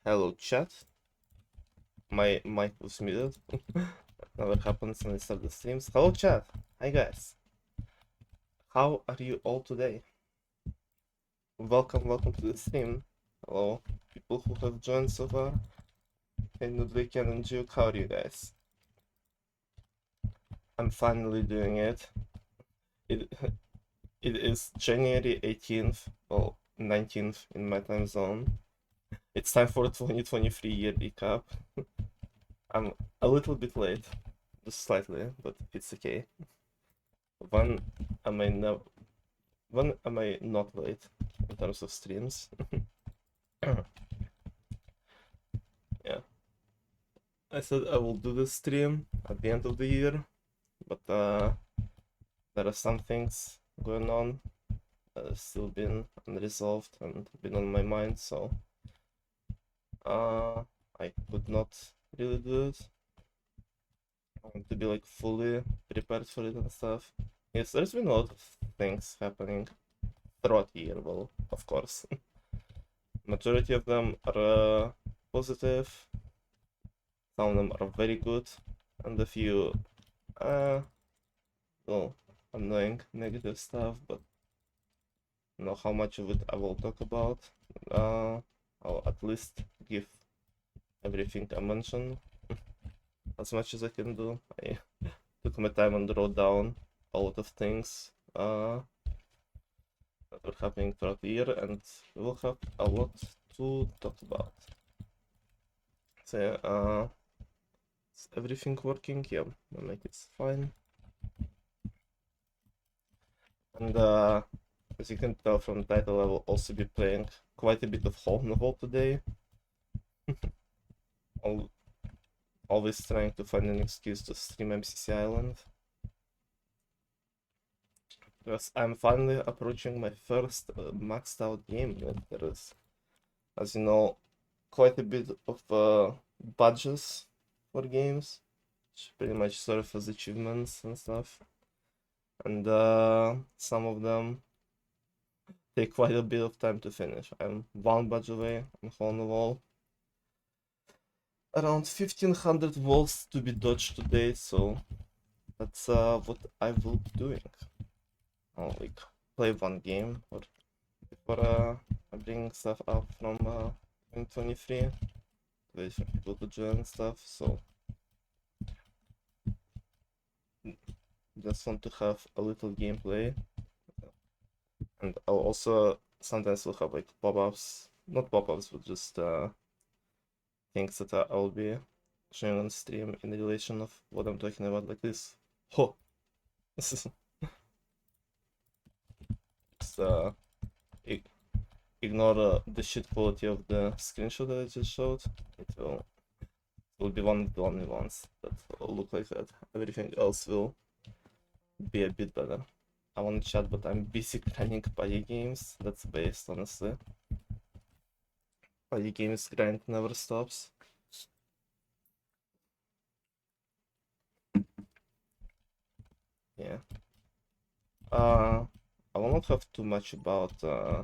Hello chat. My mic was muted. Never happens when I start the streams. Hello chat. Hi guys. How are you all today? Welcome to the stream. Hello, people who have joined so far. Hey Ludwig and Juke, how are you guys? I'm finally doing it. It it is January 18th, well 19th in my time zone. It's time for 2023 year recap. I'm a little bit late, just slightly, but it's okay. When am I now? When am I not late in terms of streams? Yeah, I said I will do this stream at the end of the year, but there are some things going on that have still been unresolved and been on my mind, so I could not really do it. I want to be like fully prepared for it and stuff. Yes, there's been a lot of things happening throughout the year, well, of course. Majority of them are positive, some of them are very good, and a few, well, annoying negative stuff, but know how much of it I will talk about. I'll at least give everything I mentioned as much as I can do. I took my time and wrote down a lot of things that were happening throughout the year, and we'll have a lot to talk about. So yeah, is everything working? Yeah, I make it fine. And as you can tell from the title, I will also be playing quite a bit of Hole Novel today. Always trying to find an excuse to stream MCC Island. Because I'm finally approaching my first maxed out game. There is, as you know, quite a bit of badges for games, which pretty much serve as achievements and stuff. And some of them take quite a bit of time to finish. I'm one badge away on Hole Novel. Around 1500 walls to be dodged today, so that's what I will be doing. I'll like play one game or before I bring stuff up from 2023. Wait for people to join and stuff, so just want to have a little gameplay. And I'll also sometimes will have like pop-ups, not pop-ups, but just things that I'll be showing on stream in relation of what I'm talking about, like this. Oh, this is just ignore the shit quality of the screenshot that I just showed. It will be one of the only ones that will look like that. Everything else will be a bit better. I want to chat, but I'm busy grinding party games. That's based, honestly. Party games grind never stops. Yeah. I will not have too much about I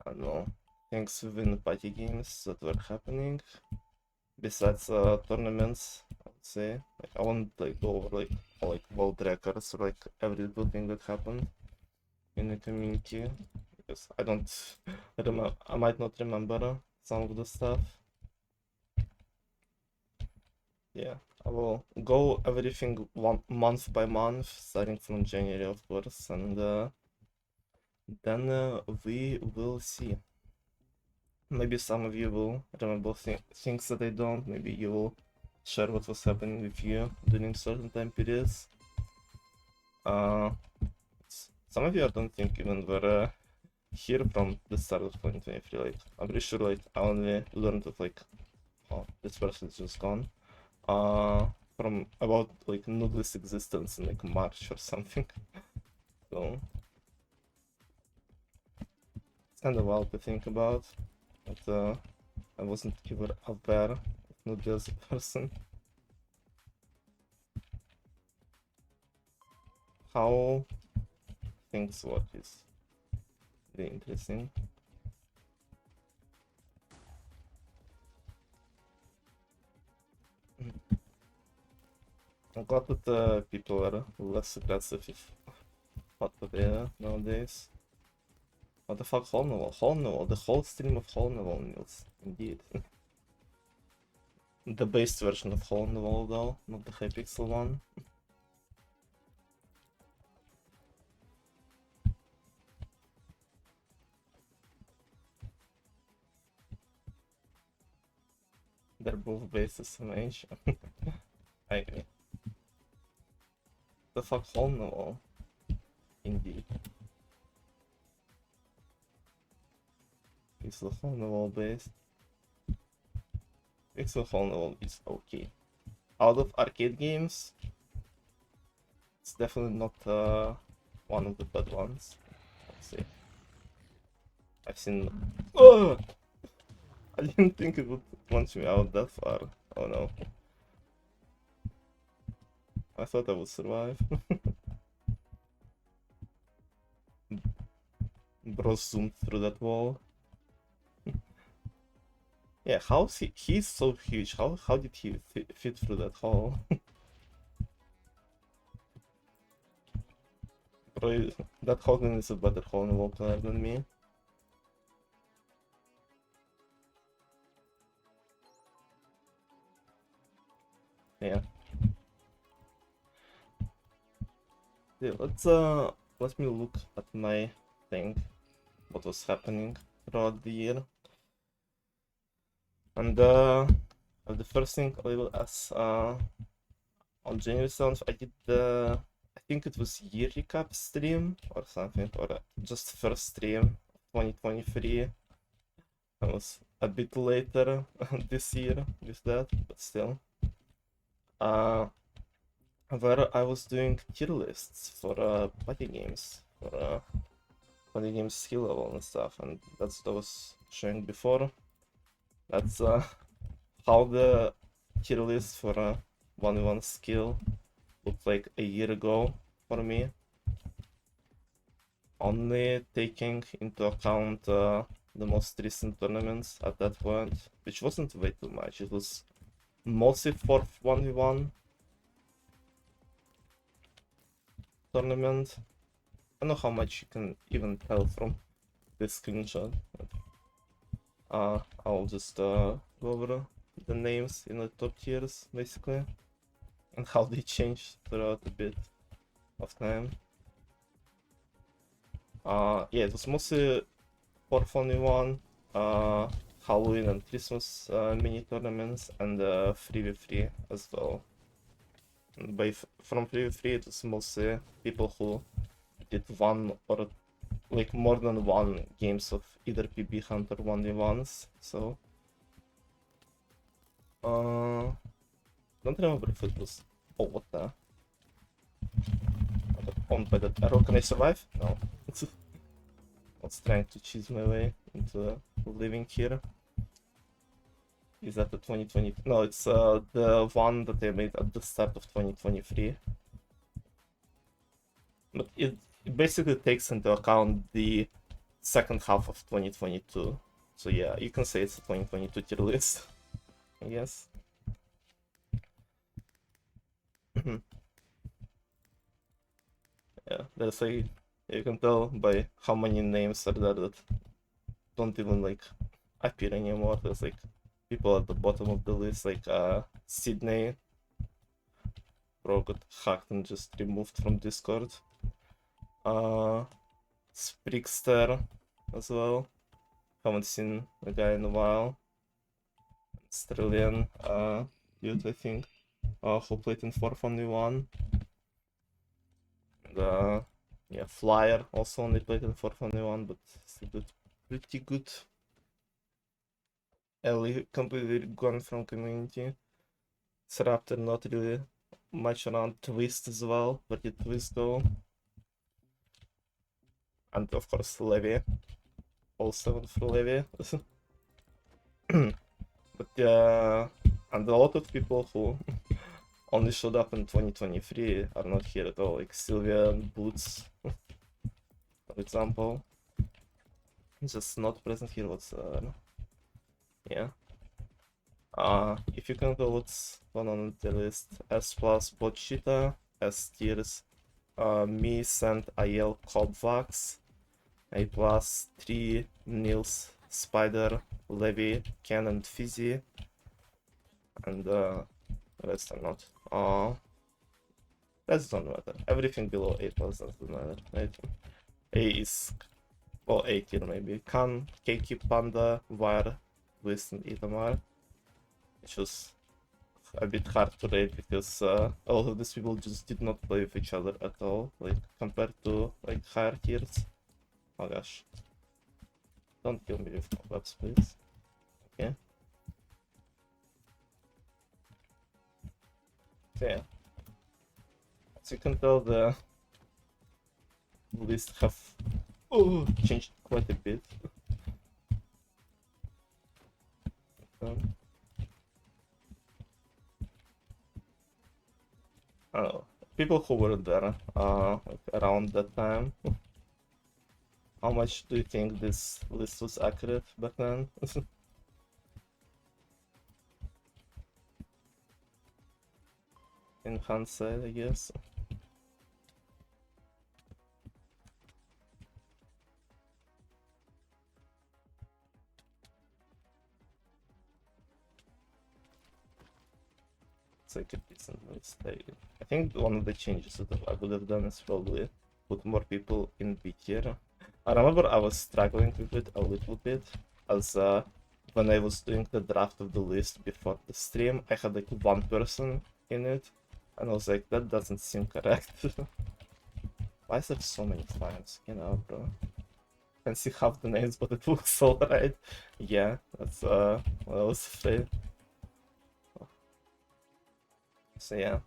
don't know, things within the party games that were happening. Besides tournaments, I would say. Like, I won't like go over like world records or like every little thing that happened in the community, because I don't remember. I might not remember some of the stuff. Yeah, I will go everything one month by month, starting from January, of course, and then we will see. Maybe some of you will remember things that I don't. Maybe you will share what was happening with you during certain time periods. Some of you I don't think even were here from the start of 2023. Like, I'm pretty sure like I only learned of like, oh, this person is just gone. From about like Noodle's existence in like March or something. So it's kind of wild to think about. But I wasn't ever aware of Noodle as a person. How things work is very interesting. I'm glad that people are less aggressive with hot potato nowadays. What the fuck, Hole in the Wall? Hole in the Wall, the whole stream of Hole in the Wall meals, indeed. The based version of Hole in the Wall though, not the Hypixel one. They're both based SMH. I agree. The fuck, Hole in the Wall? Indeed. It's the Hole in the Wall based. Pixel Hole in the Wall is okay. Out of arcade games, it's definitely not one of the bad ones, I'd say. I've seen. Oh! I didn't think it would launch me out that far. Oh no. I thought I would survive. Bro zoomed through that wall. Yeah, how's he? He's so huge. How did he fit through that hole? Bro, that Hogan is a better hole in the wall player than me. Yeah. Yeah, let me look at my thing. What was happening throughout the year. And the first thing I will ask on January 7th, I did I think it was year recap stream or something, or just first stream 2023. I was a bit later this year with that, but still. Where I was doing tier lists for party games, for party games skill level and stuff, and that's what I was showing before. That's how the tier list for a 1v1 skill looked like a year ago for me. Only taking into account the most recent tournaments at that point, which wasn't way too much. It was mostly for 1v1 tournament. I don't know how much you can even tell from this screenshot. I'll just go over the names in the top tiers basically and how they changed throughout a bit of time. Yeah, it was mostly for Funny One, Halloween and Christmas mini tournaments, and 3v3 as well. And from 3v3 it was mostly people who did one or like more than one games of either PB Hunt or 1v1s, so don't remember if it was. Oh, what the? I got owned by that arrow. Can I survive? No. I was trying to cheese my way into living here. Is that the 2020? No, it's the one that I made at the start of 2023. But it basically takes into account the second half of 2022. So yeah, you can say it's a 2022 tier list, I guess. Yeah, there's like, you can tell by how many names are there that don't even like appear anymore. There's like people at the bottom of the list, like Sydney, bro got hacked and just removed from Discord. Sprigster as well. Haven't seen the guy in a while. Australian dude, I think, who played in 4v1. And yeah, Flyer also only played in 4v1, but still did pretty good. Ellie completely gone from community. Raptor not really much around Twist as well. Where did Twist go? And of course Levy. All 7 for Levy. But yeah, and a lot of people who only showed up in 2023 are not here at all, like Sylvia and Boots, for example. Just not present here whatsoever. Yeah. If you can go, what's going on the list? S plus Bochita, S tiers, me, Sand, IL, Cobvax, A plus 3, Nils, Spider, Levi, Ken, and Fizzy, and rest are not. That doesn't matter. Everything below A plus doesn't matter, right? A is, well, A tier maybe. Khan, Keiki, Panda, Var, List, and Itamar. Which was a bit hard to rate because a lot of these people just did not play with each other at all, like compared to like higher tiers. Oh gosh. Don't kill me with webs, please. Okay. So yeah. As you can tell, the list have changed quite a bit. Um, I don't know. People who were there like around that time, how much do you think this list was accurate back then? In hindsight, I guess. It's like a decent mistake. I think one of the changes that I would have done is probably put more people in B tier. I remember I was struggling with it a little bit, as when I was doing the draft of the list before the stream, I had like one person in it, and I was like, that doesn't seem correct. Why is there so many times? You know, bro. Can see half the names, but it looks alright. Yeah, that's what I was afraid. So yeah.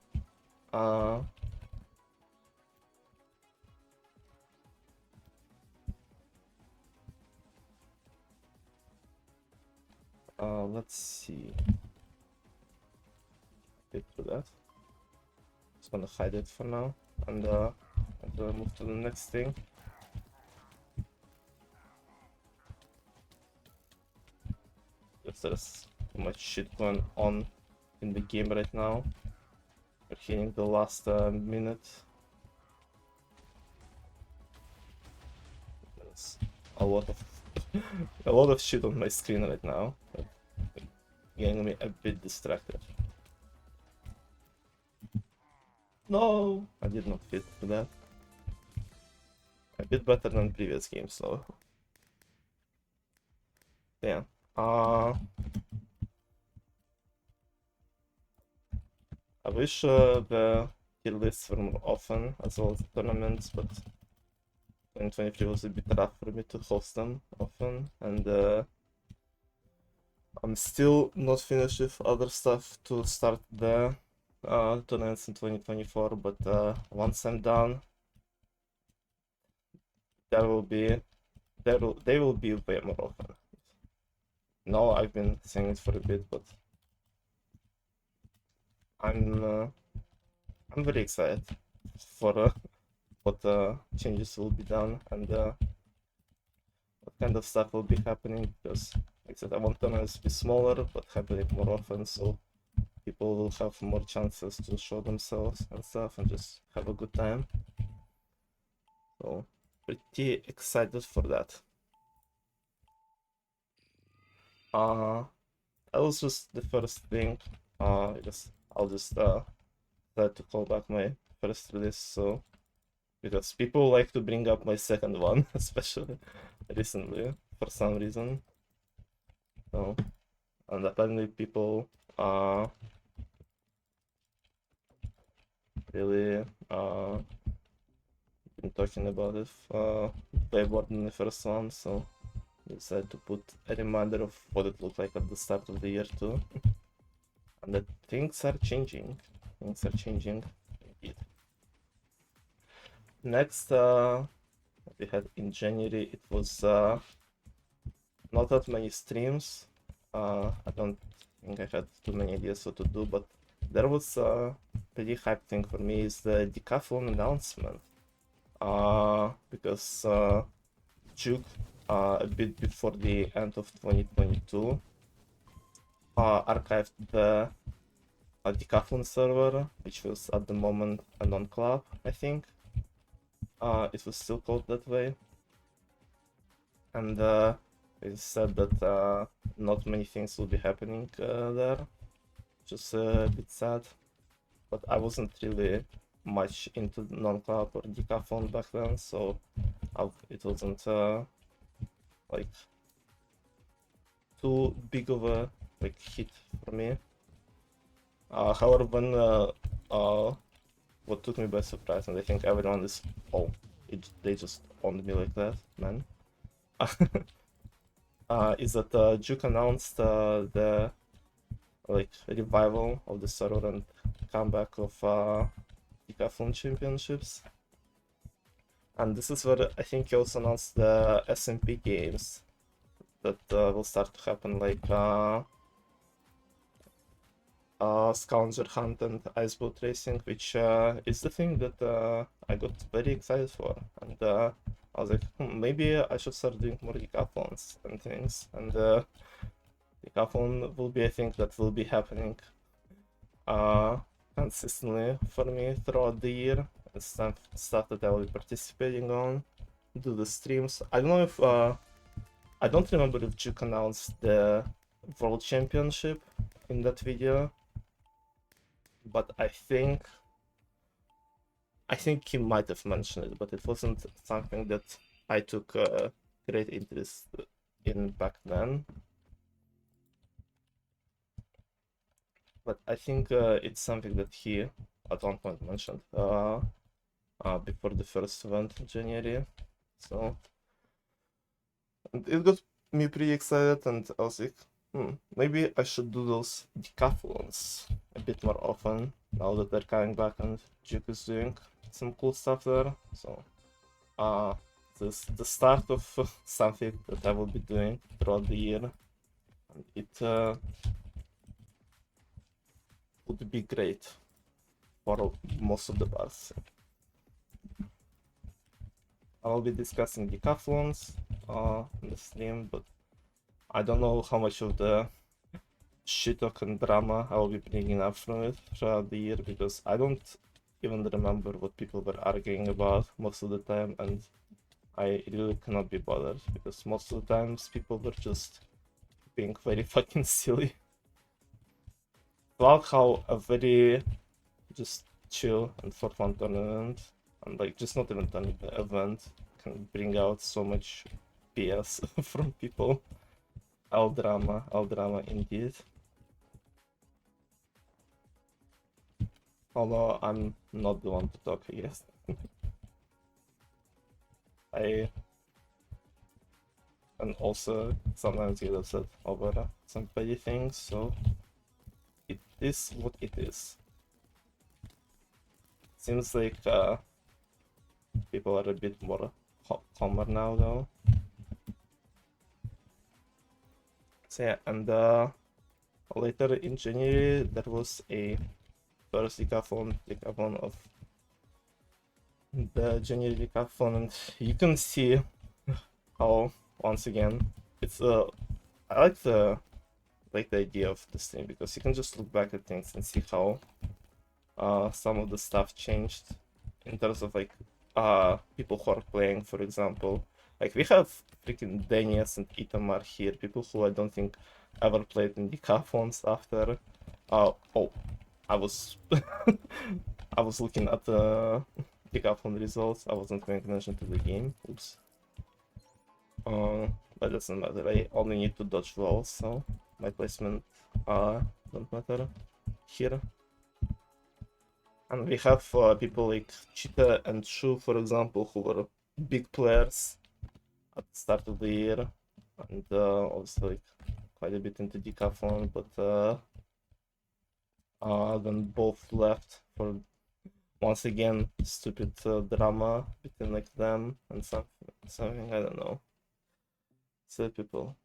Let's see. Did do that. Just gonna hide it for now, and move to the next thing. If there's too much shit going on in the game right now. We're hitting the last minute. There's a lot of a lot of shit on my screen right now, getting me a bit distracted. No, I did not fit to that. A bit better than previous games though. Yeah. I wish the tier lists were more often as well as the tournaments, but 2023 was a bit rough for me to host them often, and I'm still not finished with other stuff to start the tournaments in 2024, but once I'm done, they will be way more often. No, I've been saying it for a bit, but I'm very excited for what changes will be done and what kind of stuff will be happening, because like I said, I want tournaments to be smaller but happening more often, so people will have more chances to show themselves and stuff and just have a good time. So pretty excited for that. That was just the first thing. I'll just try to call back my first release, so because people like to bring up my second one, especially recently for some reason. So, and apparently people really been talking about it way more than the first one, so I decided to put a reminder of what it looked like at the start of the year too. And that things are changing. Things are changing indeed. Next, we had in January, it was not that many streams. I don't think I had too many ideas what to do, but there was a pretty hype thing for me is the decathlon announcement. Because Juke, a bit before the end of 2022, archived the Decathlon server, which was at the moment a non-club, I think. It was still called that way. And it said that not many things will be happening there, which is a bit sad. But I wasn't really much into non-club or Decathlon back then, so it wasn't like too big of a hit for me. However, when what took me by surprise, and I think everyone is, they just owned me like that, man. Is that Juke announced the revival of the server and comeback of Decathlon Championships. And this is where I think he also announced the SMP games that will start to happen, like Scavenger Hunt and Iceboat Racing, which is the thing that I got very excited for. And I was like, maybe I should start doing more decathlons and things. And decathlon will be a thing that will be happening consistently for me throughout the year. It's stuff that I will be participating on, do the streams. I don't know if I don't remember if Juke announced the World Championship in that video, but I think he might have mentioned it, but it wasn't something that I took great interest in back then. But I think it's something that he at one point mentioned before the first event in January. So it got me pretty excited, and I was like, maybe I should do those decathlons a bit more often now that they're coming back and Juke is doing some cool stuff there. So this the start of something that I will be doing throughout the year, and it would be great for most of the bars. I will be discussing decathlons in the stream, but I don't know how much of the shit talk and drama I will be bringing up from it throughout the year, because I don't even remember what people were arguing about most of the time, and I really cannot be bothered, because most of the times people were just being very fucking silly about how a very just chill and for fun tournament, and like just not even an event, can bring out so much BS from people. All drama indeed. Although I'm not the one to talk, I guess. And also sometimes get upset over some petty things, so it is what it is. Seems like people are a bit more calmer now, though. So yeah, and later in January there was a first decathlon of the January decathlon, and you can see how, once again, it's I like the idea of this thing, because you can just look back at things and see how some of the stuff changed in terms of like people who are playing, for example. Like we have freaking Danias and Itamar here, people who I don't think ever played in decathlons after. Oh, I was I was looking at the decathlon results. I wasn't paying attention to the game. Oops. But it doesn't matter. I only need to dodge walls, so my placement don't matter here. And we have people like Cheetah and Shu, for example, who were big players at the start of the year, and also like quite a bit into decathlon, but then both left for, once again, stupid drama between like them and something, I don't know. Silly people.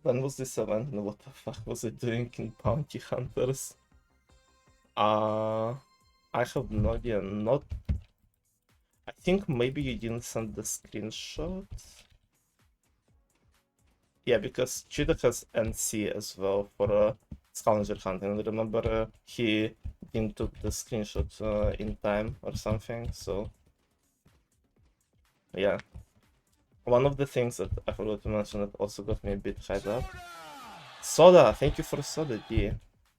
When was this event and what the fuck was it doing in Bounty Hunters? I have no idea. I think maybe you didn't send the screenshot. Yeah, because Cheetah has NC as well for scavenger hunting. And remember, he didn't took the screenshot in time or something. So yeah, one of the things that I forgot to mention that also got me a bit hyped up. Soda, thank you for soda, D.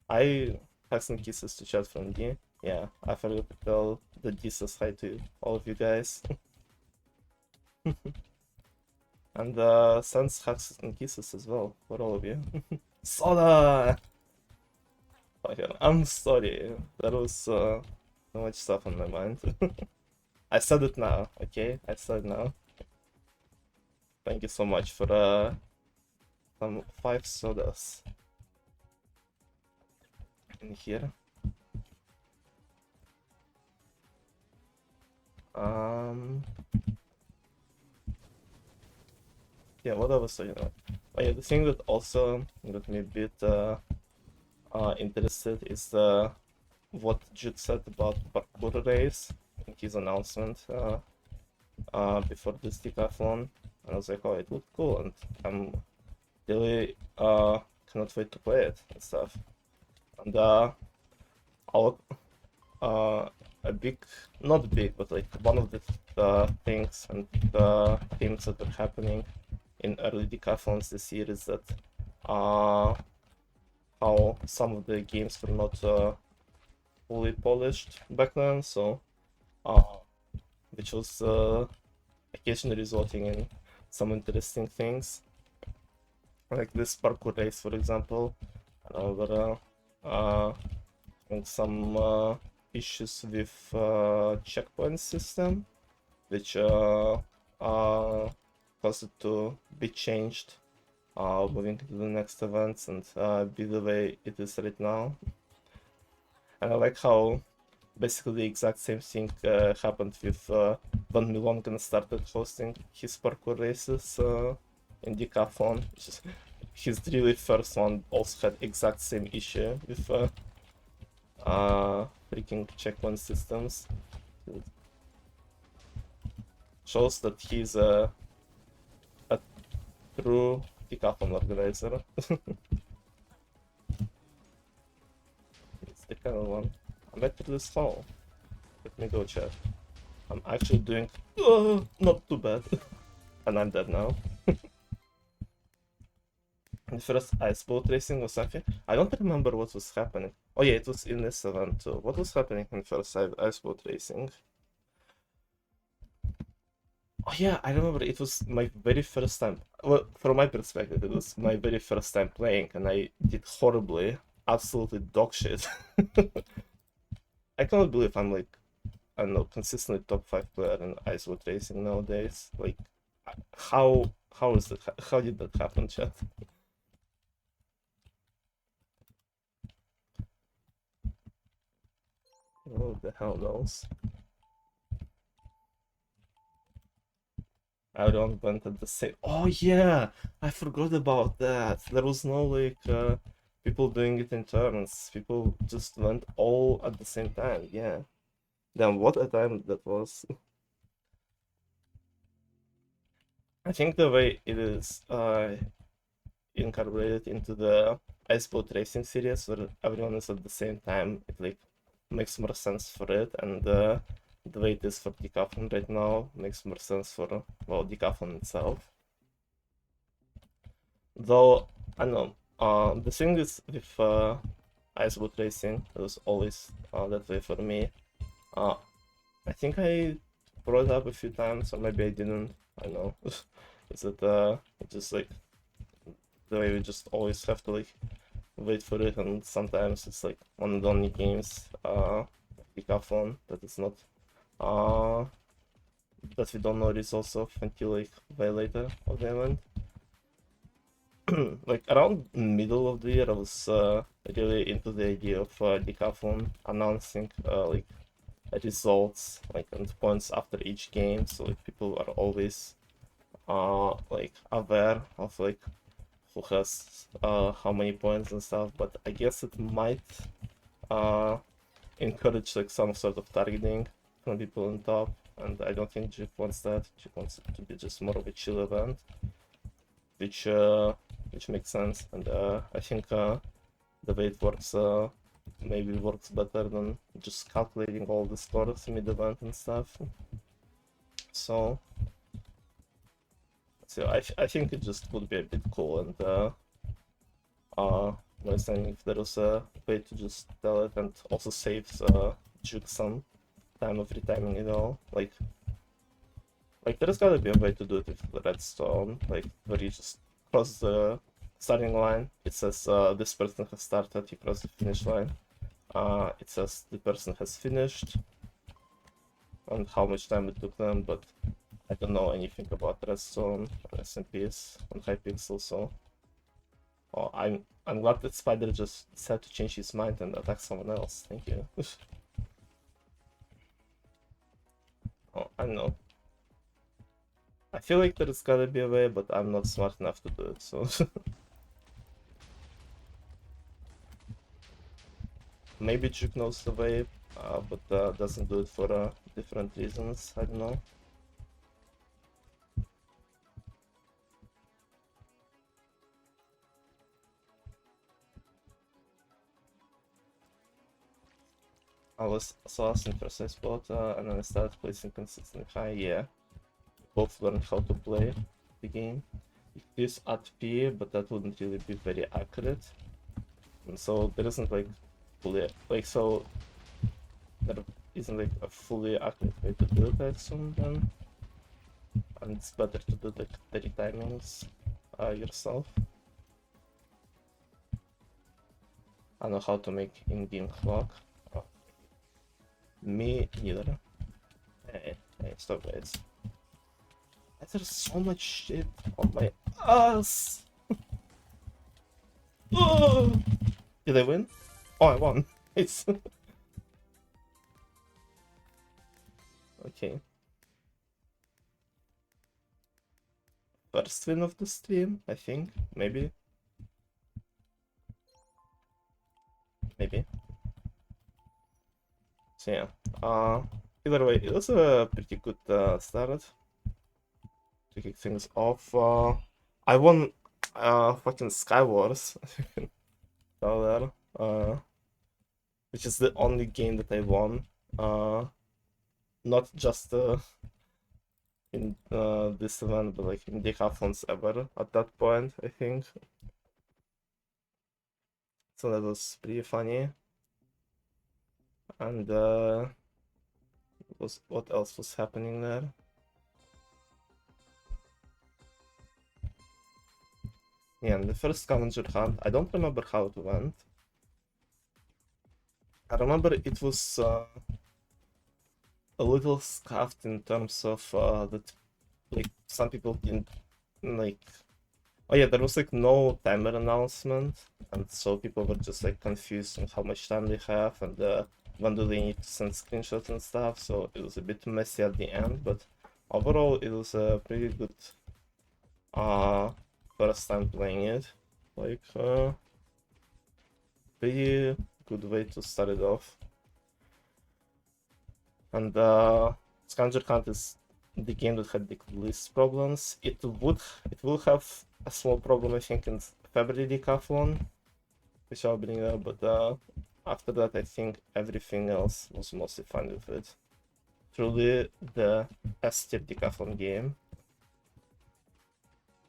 I have some kisses to chat from D. Yeah, I forgot to tell the D says hi to all of you guys. And sends hugs and kisses as well for all of you. Soda! Okay, I'm sorry. There was so much stuff on my mind. I said it now, okay? I said it now. Thank you so much for some 5 sodas in here. Yeah, what I was saying. Oh yeah, the thing that also got me a bit interested is what Jude said about parkour race in his announcement before this decathlon. And I was like, oh, it looked cool, and I'm really cannot wait to play it and stuff. And I'll a big, not big, but like one of the things and the things that are happening in early decathlons this year is that how some of the games were not fully polished back then, so which was occasionally resulting in some interesting things, like this parkour race, for example. There are some issues with checkpoint system, which caused it to be changed moving to the next events and be the way it is right now. And I like how basically the exact same thing happened with when Milongan started hosting his parkour races in Decathlon. His really first one also had exact same issue with freaking checkpoint systems. It shows that he's a true decathlon organizer. It's the kind of one. I'm back to this fall. Let me go chat. I'm actually doing not too bad. And I'm dead now. The first ice boat racing was something. I don't remember what was happening. Oh yeah, it was in this event too. What was happening in first ice boat racing? Oh yeah, I remember it was my very first time. Well, from my perspective, it was my very first time playing, and I did horribly, absolutely dog shit. I cannot believe I'm like, I don't know, consistently top 5 player in ice boat racing nowadays. Like, how is that? How did that happen, chat? Oh, the hell knows. Everyone went at the same. Oh yeah, I forgot about that. There was no like people doing it in turns. People just went all at the same time. Yeah. Then what a time that was. I think the way it is incorporated into the ice boat racing series, where everyone is at the same time, it like makes more sense for it, and the way it is for decathlon right now makes more sense for, well, decathlon itself. Though I know the thing is with ice boat racing, it was always that way for me. I think I brought it up a few times, or maybe I didn't. I don't know. Is it just like the way we just always have to like wait for it, and sometimes it's like one of the only games decathlon that is not that we don't know results of until like way later of the event. Like around middle of the year, I was really into the idea of decathlon announcing like results, like and points after each game, so like people are always like aware of like who has how many points and stuff. But I guess it might encourage like some sort of targeting from people on top, and I don't think Jeff wants that. Jeff wants it to be just more of a chill event. which makes sense, and I think the way it works maybe works better than just calculating all the scores mid-event and stuff. So I think it just would be a bit cool, and my understanding if there was a way to just tell it and also saves Juke some time of retiming it all. Like there's gotta be a way to do it with the redstone, like where you just cross the starting line, it says this person has started, you cross the finish line, it says the person has finished and how much time it took them, but I don't know anything about redstone or SMPs on Hypixel, so I'm glad that Spider just decided to change his mind and attack someone else. Thank you. Oh, I know. I feel like there's gotta be a way, but I'm not smart enough to do it, so maybe Juke knows the way, but doesn't do it for different reasons. I don't know. I was lost in first spot, and then I started placing consistently high. Yeah, both learned how to play the game. You could use ATP, but that wouldn't really be very accurate. And so there isn't like fully so there isn't like a fully accurate way to do it, I assume then. And it's better to do the retimings yourself. I know how to make in-game clock. Oh. Me neither. Hey, stop it. There's so much shit on my ass! Oh! Did I win? Oh, I won. It's... Okay. First win of the stream, I think. Maybe. Maybe. So yeah. Either way, it was a pretty good start to kick things off. I won fucking Skywars. There. Which is the only game that I won. Not just in this event, but like in decathlons ever at that point, I think. So that was pretty funny. And what else was happening there? Yeah, in the first scavenger hunt, I don't remember how it went. I remember it was a little scuffed in terms of that, like, some people didn't, like, oh yeah, there was like no timer announcement, and so people were just like confused on how much time they have and when do they need to send screenshots and stuff, so it was a bit messy at the end, but overall it was a pretty good first time playing it. Like, pretty good way to start it off. And Scavenger Hunt is the game that had the least problems. It will have a small problem, I think, in February Decathlon, which I'll bring up, but after that, I think everything else was mostly fine with it. Truly the S-tier Decathlon game.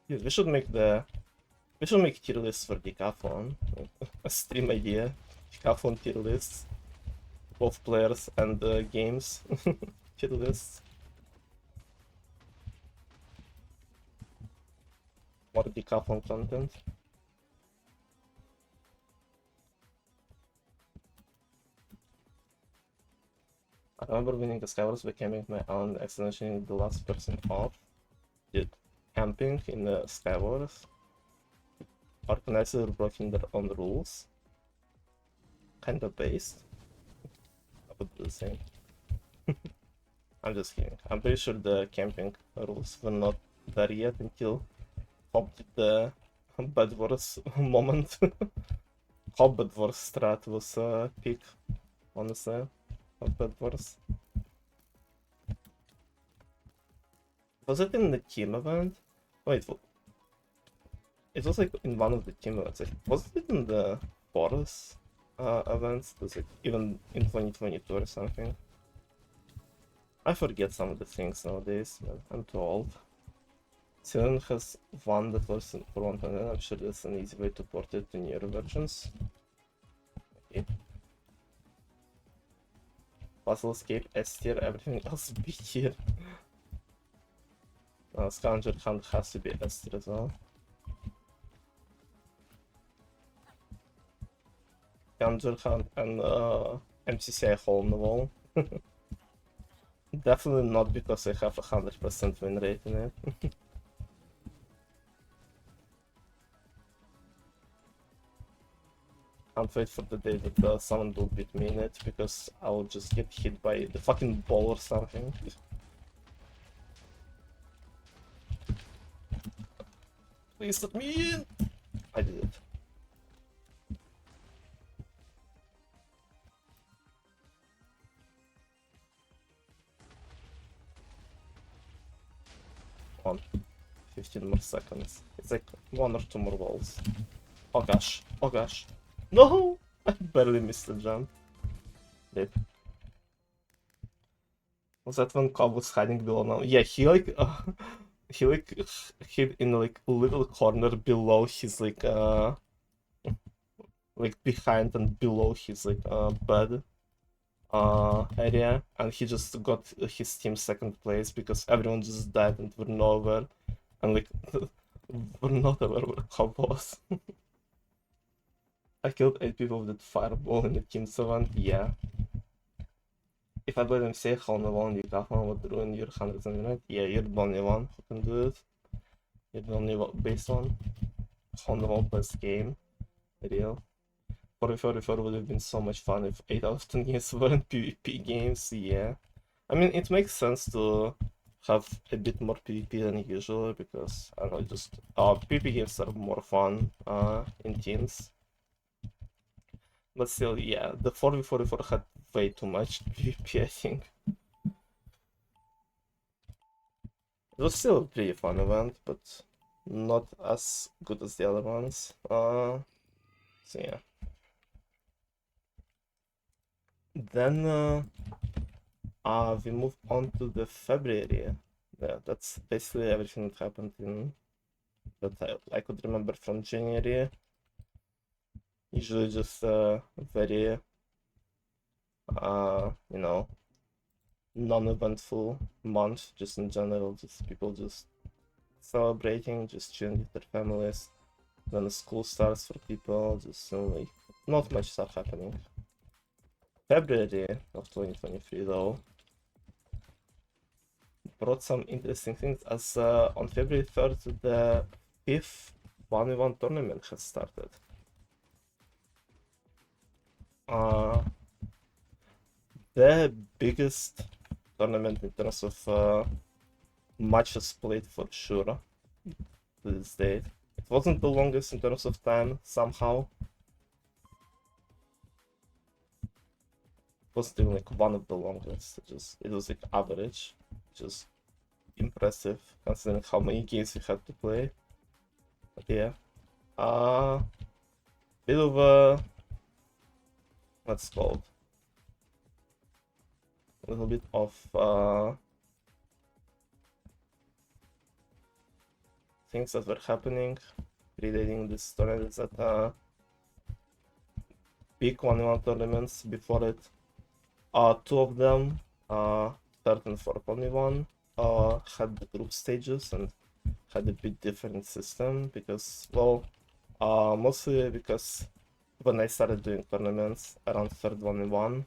Dude, we should make tier lists for Decathlon. A stream idea. Decathlon tier lists. Both players and games tier lists. More Decathlon content. I remember winning the Skywars by camping my own, accidentally the last person off. Did camping in the Skywars. Organizers were breaking their own rules. Kinda based. I would do the same. I'm just kidding. I'm pretty sure the camping rules were not there yet until Hob did the Bad Wars moment. Hob Bad Wars strat was peak, honestly, of Bad Wars. Was it in the team event? Wait, it was like in one of the team events. Like, was it in the Boris events? It was like even in 2022 or something. I forget some of the things nowadays, man. I'm too old. Cylon has one that was for 1.9. I'm sure that's an easy way to port it to newer versions. Okay. Puzzle Escape S tier, everything else B tier. Scavenger Hunt has to be S tier as well. Scavenger Hunt and MCCI Hole in the Wall. Definitely not because I have 100% win rate in it. Can't wait for the day that someone will beat me in it, because I'll just get hit by the fucking ball or something. Please let me in! I did it. On 15 more seconds. It's like 1 or 2 more balls. Oh gosh, oh gosh. No! I barely missed the jump. Rip. Was that when Cobb was hiding below now? Yeah, he like he like hid in like a little corner below his like behind and below his like bed area, and he just got his team second place because everyone just died and we're nowhere, and like we're not aware where Cobb was. I killed 8 people with that fireball in the team's event, yeah. If I let him say how the one you got one would ruin your 100%, yeah, you're the only one who can do it. You're the only base one. How the one best game. Real. 44 would have been so much fun if 8 out of 10 games weren't PvP games, yeah. I mean, it makes sense to have a bit more PvP than usual because, I don't know, just PvP games are more fun in teams. But still, yeah, the 4v44 had way too much PvP, I think. It was still a pretty fun event, but not as good as the other ones. So yeah. Then we move on to the February. Yeah, that's basically everything that happened in that I could remember from January. Usually just a very you know, non-eventful month, just in general, just people just celebrating, just chilling with their families. Then the school starts for people, just like not much stuff happening. February of 2023 though brought some interesting things, as on February 3rd the 5th 1v1 tournament has started. The biggest tournament in terms of matches played for sure to this date. It wasn't the longest in terms of time somehow. It was still like one of the longest. It was like average, just impressive considering how many games we had to play. But yeah, bit of a what's it called? A little bit of things that were happening predating this tournament, that big 1v1 tournaments before it. Two of them, third and fourth 1v1, had the group stages and had a bit different system because, well, mostly because when I started doing tournaments around third 1v1,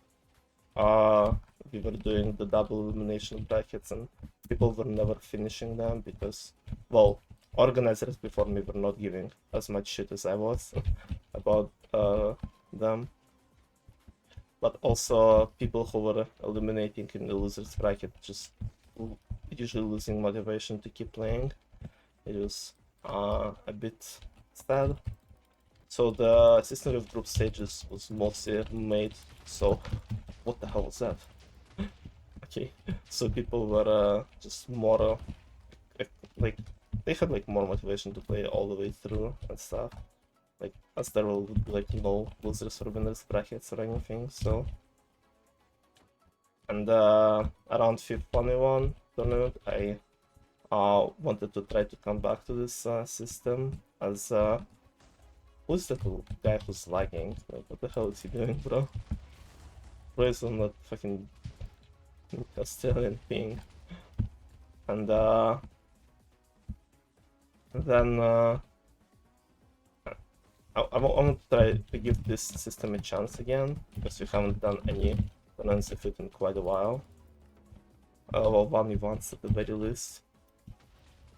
we were doing the double elimination brackets and people were never finishing them because, well, organizers before me were not giving as much shit as I was about them. But also people who were eliminating in the losers bracket just usually losing motivation to keep playing. It was a bit sad. So the system of group stages was mostly made so... What the hell was that? Okay, so people were just more like they had like more motivation to play all the way through and stuff. Like, as there will be like no losers or winners brackets or anything, so. And around 5th tournament, I wanted to try to come back to this system as who's that guy who's lagging? Like, what the hell is he doing, bro? Bro is on that fucking Castilian thing. And then I want to try to give this system a chance again, because we haven't done any tournaments of it in quite a while. Well, 1v1s at the very least.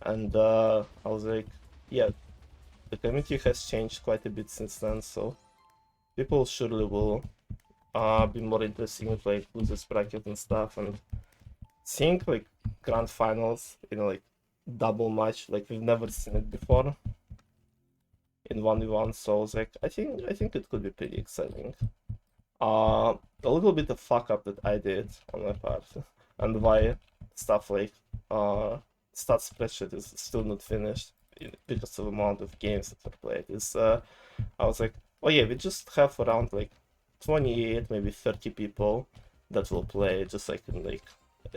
And I was like, yeah, the community has changed quite a bit since then, so people surely will be more interested in like losers bracket and stuff, and seeing like grand finals in like double match, like we've never seen it before in 1v1, so I was like, I think it could be pretty exciting. A little bit of fuck up that I did on my part, and why stuff like stat spreadsheet is still not finished because of the amount of games that were played is I was like, oh yeah, we just have around like 28, maybe 30 people that will play just like in like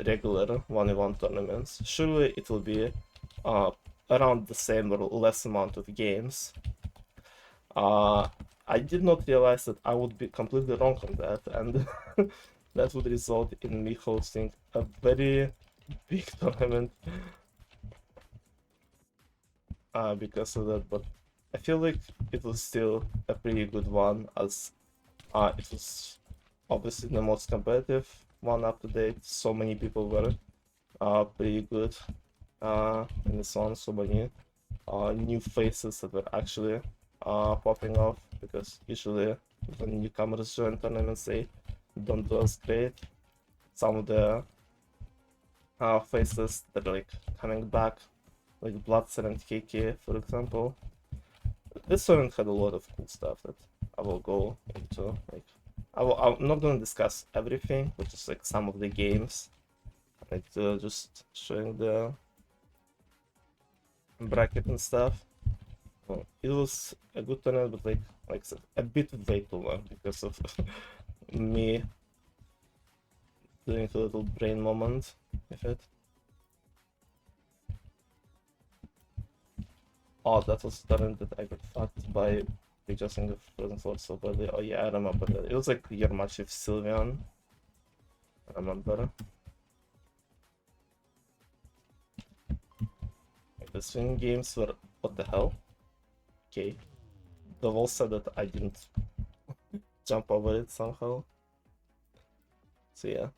regular 1v1 tournaments. Surely it will be around the same or less amount of games. I did not realize that I would be completely wrong on that, and that would result in me hosting a very big tournament because of that. But I feel like it was still a pretty good one, as it was obviously the most competitive one up to date. So many people were pretty good in this one. So many new faces that were actually popping off, because usually when newcomers join tournaments they don't do as great. Some of the faces that are like coming back, like Bloodser and KK, for example. This tournament had a lot of cool stuff that I will go into. Like, I'm not gonna discuss everything, but just like some of the games, like just showing the bracket and stuff. Well, it was a good tournament, but like I said, a bit way too long because of me doing a little brain moment with it. Oh, that was the tournament that I got fucked by adjusting the frozen sword so badly. Oh yeah, I remember that. It was like your match with Sylveon. I remember. Like, the swing games were what the hell? Okay. The wall said that I didn't jump over it somehow. So yeah.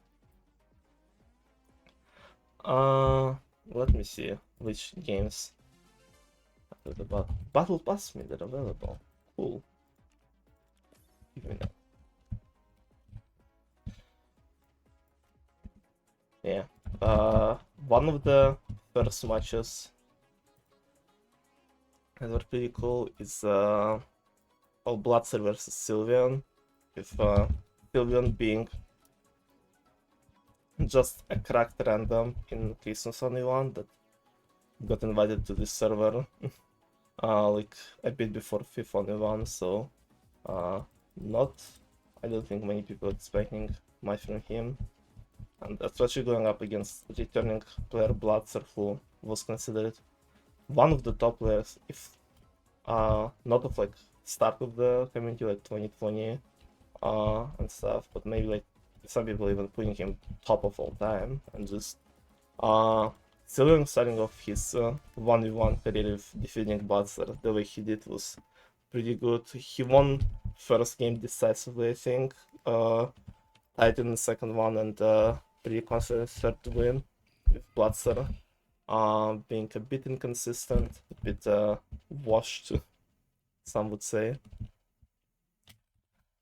Let me see which games the battle pass me they're available. Cool. Give me that. Yeah. One of the first matches that were pretty cool is Bloodser versus Sylveon, with Sylveon being just a cracked random in Cases Only One that got invited to this server like a bit before 5th Only One, so I don't think many people expecting much from him, and especially going up against returning player Bloodser, who was considered one of the top players, if not of like start of the community, like 2020 and stuff, but maybe like some people even putting him top of all time, and just Sylveon starting off his 1v1 career with defeating Bloodser the way he did was pretty good. He won first game decisively, I think, tied in the second one, and pretty confident third win with Bloodser being a bit inconsistent, a bit washed, some would say.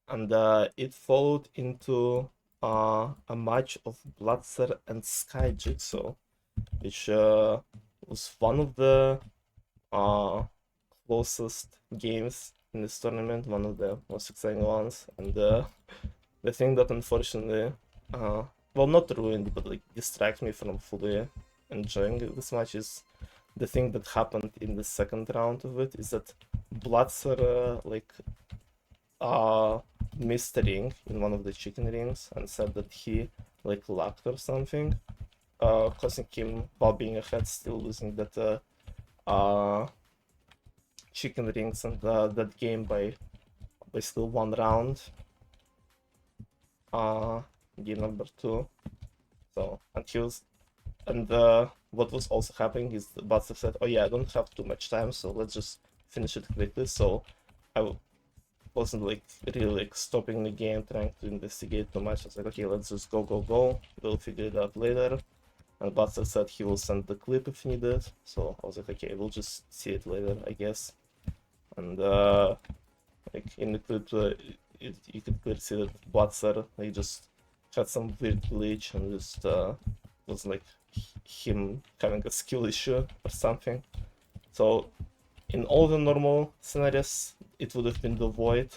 And it followed into a match of Bloodser and Sky Jigsaw, which was one of the closest games in this tournament, one of the most exciting ones. And the thing that unfortunately, well, not ruined, but like distracted me from fully enjoying this match is the thing that happened in the second round of it is that Blitzer missed a ring in one of the chicken rings and said that he like lacked or something, causing him, while being ahead, still losing that chicken rings and that game by basically one round. Game number 2. So what was also happening is the Butler said, "Oh yeah, I don't have too much time, so let's just finish it quickly." So I wasn't like really like stopping the game, trying to investigate too much. I was like, okay, let's just go. We'll figure it out later. And Butler said he will send the clip if needed. So I was like, okay, we'll just see it later, I guess. And like in the clip, you could clearly see that Butler like just had some weird glitch and just was like him having a skill issue or something. So in all the normal scenarios, it would have been the void,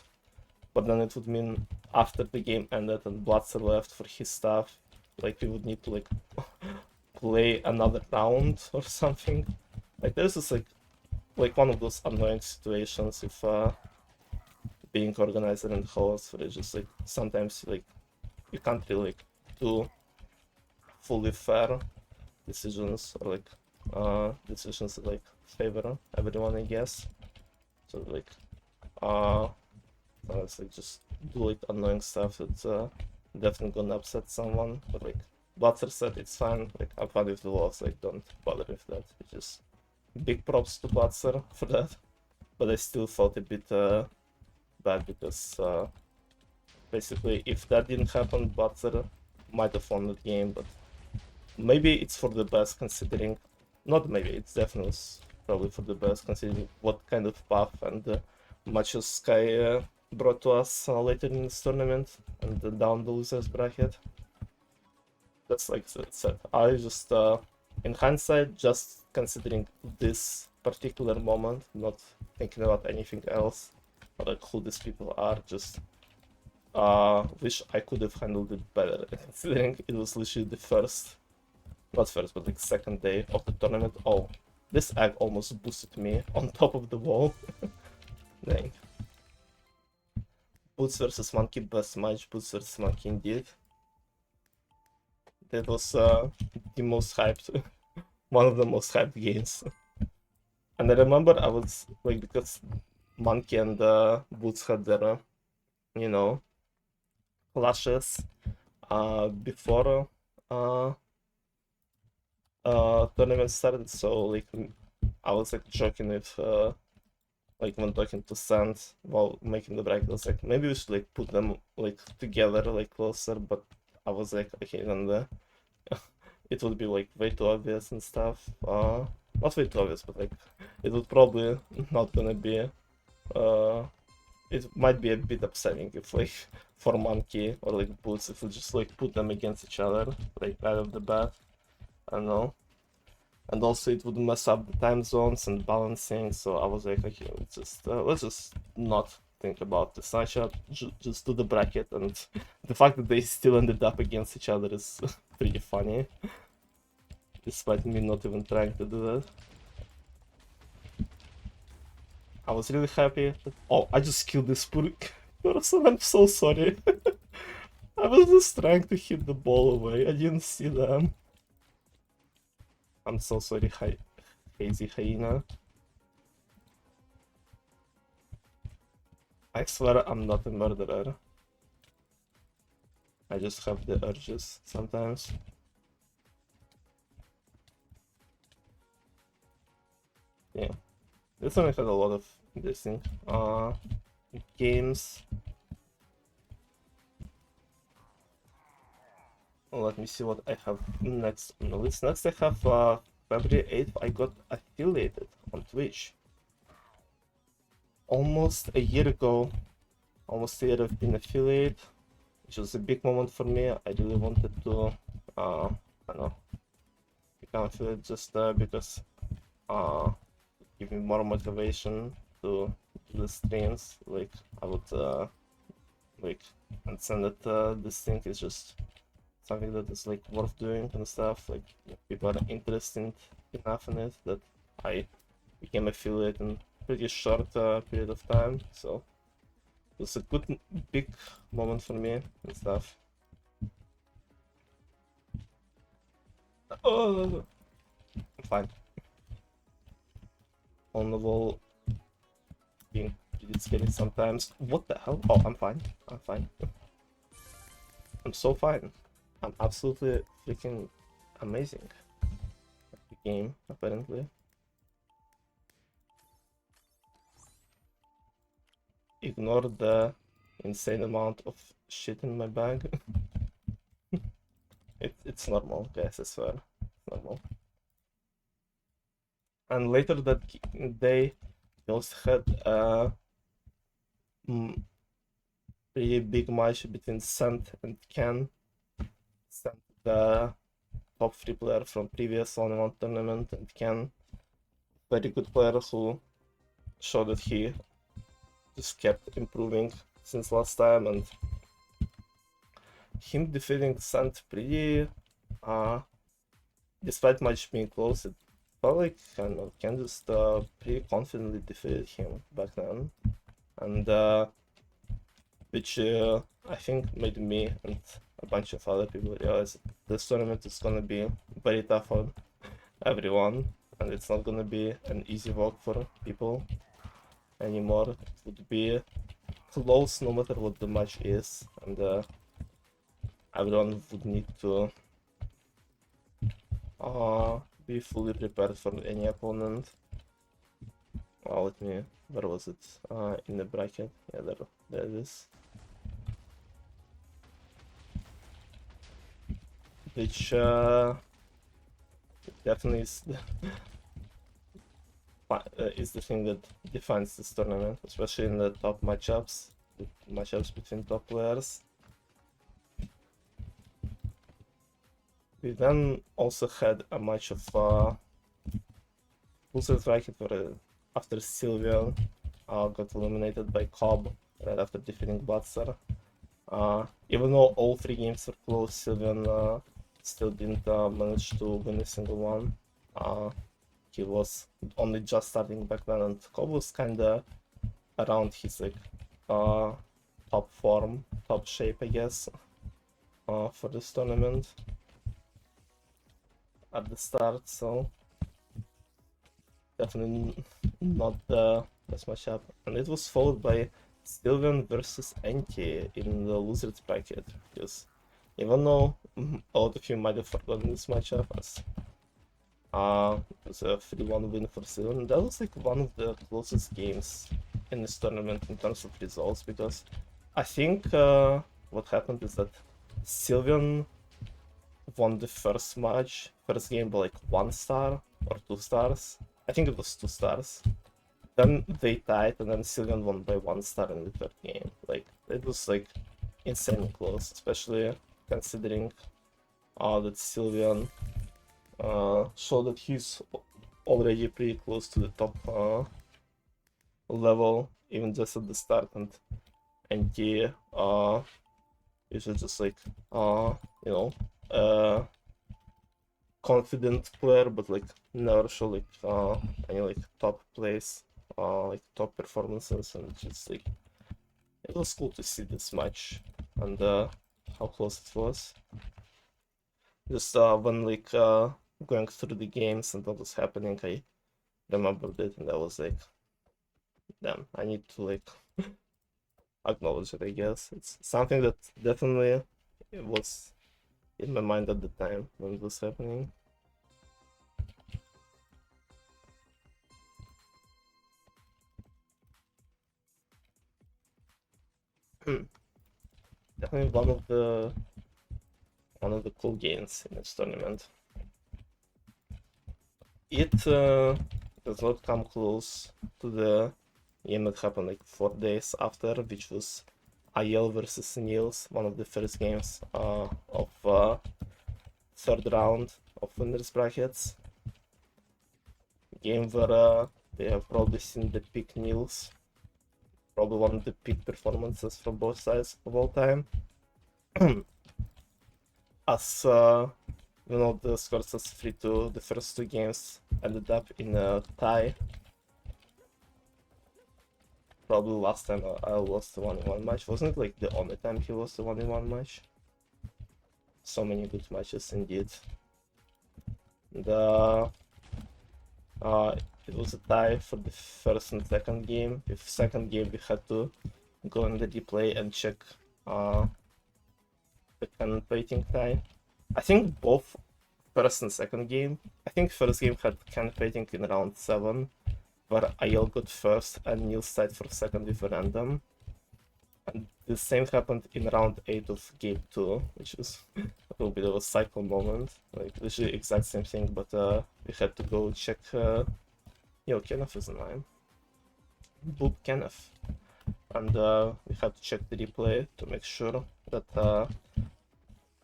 but then it would mean after the game ended and Blitzer left for his stuff, like we would need to like play another round or something. Like this is like one of those annoying situations if being organizer and host, where it's just like sometimes like you can't really like do fully fair decisions or like decisions that like favor everyone, I guess. So like it's like just do like annoying stuff that's definitely gonna upset someone. But like Butler said it's fine, like I'm fine with the loss, like don't bother with that. It's just big props to Butler for that. But I still felt a bit bad because basically if that didn't happen, Butler might have won the game, but maybe it's for the best considering, not maybe, it's definitely probably for the best considering what kind of path and matches Sky brought to us later in this tournament and down the losers bracket. That's like I said, I just, in hindsight, just considering this particular moment, not thinking about anything else, or like who these people are, just wish I could have handled it better, considering it was literally the first, not first, but like second day of the tournament. Oh, this egg almost boosted me on top of the wall. Dang. Boots versus Monkey, best match, Boots versus Monkey indeed. That was the most hyped, one of the most hyped games. And I remember I was like, because Monkey and Boots had their, you know, clashes before tournament started, so like I was like joking with like when talking to Sand while making the bracket, I was like maybe we should like put them like together like closer, but I was like okay, then it would be like way too obvious and stuff. Not way too obvious, but like it would probably not gonna be it might be a bit upsetting if like for Monkey or like Boots if we just like put them against each other like right off the bat. I don't know. And also it would mess up the time zones and balancing, so I was like, okay, let's just not think about the snapshot, just do the bracket, and the fact that they still ended up against each other is pretty funny, despite me not even trying to do that. I was really happy that, oh, I just killed this poor person, I'm so sorry. I was just trying to hit the ball away, I didn't see them. I'm so sorry, Hazy Hyena. I swear I'm not a murderer. I just have the urges sometimes. Yeah. This one had a lot of interesting games. Let me see what I have next on the list. Next I have February 8th, I got affiliated on Twitch. Almost a year ago, almost a year I've been affiliate, which was a big moment for me. I really wanted to, I don't know, become affiliate just because give me more motivation to do the streams. Like I would like understand that this thing is just something that is like worth doing and stuff. Like people are interested enough in it that I became affiliate in pretty short period of time, so it was a good big moment for me and stuff. Oh, I'm fine. On the wall, being pretty scary sometimes. What the hell? Oh, I'm fine. I'm fine. I'm so fine. I'm absolutely freaking amazing at the game, apparently. Ignore the insane amount of shit in my bag. It's normal, guys, I swear. It's normal. And later that day, we also had a pretty big match between Sant and Ken. Sant, the top 3 player from previous 1-1 tournament, and Ken, very good player who showed that he just kept improving since last time, and him defeating Sant pretty, despite match being close, it felt like Ken just pretty confidently defeated him back then, and which I think made me and a bunch of other people realize this tournament is gonna be very tough on everyone, and it's not gonna be an easy walk for people anymore. It would be close no matter what the match is, and everyone would need to be fully prepared for any opponent. Let me, where was it? In the bracket. Yeah, there it is. Which definitely is the thing that defines this tournament, especially in the top matchups, the matchups between top players. We then also had a match of losers bracket where after Sylvian got eliminated by Cobb right after defeating Butzer. Even though all 3 games were close, Sylvian still didn't manage to win a single one. He was only just starting back then, and Cobb was kinda around his like top form, top shape, I guess, for this tournament at the start, so definitely not the best matchup. And it was followed by Sylvian versus Enki in the losers bracket, because even though a lot of you might have forgotten this matchup as it was a 3-1 win for Sylvian, that was like one of the closest games in this tournament in terms of results, because I think what happened is that Sylvian won the first game by like 1 star or 2 stars. I think it was 2 stars. Then they tied, and then Sylvian won by 1 star in the 3rd game. Like, it was like insanely close, especially considering that Sylvian showed that he's already pretty close to the top level, even just at the start, and NT is just like you know, confident player, but like never show like any like top plays, like top performances, and just like it was cool to see this match and how close it was. Just when like going through the games and what was happening, I remembered it, and I was like, damn, I need to like acknowledge it, I guess. It's something that definitely was in my mind at the time when it was happening. Definitely one of the cool games in this tournament. It does not come close to the game that happened like 4 days after, which was IL versus Niels, one of the first games of 3rd round of winners brackets. Game where they have probably seen the peak Niels, probably one of the peak performances from both sides of all time. As Even though the score says 3-2, the first two games ended up in a tie. Probably last time I lost the 1-1 match. Wasn't it like the only time he lost the 1-1 match? So many good matches indeed. The it was a tie for the first and second game. If second game we had to go in the replay and check the cannon plating tie. I think both first and second game. I think first game had cannon plating in round 7, where Ayel got first and Niels tied for second with a random. And the same happened in round 8 of game 2, which was a little bit of a cycle moment. Like literally exact same thing, but we had to go check. Yo, Kenneth is 9. Boop Kenneth. And we had to check the replay to make sure that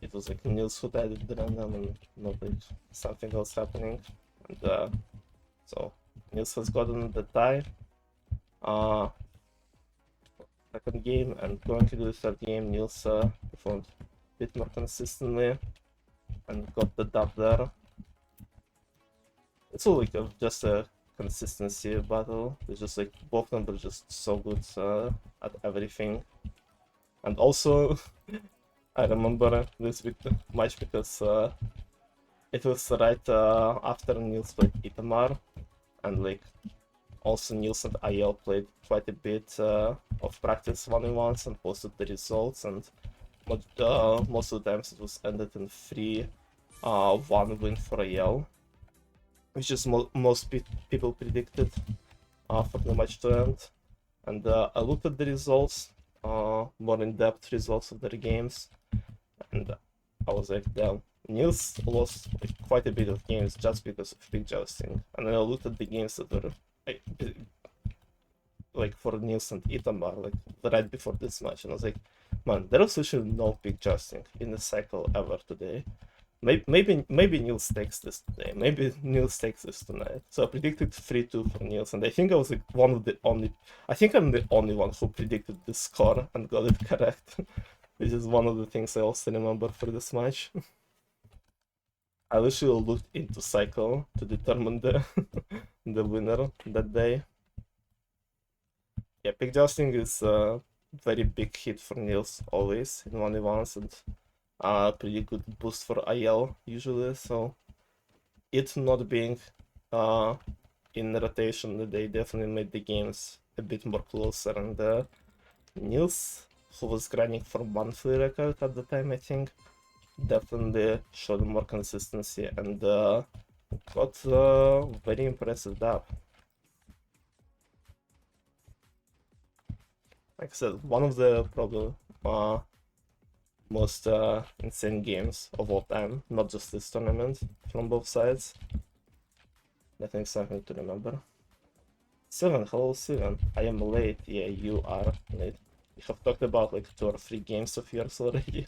it was like Niels who tied the random and not like something else happening. And so Niels has gotten the tie. Second game, and going into the third game, Niels performed a bit more consistently and got the dub there. It's all like just a consistency battle. It's just like both of them were just so good at everything. And also, I remember this match because it was right after Niels played Itamar, and like also Niels and Ayel played quite a bit of practice 1-on-1s and posted the results, and most of the times it was ended in 3-1 win for Ayel, which is most people predicted for the match to end. And I looked at the results, more in-depth results of their games, and I was like, damn, Niels lost like, quite a bit of games just because of pick jousting. And then I looked at the games that were like for Niels and Itamar, like right before this match, and I was like, man, there was literally no pick jousting in the cycle ever today. Maybe Niels takes this today. Maybe Niels takes this tonight. So I predicted 3-2 for Niels, and I think I was like one of the only. I think I'm the only one who predicted the score and got it correct. Which is one of the things I also remember for this match. I literally looked into cycle to determine the the winner that day. Yeah, pick jousting is a very big hit for Niels always in 1v1s, and pretty good boost for IL usually. So it not being in rotation, they definitely made the games a bit more closer. And Niels, who was grinding for monthly record at the time, I think, definitely showed more consistency and got very impressive dub. Like I said, one of the probably most insane games of all time, not just this tournament, from both sides. I think something to remember. Steven, hello Steven. I am late. Yeah, you are late. We have talked about like 2 or 3 games of yours already.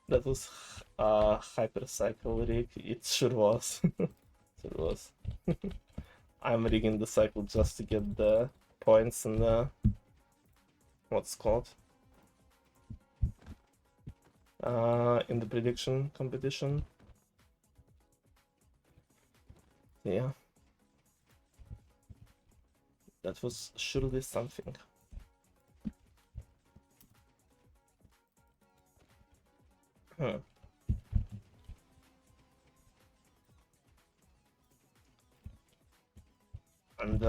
That was hypercycle rig. It sure was. Sure was. I'm rigging the cycle just to get the points in the what's called in the prediction competition. Yeah, that was surely something. And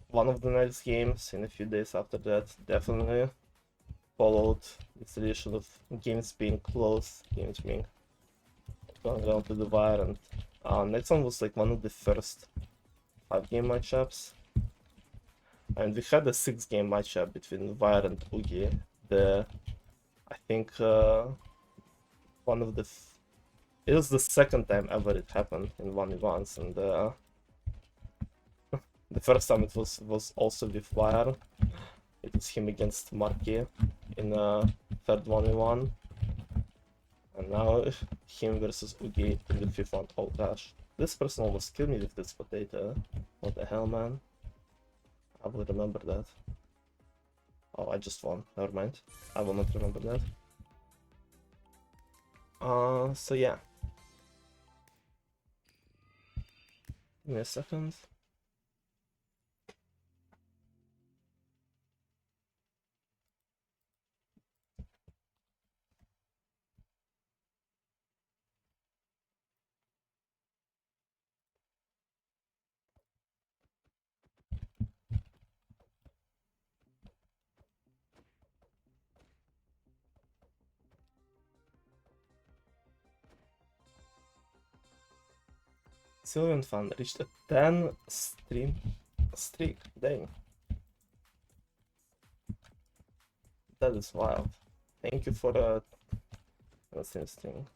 one of the next games in a few days after that definitely followed this tradition of games being close, games being going down to the wire, and next one was like one of the first 5-game matchups. And we had a 6-game matchup between Wire and Oogie. I think one of the it was the second time ever it happened in 1v1s, and the first time it was also with Wire. It was him against Marky in third 1v1, and now him versus Oogie in the fifth one. Oh gosh, this person almost killed me with this potato. What the hell, man? I will remember that. Oh, I just won. Never mind. I will not remember that. So yeah. Give me a second. Sylvan Fan reached a 10 streak. Dang. That is wild. Thank you for the... That's interesting.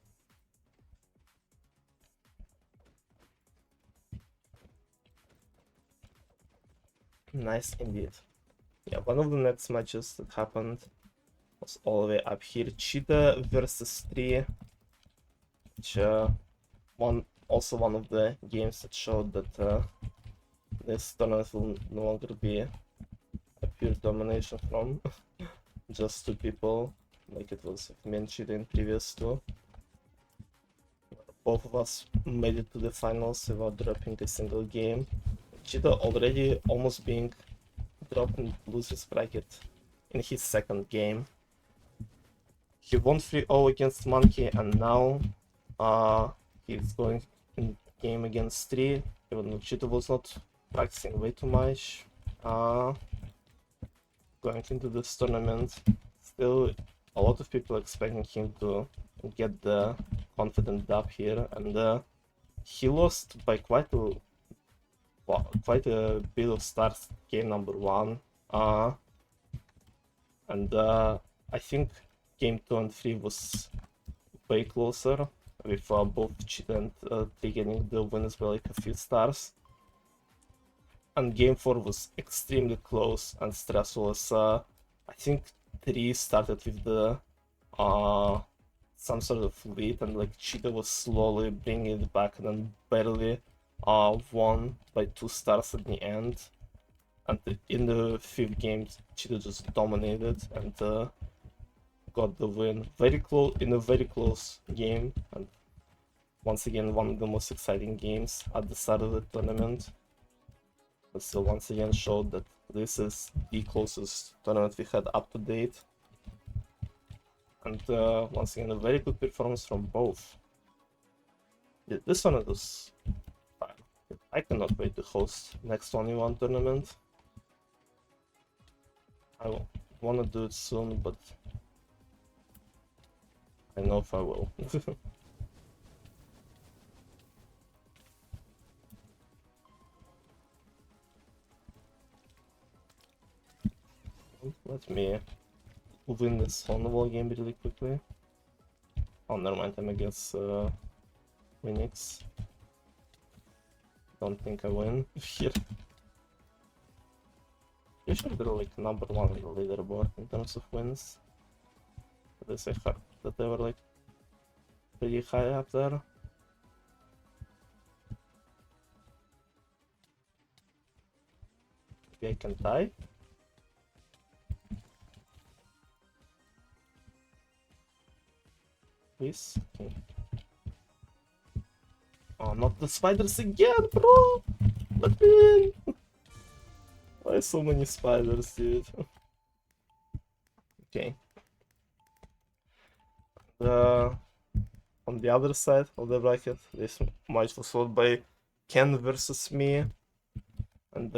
Nice indeed. Yeah, one of the next matches that happened was all the way up here. Cheetah versus 3, which also one of the games that showed that this tournament will no longer be a pure domination from just 2 people, like it was with me and Cheetah in previous 2. Both of us made it to the finals without dropping a single game. Cheetah already almost being dropped in losers bracket in his second game. He won 3-0 against Monkey, and now he's going in game against 3, even though Cheetah was not practicing way too much. Going into this tournament, still a lot of people expecting him to get the confident dub here, and he lost by quite a bit of stars game number 1, and I think game 2 and 3 was way closer, with both Cheetah and 3 getting the wins by like a few stars. And game 4 was extremely close and stressful, as I think 3 started with the some sort of lead, and like Cheetah was slowly bringing it back, and then barely won by 2 stars at the end. And in the 5th game, Cheetah just dominated and got the win very close in a very close game, and once again one of the most exciting games at the start of the tournament. But still, once again showed that this is the closest tournament we had up to date. And once again, a very good performance from both. Yeah, this one was fine. I cannot wait to host next 1v1 tournament. I want to do it soon, but I know if I will. Let me win this Honorable game really quickly. Oh, never mind, I'm against Phoenix. Don't think I win here. Usually they're like number 1 in the leaderboard in terms of wins. But I heard that they were like pretty high up there. Maybe I can tie. Please. Okay. Oh, not the spiders again, bro! Let me in! Why so many spiders, dude? Okay. On the other side of the bracket, this match was followed by Ken versus me, and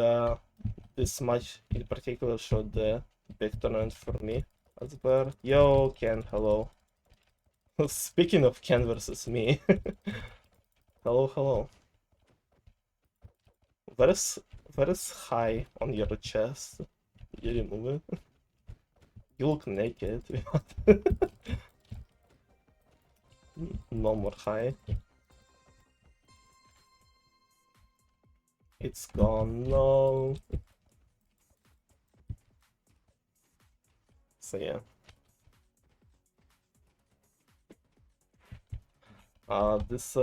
this match in particular showed the big tournament for me as well. Yo, Ken, hello. Speaking of Ken versus me, hello, hello. Where is high on your chest? Did you remove it? You look naked. No more high. It's gone, no. So yeah. This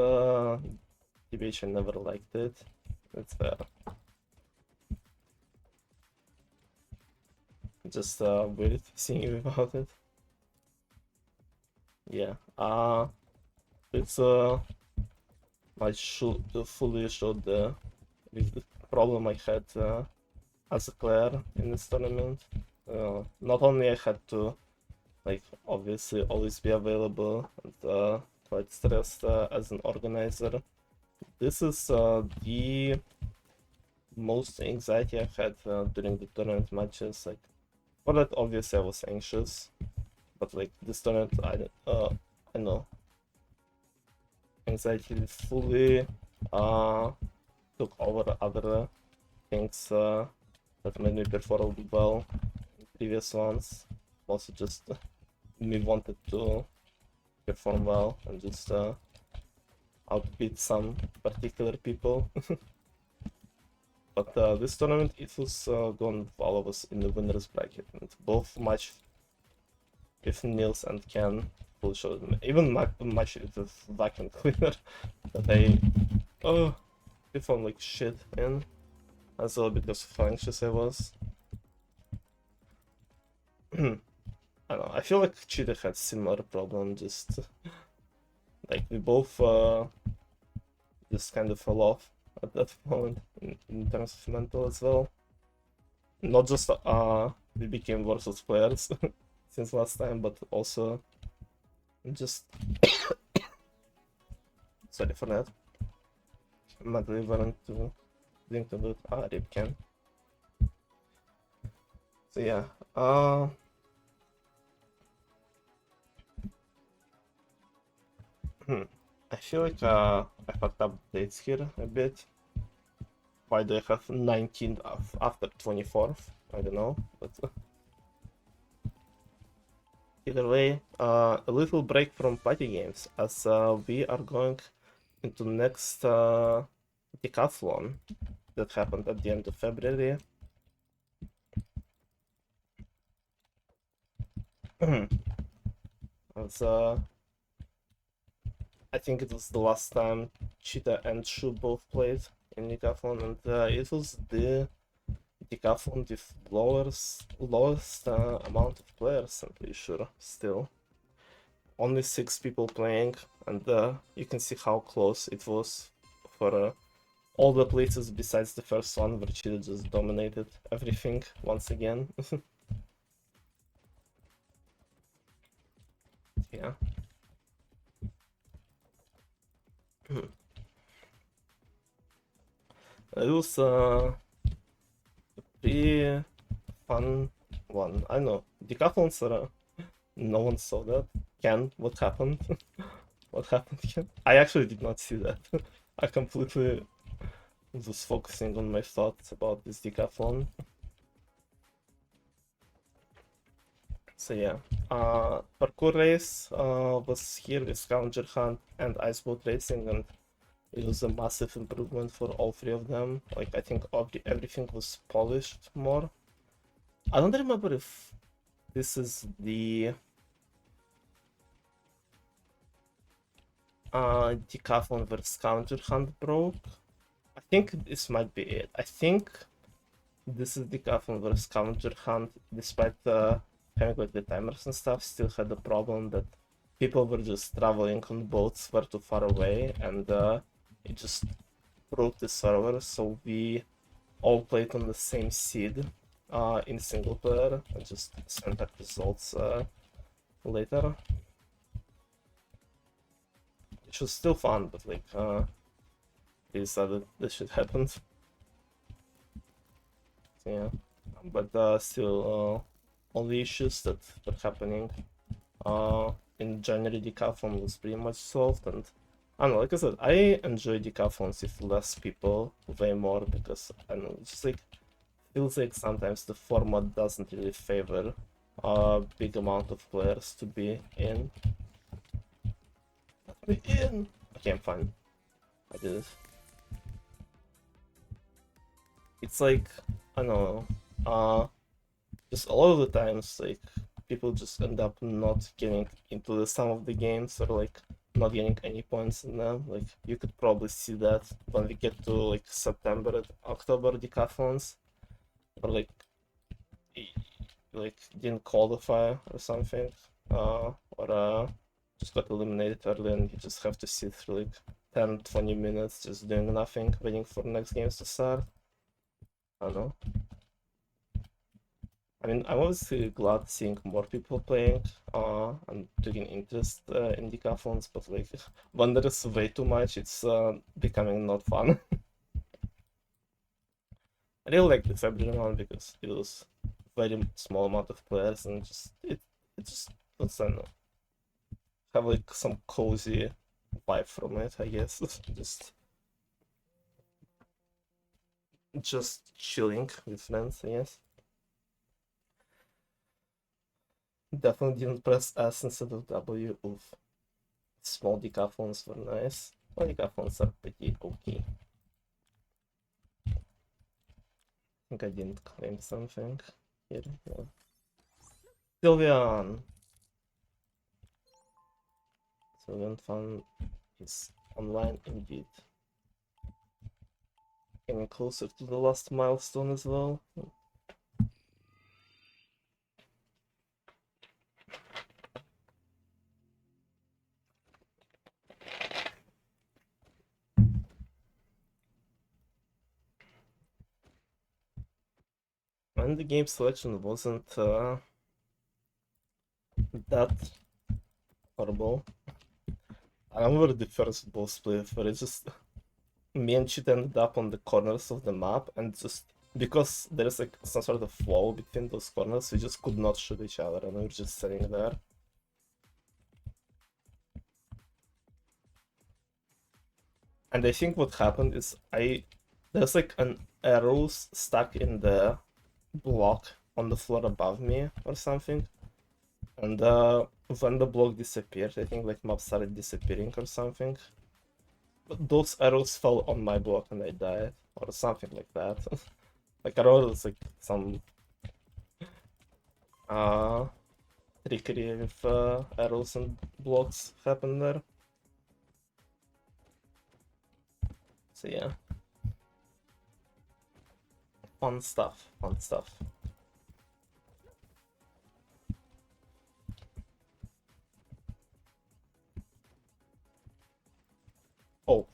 debate, I never liked it. It's fair. Just weird seeing you about it. Yeah. it's fully showed the problem I had as a player in this tournament. Not only I had to like obviously always be available and quite stressed as an organizer. This is the most anxiety I've had during the tournament matches. Like for that, obviously I was anxious, but like this tournament, I know anxiety fully took over other things that made me perform well in previous ones. Also, just me wanted to perform well and just outbeat some particular people. But this tournament, it was gone with all of us in the winners bracket, and both match with Niels and Ken will show them. Even match with vacuum cleaner that I performed like shit in as well because of how anxious I was. I don't know, I feel like Cheetah had similar problem, just like we both just kind of fell off at that moment in terms of mental as well. Not just we became worse as players since last time, but also just sorry for that. Mentally weren't to think to do it. Rip can. So yeah, I feel like I fucked up dates here a bit. Why do I have 19th after 24th? I don't know, but either way, a little break from party games as we are going into next decathlon that happened at the end of February. As, I think it was the last time Cheetah and Shu both played in decathlon, and it was the decathlon with lowest amount of players, I'm pretty sure, still. Only 6 people playing, and you can see how close it was for all the places besides the first one, where Cheetah just dominated everything once again. Yeah. It was a pretty fun one. I know, decathlons are no one saw that. Ken, what happened? What happened, Ken? I actually did not see that. I completely was focusing on my thoughts about this decathlon. So yeah, parkour race was here with scavenger hunt and iceboat racing, and it was a massive improvement for all 3 of them. Like I think everything was polished more. I don't remember if this is the decathlon where scavenger hunt broke. I think this might be it. I think this is decathlon where scavenger hunt, despite having like the timers and stuff, still had the problem that people were just traveling on boats far too far away, and it just broke the server, so we all played on the same seed in single player and just sent back results later. Which was still fun, but like they decided this shit happened. So, yeah, but still all the issues that were happening in January decathlon was pretty much solved, and I don't know, like I said, I enjoy decathlons with less people way more because I don't know, it's just like feels like sometimes the format doesn't really favor a big amount of players to be in. Let me in! Okay, I'm fine. I did it. It's like, I don't know, just a lot of the times, like, people just end up not getting into the some of the games, or like not getting any points in them. Like you could probably see that when we get to like September and October decathlons, or like didn't qualify or something, or just got eliminated early and you just have to sit through like 10-20 minutes just doing nothing, waiting for next games to start. I don't know. I mean, I'm obviously glad seeing more people playing and taking interest in decathlons, but like when there is way too much, it's becoming not fun. I really like the February one because it was very small amount of players and it just was, I don't know, have like some cozy vibe from it, I guess. Just chilling with friends, I guess. Definitely didn't press S instead of W. Oof. Small decathlons were nice. Small decathlons are pretty okay. I think I didn't claim something here. No. Sylveon! Sylveon Fun is online indeed. Getting closer to the last milestone as well. And the game selection wasn't that horrible. I remember the first boss split where it just me and Cheat ended up on the corners of the map, and just because there's like some sort of flow between those corners, we just could not shoot each other, and we were just sitting there. And I think what happened is there's like an arrow stuck in the block on the floor above me or something, and when the block disappeared, I think like map started disappearing or something. But those arrows fell on my block and I died, or something like that. Like I don't know, it's like some trickery with arrows and blocks happened there. So yeah. Fun stuff, fun stuff. Oh.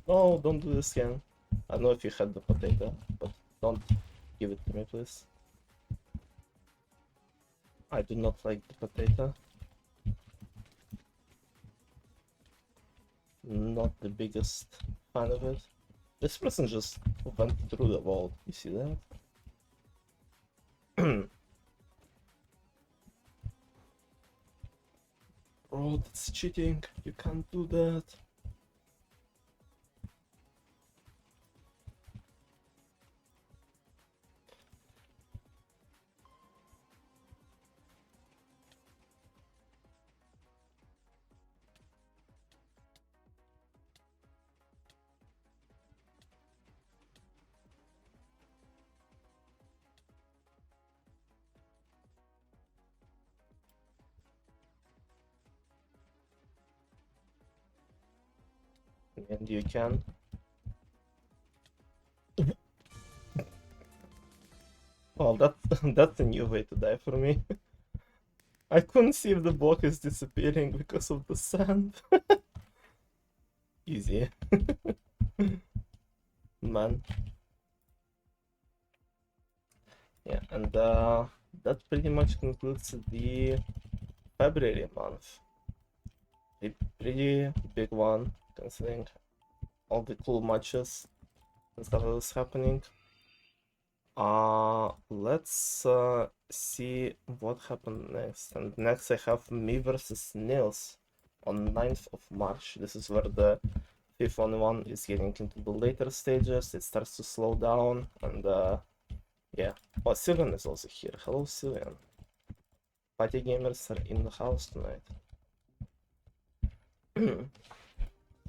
No, don't do this again. I don't know if you had the potato, but don't give it to me, please. I do not like the potato. Not the biggest fan of it. This person just went through the wall. You see that? Bro, that's cheating. You can't do that. And you can. Well, that's a new way to die for me. I couldn't see if the block is disappearing because of the sand. Easy. Man. Yeah, and that pretty much concludes the February month. A pretty big one, considering all the cool matches and stuff that was happening. Let's see what happened next. And next I have me versus Nils on 9th of March. This is where the FIFA is getting into the later stages. It starts to slow down, and yeah. Oh, Sylveon is also here. Hello, Sylveon. Party gamers are in the house tonight.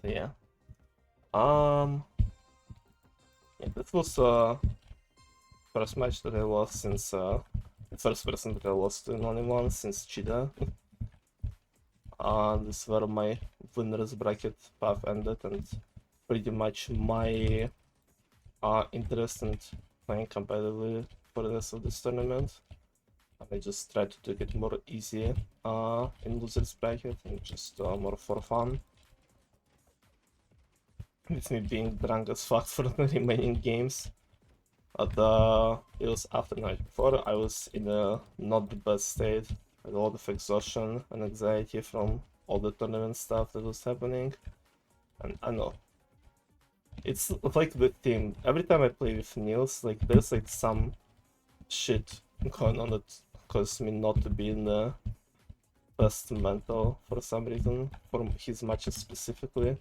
Yeah. Yeah, this was first match that I lost since the first person that I lost in only one since Cheetah. This is where my winners bracket path ended, and pretty much my interest in playing competitively for the rest of this tournament. And I just try to take it more easy in loser's bracket and just more for fun. With me being drunk as fuck for the remaining games. But it was after night before. I was in a not the best state. I had a lot of exhaustion and anxiety from all the tournament stuff that was happening. And I know. It's like the theme. Every time I play with Niels, like there's like some shit going on that causes me not to be in the best mental for some reason, for his matches specifically.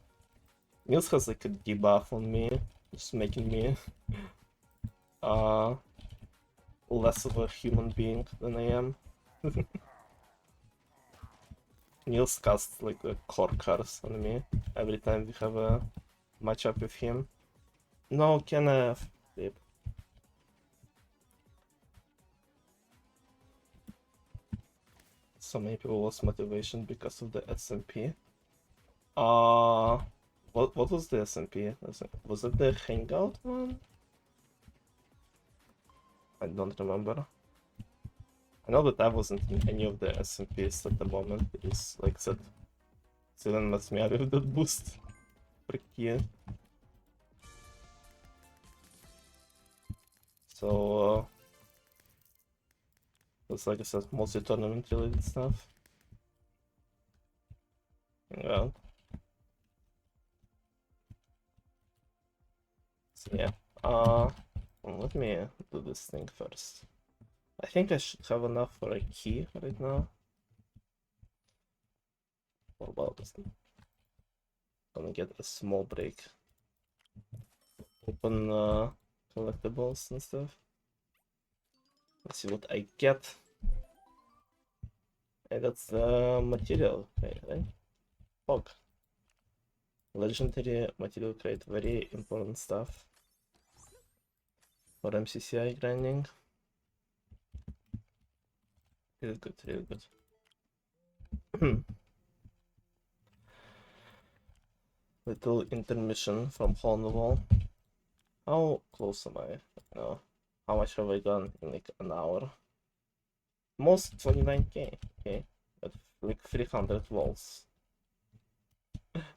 Niels has like a debuff on me, just making me less of a human being than I am. Niels casts like a core curse on me every time we have a matchup with him. No, Kenneth. Flip. So many people lost motivation because of the SMP. What was the SMP? Was it the Hangout one? I don't remember. I know that I wasn't in any of the SMPs at the moment. It is like said, still mess me up with that boost. Freaky. So it's like I said, mostly tournament related stuff. Yeah. So yeah. Let me do this thing first. I think I should have enough for a key right now. What about this? Gonna get a small break. Open collectibles and stuff. Let's see what I get. Hey, that's the material crate, right? Fog. Legendary material crate, very important stuff for MCCI grinding. Really good, really good. Little intermission from Hole in the Wall. How close am I? No. How much have I done in like an hour? Most 29k. Okay. But like 300 walls.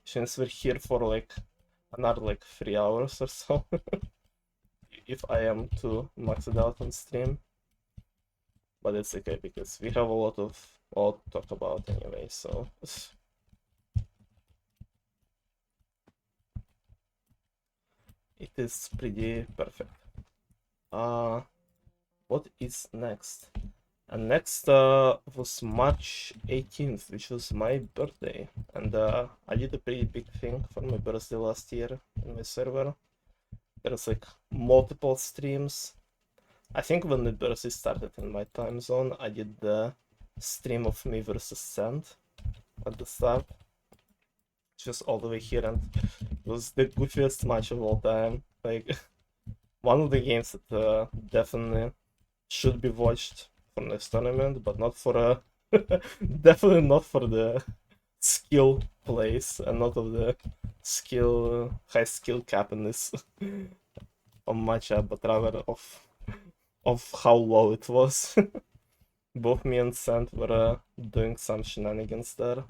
Since we're here for like another like 3 hours or so. If I am to max it out on stream. But it's okay because we have a lot to talk about anyway, so it is pretty perfect. What is next? And next was March 18th, which was my birthday, and I did a pretty big thing for my birthday last year in my server. There's like multiple streams. I think when the birthday started in my time zone, I did the stream of me versus Sand at the start, just all the way here, and it was the goofiest match of all time. Like one of the games that definitely should be watched for next tournament, but not for a definitely not for the skill plays and not of the skill high skill cap in this matchup, but rather of how low it was. Both me and Sand were doing some shenanigans there.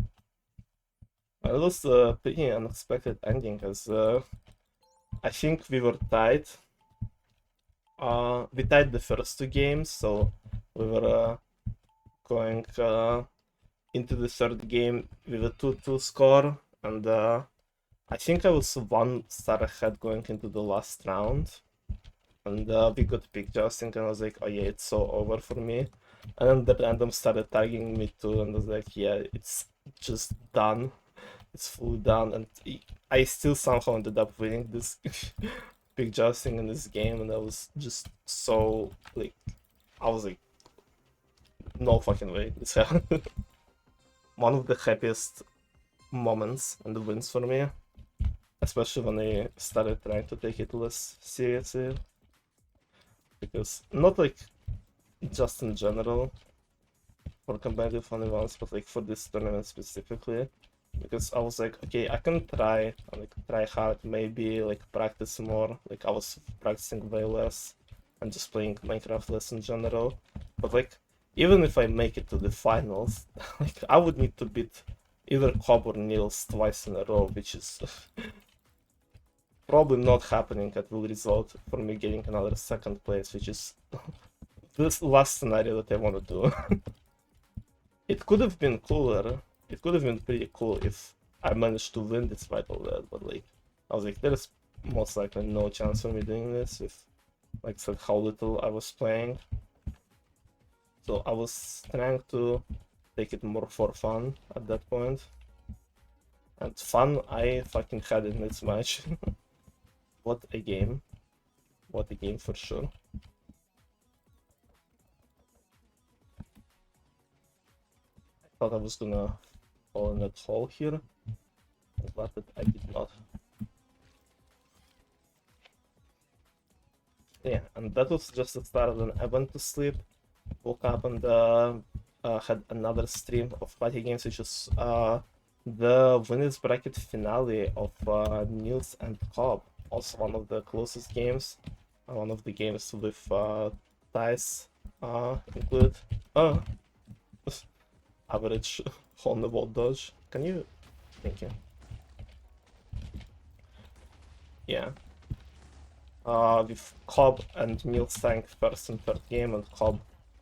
It was a pretty unexpected ending, as I think we were tied. We tied the first 2 games, so we were going into the third game with a 2-2 score, and I think I was 1 star ahead going into the last round. And we got pick jousting, and I was like, oh yeah, it's so over for me. And then the random started tagging me too, and I was like, yeah, it's just done. It's fully done, and I still somehow ended up winning this pick jousting in this game, and I was just so like, I was like, no fucking way, this happened. One of the happiest moments and the wins for me, especially when I started trying to take it less seriously, because not like just in general for competitive only ones, but like for this tournament specifically, because I was like, okay, I can try and like try hard, maybe like practice more. Like I was practicing way less and just playing Minecraft less in general, but like even if I make it to the finals, like I would need to beat either Cobb or Niels twice in a row, which is probably not happening. That will result for me getting another second place, which is this last scenario that I want to do. It could have been cooler. It could have been pretty cool if I managed to win this fight all that, but like I was like, there's most likely no chance for me doing this with like said how little I was playing. So I was trying to take it more for fun at that point. And fun I fucking had in this match. What a game. What a game for sure. I thought I was gonna fall in that hole here. I'm glad that I did not. Yeah, and that was just the start. Then I went to sleep, woke up, and had another stream of party games, which was the winners bracket finale of Niels and Cobb. Also one of the closest games, one of the games with ties included. Oh, average on the wall dodge. Can you? Thank you. Yeah. With Cobb and Niels tying first and third game, and Cobb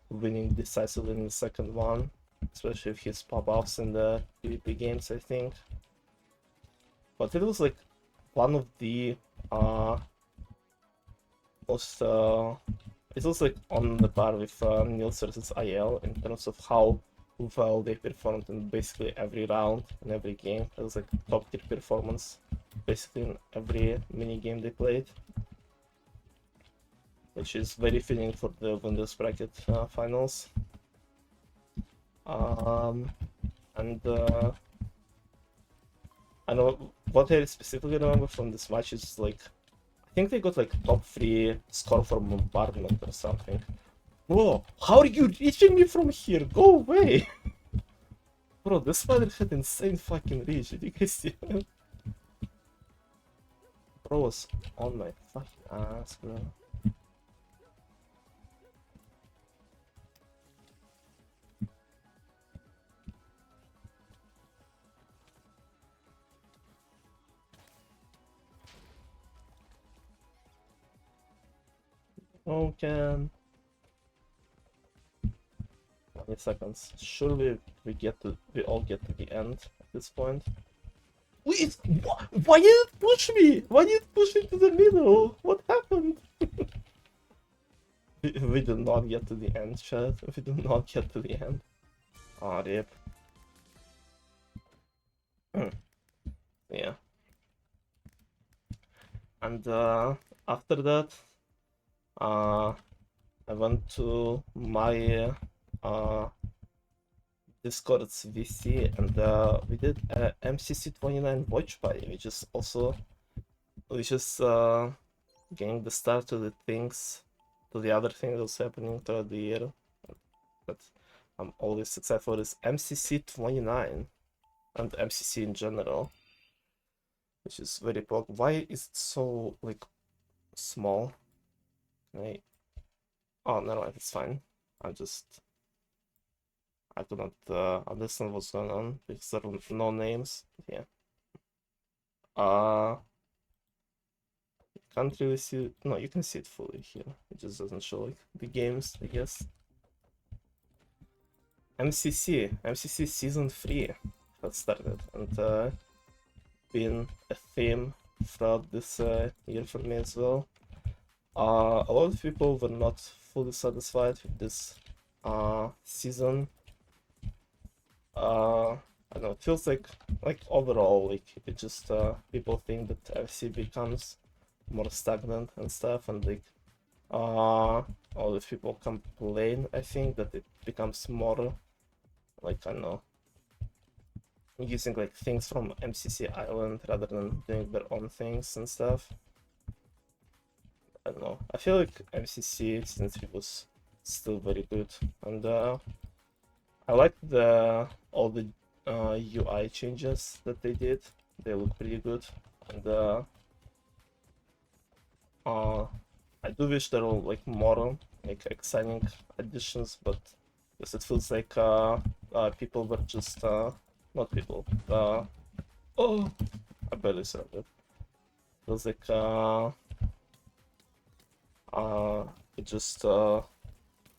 winning decisively in the second one, especially with his pop-offs in the PvP games, I think. But it was like one of the most it was like on the par with Niels versus IL in terms of how well they performed in basically every round in every game. It was like top tier performance basically in every mini game they played, which is very fitting for the Windows bracket finals. And I know what I specifically remember from this match is like, I think they got like top 3 score for bombardment or something. Bro, how are you reaching me from here? Go away! Bro, this spider had insane fucking reach. Did you guys see it? Bro was on my fucking ass, bro. Okay. 20 seconds. Surely we all get to the end at this point. Wait, why did it push me? Why did it push me to the middle? What happened? we did not get to the end, chat. We did not get to the end. Ah, rip. Yeah. And after that, I went to my Discord's VC, and we did MCC29 watch party, which is getting the start to the things, to the other thing that's happening throughout the year that I'm always excited for is MCC29 and MCC in general, which is very important. Why is it so like small? Oh, never mind, it's fine. I do not understand what's going on because there are no names. Yeah. You can't really see it. No, you can see it fully here. It just doesn't show like the games, I guess. MCC season 3 has started, and been a theme throughout this year for me as well. A lot of people were not fully satisfied with this season. I don't know, it feels like overall, like it just people think that FC becomes more stagnant and stuff, and like all these people complain, I think, that it becomes more like, I don't know, using like things from MCC Island rather than doing their own things and stuff. I don't know, I feel like MCC since it was still very good, and I like all the UI changes that they did. They look pretty good, and I do wish there were like more like exciting additions, but because it feels like people were just not people. Oh, I barely said it. Feels like it just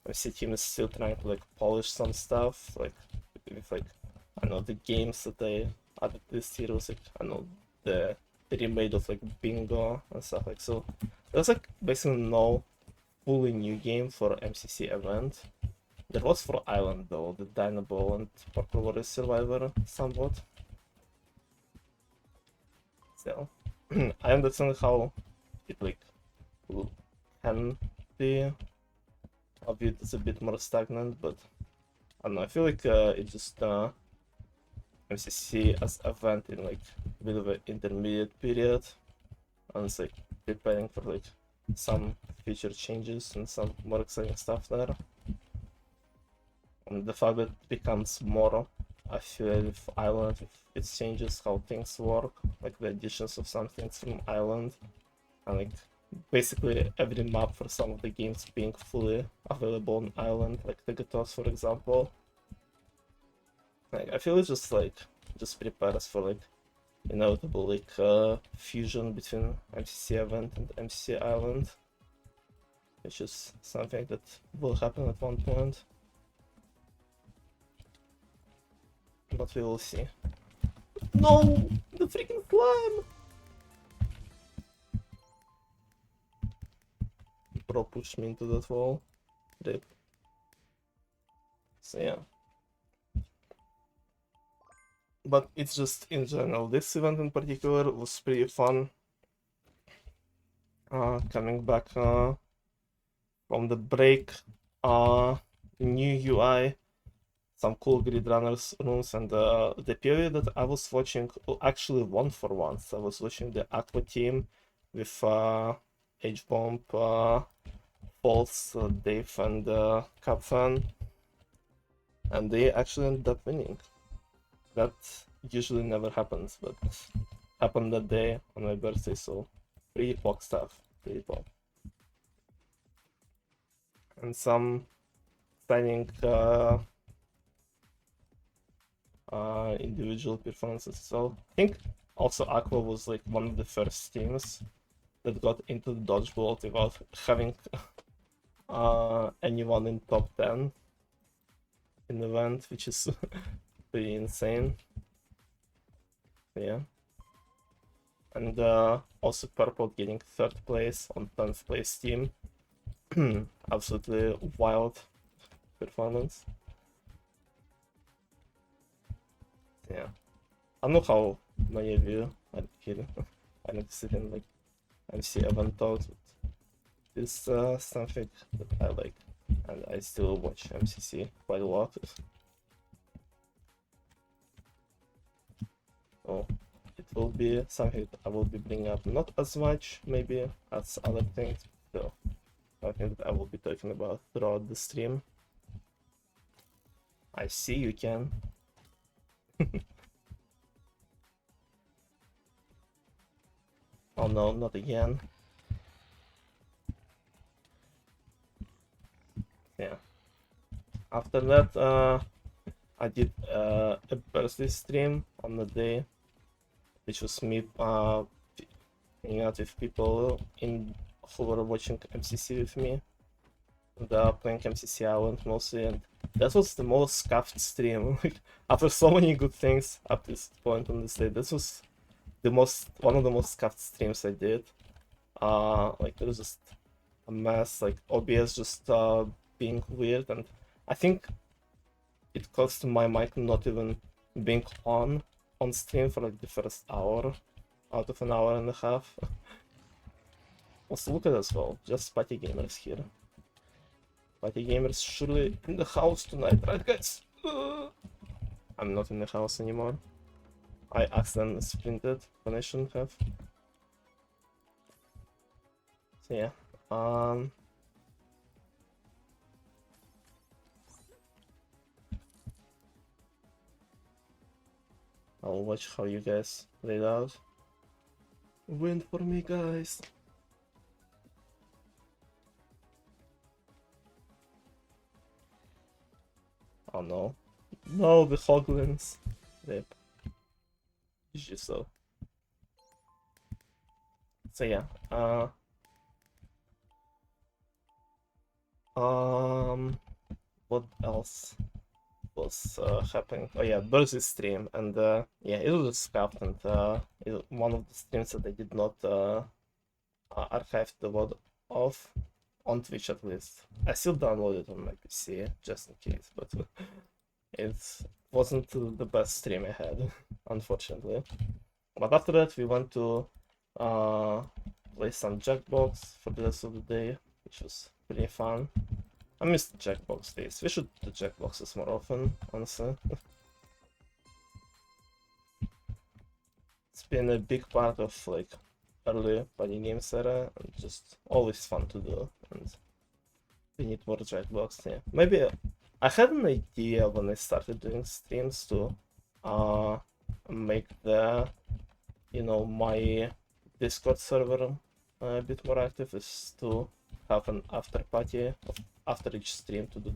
MC team is still trying to like polish some stuff, like with like I don't know the games that they added this year was like I don't know the remade of like Bingo and stuff like so. There's like basically no fully new game for MCC event. There was for Island though, the Dynamo and Parkour Warrior Survivor somewhat. So I understand how it like can be a bit it's a bit more stagnant, but I don't know. I feel like it just MCC as event in like a bit of an intermediate period, and it's like preparing for like some future changes and some more exciting stuff there. And the fact that it becomes more affiliated with Island, if it changes how things work, like the additions of some things from Island, and like basically every map for some of the games being fully available on Island, like the Gatos for example. Like I feel it's just prepares for like inevitable like fusion between MCC event and MCC Island, which is something that will happen at one point. But we will see. No! The freaking slime! Bro pushed me into that wall. Rip. So yeah. But it's just in general, this event in particular was pretty fun. Coming back from the break, new UI, some cool grid runners rooms, and the period that I was watching actually won for once. I was watching the Aqua team with H-Bomb, False, Dave, and Capfan, and they actually ended up winning. That usually never happens, but happened that day on my birthday, so pretty pog stuff, pretty pog. And some exciting individual performances. So I think also Aqua was like one of the first teams that got into the dodgeball without having anyone in top 10 in the event, which is pretty insane. Yeah. And also Purple getting 3rd place on 10th place team. Absolutely wild performance. Yeah. I don't know how many of you are here. I need to sit in like MC event talks, but it's something that I like, and I still watch MCC quite a lot. So it will be something that I will be bringing up not as much maybe as other things, so something that I will be talking about throughout the stream. I see you can. Oh no, not again. Yeah. After that, I did a birthday stream on the day, which was me hanging out with people who were watching MCC with me, and playing MCC Island mostly, and that was the most scuffed stream. After so many good things up to this point on this day, this was one of the most scuffed streams I did. Like there was just a mess, like OBS just being weird, and I think it caused my mic not even being on stream for like the first hour out of an hour and a half. Also look at us all, just party gamers here. Party gamers surely in the house tonight, right guys? I'm not in the house anymore. I accidentally sprinted when I shouldn't have. So yeah. I'll watch how you guys laid out. Win for me, guys. Oh no. No, the Hoglins. Rip. GG so. So yeah. What else was happening? Oh yeah, Birthday stream, and yeah, it was scrapped, and one of the streams that I did not archive the VOD of on Twitch at least. I still downloaded it on my PC just in case, but it wasn't the best stream I had, unfortunately. But after that, we went to play some Jackbox for the rest of the day, which was pretty fun. I missed Jackbox days. We should do Jackboxes more often, honestly. It's been a big part of like early party games era, and just always fun to do. And we need more Jackbox. Yeah, maybe I had an idea when I started doing streams to make the my Discord server a bit more active, is to have an after party after each stream to do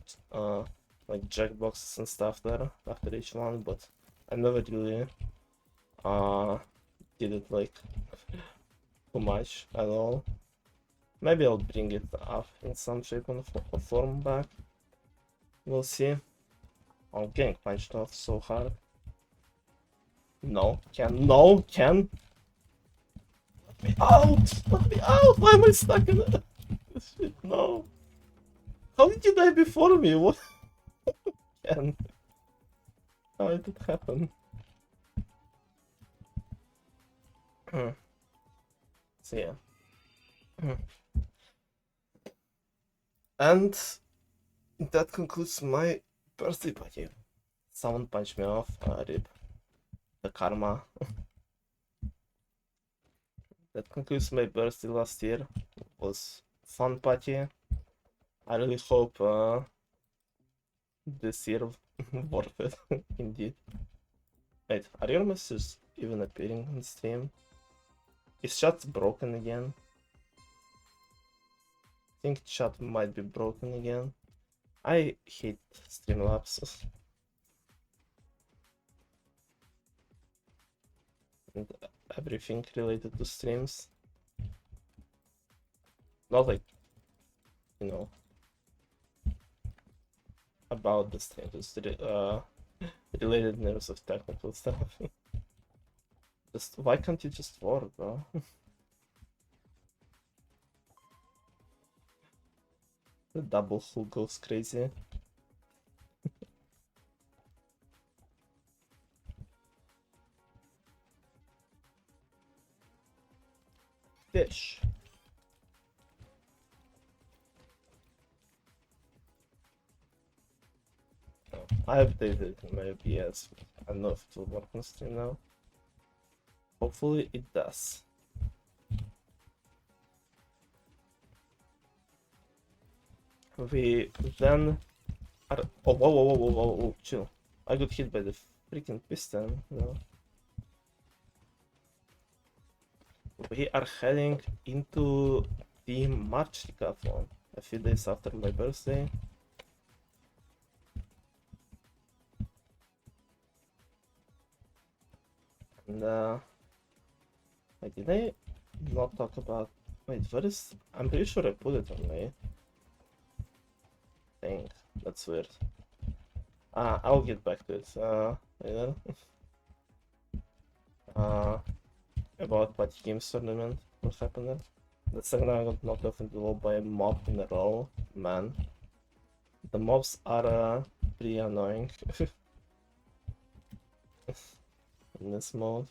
like Jackboxes and stuff there after each one, but I never really did it like too much at all. Maybe I'll bring it up in some shape or form back. We'll see. I'm getting punched off so hard. No, Ken. No, Ken. Let me out! Let me out! Why am I stuck in it? Shit, no. How did you die before me? What? Ken. How did it happen? So yeah. And that concludes my birthday party. Someone punched me off. Rip. The karma. That concludes my birthday last year. It was fun party. I really hope this year worth it. Indeed. Wait, are your messages even appearing on stream? Is chat broken again? I think chat might be broken again. I hate Streamlabs. And everything related to streams. Not like, about the stream, just related nerves of technical stuff. Just why can't you just work, bro? The double who goes crazy. Fish. Oh, I updated my OBS. I don't know if it will work on stream now. Hopefully it does. We then are... Oh, whoa, chill. I got hit by the freaking piston, We are heading into the March Decathlon a few days after my birthday. And wait, did I not talk about... Wait, where is... I'm pretty sure I put it on my thing. That's weird. I'll get back to it later. About Party Games tournament, what happened there? The second time I got knocked off into the wall by a mob in a row. Man. The mobs are pretty annoying in this mode.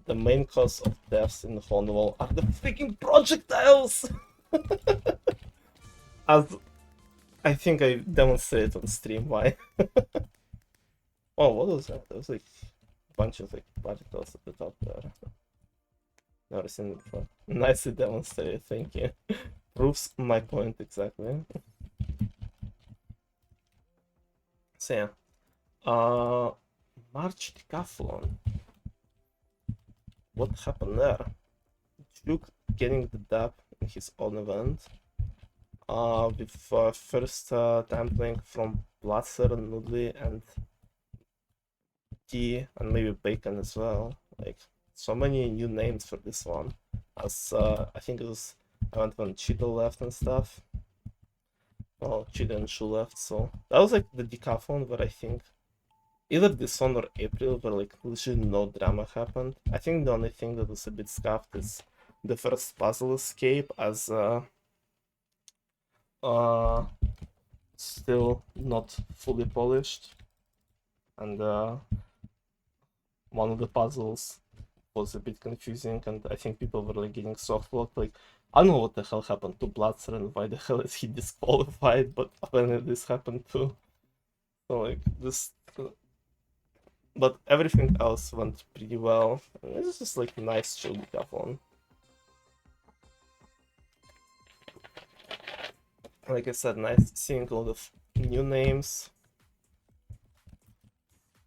The main cause of deaths in the hole in the wall are the freaking projectiles! As I think I demonstrated on stream why. Oh, what was that? There was like a bunch of like particles at the top there. Never seen it before. Nicely demonstrated, thank you. Proves my point exactly. So yeah. March Decathlon. what happened there? Duke getting the dub in his own event. With first time playing from Blaster, Noodly, and T, and maybe Bacon as well. Like, so many new names for this one. As I think it was event when Cheeto left and stuff. Well, Cheeto and Shu left, so that was like the decathlon where I think either this one or April where like literally no drama happened. I think the only thing that was a bit scuffed is the first puzzle escape, as uh still not fully polished, and one of the puzzles was a bit confusing, and I think people were like getting soft locked. Like, I don't know what the hell happened to Bloodstar and why the hell is he disqualified, but apparently this happened too. So like this, but everything else went pretty well. And it's just like nice chill decathlon. Like I said, nice seeing a lot of new names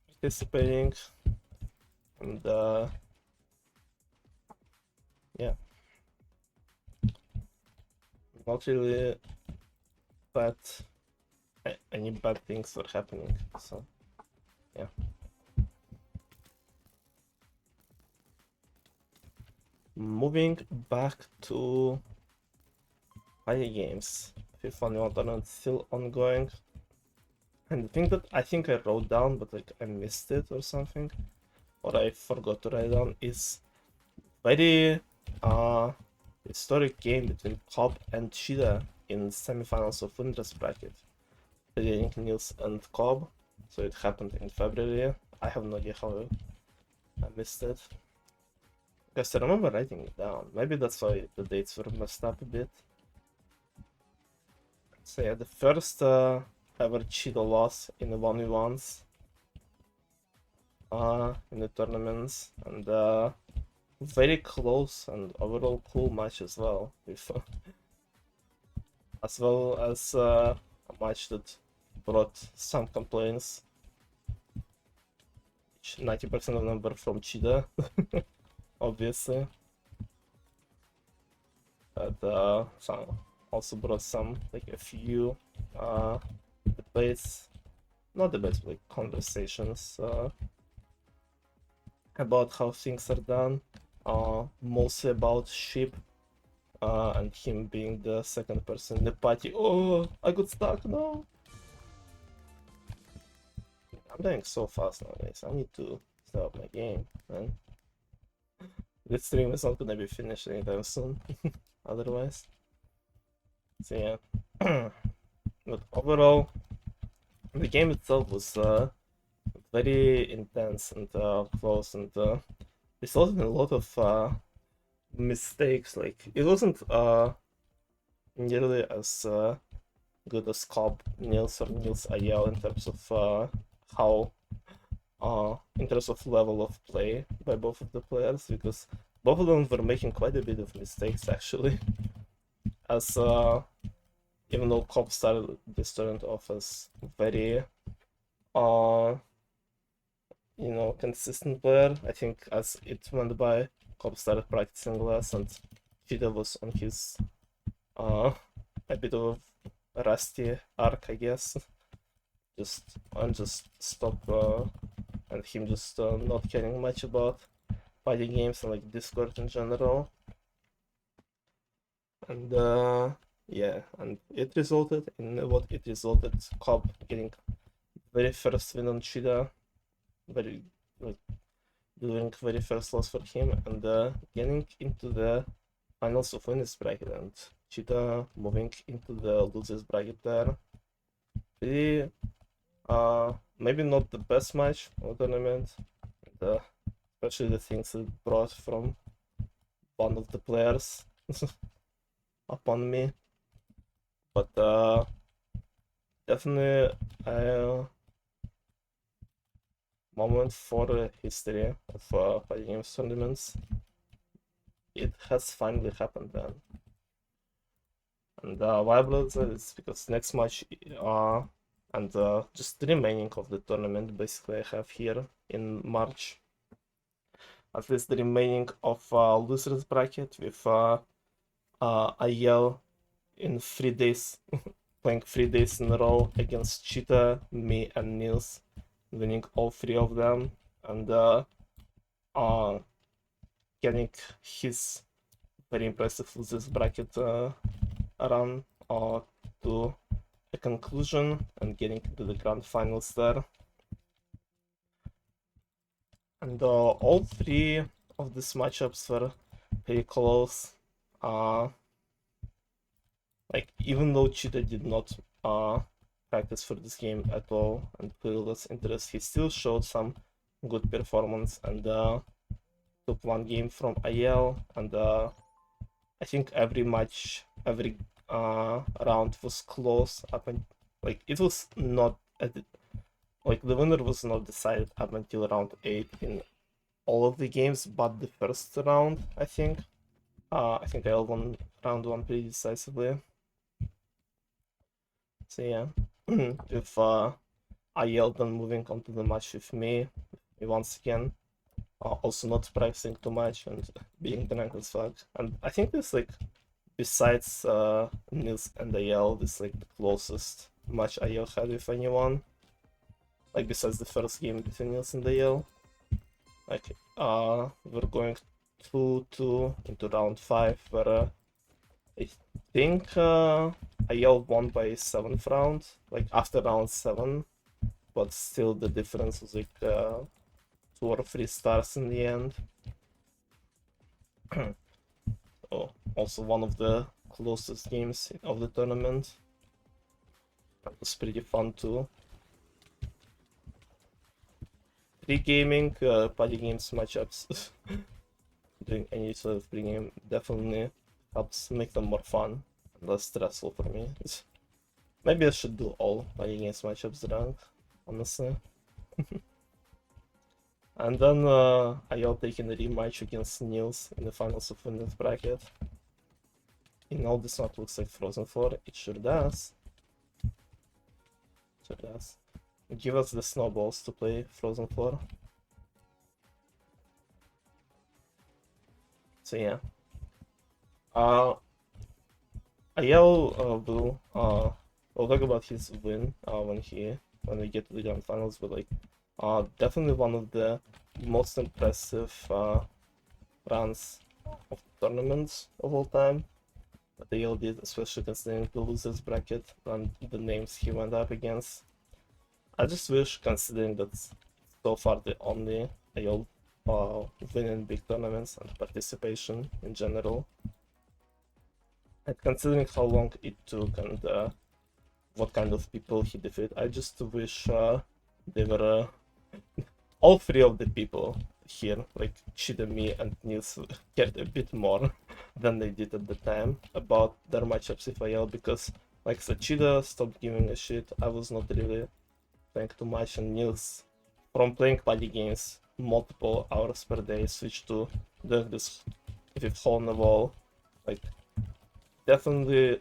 participating, and yeah, not really bad, any bad things were happening. So yeah. Moving back to fighting games, FIFA New Tournament still ongoing. And the thing that I think I wrote down, but like I missed it or something, or I forgot to write down, is very historic game between Cobb and Cheetah in semifinals of Winter's bracket, playing Nils and Cobb. So it happened in February. I have no idea how I missed it. Because I remember writing it down. Maybe that's why the dates were messed up a bit. So yeah, the first ever Cheetah loss in the 1v1s in the tournaments, and very close and overall cool match as well, with as well as a match that brought some complaints. 90% of them were from Cheetah, obviously. But some also brought some, like a few debates, not debates, but like conversations about how things are done, mostly about Sheep and him being the second person in the party. Oh, I got stuck, no! I'm dying so fast nowadays, I need to step up my game, man. This stream is not gonna be finished anytime soon, otherwise. So yeah. But overall, the game itself was very intense and close, and resulted in a lot of mistakes. Like, it wasn't nearly as good as Cobb, Nils, or Nils Ayel in terms of how in terms of level of play by both of the players, because both of them were making quite a bit of mistakes actually. As even though Cobb started this tournament off as very consistent player, I think as it went by, Cobb started practicing less, and Cheetah was on his a bit of a rusty arc, I guess. Just stop and him just not caring much about fighting games and like Discord in general. And yeah, and it resulted in what it resulted: Cobb getting very first win on Cheetah, very like doing very first loss for him, and getting into the finals of winners bracket, and Cheetah moving into the losers bracket there. Pretty maybe not the best match of the tournament, and, especially the things it brought from one of the players upon me. But definitely a moment for history of fighting games tournaments. It has finally happened then. And why I brought is because next match and just the remaining of the tournament basically I have here in March at least the remaining of losers bracket with IL in 3 days, playing 3 days in a row against Cheetah, me, and Nils, winning all 3 of them, and getting his very impressive losers bracket run to a conclusion and getting into the grand finals there. And all 3 of these matchups were pretty close. Like, even though Cheetah did not practice for this game at all and clearly lost interest, he still showed some good performance and took 1 game from IL. And I think every match, every round was close up, and like it was not like the winner was not decided up until round 8 in all of the games, but the first round, I think. I think I won round 1 pretty decisively. So yeah, if IL then moving on to the match with me once again, also not practicing too much and being drunk as fuck. And I think this, like, besides Nils and IL, this like the closest match IL had with anyone. Like, besides the first game between Nils and IL. Like, we're going 2-2 into round 5, where I think IL won by 7th round, like after round 7, but still the difference was like 2 or 3 stars in the end. Oh, also one of the closest games of the tournament. That was pretty fun too. Pre-gaming, party games matchups doing any sort of pre-game definitely helps make them more fun and less stressful for me. Maybe I should do all party games matchups drunk, honestly. And then IL taking the rematch against Nils in the finals of Winners bracket. In all this not looks like Frozen 4, it sure does. Sure does. Give us the snowballs to play Frozen 4. So yeah. IL will talk about his win when we get to the grand finals, but like definitely one of the most impressive runs of tournaments of all time that IL did, especially considering the losers bracket and the names he went up against. I just wish, considering that so far the only IL win in big tournaments and participation in general, and considering how long it took and what kind of people he defeated, I just wish they were all 3 of the people here, like Cheetah, me, and Nils, cared a bit more than they did at the time about their matchups with IL, because like the Cheetah stopped giving a shit. I was not really playing too much, and Nils, from playing party games multiple hours per day, switched to doing this with hole in the wall. Like, definitely,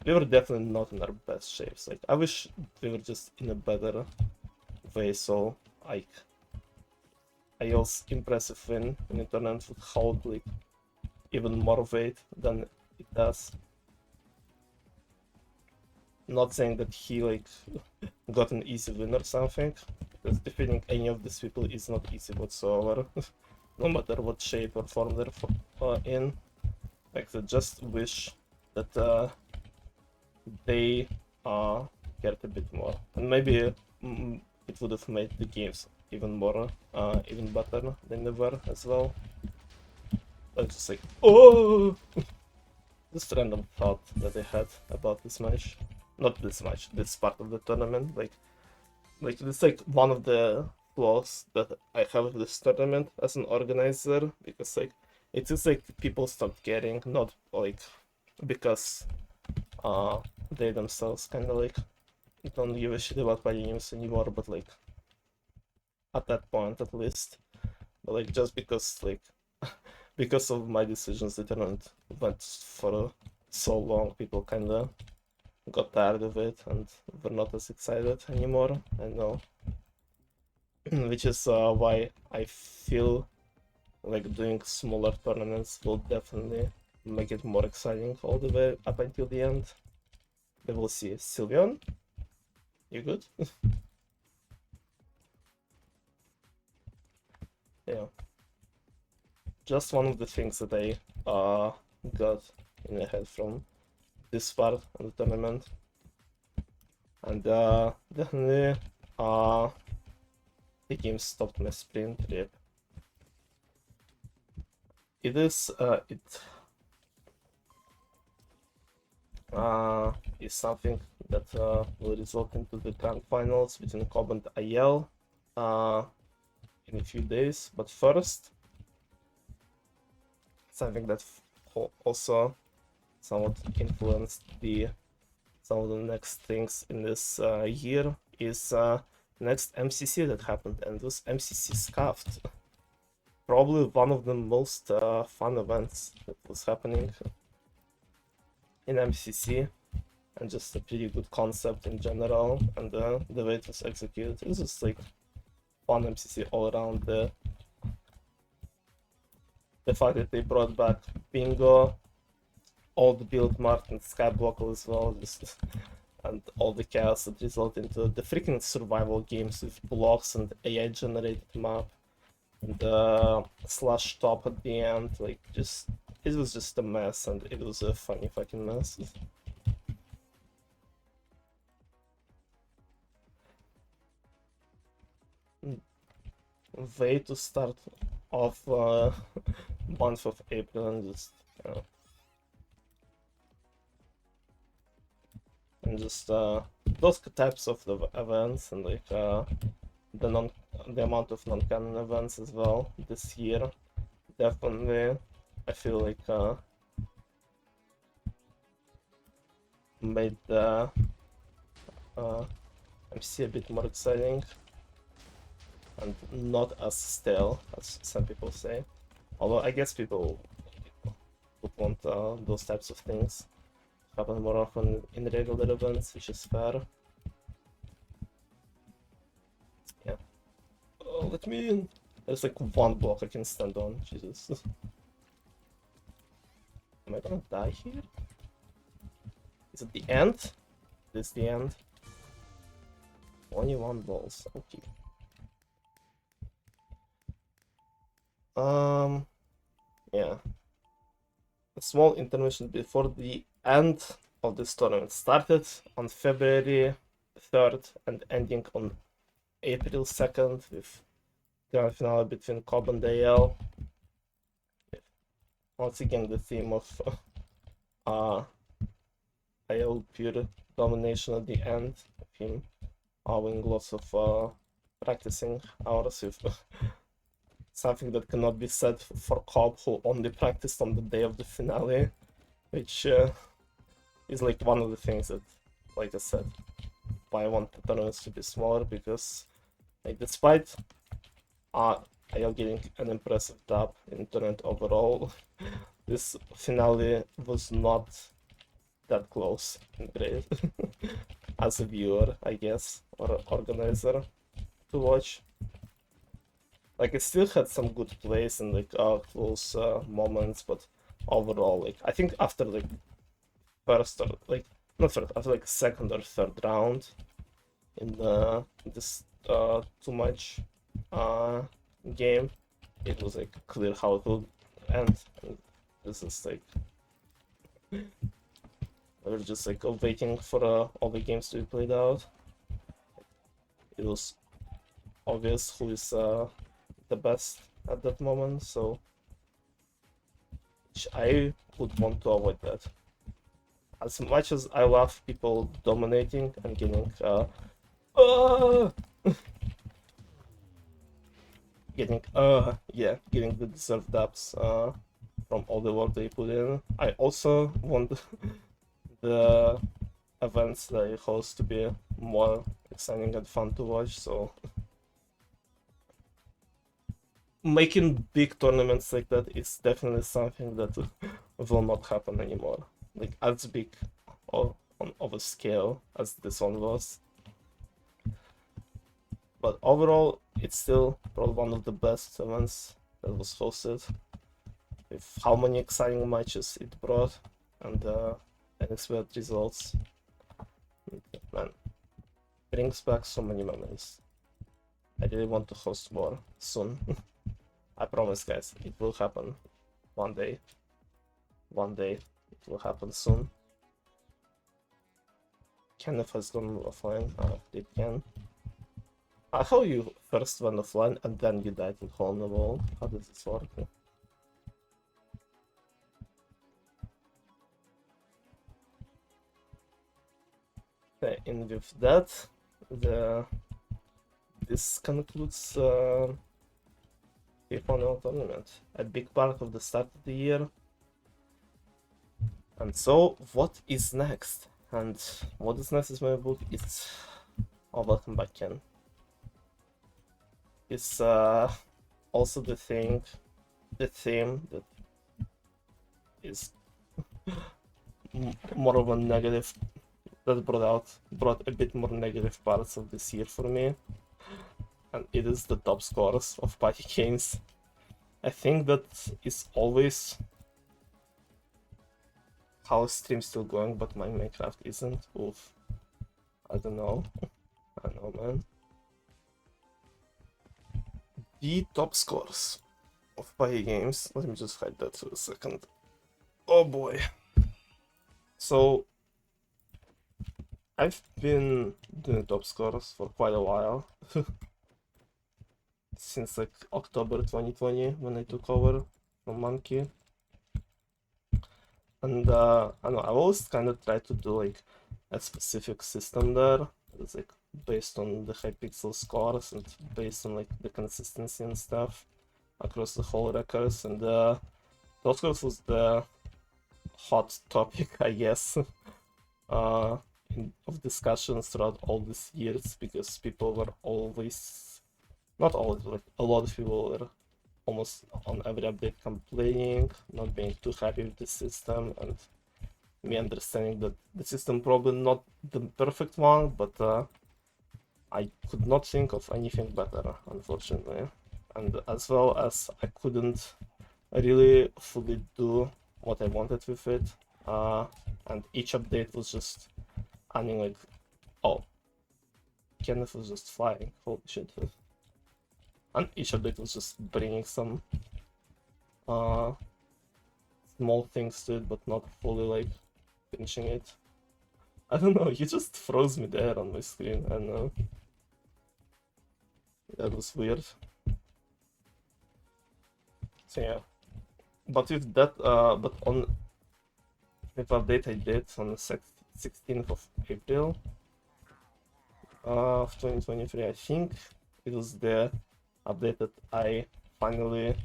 we were definitely not in our best shapes. Like, I wish we were just in a better way, so like IL's impressive win in the tournament would hold like even more weight than it does. Not saying that he like got an easy win or something, because defeating any of these people is not easy whatsoever, no matter what shape or form they're in. Like, I just wish that they cared a bit more, and maybe it would have made the games even more, even better than they were as well. But just like, oh, this random thought that I had about this match. Not this match, this part of the tournament. Like it's like one of the flaws that I have with this tournament as an organizer, because like it is like people stopped caring, not like because they themselves kind of like don't give a shit about party games anymore, but like at that point at least. But like just because like because of my decisions, the tournament went for so long, people kind of got tired of it and were not as excited anymore. I know, which is why I feel like doing smaller tournaments will definitely make it more exciting all the way up until the end. We will see. Sylvian, you good? Yeah. Just one of the things that I got in my head from this part of the tournament. And definitely the game stopped my sprint rip. It is is something that will result into the grand finals between Cobb and IL in a few days. But first, something that also somewhat influenced some of the next things in this year is next MCC that happened, and this MCC scuffed. Probably one of the most fun events that was happening in MCC, and just a pretty good concept in general, and the way it was executed. It was just like fun MCC all around. The fact that they brought back Bingo, old build Martin Skyblocker as well, just and all the chaos that result into the freaking survival games with blocks and AI generated map and slash top at the end. Like, just it was just a mess, and it was a funny fucking mess. Way to start off month of April and just those types of the events, and like the amount of non-canon events as well this year. Definitely, I feel like made the MC a bit more exciting and not as stale as some people say. Although I guess people would want those types of things happen more often in regular events, which is fair. Yeah. Oh, let me in. There's like one block I can stand on. Jesus. Am I gonna die here? Is it the end? This the end? 21 balls. Okay. Yeah. A small intermission before the end of this tournament started on February 3rd and ending on April 2nd with grand finale between Cobb and AL. Once again, the theme of AL pure domination at the end of him having lots of practicing hours with something that cannot be said for Cobb, who only practiced on the day of the finale, which is like one of the things that, like I said, why I want the tournaments to be smaller, because like despite IL getting an impressive dub in tournament overall, this finale was not that close and great as a viewer, I guess, or organizer to watch. Like, it still had some good plays and like close moments, but overall, like I think after like first or like not first, after like second or third round in this too much game, it was like clear how it would end. And this is like we're just like waiting for all the games to be played out. It was obvious who is the best at that moment, so I would want to avoid that. As much as I love people dominating and getting getting the deserved dubs from all the work they put in, I also want the events that I host to be more exciting and fun to watch, so making big tournaments like that is definitely something that will not happen anymore. Like as big of a scale as this one was. But overall, it's still probably one of the best events that was hosted, with how many exciting matches it brought, and unexpected results. Man, brings back so many memories. I really want to host more soon. I promise, guys, it will happen one day. One day, it will happen soon. Kenneth has gone offline. Did Ken? How you first went offline and then you died in Hole in the Wall? How does this work? Okay, and with that, this concludes the final tournament. A big part of the start of the year. And so, what is next? And what is next is my book. It's welcome back, Ken. It's also the theme that is more of a negative, that brought a bit more negative parts of this year for me, and it is the top scores of party games. I think that is always how stream's still going, but my Minecraft isn't. Oof. I don't know. I don't know, man. The top scores of party games. Let me just hide that for a second. Oh boy. So I've been doing top scores for quite a while. Since like October 2020 when I took over from Monkey. And I don't know, I always kind of try to do like a specific system there. It's like based on the Hypixel scores and based on like the consistency and stuff across the whole records. And top scores was the hot topic, I guess, of discussions throughout all these years, because people were always, not always, like a lot of people were almost on every update complaining, not being too happy with the system, and me understanding that the system probably not the perfect one, but I could not think of anything better, unfortunately. And as well as I couldn't really fully do what I wanted with it, and each update was just, I mean, like, oh, Kenneth was just flying, holy shit. And each update was just bringing some small things to it, but not fully like finishing it. I don't know, you just froze me there on my screen, I don't know. That was weird. So yeah. But with that, but on the update I did on the 16th of April of 2023, I think it was the update that I finally,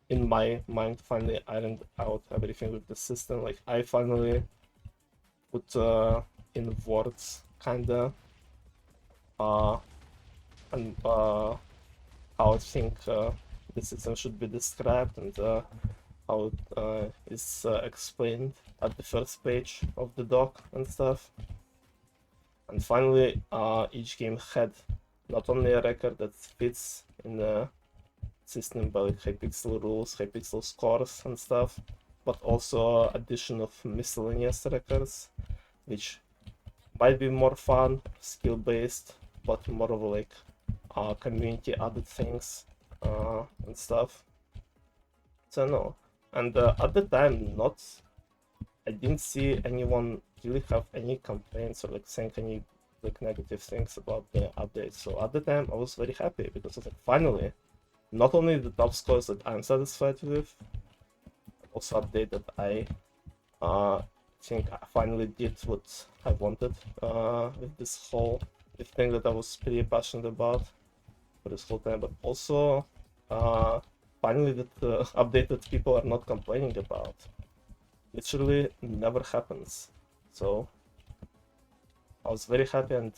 in my mind, finally ironed out everything with the system. Like I finally put in words kinda and how I think the system should be described, and how it is explained at the first page of the doc and stuff. And finally, each game had not only a record that fits in the system by like Hypixel rules, Hypixel scores and stuff, but also addition of miscellaneous records, which might be more fun, skill-based, but more of like community added things and stuff. So no, and at the time, I didn't see anyone really have any complaints or like saying any like negative things about the update. So at the time, I was very happy because I was like, finally, not only the top scores that I'm satisfied with, also update that I think I finally did what I wanted with this whole thing that I was pretty passionate about for this whole time, but also finally that update that people are not complaining about. Literally never happens. So I was very happy, and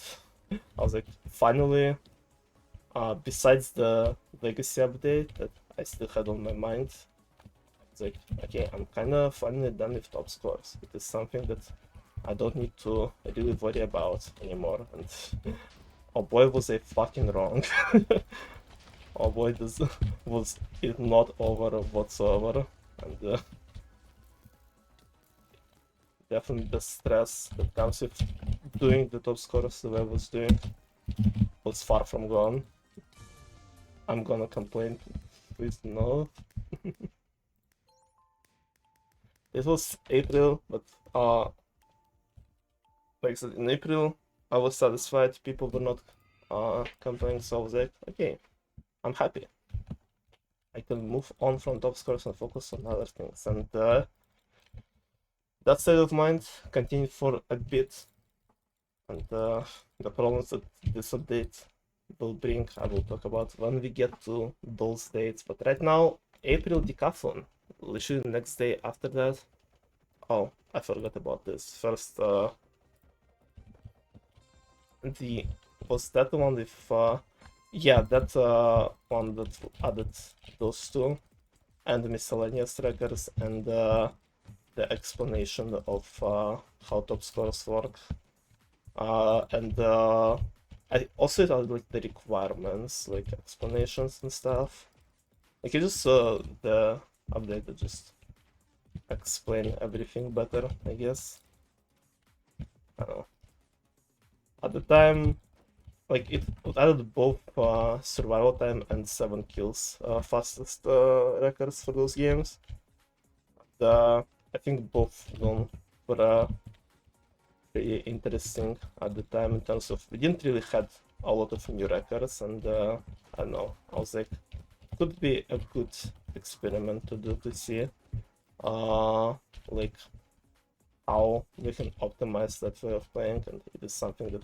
I was like, finally, besides the legacy update that I still had on my mind, it's like, okay, I'm kind of finally done with top scores. It is something that I don't need to really worry about anymore. And oh boy, was I fucking wrong. Oh boy, this was it not over whatsoever, and definitely the stress that comes with doing the top scores the way I was doing was far from gone. I'm gonna complain, please no. It was April, but like I said, in April I was satisfied. People were not complaining, so I was like, okay, I'm happy. I can move on from top scores and focus on other things. And that state of mind continued for a bit. And the problems that this update will bring, I will talk about when we get to those dates. But right now, April Decathlon, literally the next day after that. Oh, I forgot about this. First, the was that the one with yeah, that one that added those two and the miscellaneous trackers and the explanation of how top scores work. And I also added like the requirements, like explanations and stuff. Like it just the update that just explain everything better, I guess. I don't know. At the time, like it added both survival time and 7 kills fastest records for those games. I think both of them were pretty interesting at the time in terms of we didn't really had a lot of new records, and I don't know, I was like, could be a good experiment to do to see like how we can optimize that way of playing, and it is something that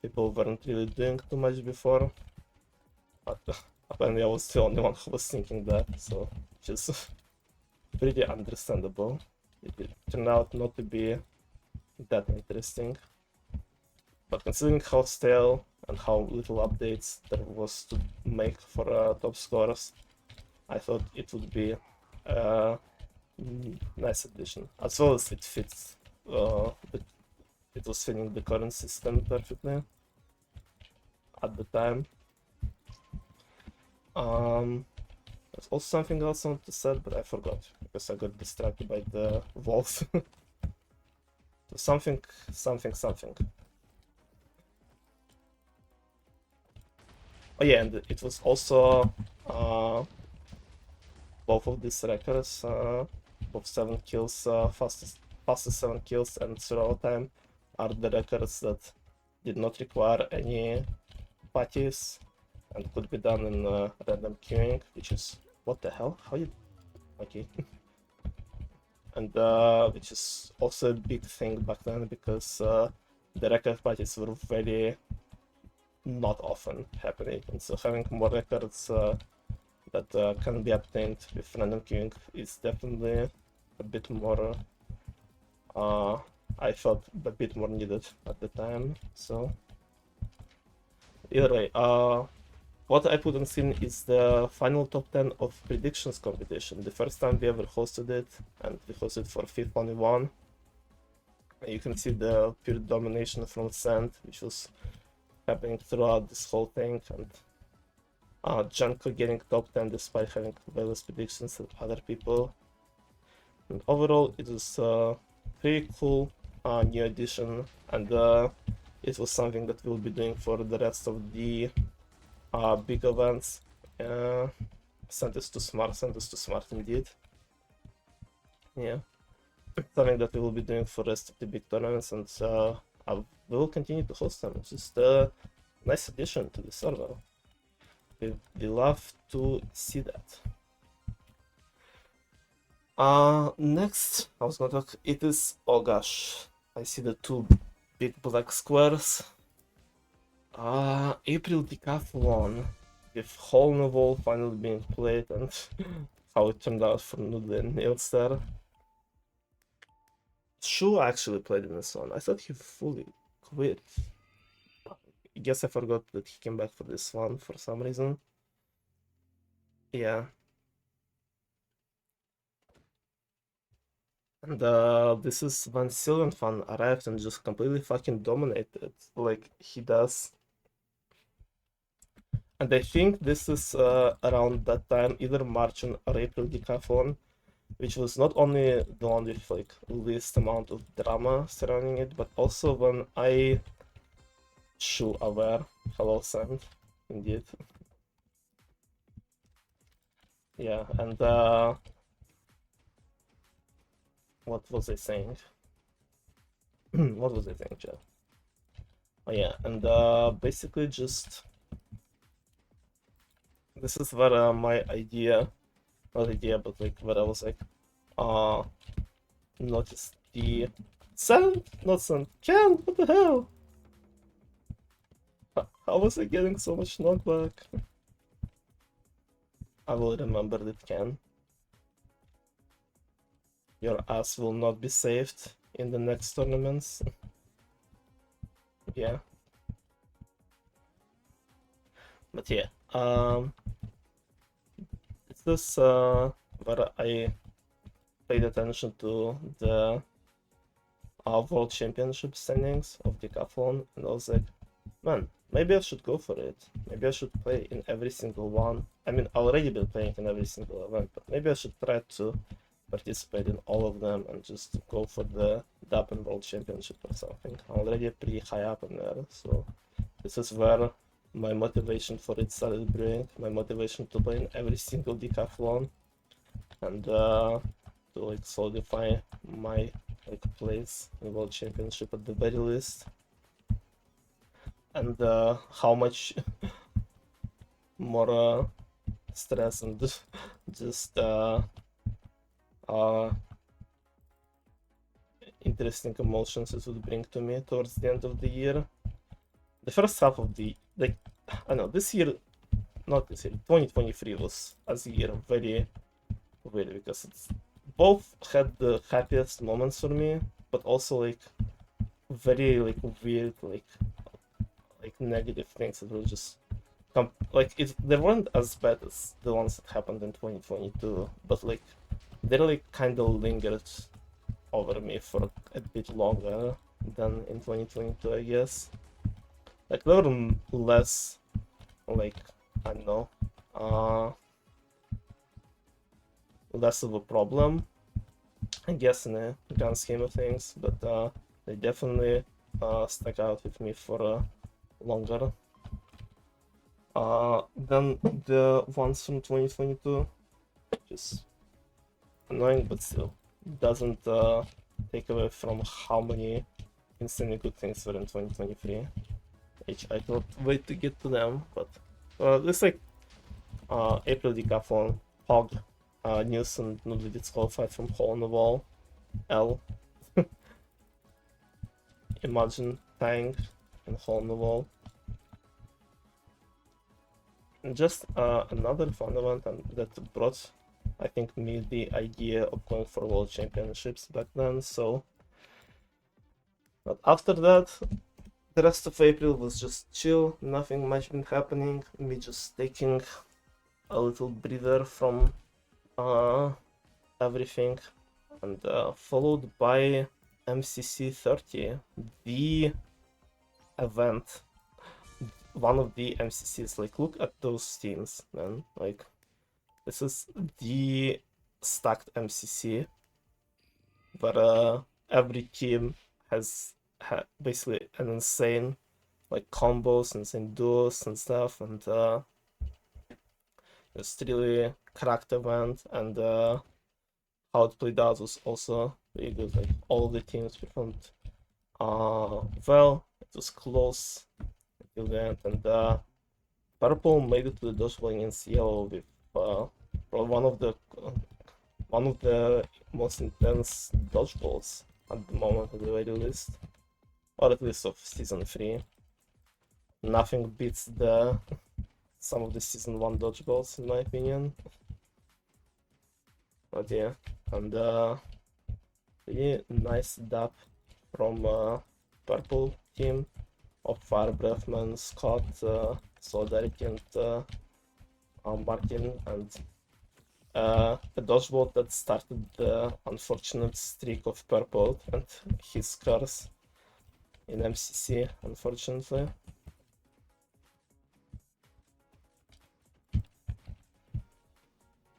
people weren't really doing too much before. But apparently I was the only one who was thinking that, so which is pretty understandable. It turned out not to be that interesting. But considering how stale and how little updates there was to make for top scorers, I thought it would be a nice addition. As well as it fits, it was fitting the current system perfectly at the time. There's also something else I wanted to say, but I forgot because I got distracted by the walls. something. Oh yeah, and it was also both of these records, both 7 kills, fastest 7 kills and survival time are the records that did not require any patties and could be done in random queuing, which is what the hell? How you? Okay. And which is also a big thing back then because the record patties were very not often happening, and so having more records that can be obtained with random queuing is definitely a bit more I felt a bit more needed at the time. So either way, what I put on screen is the final top 10 of predictions competition. The first time we ever hosted it, and we hosted for FIFA only one. You can see the pure domination from Sand, which was happening throughout this whole thing, and Janko getting top 10 despite having way less predictions than other people. And overall, it was a pretty cool new addition, and it was something that we'll be doing for the rest of the big events. Sent us to smart indeed. Yeah, something that we will be doing for the rest of the big tournaments, and I will continue to host them. It's just a nice addition to the server. We love to see that. Next, I was gonna talk. It is, oh gosh, I see the two big black squares. April Decathlon with Hole in the Wall finally being played and how it turned out for Nude and Niels there. Shu actually played in this one. I thought he fully quit. I guess I forgot that he came back for this one for some reason. Yeah. And this is when Sylvan Fan arrived and just completely fucking dominated like he does. And I think this is around that time, either March or April decathlon, which was not only the one with like least amount of drama surrounding it, but also when I shoe aware. Hello, Sand. Indeed. Yeah, and what was I saying? What was I saying, chat? Oh yeah, and basically just this is where my idea, not idea, but like where I was like, noticed the Sand, not Sand, Ken, what the hell? How was I getting so much knockback? I will remember that, Ken. Your ass will not be saved in the next tournaments. Yeah. But yeah, it's this where I paid attention to the World Championship standings of Decathlon, and I was like, man, maybe I should go for it. Maybe I should play in every single one. I mean, I already been playing in every single event, but maybe I should try to participate in all of them and just go for the Dublin World Championship or something. I'm already pretty high up in there, so this is where my motivation for it started brewing. My motivation to play in every single decathlon and to like solidify my like place in World Championship at the very least. And how much more stress and just interesting emotions it would bring to me towards the end of the year. The first half of the, like, I know this year, not this year, 2023 was as a year very weird because it's both had the happiest moments for me, but also like very like weird like negative things that were just like they weren't as bad as the ones that happened in 2022, but like they like kind of lingered over me for a bit longer than in 2022, I guess. Like they were less like, I don't know, less of a problem, I guess, in the grand scheme of things, but they definitely stuck out with me for longer than the ones from 2022. Just annoying, but still doesn't take away from how many insanely good things were in 2023. Which I cannot wait to get to them, but this like April decathlon, Hog, News and Nudely disqualified from Hole in the Wall, L, Imagine, Tang, and Hole in the Wall. And just another fun event that brought, I think, me the idea of going for World Championships back then, so. But after that, the rest of April was just chill, nothing much been happening, me just taking a little breather from everything, and followed by MCC 30, the event, one of the MCCs. Like, look at those teams, man. Like, this is the stacked MCC, but every team has basically an insane like combos, insane duos and stuff, and it's really cracked event, and how it played out was also really good. Like all of the teams performed well. It was close until the end, and Purple made it to the dodgeball against Yellow with one of the most intense dodgeballs at the moment, at the very least, or at least of season 3. Nothing beats some of the season 1 dodgeballs, in my opinion. But yeah, and really nice dub from Purple team of Fire Breathman, Scott, Solidarity, and Martin, and a dodgeball that started the unfortunate streak of Purple and his curse in MCC, unfortunately.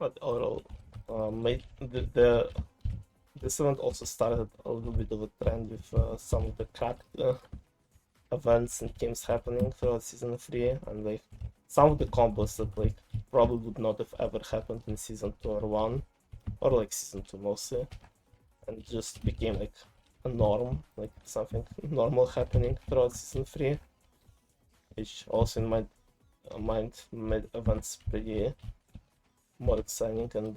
But overall, made this event also started a little bit of a trend with some of the cracked events and games happening throughout season 3, and like some of the combos that like probably would not have ever happened in season 2 or 1, or like season 2 mostly, and just became like a norm, like something normal happening throughout season 3, which also in my mind made events pretty more exciting, and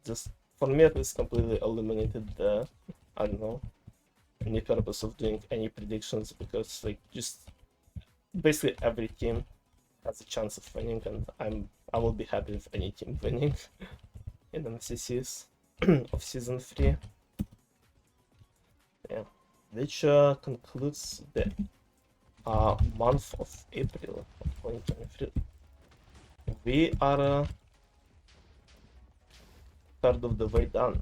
just for me at least completely eliminated the, I don't know, any purpose of doing any predictions, because like just basically every team has a chance of winning, and I will be happy with any team winning in MCCs of season 3. Yeah, which concludes the month of April of 2023. We are third of the way done.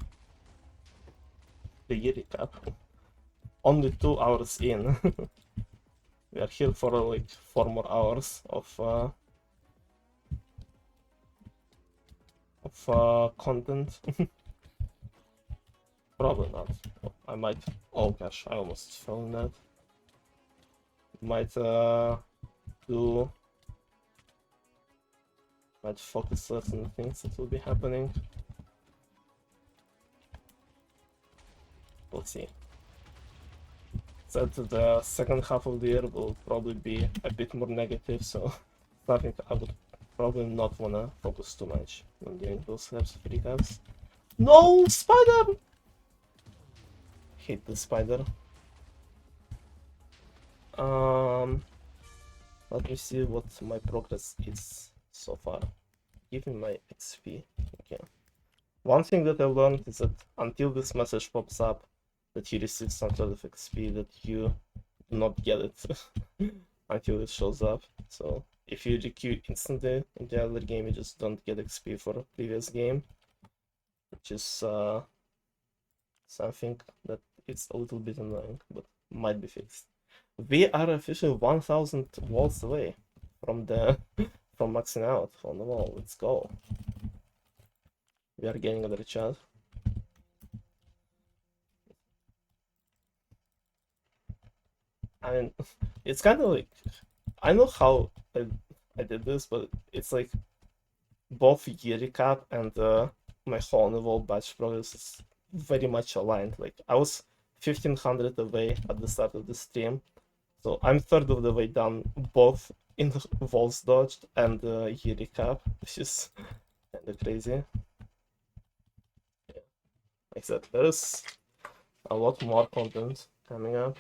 The year recap. Only 2 hours in. We are here for like 4 more hours of content. Probably not. I might. Oh gosh, I almost fell in that. Might do. Might focus less on things that will be happening. We'll see. So the second half of the year will probably be a bit more negative, so something I would probably not wanna focus too much on doing those types of recaps. No, spider! Hate the spider. Let me see what my progress is so far. Give me my XP. Okay. One thing that I learned is that until this message pops up that you receive some sort of XP, that you do not get it until it shows up. So if you requeue instantly in the other game, you just don't get XP for a previous game, which is something that is a little bit annoying, but might be fixed. We are officially 1000 walls away from the from maxing out on the wall. Let's go. We are getting another chat. I mean, it's kind of like, I know how I did this, but it's like both year recap and my whole on the wall batch progress is very much aligned. Like I was 1500 away at the start of the stream, so I'm third of the way done, both in the walls dodged and year recap, which is kind of crazy. Yeah. Like I said, there's a lot more content coming up.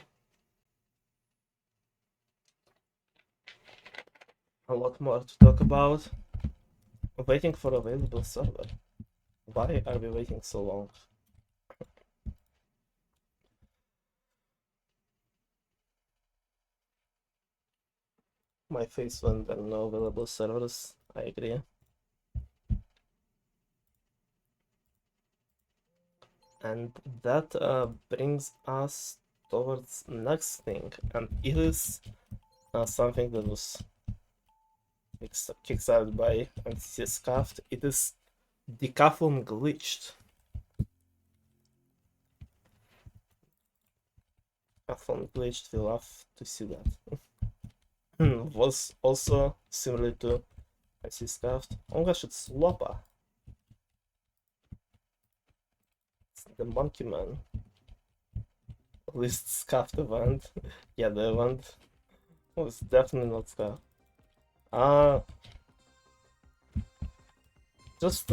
A lot more to talk about. Waiting for available server. Why are we waiting so long? My face when there are no available servers. I agree. And that brings us towards next thing, and it is something that was kicked out by MCC Scuffed. It is Decathlon glitched. Decathlon glitched. We love to see that. Was also similar to MCC Scuffed. Oh gosh, it's Lopa. It's the Monkey Man. At least Scuffed event. Yeah, the event was definitely not Scuffed. Just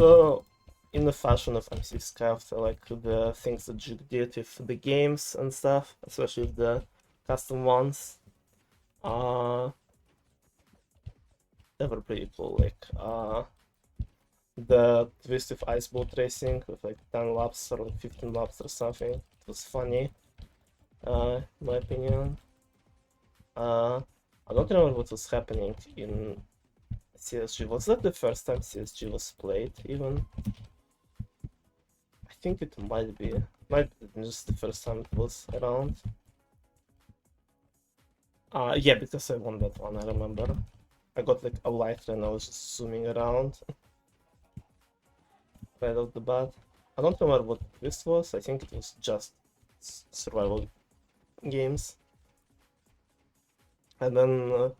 in the fashion of MC Scuffed, I like the things that Juke did with the games and stuff, especially with the custom ones. They were pretty cool. Like the twist with ice boat racing with like 10 laps or 15 laps or something. It was funny, in my opinion. I don't remember what was happening in CSG. Was that the first time CSG was played even? I think it might be just the first time it was around. Yeah, because I won that one, I remember. I got like a lighter and I was just zooming around. right off the bat. I don't remember what this was. I think it was just survival games. And then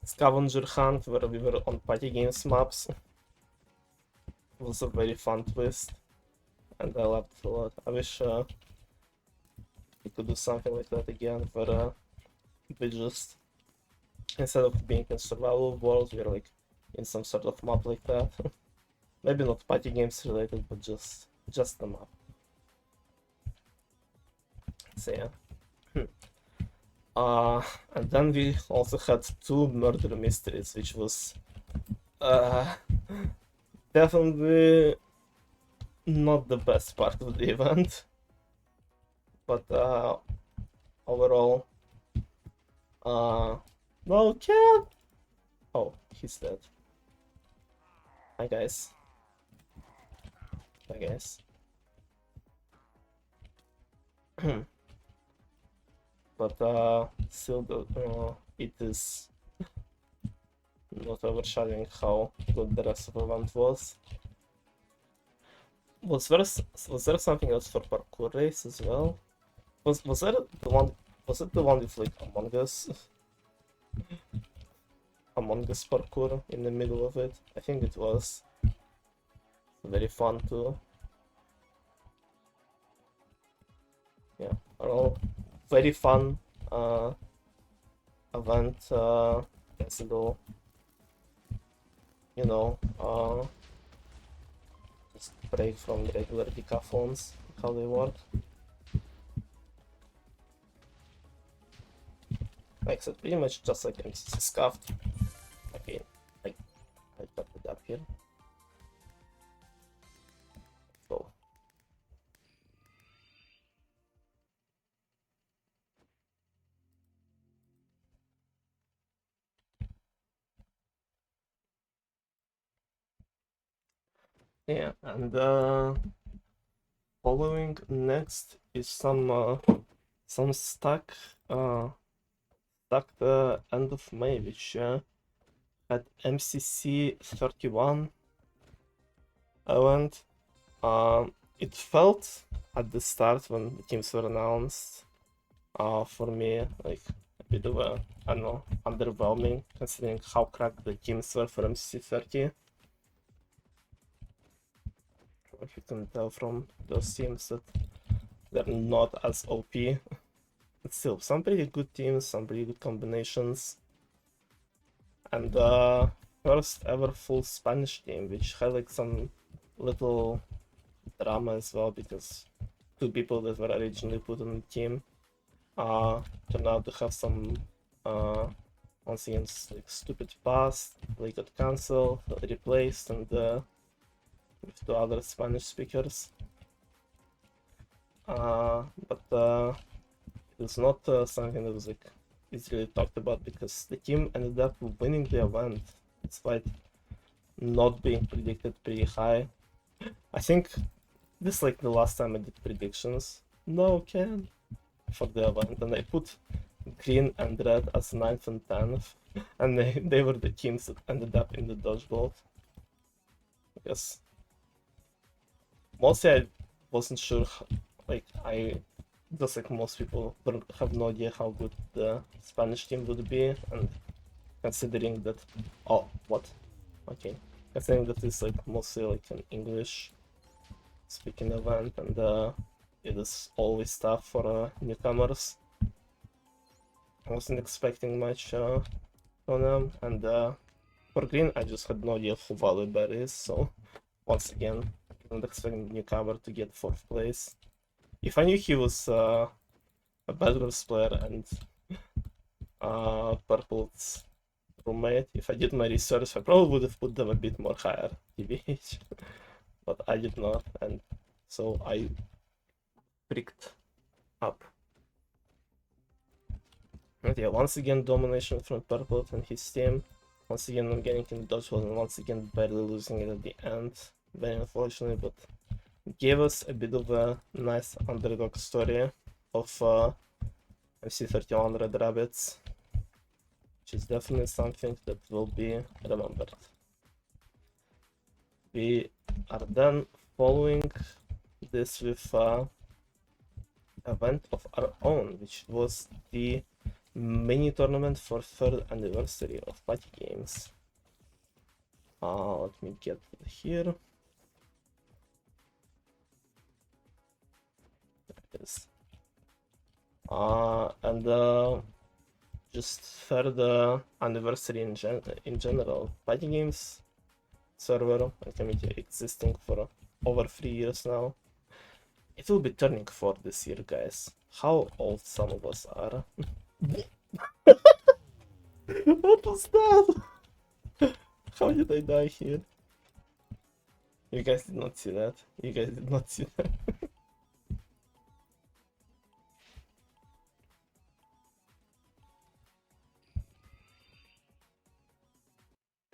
Scavenger Hunt, where we were on party games maps, was a very fun twist, and I loved it a lot. I wish we could do something like that again, where we just, instead of being in survival world, we're like in some sort of map like that. Maybe not party games related, but just the map. So yeah. And then we also had two murder mysteries, which was definitely not the best part of the event, but overall, no cat. Oh, he's dead. Hi guys. Hi guys. But still, it is not overshadowing how good the rest of the event was. Was there something else for parkour race as well? Was there the one? Was it the one with like Among Us? Among Us parkour in the middle of it? I think it was. Very fun too. Yeah, all very fun event. Sensible. You know, just break from the regular decathlons, how they work. Like I said, pretty much just like MCC scuffed. Okay, I put it up here. Go. Yeah, and following next is some stuck the end of May, which had MCC 31 event. It felt at the start when the teams were announced, for me, like a bit of a, I don't know, underwhelming considering how cracked the teams were for MCC 30. If you can tell from those teams that they're not as OP. But still, some pretty good teams, some pretty good combinations. And first ever full Spanish team, which had like some little drama as well, because two people that were originally put on the team turned out to have some once again like stupid past. They got cancelled, replaced, and with two other Spanish speakers. But it was not something that was like easily talked about, because the team ended up winning the event despite not being predicted pretty high. I think this is like the last time I did predictions. No, Ken, for the event, and I put green and red as 9th and 10th, and they were the teams that ended up in the dodgeball. Because mostly I wasn't sure, like just like most people have no idea how good the Spanish team would be, and considering that, oh, what? Okay, considering that it's like mostly like an English speaking event, and it is always tough for newcomers. I wasn't expecting much from them, and for green, I just had no idea who Valiber is, so once again, I wasn't expecting the newcomer to get 4th place. If I knew he was a Bedwars player and Purple's roommate, if I did my research, I probably would have put them a bit more higher, TBH. But I did not, and so I picked up. And yeah, once again, domination from Purple and his team. Once again, I'm getting in the dodgeball, and once again, barely losing it at the end. Very unfortunately, but gave us a bit of a nice underdog story of MC31 Red Rabbits, which is definitely something that will be remembered. We are then following this with event of our own, which was the mini tournament for 3rd anniversary of Party Games. Let me get here. There it is. And just 3rd anniversary in general. Party Games server and community existing for over 3 years now. It will be turning 4 this year, guys. How old some of us are. What was that? How did I die here? You guys did not see that. You guys did not see that.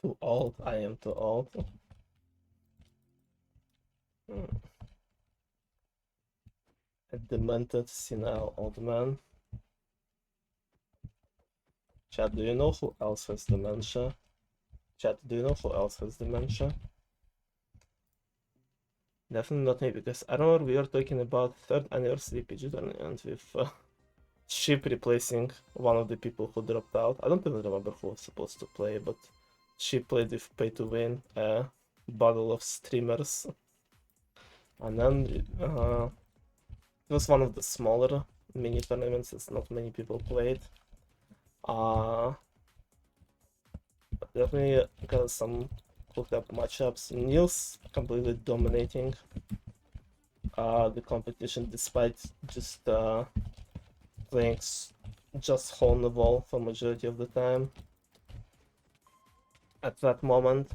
Too old. I am too old. A demented, senile old man. Chat, do you know who else has dementia? Chat, do you know who else has dementia? Definitely not me, because I remember we were talking about 3rd anniversary PG tournament with Sheep replacing one of the people who dropped out. I don't even remember who was supposed to play, but she played with Pay to Win, a battle of streamers. And then it was one of the smaller mini tournaments that not many people played. But definitely got some cooked up matchups. Niels completely dominating the competition despite just playing just hole in the wall for majority of the time. At that moment,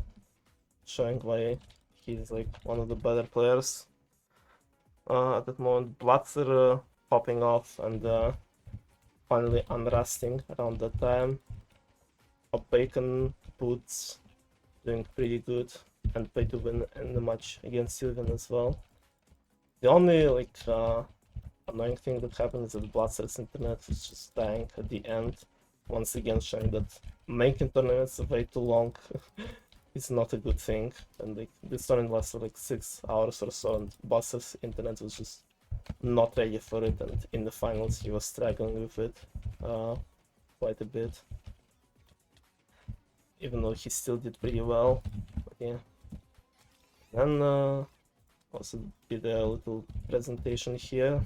showing why he's like one of the better players. At that moment, Blatzer popping off and finally unrusting around that time. A Bacon Boots doing pretty good and Pay to Win in the match against Sylvan as well. The only like annoying thing that happened is that Blatzer's internet was just dying at the end. Once again showing that making tournaments way too long is not a good thing. And like this tournament lasted like 6 hours or so, and Blatzer's internet was just not ready for it, and in the finals he was struggling with it quite a bit. Even though he still did pretty well. But yeah. Then also did a little presentation here.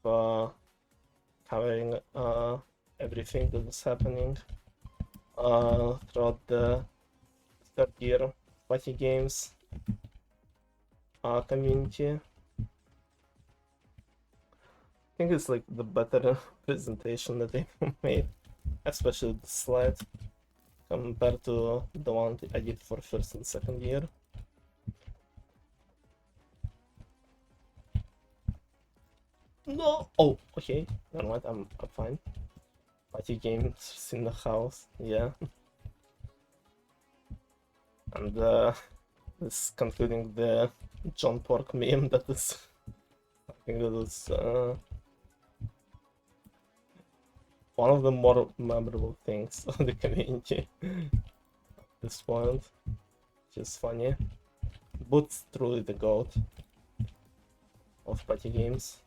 Covering everything that was happening throughout the 3rd year Party Games community. I think it's like the better presentation that they made, especially the slide compared to the one I did for 1st and 2nd year. No! Oh, okay. Never mind, I'm fine. Party Games in the house, yeah. And this concluding the John Pork meme that is, I think that was one of the more memorable things of the community at this point. Just funny. Boots truly the goat of Party Games.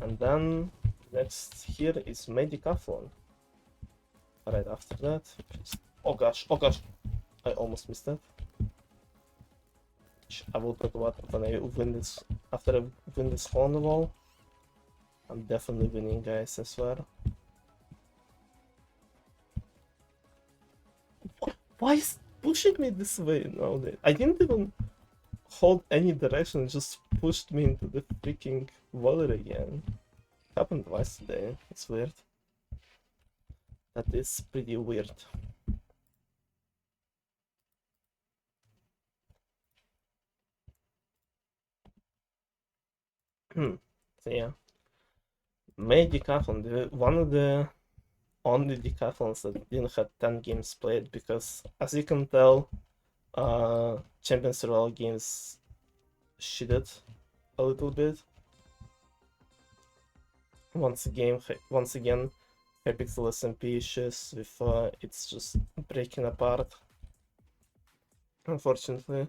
And then next here is Medicathlon. Right after that, oh gosh, I almost missed that. Which I will talk about when I win this. After I win this hole on the wall, I'm definitely winning, guys, I swear. Why is pushing me this way now? I didn't even hold any direction, just pushed me into the freaking water again. Happened twice today. It's weird. That is pretty weird. So yeah, May Decathlon, one of the only decathlons that didn't have 10 games played, because as you can tell, Champion Survival Games cheated a little bit. once again, Hypixel SMP issues with it's just breaking apart, unfortunately.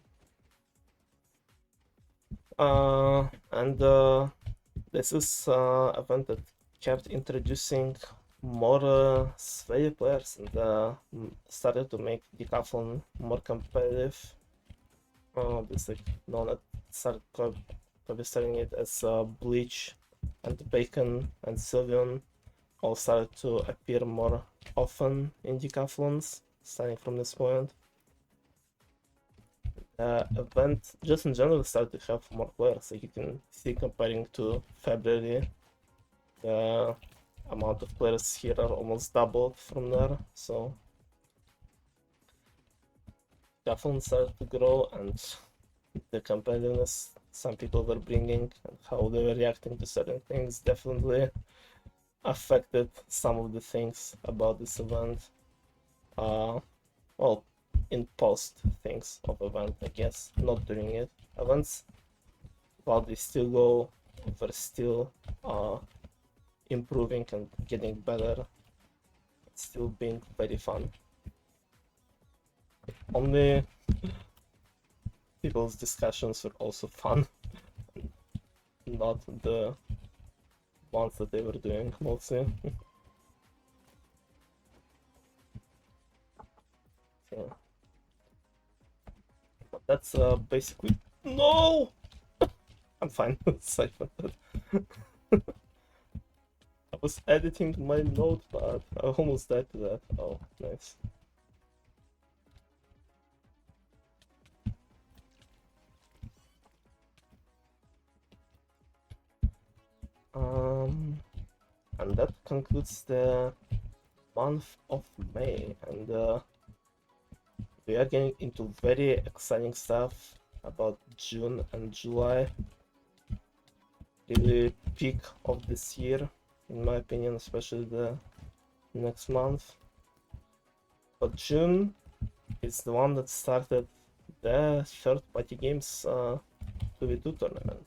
And this is event that kept introducing more Sway players and started to make Decathlon more competitive. This like known that started probably starting it as Bleach and Bacon and Sylveon all started to appear more often in Decathlons starting from this point. Event just in general started to have more players. Like you can see comparing to February, the amount of players here are almost doubled from there. So definitely started to grow, and the competitiveness some people were bringing and how they were reacting to certain things definitely affected some of the things about this event. Well, in post things of event, I guess, not during it. Events, while they still go, they're still improving and getting better. It's still being very fun. Only people's discussions were also fun, not the ones that they were doing mostly. Yeah. But that's basically no. I'm fine. Sorry for that. I was editing my notepad. I almost died to that. Oh, nice. And that concludes the month of May, and we are getting into very exciting stuff about June and July. Really peak of this year, in my opinion, especially the next month. But June is the one that started the third-party games 2v2 tournament.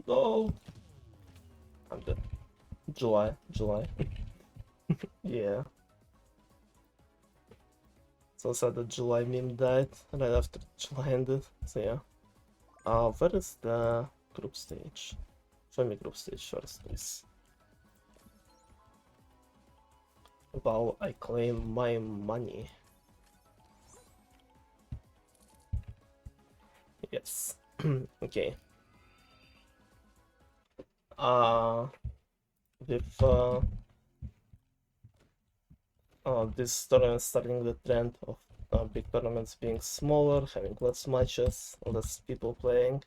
No, I'm dead. July. Yeah. So sad that July meme died right after July ended. So yeah. Where is the group stage? Show me group stage first, please. While I claim my money. Yes. Okay. With this tournament starting the trend of big tournaments being smaller, having less matches, less people playing,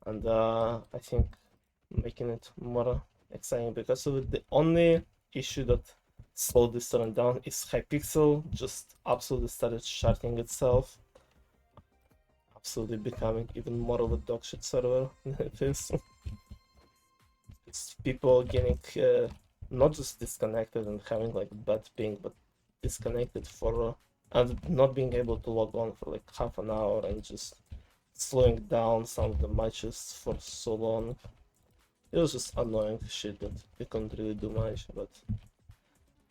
and I think making it more exciting because of it. The only issue that slowed this tournament down is Hypixel just absolutely started sharding itself, absolutely becoming even more of a dogshit server than it is. It's people getting not just disconnected and having like bad ping, but disconnected for and not being able to log on for like half an hour and just slowing down some of the matches for so long. It was just annoying shit that we couldn't really do much, but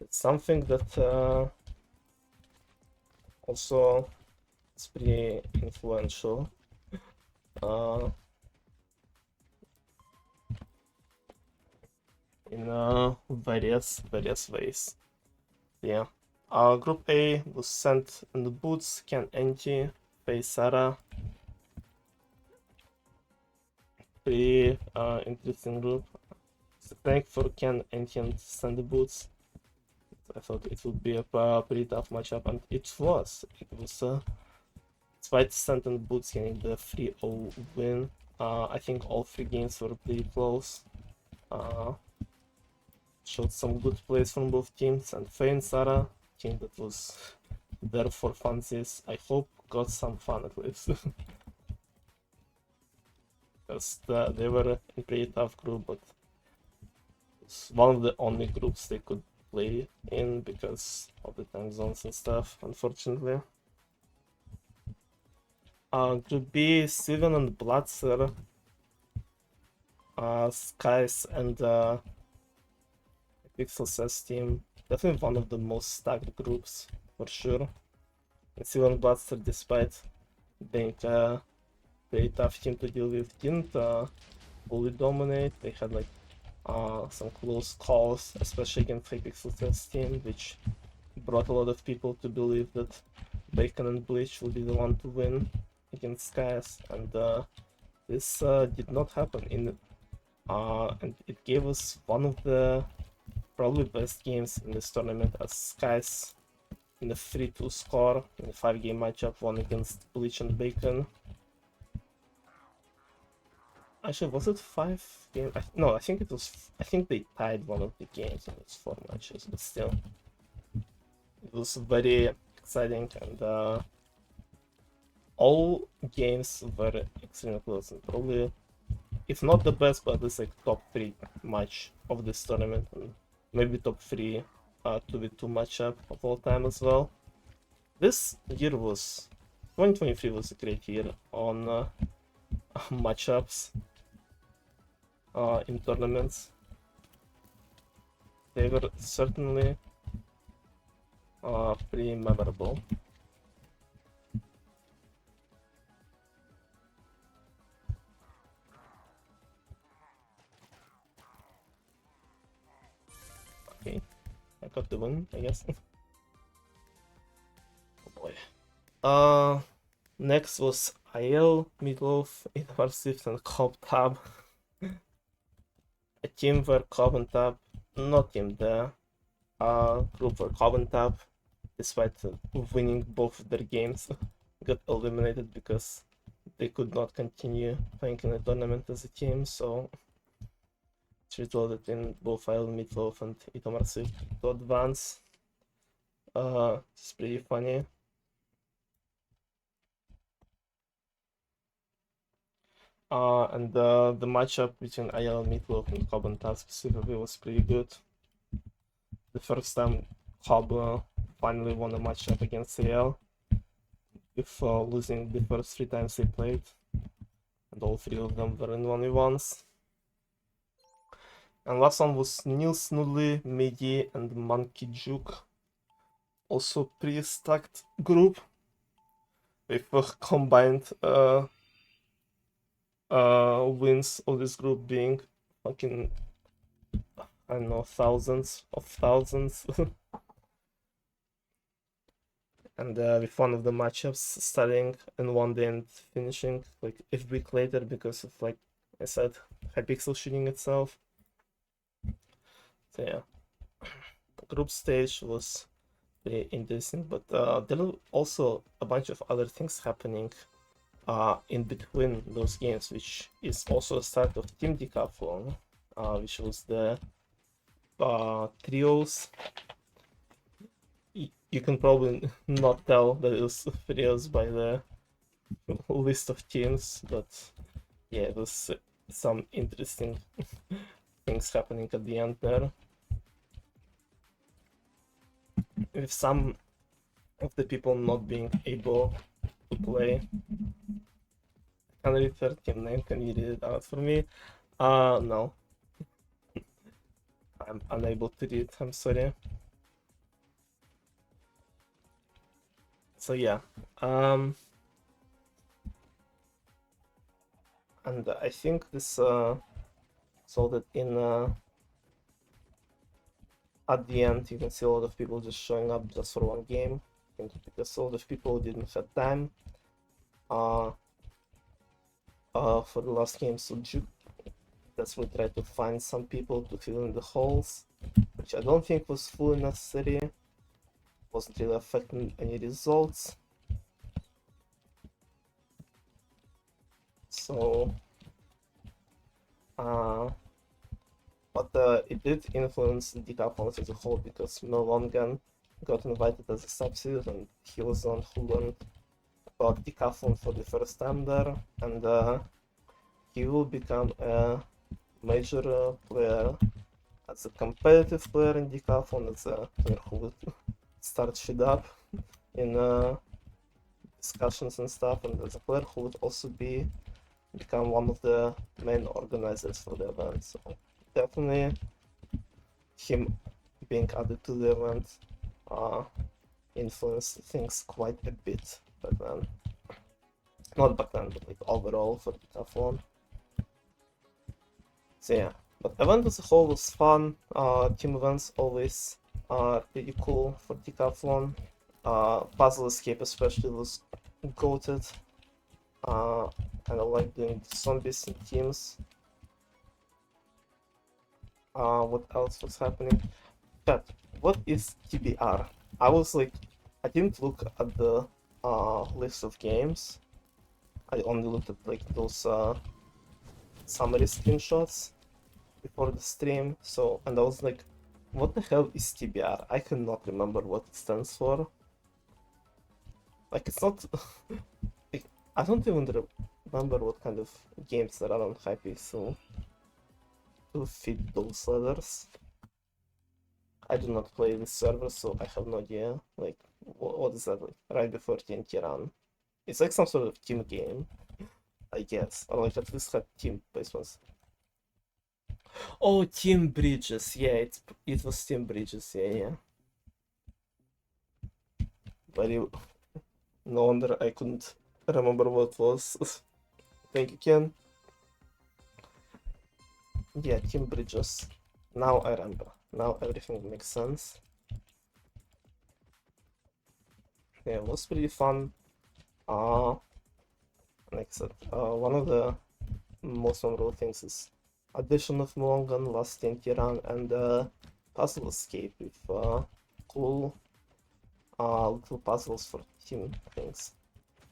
it's something that also is pretty influential. In various ways. Yeah. Group A was sent in the boots, Ken Enti, Faye Sarah. Pretty interesting group. Thank for Ken Enti and Sandy Boots. I thought it would be a pretty tough matchup, and it was. It was despite Sand and Boots getting the 3-0 win. I think all three games were pretty close. Showed some good plays from both teams, and Faye and Sarah, team that was there for funsies, I hope got some fun at least. Because they were a pretty tough group, but it's one of the only groups they could play in because of the time zones and stuff, unfortunately. Group B, Steven and Blatzer. Skies and Pixel Says team. Definitely one of the most stacked groups, for sure. And Silver and Bloodster, despite being a very tough team to deal with, didn't fully dominate. They had like some close calls, especially against Hypixel Says team, which brought a lot of people to believe that Bacon and Bleach will be the one to win against Skies, and this did not happen. And it gave us one of the probably best games in this tournament, as Skies in the 3-2 score in a 5-game matchup won against Bleach and Bacon. Actually, was it 5 games? No, I think it was. I think they tied one of the games in its 4 matches, but still, it was very exciting, and all games were extremely close, and probably, if not the best, but at least like top 3 match of this tournament, and maybe top 3 2v2 matchup of all time as well. This year 2023 was a great year on matchups in tournaments. They were certainly pretty memorable. Okay, I got the win, I guess. Oh boy. Next was IL, Meatloaf, Invar Swift, and Cobb Tab. A team where Cobb and Tab, not team, the group where Cobb and Tab, despite winning both of their games, got eliminated because they could not continue playing in the tournament as a team, so it resulted in both IL, Meatloaf, and Itomar Swift to advance. It's pretty funny. And the matchup between IL, Meatloaf, and Cobb and Tab specifically was pretty good. The first time Cobb finally won a matchup against IL, with losing the first 3 times they played, and all 3 of them were in 1v1s. And last one was Nils Nudley, Megi, and Monkey Juke. Also pretty stacked group, with combined wins of this group being fucking, I don't know, thousands of thousands. And with one of the matchups starting in one day and finishing like a week later because of, like I said, Hypixel shooting itself. So yeah, the group stage was pretty interesting, but there were also a bunch of other things happening in between those games, which is also a start of Team Decathlon, which was the trios. You can probably not tell that it was trios by the list of teams, but yeah, it was some interesting things happening at the end there. With some of the people not being able to play. Can I read their team name? Can you read it out for me? No. I'm unable to read, I'm sorry. So yeah. And I think this resulted in at the end you can see a lot of people just showing up just for one game, because a lot of people didn't have time for the last game, so that's we tried to find some people to fill in the holes, which I don't think was fully necessary. Wasn't really affecting any results. So but it did influence the decathlons as a whole, because Melongan got invited as a substitute, and he was the one who learned about decathlon for the first time there, and he will become a major player as a competitive player in decathlon, as a player who would start shit up in discussions and stuff, and as a player who would also be become one of the main organizers for the event. So definitely him being added to the event influenced things quite a bit back then. Not back then, but like overall for Decathlon. So yeah, but event as a whole was fun. Team events always are pretty cool for Decathlon. Puzzle Escape especially was goated. Kind of like doing zombies in teams. What else was happening? But what is TBR? I was like, I didn't look at the list of games. I only looked at like those summary screenshots before the stream. So, and I was like, what the hell is TBR? I cannot remember what it stands for. Like, it's not. Like, I don't even remember what kind of games there are on Hypixel to fit those letters. I do not play this server, so I have no idea. Like, what is that like? Right before TNT Run. It's like some sort of team game, I guess. Or like at least had team placements. Oh, Team Bridges. Yeah, it was Team Bridges. Yeah. Very. No wonder I couldn't remember what it was. Thank you, Ken. Yeah, Team Bridges. Now I remember. Now everything makes sense. Yeah, it was pretty fun. Like I said, one of the most memorable things is addition of Mulongan, last TNT Run, and puzzle escape with cool little puzzles for team things.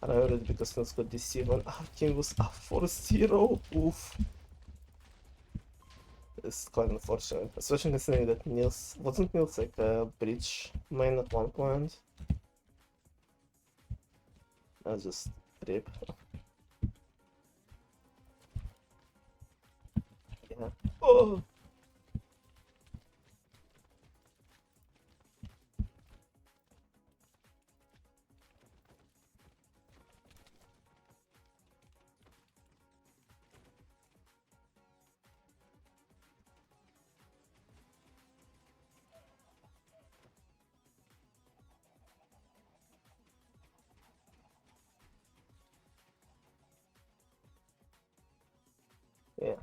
And I already because things got deceived when our team was up 4-0. Oof. It's quite unfortunate, especially considering that wasn't Nils like a bridge main at one point? I just rip. Yeah. Oh! Yeah.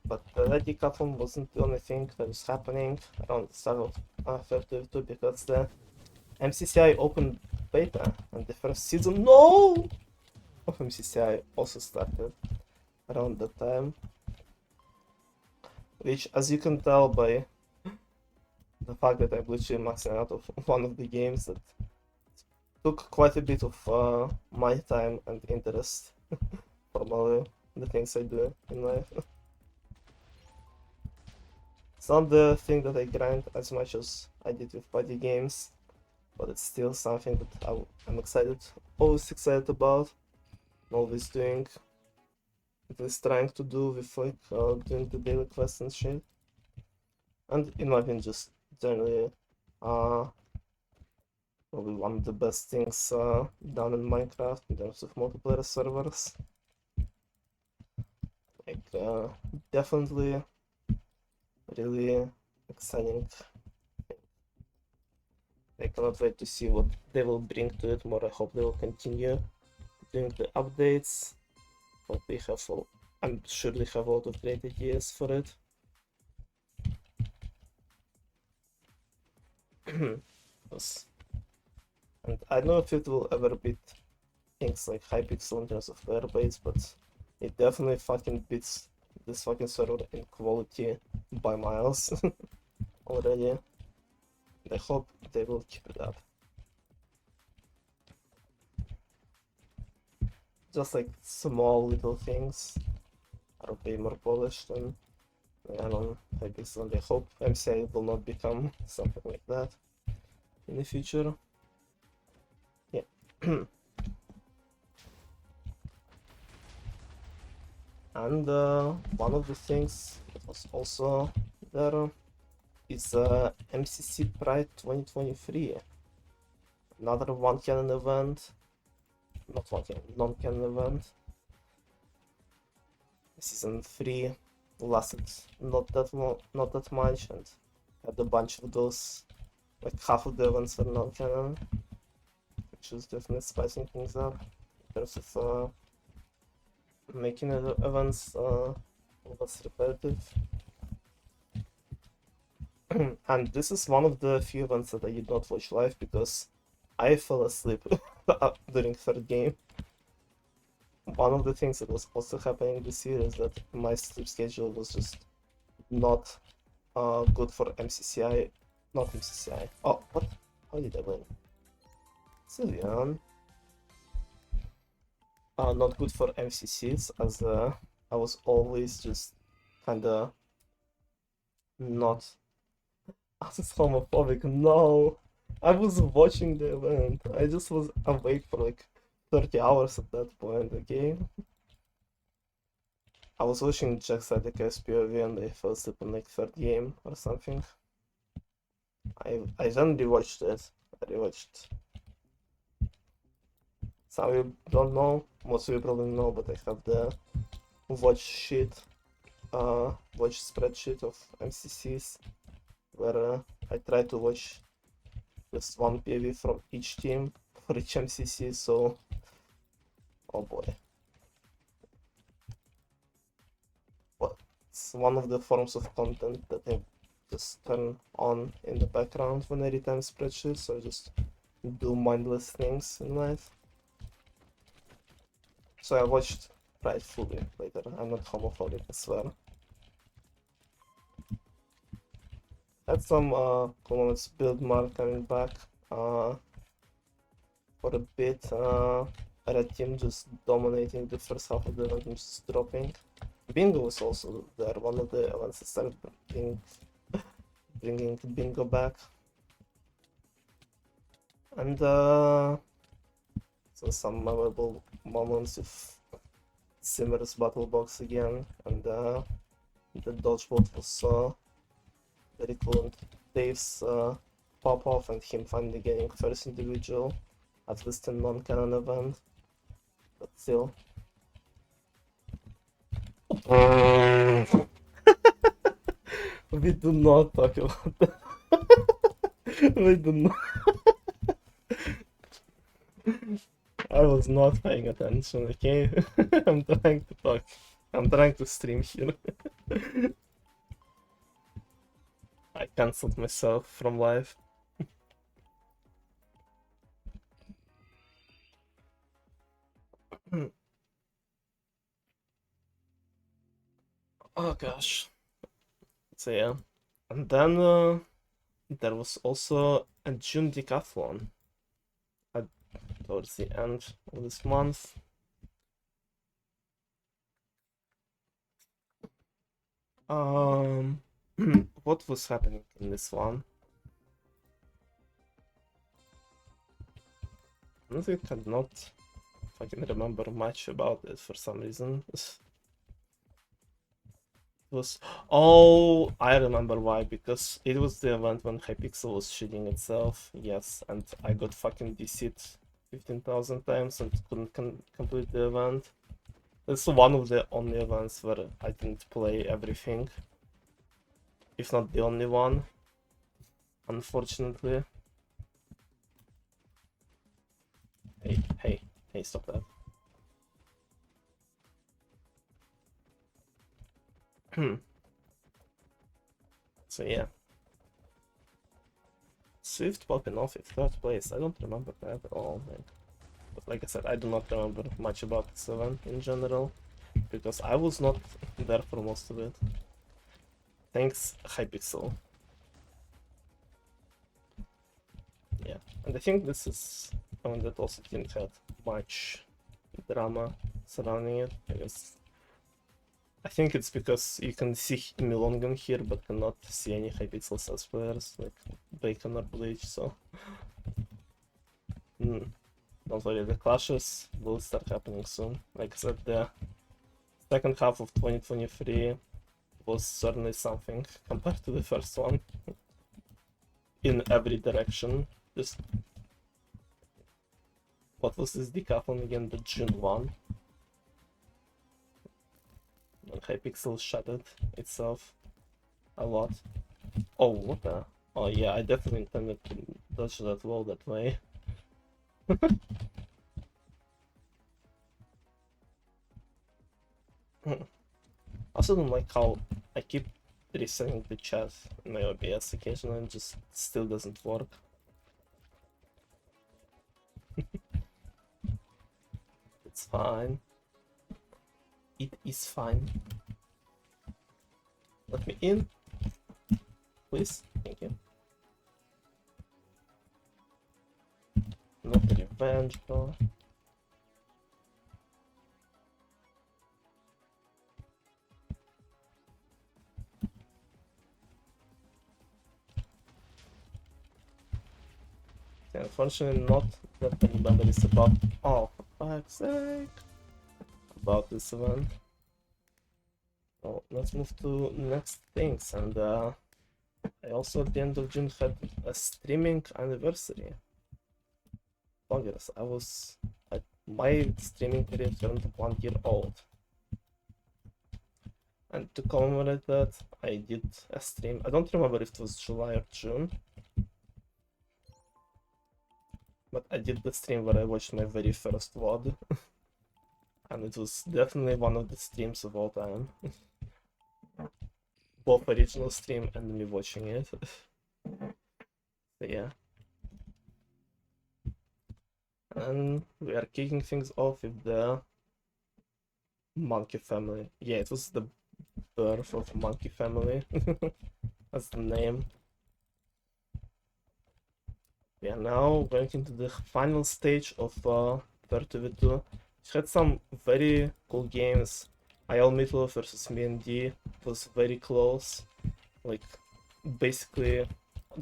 But that decathlon wasn't the only thing that was happening around the start of HITW because the MCCI opened beta and the first season of MCCI also started around that time. Which, as you can tell by the fact that I'm literally maxing out of one of the games, that took quite a bit of my time and interest from all the things I do in life. It's not the thing that I grind as much as I did with party games, but it's still something that I'm always excited about, always doing, at least trying to do with like doing the daily quests and shit. And in my opinion, just generally probably one of the best things done in Minecraft in terms of multiplayer servers. Like definitely really exciting. I cannot wait to see what they will bring to it more. I hope they will continue doing the updates. But I'm sure they have a lot of great ideas for it. Yes. And I don't know if it will ever beat things like Hypixel in terms of player base, but it definitely fucking beats this fucking server in quality by miles already. I hope they will keep it up. Just like small little things are way more polished than on Hypixel, and I hope MCI will not become something like that in the future. Yeah. And one of the things that was also there is MCC Pride 2023. Another one cannon event. Not one cannon, non-cannon event. season 3 lasted not that much, and had a bunch of those, like half of the events were non-canon, which is definitely spicing things up in terms of making the events less repetitive. And this is one of the few events that I did not watch live because I fell asleep during third game. One of the things that was also happening this year is that my sleep schedule was just not good for MCCI. Not MCCI. Oh, what? How did I win? Sylvian. Not good for MCCs, as I was always just kinda not. I was homophobic. No, I was watching the event. I just was awake for like 30 hours at that point. Okay. I was watching Jackside the POV and I fell asleep in like third game or something. I then rewatched it. I rewatched. Some of you don't know, most of you probably know, but I have the watch sheet, watch spreadsheet of MCCs where I try to watch just one POV from each team for each MCC. So, oh boy. But it's one of the forms of content that I just turn on in the background when I read time spreadsheets, or just do mindless things in life. So I watched Pride fully later. I'm not homophobic, I swear. Had some cool moments. Buildmar coming back for a bit. Red team just dominating the first half of the event and just dropping. Bingo was also there, one of the events that started bringing Bingo back. And so some memorable moments with Simmer's battle box again, and the dodgeball was very cool, and Dave's pop off and him finally getting first individual, at least in non-canon event, but still. We do not talk about that. We do not. I was not paying attention, okay? I'm trying to talk. I'm trying to stream here. I cancelled myself from live. Oh gosh. So yeah. And then there was also a June decathlon towards the end of this month. What was happening in this one? Honestly, I cannot fucking remember much about it for some reason. It was, oh, I remember why, because it was the event when Hypixel was shitting itself, yes, and I got fucking DC'd 15,000 times and couldn't complete the event. It's one of the only events where I didn't play everything, if not the only one, unfortunately. Hey, stop that. So yeah. Swift popping off in third place. I don't remember that at all, man. But like I said, I do not remember much about this event in general, because I was not there for most of it. Thanks, Hypixel. Yeah, and I think this is one that also didn't have much drama surrounding it. I think it's because you can see Milongan here, but cannot see any Hypixel SAS players like Bacon or Bleach, so don't worry, the clashes will start happening soon. Like I said, the second half of 2023 was certainly something compared to the first one. In every direction. Just what was this decathlon again? The June one. Hypixel shattered itself a lot. Oh, what the? Oh yeah, I definitely intended to dodge that wall that way. I also don't like how I keep resetting the chat in my OBS occasionally and just still doesn't work. It's fine. It is fine. Let me in, please. Thank you. Not revenge, bro. Yeah, unfortunately, not that many memories about. Oh, for fuck's sake! About this event. Well, let's move to next things. And I also at the end of June had a streaming anniversary. Bloggers, my streaming career turned 1 year old. And to commemorate that, I did a stream. I don't remember if it was July or June. But I did the stream where I watched my very first VOD. And it was definitely one of the streams of all time. Both original stream and me watching it. So yeah. And we are kicking things off with the Monkey Family. Yeah, it was the birth of Monkey Family. That's the name. We are now going into the final stage of 30v2. It had some very cool games. HITW versus me and D was very close. Like, basically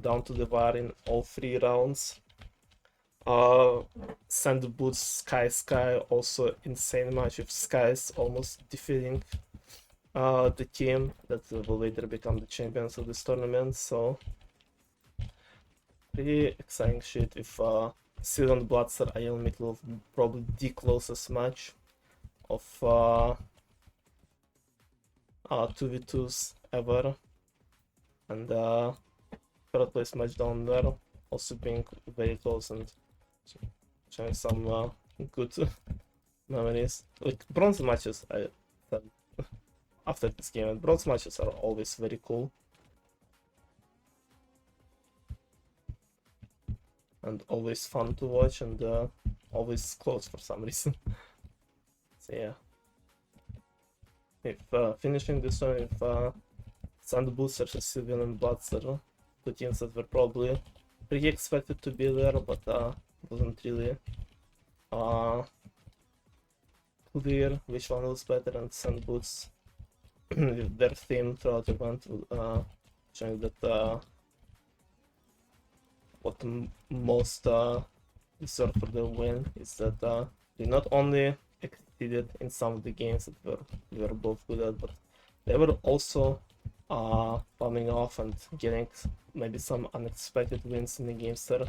down to the wire in all 3 rounds. Sand Boots Sky also insane match with Skies almost defeating the team that will later become the champions of this tournament. So pretty exciting shit with Silent Bloodster HITW, probably the closest match of 2v2s ever, and third place match down there also being very close and showing some good memories. Like bronze matches, I said after this game, and bronze matches are always very cool and always fun to watch and always close for some reason. So yeah, if finishing this one with Sand Boots versus Sylvian and Bloodster, two teams that were probably pretty expected to be there, but wasn't really clear which one was better, and Sand Boots with their theme throughout the event showing that what most deserve for the win is that they not only exceeded in some of the games that we were both good at, but they were also coming off and getting maybe some unexpected wins in the games that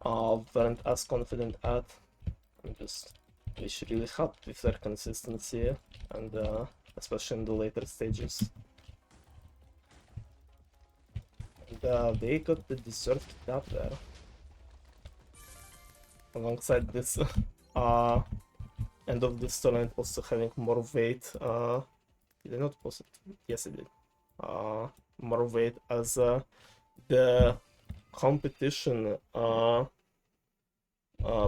weren't as confident at, and just which really helped with their consistency and especially in the later stages. And they got the deserved dub there. Alongside this end of this tournament also having more weight. Did I not post it? Yes, I did. More weight as the competition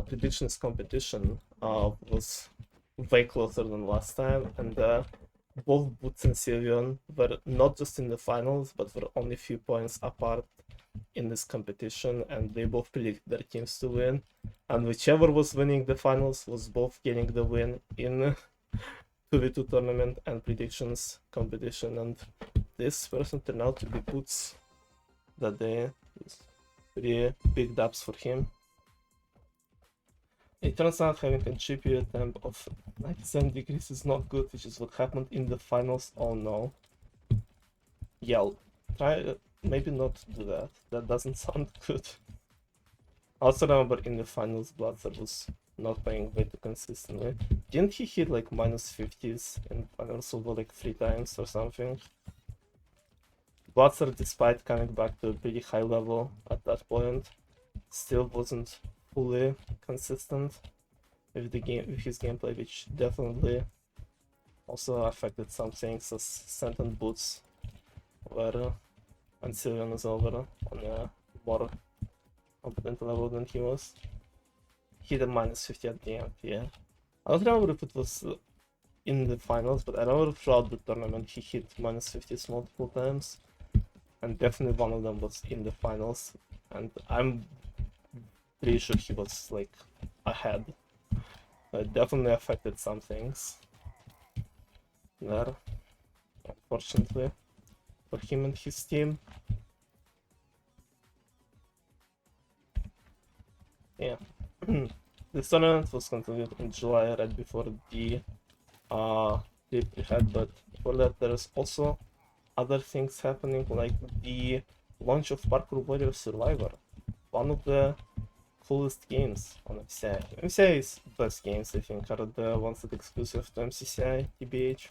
predictions competition was way closer than last time, and both Boots and Sylvian were not just in the finals, but were only a few points apart in this competition, and they both predicted their teams to win, and whichever was winning the finals was both getting the win in 2v2 tournament and predictions competition, and this person turned out to be Boots that day. It's pretty big dubs for him. It turns out having a GPU temp of 97 degrees is not good, which is what happened in the finals. Oh no. Yeah, try maybe not do that. That doesn't sound good. I also remember in the finals Bloodster was not playing way too consistently. Didn't he hit like minus 50s in finals over like 3 times or something? Butzer, despite coming back to a pretty high level at that point, still wasn't fully consistent with the game, with his gameplay, which definitely also affected some things, as Senton boots were and Sylvian is over on a more competent level than he was. Hit a minus 50 at the end, yeah. I don't remember if it was in the finals, but I remember throughout the tournament he hit minus 50s multiple times. And definitely one of them was in the finals. And I'm pretty sure he was like ahead. It definitely affected some things there, unfortunately, for him and his team. Yeah. This tournament was concluded in July, right before the trip we had, but before that there's also other things happening, like the launch of Parkour Warrior Survivor, one of the coolest games on MCCI. MCCI's best games, I think, are the ones that exclusive to MCCI, TBH.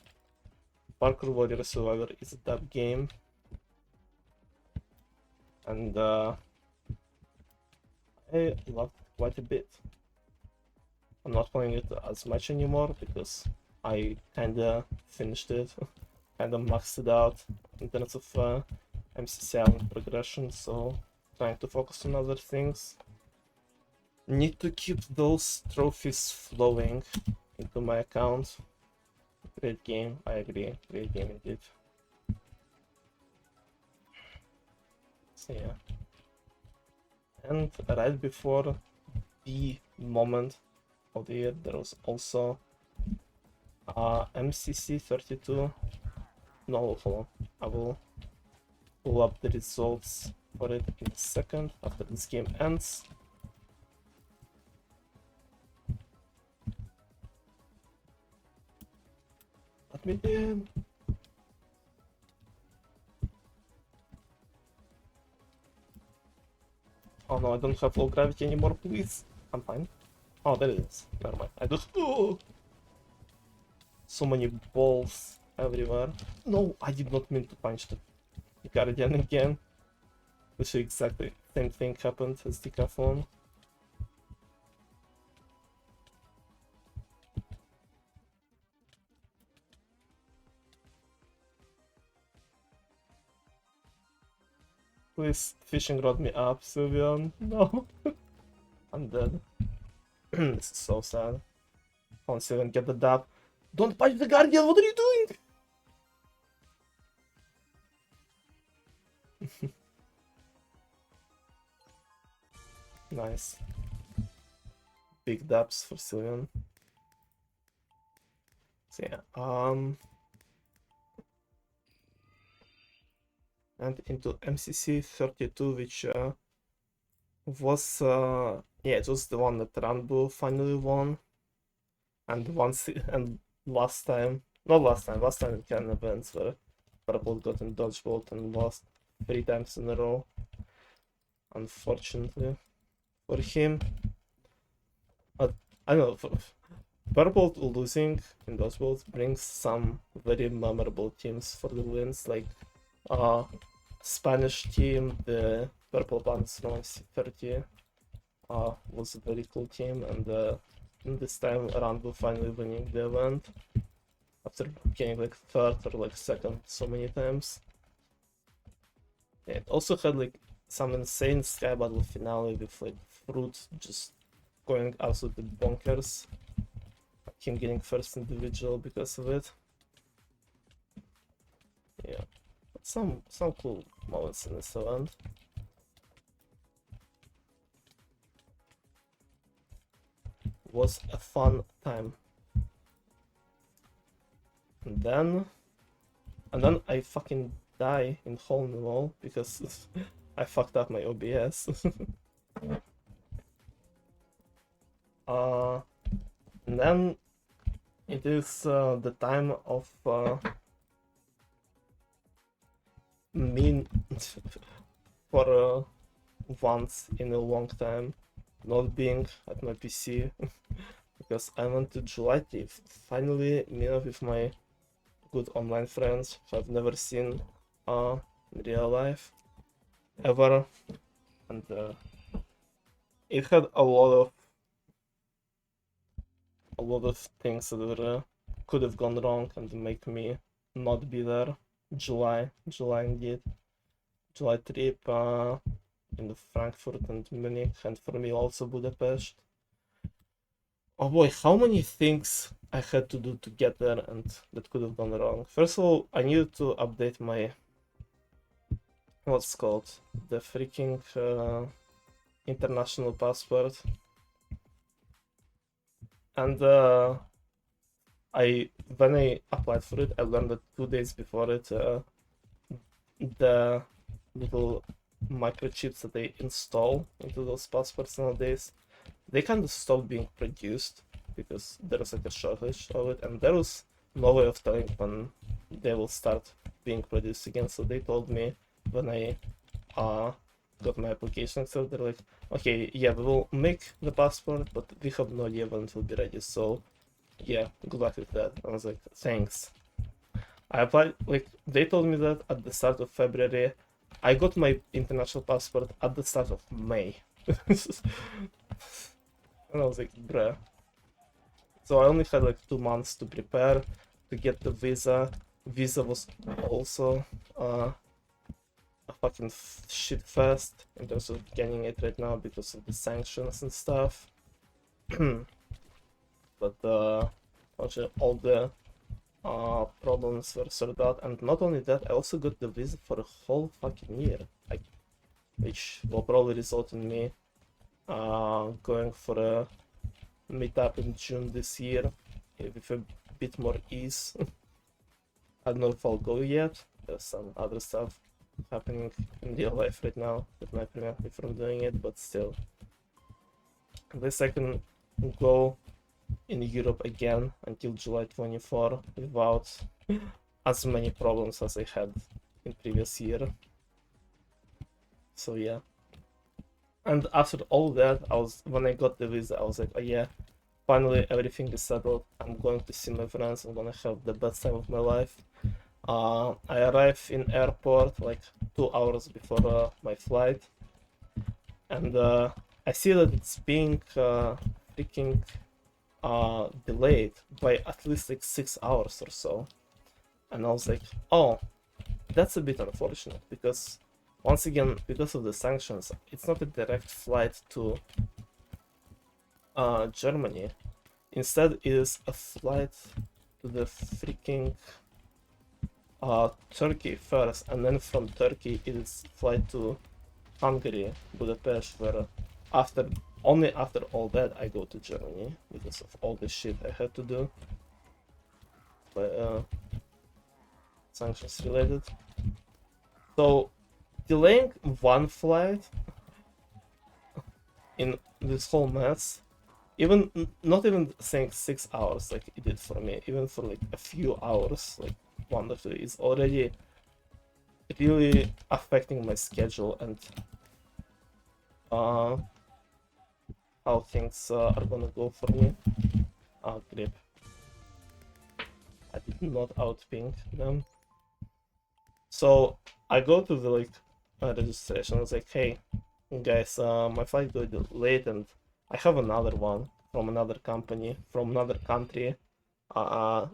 Parkour Warrior Survivor is a dub game, and I loved it quite a bit. I'm not playing it as much anymore because I kinda finished it, kinda maxed it out in terms of MCCI progression, so trying to focus on other things. Need to keep those trophies flowing into my account. Great game, I agree. Great game indeed. So yeah. And right before the moment of the year, there was also MCC 32. No, hold on. I will pull up the results for it in a second after this game ends. Let me in. Oh no, I don't have low gravity anymore, please. I'm fine. Oh, there it is. Never mind. I just. Oh! So many balls everywhere. No, I did not mean to punch the Guardian again. Which exactly same thing happened as Decathlon. Please fishing rod me up, Sylvian. No. I'm dead. This is so sad. Come on, Sylvian, get the dab. Don't punch the Guardian, what are you doing? Nice. Big dabs for Sylvian. So yeah, and into MCC 32, which was yeah, it was the one that Ranbu finally won, and and last time, not last time, last time in Canon events where Purple got in dodgeball and lost 3 times in a row, unfortunately for him. But I don't know, Purple losing in dodgeball brings some very memorable teams for the wins, like Spanish team, the Purple Pants Noise 30 was a very cool team, and this time Ranbu finally winning the event after getting like third or like second so many times. Yeah, it also had like some insane Sky Battle finale with like Fruit just going absolutely bonkers. Him getting first individual because of it. Yeah, but some cool moments in this event. Was a fun time. And then I fucking die in hole in the wall because I fucked up my OBS. And then it is the time of me for once in a long time not being at my PC because I went to July to finally meet up with my good online friends who I've never seen in real life ever, and it had a lot of things that could have gone wrong and make me not be there. July indeed. July trip in the Frankfurt and Munich, and for me also Budapest. Oh boy, how many things I had to do to get there and that could have gone wrong. First of all, I needed to update my what's it called, the freaking international passport, and when I applied for it, I learned that 2 days before it, the little microchips that they install into those passports nowadays, they kind of stopped being produced because there was like a shortage of it, and there was no way of telling when they will start being produced again. So they told me when I got my application accepted, they're like, okay, yeah, we will make the passport, but we have no idea when it will be ready. So yeah, good luck with that. I was like, thanks. I applied, like, they told me that at the start of February. I got my international passport at the start of May. And I was like, bruh. So I only had like 2 months to prepare to get the visa. Visa was also a fucking shit fest in terms of getting it right now because of the sanctions and stuff. But actually all the problems were sorted out, and not only that, I also got the visa for a whole fucking year, like, which will probably result in me going for a meetup in June this year with a bit more ease. I don't know if I'll go yet. There's some other stuff happening in real life right now that might prevent me from doing it, but still. At least I can go in Europe again until July 24 without as many problems as I had in previous year. So yeah. And after all that, when I got the visa, I was like, oh yeah, finally everything is settled. I'm going to see my friends. I'm gonna have the best time of my life. I arrived in airport like 2 hours before my flight, and I see that it's being freaking delayed by at least like 6 hours or so. And I was like, oh, that's a bit unfortunate because once again, because of the sanctions, it's not a direct flight to Germany. Instead, it is a flight to the freaking Turkey first, and then from Turkey it is flight to Hungary, Budapest, where only after all that I go to Germany because of all the shit I had to do. But sanctions related. So delaying one flight in this whole mess, even not even saying 6 hours like it did for me, even for like a few hours, like wonderfully, is already really affecting my schedule and how things are gonna go for me. Grip. I did not outping them. So I go to the like registration. I was like, hey guys, my flight got delayed and I have another one from another company from another country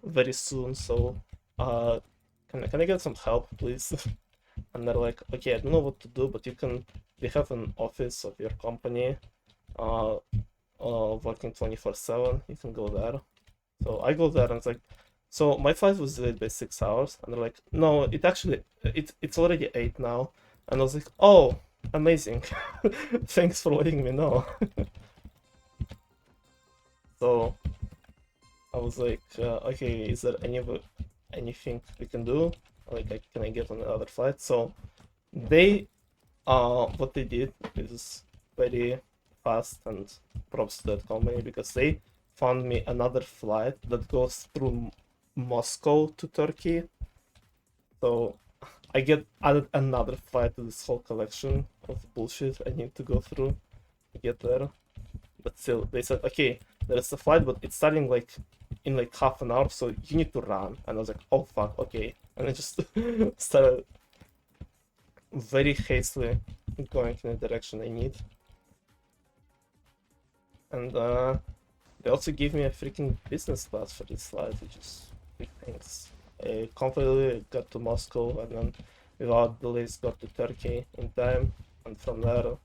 very soon. So can I get some help, please? And they're like, okay, I don't know what to do, but we have an office of your company working 24/7. You can go there. So I go there and it's like, so my flight was delayed by 6 hours, and they're like, no, it's already 8 now. And I was like, oh, amazing. Thanks for letting me know. So I was like, okay, is there anything we can do? Like, can I get on another flight? So they what they did is very fast, and props to that company because they found me another flight that goes through Moscow to Turkey. So I get added another flight to this whole collection of bullshit I need to go through to get there. but still, they said, okay, there's a flight, but it's starting like in like half an hour, so you need to run. And I was like, oh fuck, okay. And I just started very hastily going in the direction I need. And they also gave me a freaking business class for this flight, which is big things. I comfortably got to Moscow and then without delays got to Turkey in time, and from there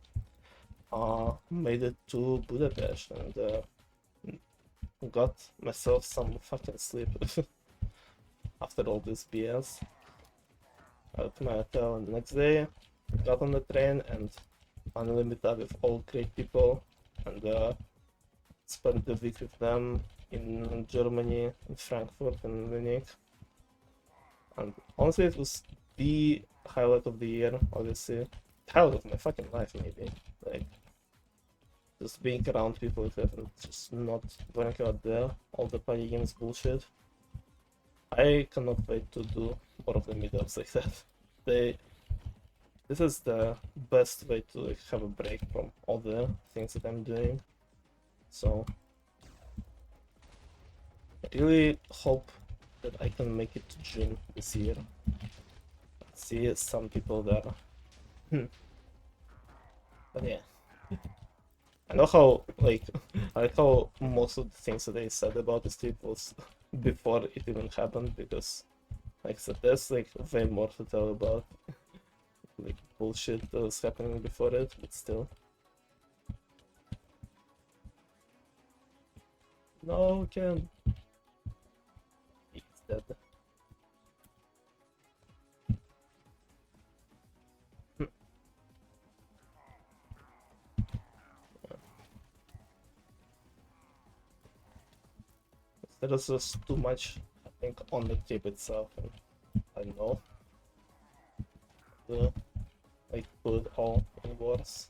made it to Budapest and got myself some fucking sleep after all this BS. I went to my hotel the next day, got on the train and finally met up with all great people and spent the week with them in Germany, in Frankfurt and Munich. And honestly, it was the highlight of the year, obviously. Highlight of my fucking life, maybe. Like, just being around people who haven't just not going out there, all the party games bullshit. I cannot wait to do more of the meetups like that. This is the best way to like, have a break from all the things that I'm doing. So I really hope that I can make it to June this year. See some people there. But yeah. I know how like I like how most of the things that they said about this trip was before it even happened, because like I said, there's like way more to tell about like bullshit that was happening before it, but still. No, Ken. He's dead. There is just too much, I think, on the tip itself, and I don't know. The, like, put it all in words.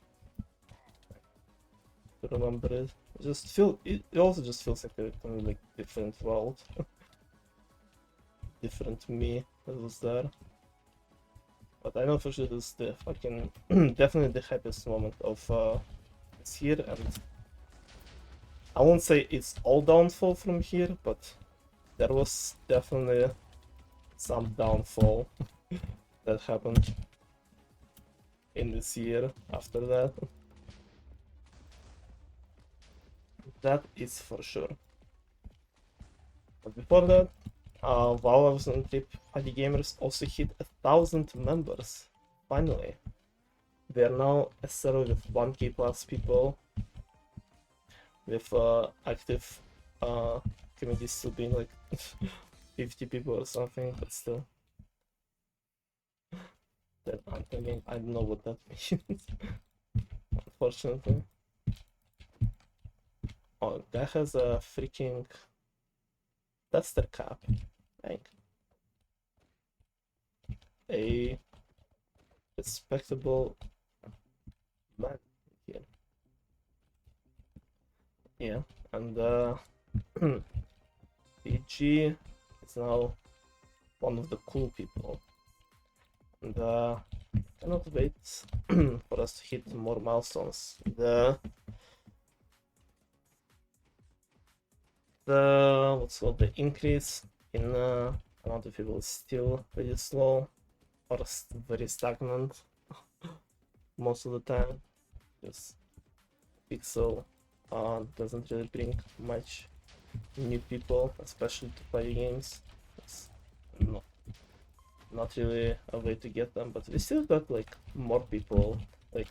To remember it. It also just feels like a kind of like different world. Different me that was there. But I know for sure this is the fucking definitely the happiest moment of this year, and I won't say it's all downfall from here, but there was definitely some downfall that happened in this year after that. That is for sure. But before that, while I was on trip, Hadi Gamers also hit 1,000 members. Finally. They are now a server with 1k plus people, with active communities still being like 50 people or something, but still. That again, I don't know what that means. Unfortunately. Oh, that has a freaking tester cap. Dang. A respectable man here. Yeah, and PG is now one of the cool people. And cannot wait for us to hit more milestones. The what's called the increase in amount of people is still pretty slow or very stagnant most of the time. Just Pixel doesn't really bring much new people, especially to play games. It's not really a way to get them, but we still got like more people. Like,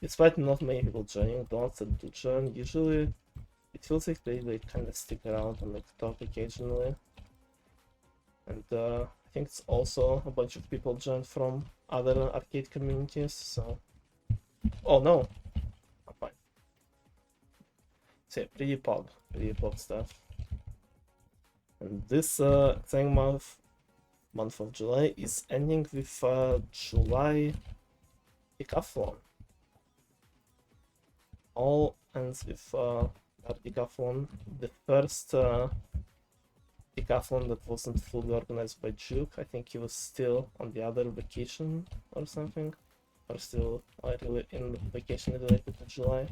despite not many people joining, the ones that do join, usually it feels like they like kind of stick around and like talk occasionally. And I think it's also a bunch of people joined from other arcade communities, so... Oh no! I'm fine. So yeah, pretty pop stuff. And this thing month of July is ending with July Decathlon. All ends with Decathlon. The first Decathlon that wasn't fully organized by Juke. I think he was still on the other vacation or something, or still really in vacation related to July.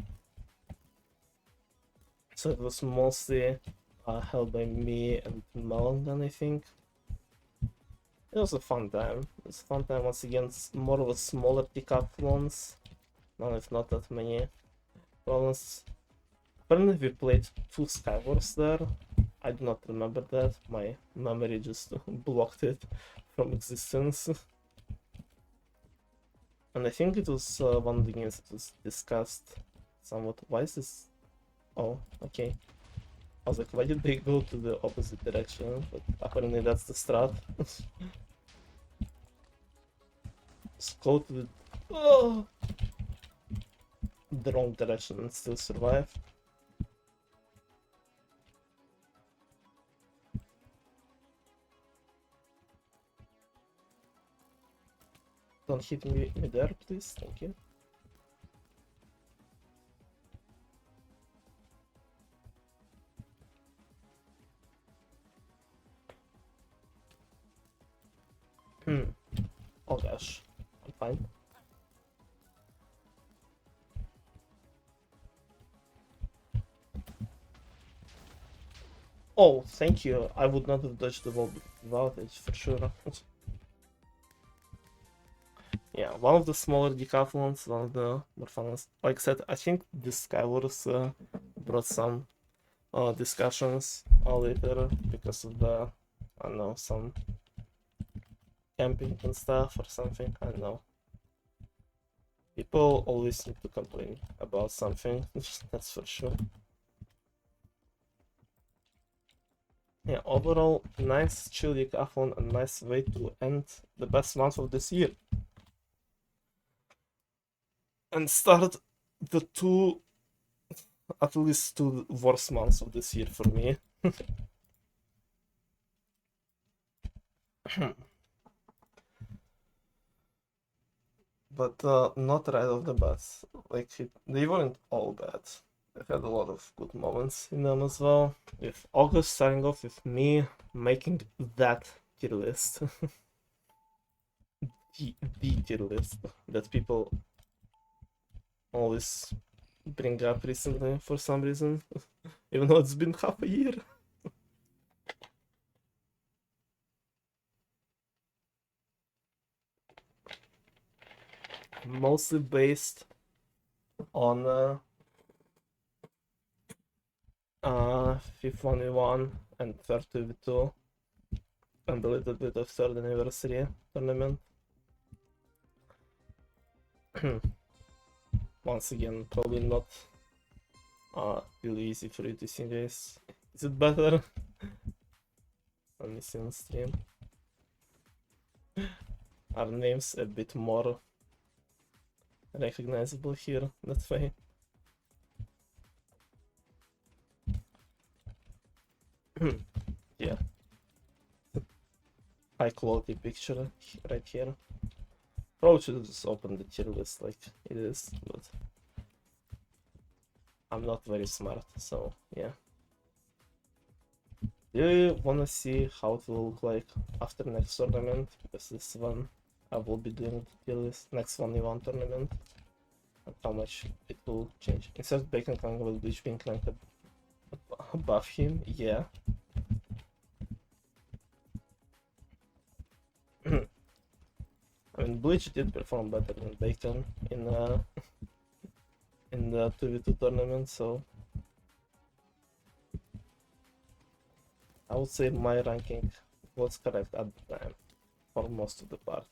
So it was mostly held by me and Melon, I think. It was a fun time. It was a fun time once again. More of a smaller decathlons. None if not that many problems. Apparently we played 2 Skywars there. I do not remember that. My memory just blocked it from existence. And I think it was one of the games that was discussed somewhat. Why is this? Oh, okay. I was like, why did they go to the opposite direction? But apparently that's the strat. Just go to the wrong direction and still survive. Don't hit me there, please. Thank you. Oh gosh, I'm fine. Oh, thank you. I would not have dodged the ball without it, for sure. Yeah, one of the smaller decathlons, one of the more fun ones. Like I said, I think this Skywars brought some discussions later because of the, I don't know, some camping and stuff or something. I don't know. People always need to complain about something, that's for sure. Yeah, overall, nice chill decathlon, a nice way to end the best month of this year. And start the at least 2 worst months of this year for me. But not right off the bat. Like, they weren't all bad. I had a lot of good moments in them as well. With August starting off with me making that tier list. the tier list that people always bring up recently for some reason. Even though it's been half a year. Mostly based on fifth 1v1 and third 2v2 and a little bit of third anniversary tournament. Once again, probably not really easy for you to see this. Is it better? Let me see on stream. Are names a bit more recognizable here that way? Yeah. High quality picture right here. Probably should just open the tier list like it is, but I'm not very smart, so yeah. Do you wanna see how it will look like after next tournament? Because this one I will be doing the tier list next 1v1 tournament. And how much it will change. Instead of Bacon Kong will Bleach being ranked above him, yeah. I mean, Bleach did perform better than Bacon in the 2v2 tournament, so I would say my ranking was correct at the time for most of the part.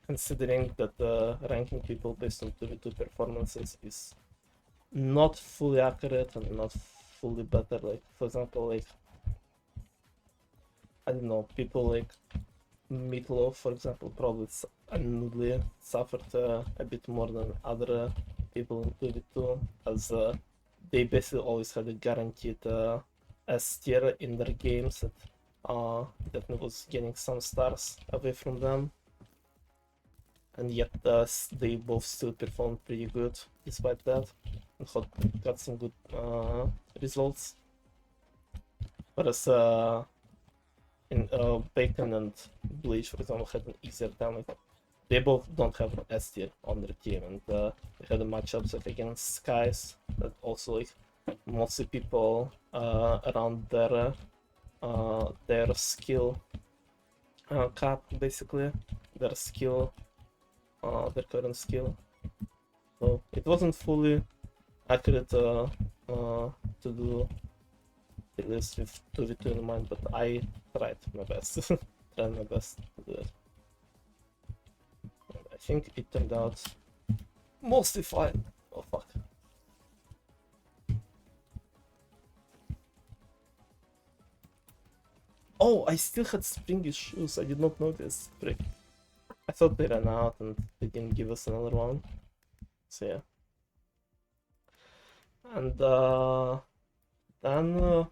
Considering that ranking people based on 2v2 performances is not fully accurate and not fully better. Like, for example, like, I don't know, people like Meatloaf, for example, probably undoubtedly suffered a bit more than other people in 2v2, as they basically always had a guaranteed S tier in their games that definitely was getting some stars away from them. And yet they both still performed pretty good despite that and got some good results. Whereas in Bacon and Bleach, for example, had an easier time. Like, they both don't have S tier on their team, and they had a matchups like against Skies that also like mostly people around their skill cap, basically their skill, their current skill. So it wasn't fully accurate to do the list with 2v2 in mind, but I tried my best. Tried my best to do it. And I think it turned out mostly fine. Oh fuck. Oh, I still had springy shoes. I did not notice. Frick. I thought they ran out and they didn't give us another one. So yeah. And then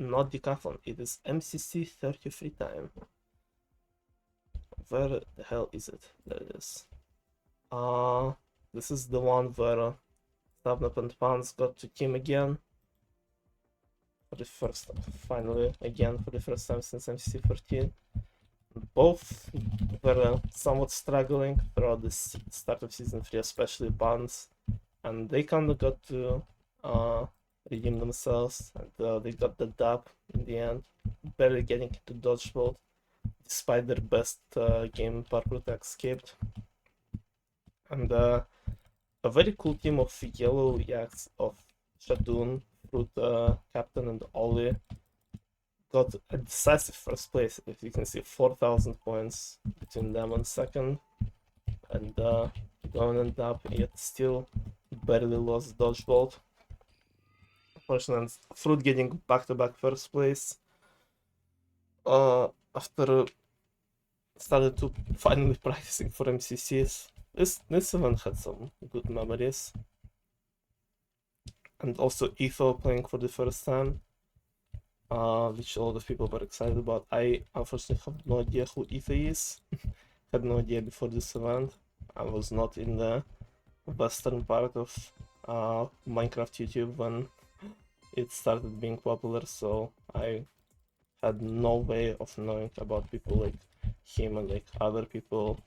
not decathlon, it is MCC 33 time. Where the hell is it? There it is. This is the one where Snapnap and Pans got to team again. For the first time, finally, again, for the first time since MCC 14. Both were somewhat struggling throughout the start of season 3, especially Pans. And they kind of got to redeem themselves, and they got the dub in the end, barely getting into dodgeball, despite their best game parkour tech escaped. And a very cool team of yellow yaks of Shadoon, Fruit, Captain, and Ollie got a decisive first place. If you can see, 4,000 points between them and second, and going and up, yet still barely lost dodgeball. Unfortunately, Fruit getting back-to-back first place after started to finally practicing for MCCs. This event had some good memories. And also Etho playing for the first time, which a lot of people were excited about. I unfortunately have no idea who Etho is. Had no idea before this event. I was not in the western part of Minecraft YouTube when it started being popular, so I had no way of knowing about people like him and like other people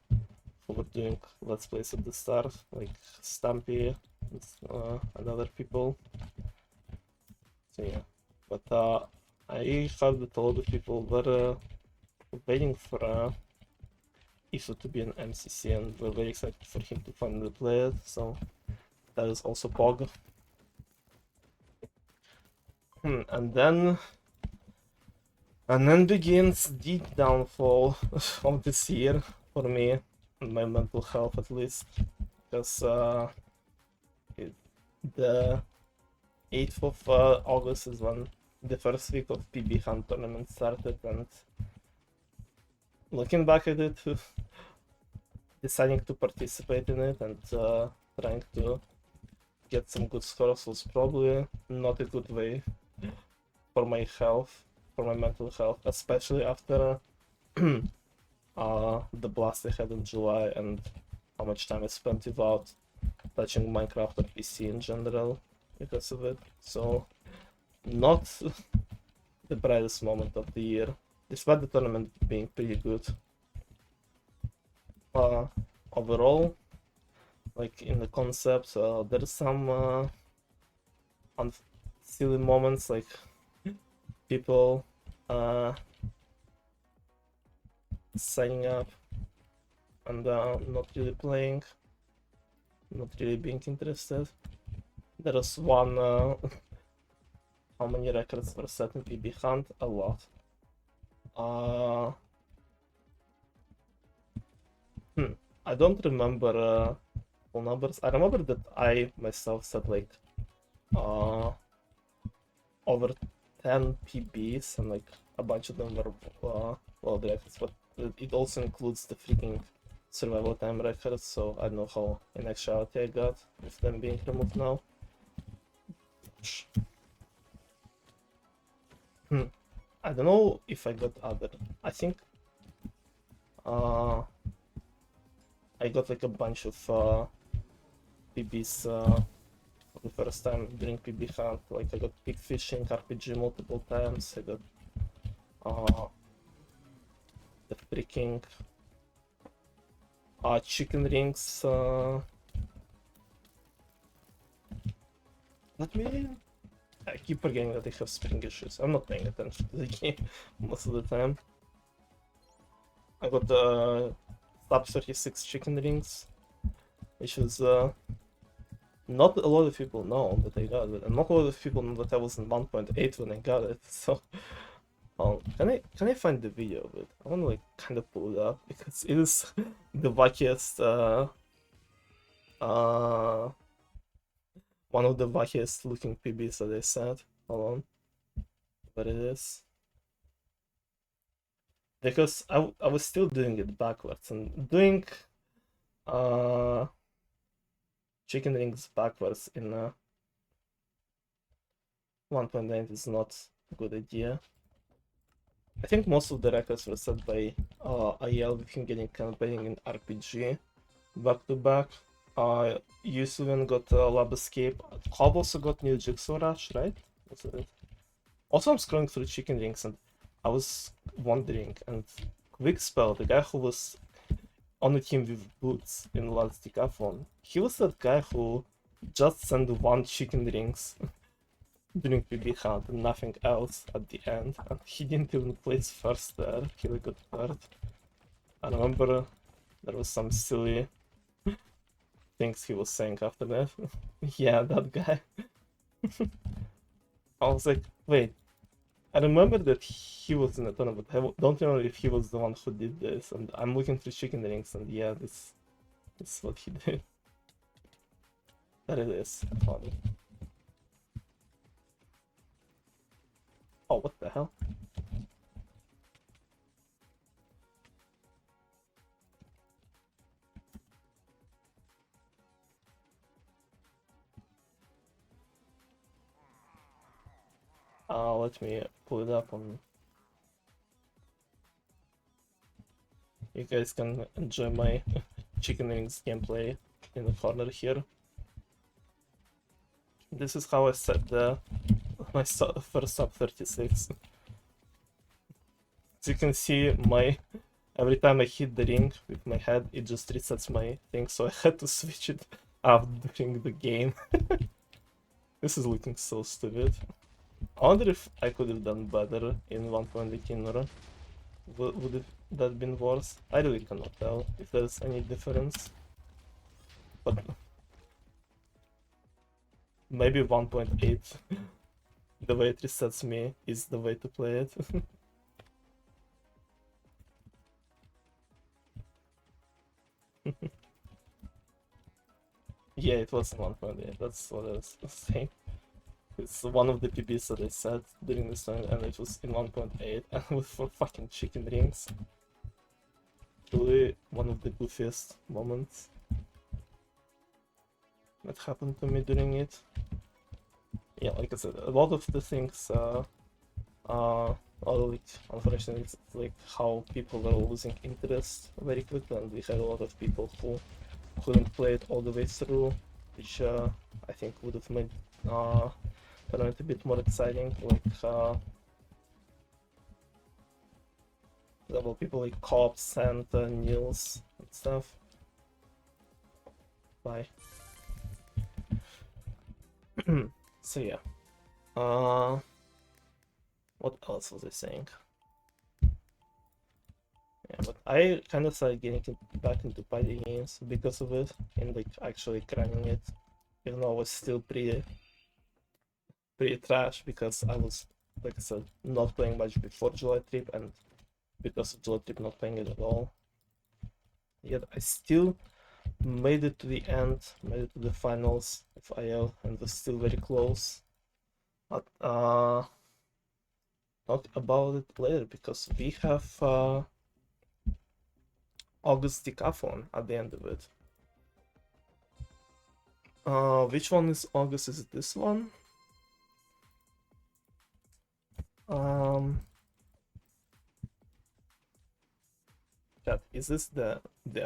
who were doing Let's Plays at the start, like Stampy and other people. So yeah, but I heard that a lot of people were waiting for Isu to be an MCC, and we're very excited for him to finally play it, so that is also Pog. And then begins the downfall of this year for me, and my mental health at least, because the 8th of August is when the first week of PB Hunt tournament started, and looking back at it, deciding to participate in it and trying to get some good scores was probably not a good way for my health, for my mental health, especially after the blast I had in July and how much time I spent without touching Minecraft or PC in general because of it. So not the brightest moment of the year, despite the tournament being pretty good. Overall, like in the concept, there's some silly moments, like people signing up and not really playing, not really being interested. There was one, how many records were set in PB Hunt? A lot. I don't remember full numbers. I remember that I myself set like over 10 PBs, and like a bunch of them were world records, but it also includes the freaking survival time records, so I don't know how in actuality I got with them being removed now. I don't know if I got other. I think I got like a bunch of PBs for the first time during PB Hunt. Like I got Pig Fishing RPG multiple times. I got the freaking chicken rings. Let me. I keep forgetting that they have spring issues. I'm not paying attention to the game most of the time. I got the sub 36 chicken rings, which is not a lot of people know that I got it, and not a lot of people know that I was in 1.8 when I got it. So, can I find the video of it? I want to like kind of pull it up because it is the wackiest. One of the wackiest looking PBs that they said. Hold on, but it is. Because I was still doing it backwards, and doing chicken rings backwards in 1.9 is not a good idea. I think most of the records were set by IL with him getting campaigning in RPG back to back. Yusuven got Lab Escape. Cobb also got New Jigsaw Rush, right? Was it? Also, I'm scrolling through chicken rings and I was wondering, and Quick Spell, the guy who was on the team with Boots in the last decathlon, he was that guy who just sent one chicken rings during PB hunt and nothing else at the end, and he didn't even place first there, he got third. I remember there was some silly things he was saying after that. Yeah, that guy. I was like, wait, I remember that he was in the tournament. I don't remember if he was the one who did this. And I'm looking through chicken rings, and yeah, this is what he did. There it is. Funny. Oh, what the hell? Let me pull it up on. You guys can enjoy my chicken rings gameplay in the corner here. This is how I set my first sub 36. As you can see, every time I hit the ring with my head, it just resets my thing, so I had to switch it up during the game. This is looking so stupid. I wonder if I could have done better in 1.18 or would that been worse? I really cannot tell if there's any difference. But maybe 1.8, the way it resets me, is the way to play it. Yeah, it was 1.8, that's what I was saying. It's one of the PBs that I said during this time, and it was in 1.8, and with for fucking chicken rings. Really one of the goofiest moments that happened to me during it. Yeah, like I said, a lot of the things, unfortunately, it's like how people are losing interest very quickly, and we had a lot of people who couldn't play it all the way through, which I think would have made tournament a bit more exciting. Like level people like Cops and Nils and stuff. Bye. So yeah. What else was I saying? Yeah, but I kind of started getting back into party games because of it, and like actually cramming it, even though I was still pretty trash because I was, like I said, not playing much before July trip, and because of July trip not playing it at all. Yet I still made it to the end, made it to the finals of IL, and was still very close. But talk about it later because we have August decathlon at the end of it. Which one is August? Is it this one? Chat, is this the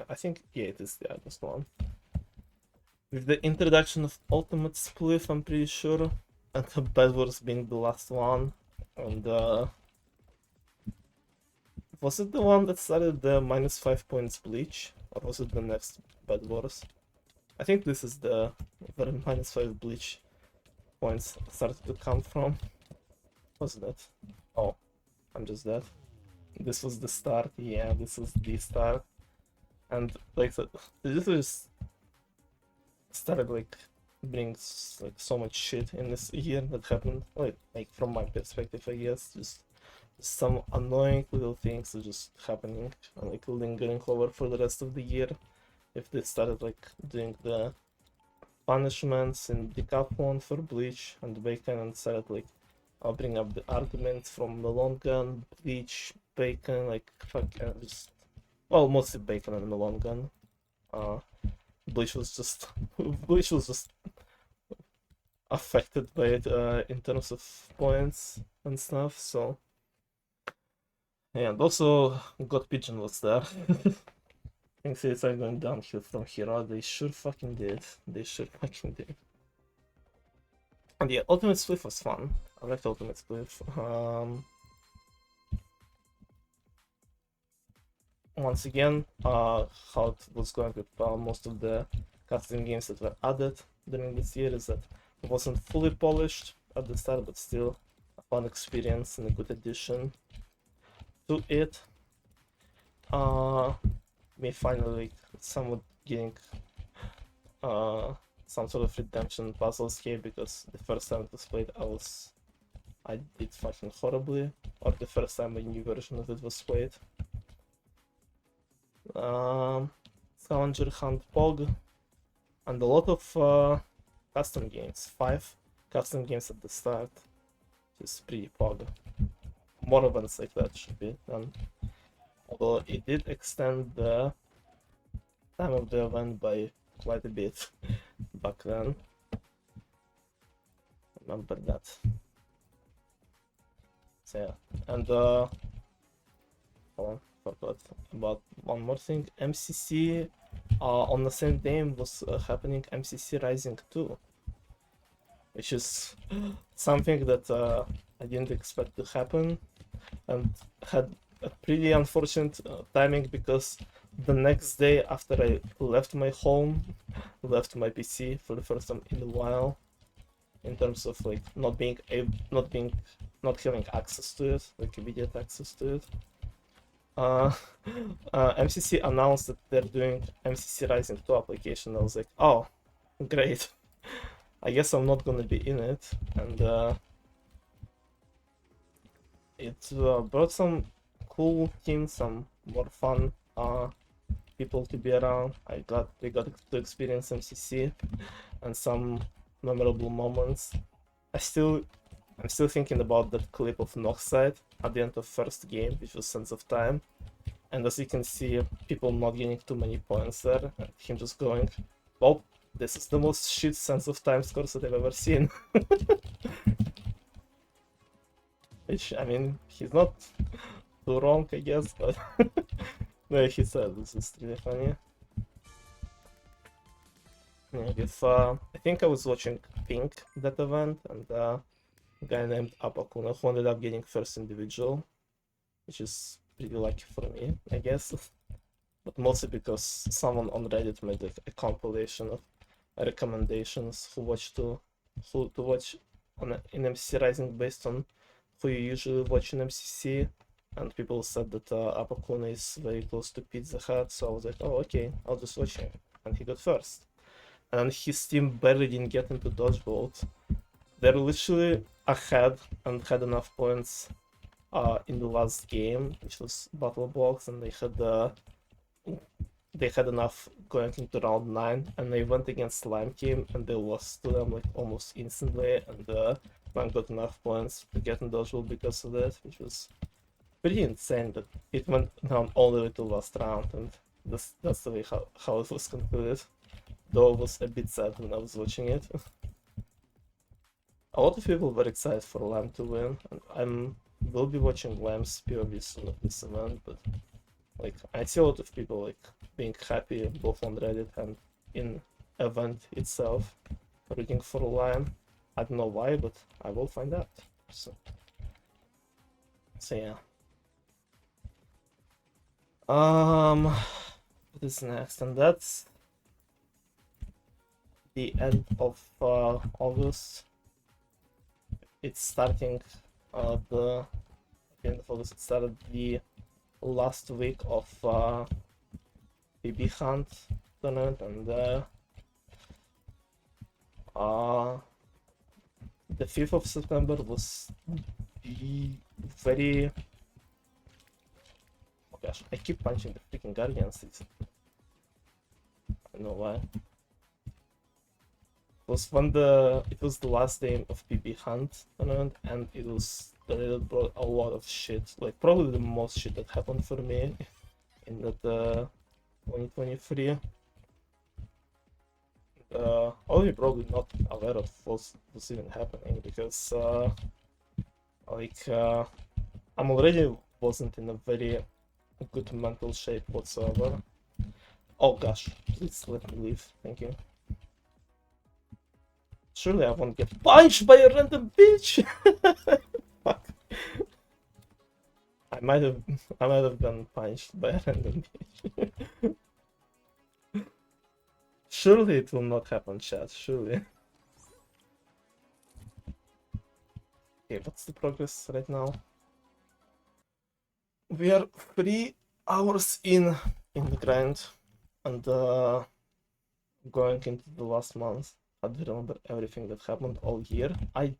I think, yeah, it is the August one. With the introduction of Ultimate Spliff, I'm pretty sure, and the Bad Wars being the last one. And was it the one that started the -5 points bleach? or was it the next Bed Wars? I think this is the where -5 Bleach points started to come from. What's that? Oh, I'm just dead. This was the start. Yeah, this was the start. And like this is started like brings like so much shit in this year that happened. Like from my perspective, I guess, just some annoying little things are just happening and like lingering over for the rest of the year. If they started like doing the punishments in Decathlon for Bleach and Bacon and started like I'll bring up the arguments from Melon Gun, Bleach, Bacon, like fuck, just well, mostly Bacon and Melon Gun. Bleach was just Bleach was just affected by it in terms of points and stuff. So yeah, and also God Pigeon was there. Things are going downhill from here on. They sure fucking did. They sure fucking did. And yeah, Ultimate Spliff was fun. I liked Ultimate Spliff. Once again, how it was going with most of the custom games that were added during this year is that it wasn't fully polished at the start, but still a fun experience and a good addition to it. Me finally somewhat getting some sort of redemption puzzles here, because the first time it was played I did fucking horribly, or the first time a new version of it was played. Scavenger Hunt Pog, and a lot of custom games. 5 custom games at the start, which is pretty pog. More events like that should be done. Although it did extend the time of the event by quite a bit back then. Remember that. So yeah, and hold on, forgot about one more thing. MCC on the same day was happening MCC Rising 2, which is something that I didn't expect to happen, and had a pretty unfortunate timing, because the next day after I left my home, left my PC for the first time in a while, in terms of like not having access to it, like immediate access to it. MCC announced that they're doing MCC Rising 2 application. I was like, oh, great. I guess I'm not gonna be in it, and it brought some cool teams, some more fun people to be around. We got to experience MCC and some memorable moments. I'm still thinking about that clip of Noxide at the end of first game, which was Sense of Time. And as you can see, people not getting too many points there, and him just going, well, this is the most shit Sense of Time scores that I've ever seen. Which, I mean, he's not too wrong, I guess, but no, he said this is really funny. Yeah, I think I was watching Pink that event, and a guy named Apakuna who ended up getting first individual, which is pretty lucky for me, I guess. But mostly because someone on Reddit made a compilation of recommendations who to watch in MCC Rising based on who you usually watch in MCC, and people said that Apakuna is very close to Pizza Hut, so I was like, oh okay, I'll just watch him, and he got first. And his team barely didn't get into Dodgeball. They're literally ahead and had enough points in the last game, which was Battle Box, and they had enough going into round 9, and they went against Lime Team and they lost to them like almost instantly, and man got enough points to get in Dodgeball because of that, which was pretty insane that it went down all the way to last round, and that's the way how it was concluded. Though I was a bit sad when I was watching it. A lot of people were excited for Lamb to win, and will be watching Lamb's POV soon at this event, but like I see a lot of people like being happy both on Reddit and in event itself, rooting for Lamb. I don't know why, but I will find out. So yeah. what is next? And that's the end of August. It's starting the end of August. It started the last week of PB Hunt tournament, and the 5th of September was the very... Oh gosh, I keep punching the freaking Guardians. I don't know why. It was it was the last day of PB Hunt tournament, and it brought a lot of shit. Like probably the most shit that happened for me in that 2023. All you're probably not aware of was even happening, because I'm already wasn't in a very good mental shape whatsoever. Oh gosh, please let me leave, thank you. Surely I won't get punched by a random bitch. Fuck. I might have been punched by a random bitch. Surely it will not happen, chat. Surely. Okay, what's the progress right now? We are 3 hours in the grind, and going into the last month. I don't remember everything that happened all year. I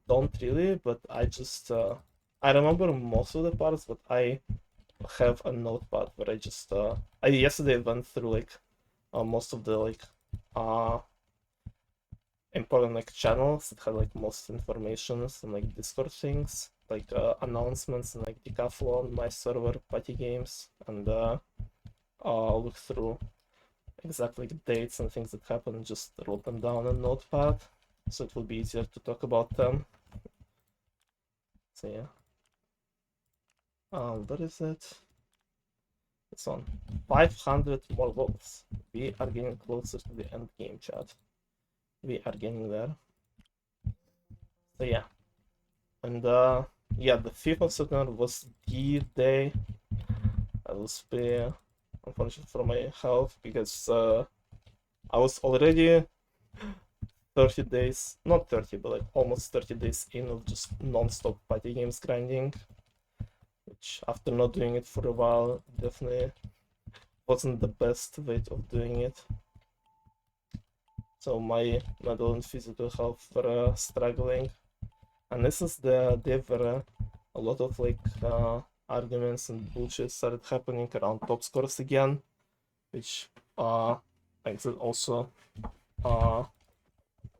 don't really, but I just I remember most of the parts, but I have a notepad where I just I yesterday went through like most of the like important like channels that had like most informations and like Discord things, like announcements and like Decathlon, my server, party games, and look through exactly the dates and things that happened and just wrote them down on Notepad, so it will be easier to talk about them. So yeah. What is it? It's on 500 more votes. We are getting closer to the end game, chat. We are getting there. So yeah. And yeah, the 5th of September was the day I was pretty unfortunate for my health, because I was already 30 days, not 30, but like almost 30 days in of just non-stop party games grinding, which after not doing it for a while definitely wasn't the best way of doing it. So my mental and physical health were struggling, and this is the day where a lot of like arguments and bullshit started happening around top scores again, which makes it also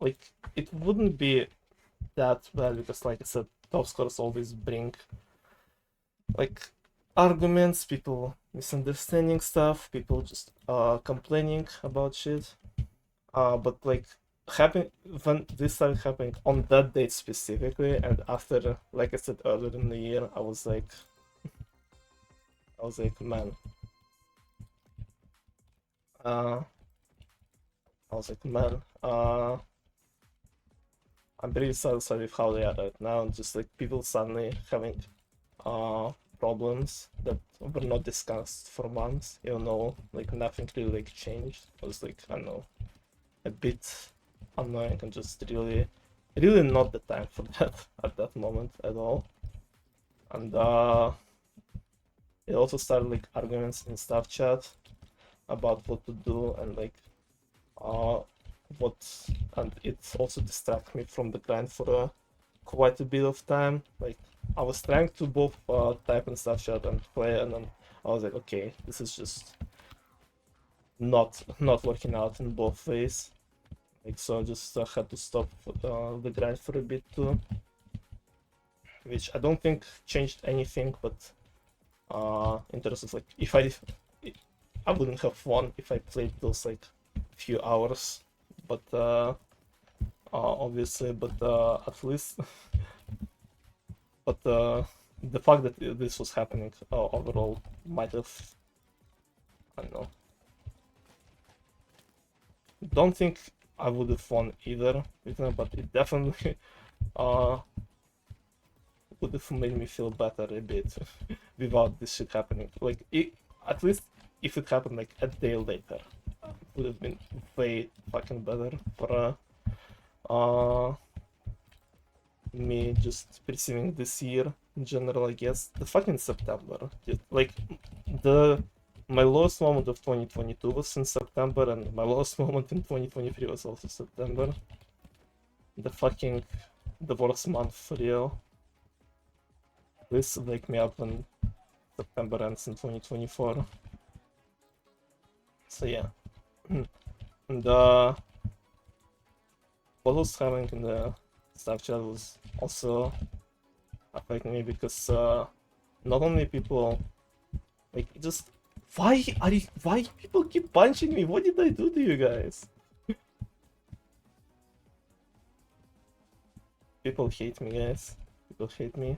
like it wouldn't be that bad, because like I said, top scores always bring like arguments, people misunderstanding stuff, people just complaining about shit. But like when this started happening on that date specifically, and after, like I said earlier in the year, I was like, man, I'm pretty satisfied with how they are right now. Just like people suddenly having problems that were not discussed for months, even though like nothing really like changed. It was like, I don't know, a bit annoying, and just really not the time for that at that moment at all. And it also started like arguments in staff chat about what to do, and like and it also distracted me from the grind for quite a bit of time. Like I was trying to both type in staff chat and play, and then I was like, okay, this is just not working out in both ways. Like, so I just had to stop the grind for a bit too, which I don't think changed anything, but in terms of like, if I wouldn't have won if I played those like few hours, but obviously, but at least but the fact that this was happening overall might have, I don't know, don't think I would have won either with them, but it definitely would have made me feel better a bit without this shit happening. Like at least if it happened like a day later, it would have been way fucking better for me just perceiving this year in general, I guess. The fucking September. Like, my lowest moment of 2022 was in September, and my lowest moment in 2023 was also September. The worst month for real. Please wake me up when September ends in 2024. So yeah. And what was happening in the staff chat was also affecting me because not only people like just why people keep punching me? What did I do to you guys? People hate me, guys. People hate me.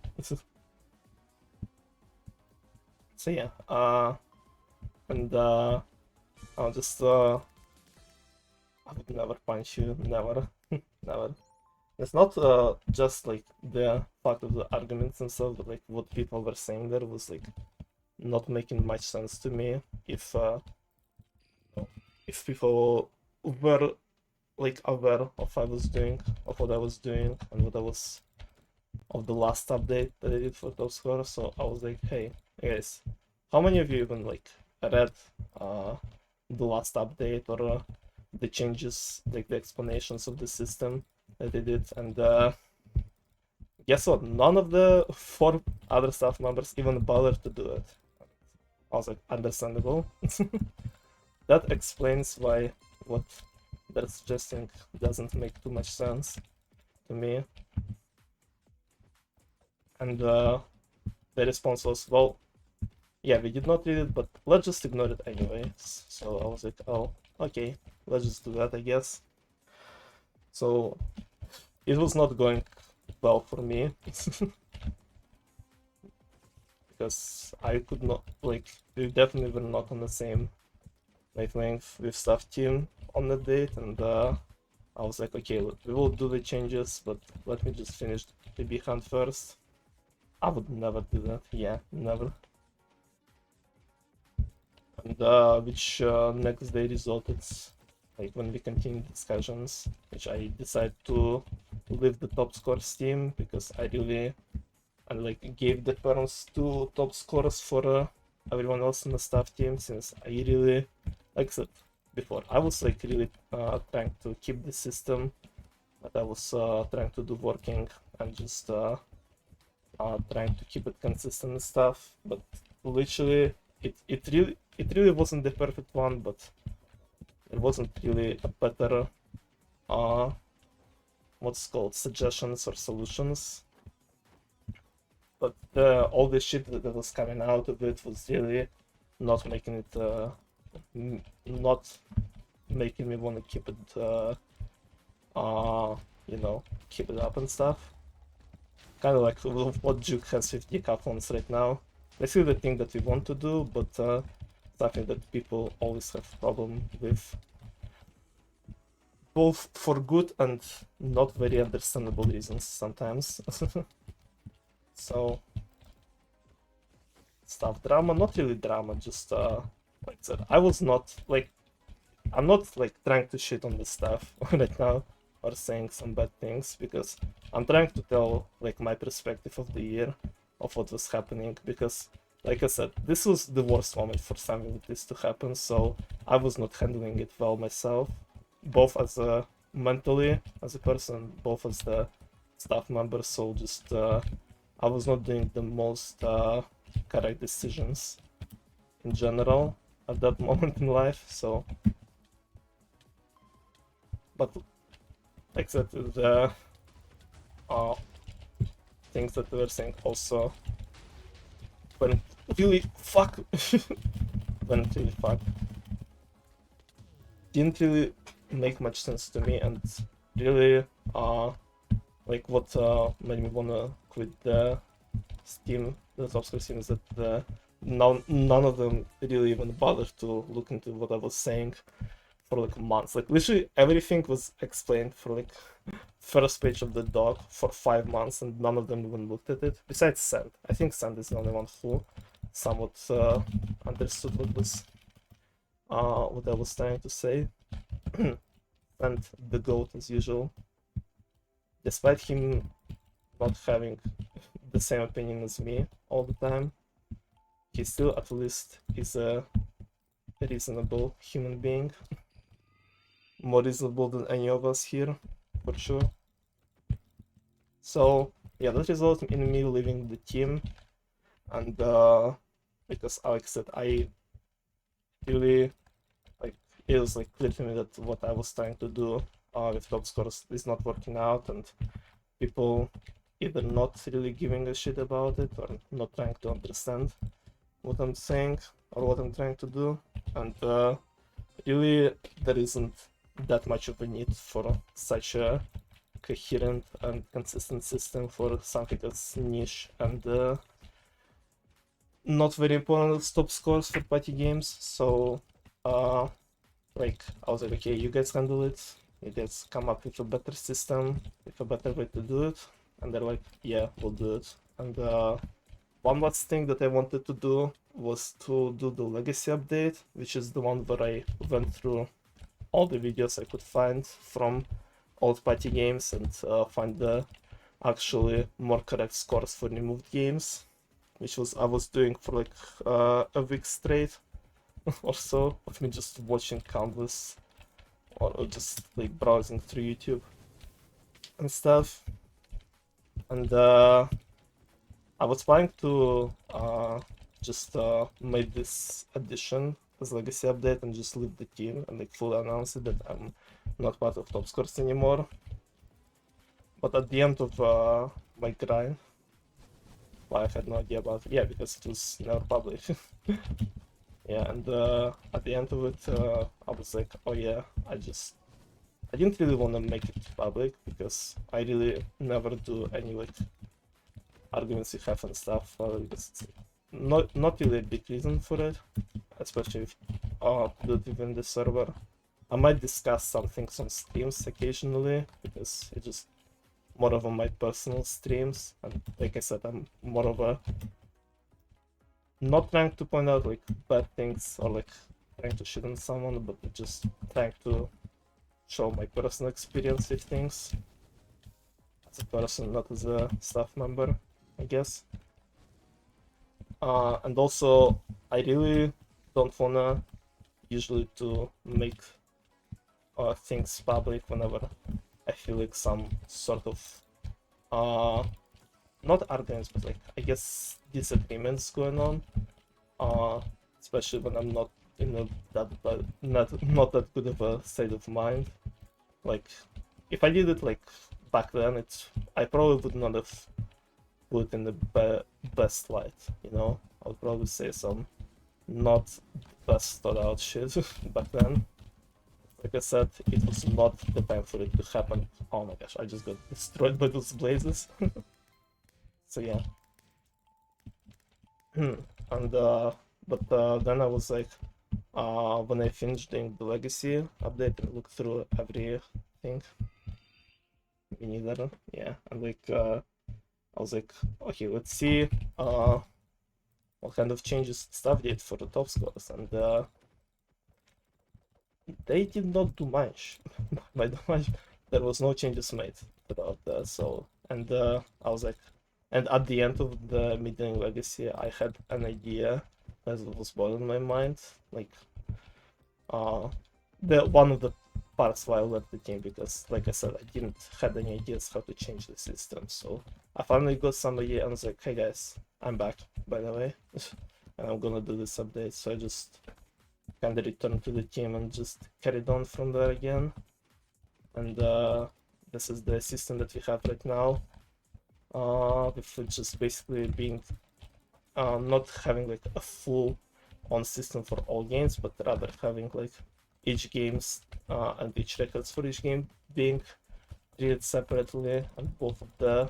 So yeah, and I'll just I would never punch you, never, never. It's not just like the fact of the arguments themselves, but like what people were saying there was like not making much sense to me. If people were like aware of what I was doing, and what I was of the last update that I did for top score. So I was like, hey guys, how many of you even like read the last update or the changes, like the explanations of the system that they did? And guess what? None of the 4 other staff members even bothered to do it. I was like, understandable. That explains why what they're suggesting doesn't make too much sense to me. And the response was, well, yeah, we did not read it, but let's just ignore it anyways. So I was like, oh, okay, let's just do that, I guess. So it was not going well for me. Because I could not, like, we definitely were not on the same wavelength with staff team on the date, and I was like, okay, look, we will do the changes, but let me just finish the big hunt first. I would never do that, yeah, never. And which next day resulted, like when we continued discussions, which I decided to leave the top scores team because I really like gave the parents 2 top scores for everyone else in the staff team, since I really, like I said before, I was like really trying to keep the system that I was trying to do working, and just trying to keep it consistent and stuff. But literally it really wasn't the perfect one, but it wasn't really a better what's called suggestions or solutions. But all the shit that was coming out of it was really not making it not making me want to keep it you know, keep it up and stuff. Kind of like what Duke has 50 couplings right now. Basically the thing that we want to do, but something that people always have problem with, both for good and not very understandable reasons sometimes. So stuff drama, not really drama, just like I said, I was not like, I'm not like trying to shit on this stuff right now or saying some bad things, because I'm trying to tell like my perspective of the year of what was happening, because like I said, this was the worst moment for something like this to happen, so I was not handling it well myself, both as a mentally as a person, both as the staff member. So just I was not doing the most correct decisions in general at that moment in life. So, but like I said, the things that we were saying also went really fuck went really fuck, didn't really make much sense to me, and really like what made me wanna quit the Steam, the subscribe Steam, is that none of them really even bothered to look into what I was saying for like months. Like literally everything was explained for like first page of the doc for 5 months, and none of them even looked at it. Besides Sand, I think Sand is the only one who somewhat understood what was what I was trying to say. And the GOAT as usual. Despite him not having the same opinion as me all the time, he still at least is a reasonable human being. More reasonable than any of us here, for sure. So yeah, that resulted in me leaving the team, and because like I said, I really like it was like clear to me that what I was trying to do with top scores is not working out, and people either not really giving a shit about it or not trying to understand what I'm saying or what I'm trying to do, and really there isn't that much of a need for such a coherent and consistent system for something that's niche and not very important top scores for party games. So like I was like, okay, you guys handle it, you guys come up with a better system, with a better way to do it, and they're like, yeah, we'll do it. And one last thing that I wanted to do was to do the legacy update, which is the one where I went through all the videos I could find from old party games and find the actually more correct scores for removed games, which was I was doing for like a week straight or so of me just watching countless or just like browsing through YouTube and stuff. And I was planning to just make this addition as legacy update and just leave the team and like fully announce it that I'm not part of top scores anymore. But at the end of my grind, well, I had no idea about it. Yeah, because it was never public. Yeah, and at the end of it, I was like, oh yeah, I didn't really want to make it public because I really never do any like arguments you have and stuff. Because it's not really a big reason for it, especially if do it within the server. I might discuss some things on streams occasionally because it's just more of my personal streams, and like I said, I'm more of a not trying to point out like bad things or like trying to shit on someone, but just trying to show my personal experience with things as a person, not as a staff member, I guess. And also, I really don't wanna usually to make things public whenever I feel like some sort of not arguments, but like I guess disagreements going on. Especially when I'm not in not that good of a state of mind. Like if I did it like back then, I probably would not have put in the best light. You know, I would probably say some not best thought out shit back then. Like I said, it was not the time for it to happen. Oh my gosh, I just got destroyed by those blazes. So yeah. And but then I was like, when I finished doing the legacy update and looked through everything, me neither. Yeah, and like I was like, okay, let's see what kind of changes stuff did for the top scores, and they did not do much. By the much, there was no changes made about that. So and I was like, and at the end of the meeting legacy, I had an idea that was bothering my mind, like the one of the parts why I left the team, because like I said, I didn't have any ideas how to change the system. So I finally got somebody and was like, hey guys, I'm back, by the way, and I'm gonna do this update. So I just kind of returned to the team and just carried on from there again. And this is the system that we have right now, with it just basically being not having like a full on system for all games, but rather having like each games and each records for each game being treated separately, and both of the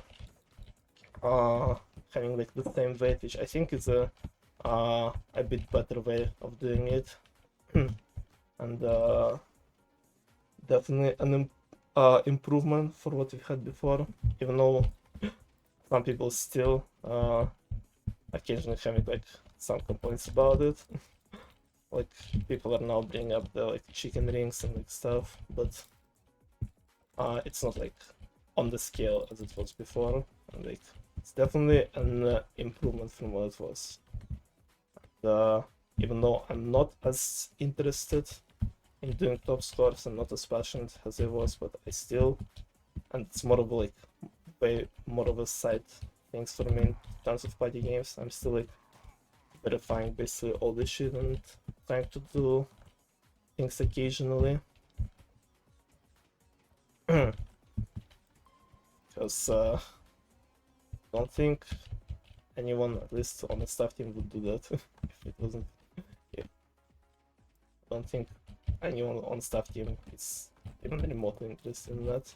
having like the same weight, which I think is a bit better way of doing it. And definitely an improvement for what we had before, even though some people still occasionally having like some complaints about it. like people are now bringing up the like chicken rings and like stuff, but it's not like on the scale as it was before. And like it's definitely an improvement from what it was. Even though I'm not as interested in doing top scores and not as passionate as I was, but I still, and it's more of like way more of a side things for me in terms of party games. I'm still like verifying basically all this shit and trying to do things occasionally. Because I don't think anyone, at least on the staff team, would do that if it wasn't. Yeah. I don't think anyone on staff team is even remotely interested in that.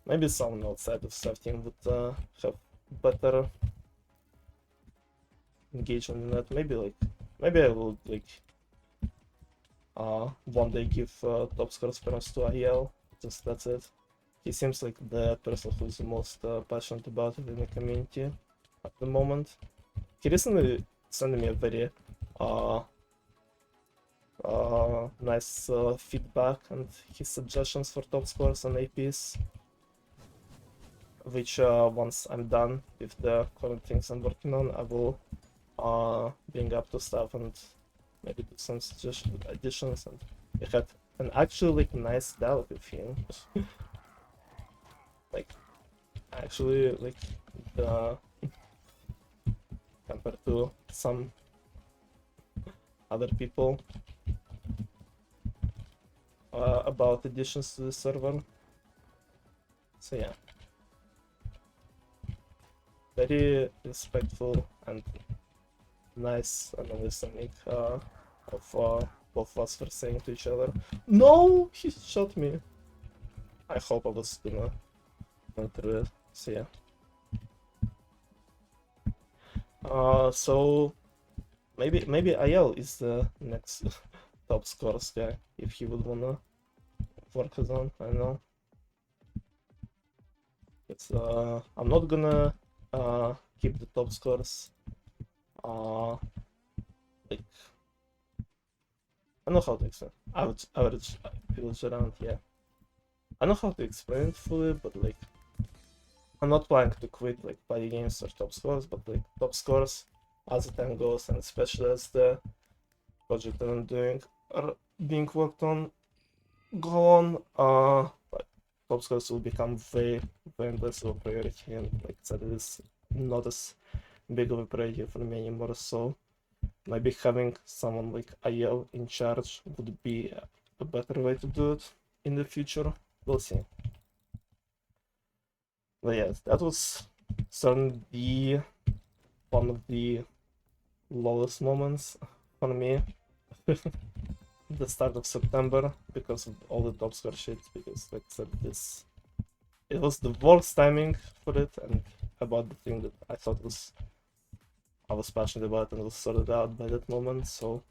Maybe someone outside of staff team would have better engagement in that. Maybe I will like one day give top score experience to Ariel. Just that's it. He seems like the person who's the most passionate about it in the community at the moment. He recently sent me a very nice feedback and his suggestions for top scores and APs, which once I'm done with the current things I'm working on, I will bring up to stuff and maybe do some additions. And I had an actually like nice dialogue with him. Like actually like the compared to some other people about additions to the server. So yeah, very respectful and nice understanding of both of us for saying to each other, "No, he shot me." I hope I was gonna go through it. So yeah. So maybe Ayel is the next top scores guy if he would wanna work us on. I don't know. It's I'm not gonna keep the top scores like I don't know how to explain. Average village around, yeah. I don't know how to explain it fully, but like I'm not planning to quit like party games or top scores, but like top scores as the time goes, and especially as the project that I'm doing are being worked on go on, like, top scores will become way less of a priority, and like I said, it is not as big of a priority for me anymore. So maybe having someone like Ayel in charge would be a better way to do it in the future. We'll see. But yeah, that was certainly one of the lowest moments for me. The start of September because of all the top score shit. Because like I said, it was the worst timing for it, and about the thing that I thought I was passionate about and was sorted out by that moment. So,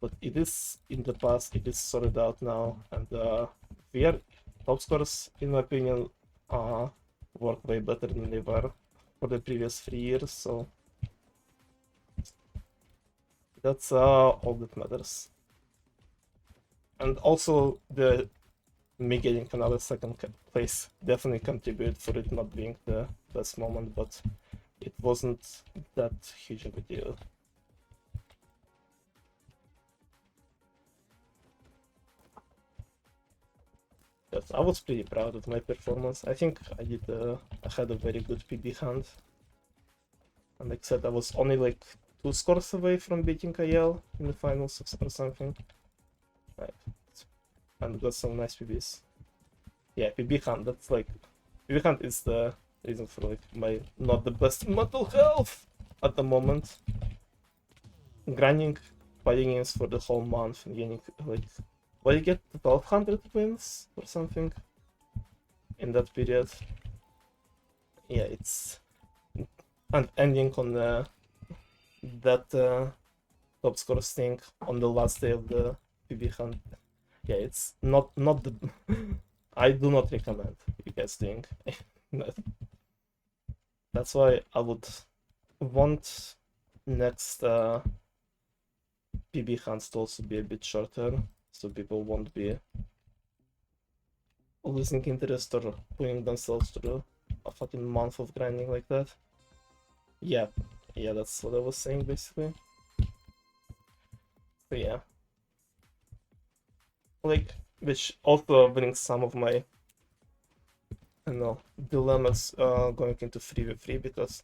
but it is in the past. It is sorted out now, and we are top scores, in my opinion, work way better than they were for the previous 3 years. So that's all that matters. And also the me getting another second place definitely contributed for it not being the best moment, but it wasn't that huge of a deal. But I was pretty proud of my performance. I think I had a very good PB hand. And like I said, I was only like 2 scores away from beating Ayel in the finals or something. Right. And got some nice PBs. Yeah, PB hand, that's like PB hand is the reason for like my not the best mental health at the moment. Grinding fighting games for the whole month and getting like what you get 1200 wins or something in that period. Yeah, it's and ending on that top scores thing on the last day of the PB hunt. Yeah, it's not the I do not recommend you guys doing that. That's why I would want next PB hunts to also be a bit shorter, so people won't be losing interest or putting themselves through a fucking month of grinding like that. Yeah, that's what I was saying basically. So yeah, like, which also brings some of my, I don't know, dilemmas going into 3v3, because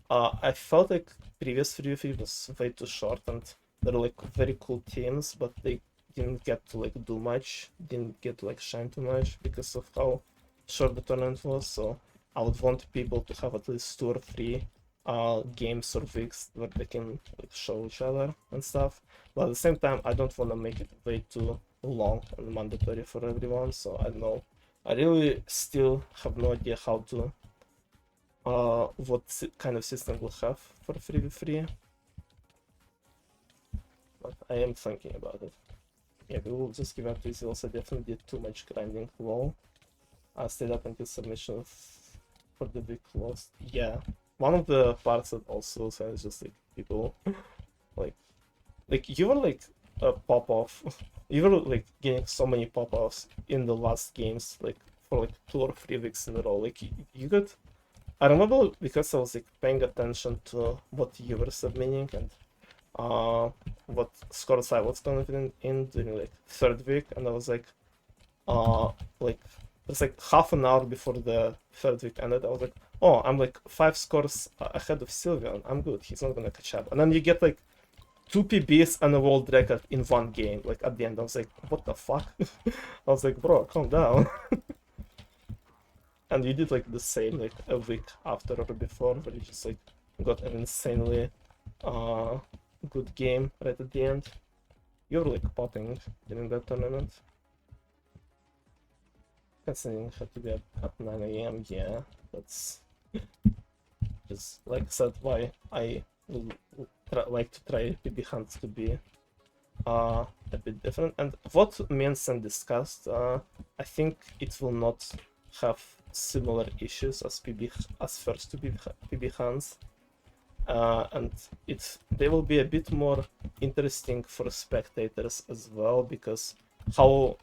I felt like previous 3v3 was way too short, and they're like very cool teams, but they didn't get to like do much, didn't get to like shine too much because of how short the tournament was. So I would want people to have at least 2 or 3 games or weeks where they can like show each other and stuff. But at the same time, I don't want to make it way too long and mandatory for everyone. So I don't know. I really still have no idea how to what kind of system we'll have for 3v3, but I am thinking about it. Yeah, we will just give up to easy. Also, definitely did too much grinding. Lol. I stayed up until submission for the week lost. Yeah, one of the parts that also is just like people like you were like a pop off. You were like getting so many pop offs in the last games, like for like 2 or 3 weeks in a row. Like you got. I remember because I was like paying attention to what you were submitting and what scores I was confident in during like 3rd week, and I was like it's like half an hour before the 3rd week ended. I was like, oh, I'm like 5 scores ahead of Sylvian. I'm good. He's not gonna catch up. And then you get like 2 PBs and a world record in one game. Like at the end, I was like, what the fuck? I was like, bro, calm down. And you did like the same like a week after or before, where you just like got an insanely good game right at the end. You were like popping during that tournament. Considering had to be at 9 AM, yeah, that's just like I said why I like to try PB hunts to be a bit different. And what Miensen discussed, I think it will not have similar issues as first to PB hunts, and they will be a bit more interesting for spectators as well, because how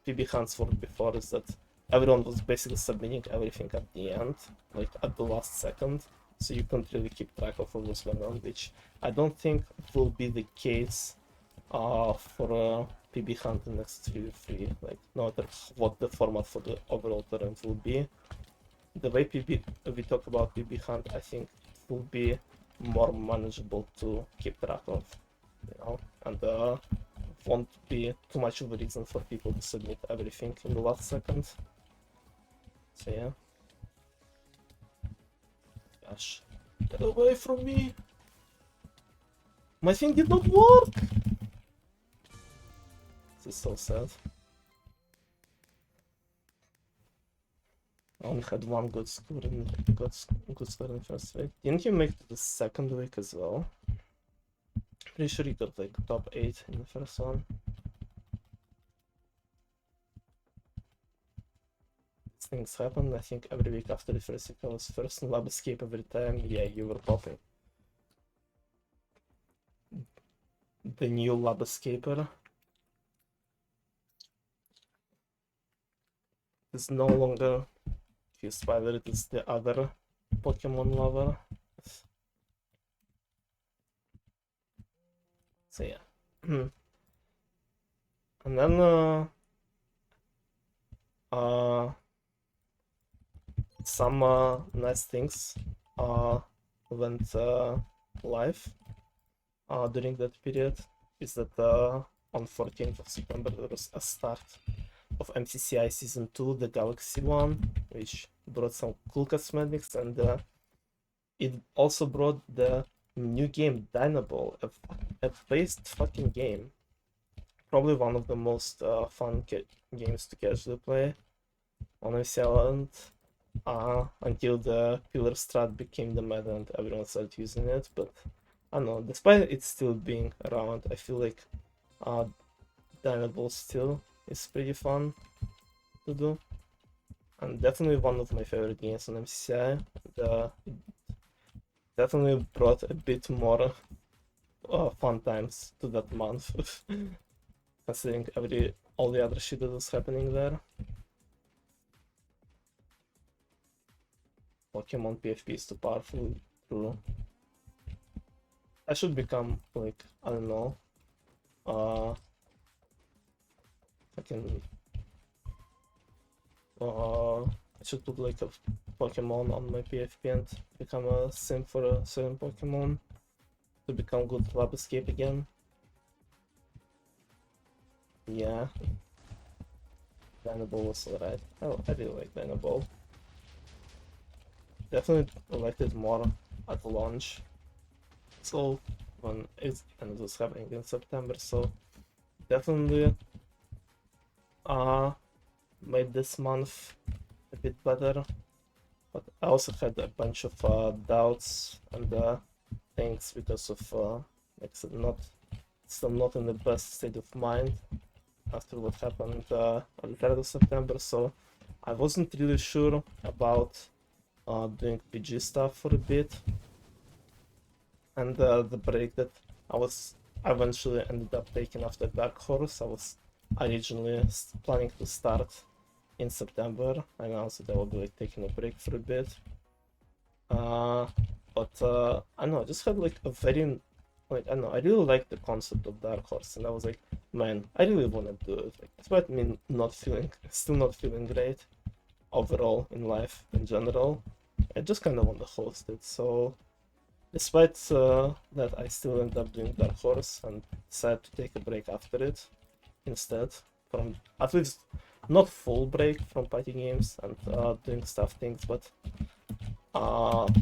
PB hunts worked before is that everyone was basically submitting everything at the end, like at the last second, so you couldn't really keep track of what was going on, which I don't think will be the case for a PB hunt in next 3v3, like no matter what the format for the overall tournament will be. The way we talk about PB hunt, I think it will be more manageable to keep track of, you know, and won't be too much of a reason for people to submit everything in the last second. So yeah. Gosh, get away from me! My thing did not work! This is so sad. I only had one good score in good score in first week. Didn't you make it to the second week as well? Pretty sure you got like top 8 in the first one. These things happen. I think every week after the first week I was first in Lab Escape every time. Yeah, you were popping. The new Lab Escaper is no longer used by it is the other Pokemon lover. So yeah. And then some nice things went live during that period. Is that on 14th of September there was a start of MCCI Season 2, the Galaxy one, which brought some cool cosmetics, and it also brought the new game Dynaball, a based fucking game. Probably one of the most fun games to casually play on MC Island, until the Pillar Strat became the meta and everyone started using it. But I don't know, despite it still being around, I feel like Dynaball still is pretty fun to do, and definitely one of my favorite games on MCCI. It definitely brought a bit more fun times to that month, considering all the other shit that was happening there. Pokemon PFP is too powerful. True. I should become like, I don't know. I can. I should put like a Pokemon on my PFP and become a sim for a certain Pokemon to become good Lab Escape again. Yeah. Dynaball was alright. I really like Dynaball. Definitely liked it more at launch. So when it was happening in September, so definitely made this month a bit better. But I also had a bunch of doubts and things because of like still not in the best state of mind after what happened on the 3rd of September. So I wasn't really sure about doing PG stuff for a bit, and the break that I was eventually ended up taking after Dark Horse. I was originally planning to start in September. I announced that I would be like taking a break for a bit. But I don't know, I just had like a very like, I don't know, I really liked the concept of Dark Horse, and I was like, man, I really want to do it. Like, despite me still not feeling great overall in life in general, I just kind of want to host it. So despite that, I still end up doing Dark Horse and decided to take a break after it instead, from at least not full break from party games and doing things, but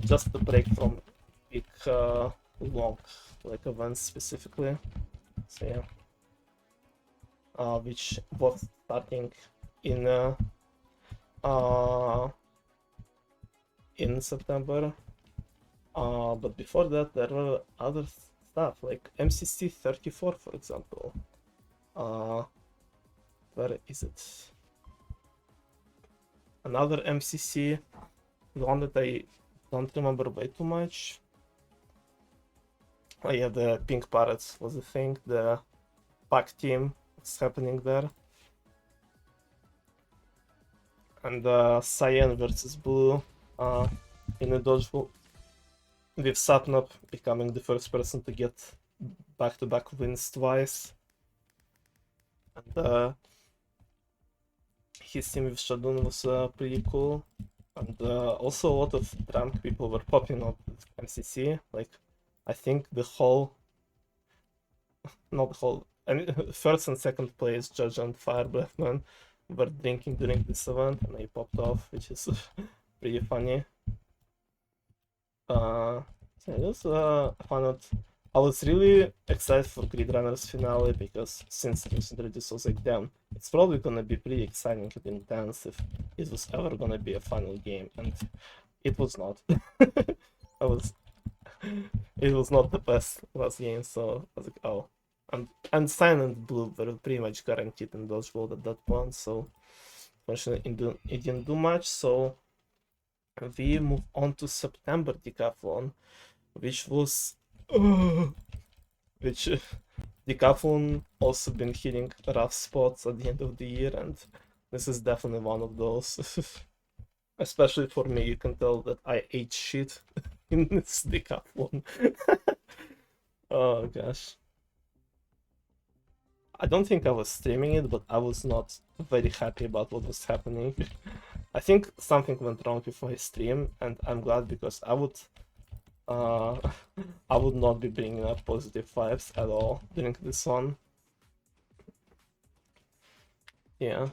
just a break from big long like events specifically. So yeah, which was starting in September. But before that, there were other stuff like MCC 34, for example. Where is it? Another MCC, the one that I don't remember way too much. Oh yeah, the Pink Parrots was the thing, the pack team was happening there. And Cyan versus Blue in a dodgeball, with Sapnap becoming the first person to get back-to-back wins twice. And his team with Shadun was pretty cool. And also a lot of drunk people were popping up with MCC. Like, I think not the whole, I mean, first and second place, Judge and Fire Breathman, were drinking during this event, and they popped off, which is pretty funny. So it was fun. I was really excited for Grid Runners finale because since it was introduced, I was like, damn, it's probably gonna be pretty exciting and intense if it was ever gonna be a final game, and it was not. It was not the best last game, so I was like, oh. And Cyan and Blue were pretty much guaranteed in dodgeball at that point, so unfortunately it didn't do much. So we move on to September Decathlon, which was which Decathlon also been hitting rough spots at the end of the year, and this is definitely one of those. Especially for me, you can tell that I ate shit in this Decathlon. Oh gosh. I don't think I was streaming it, but I was not very happy about what was happening. I think something went wrong with my stream, and I'm glad because I would not be bringing up positive vibes at all during this one. Yeah.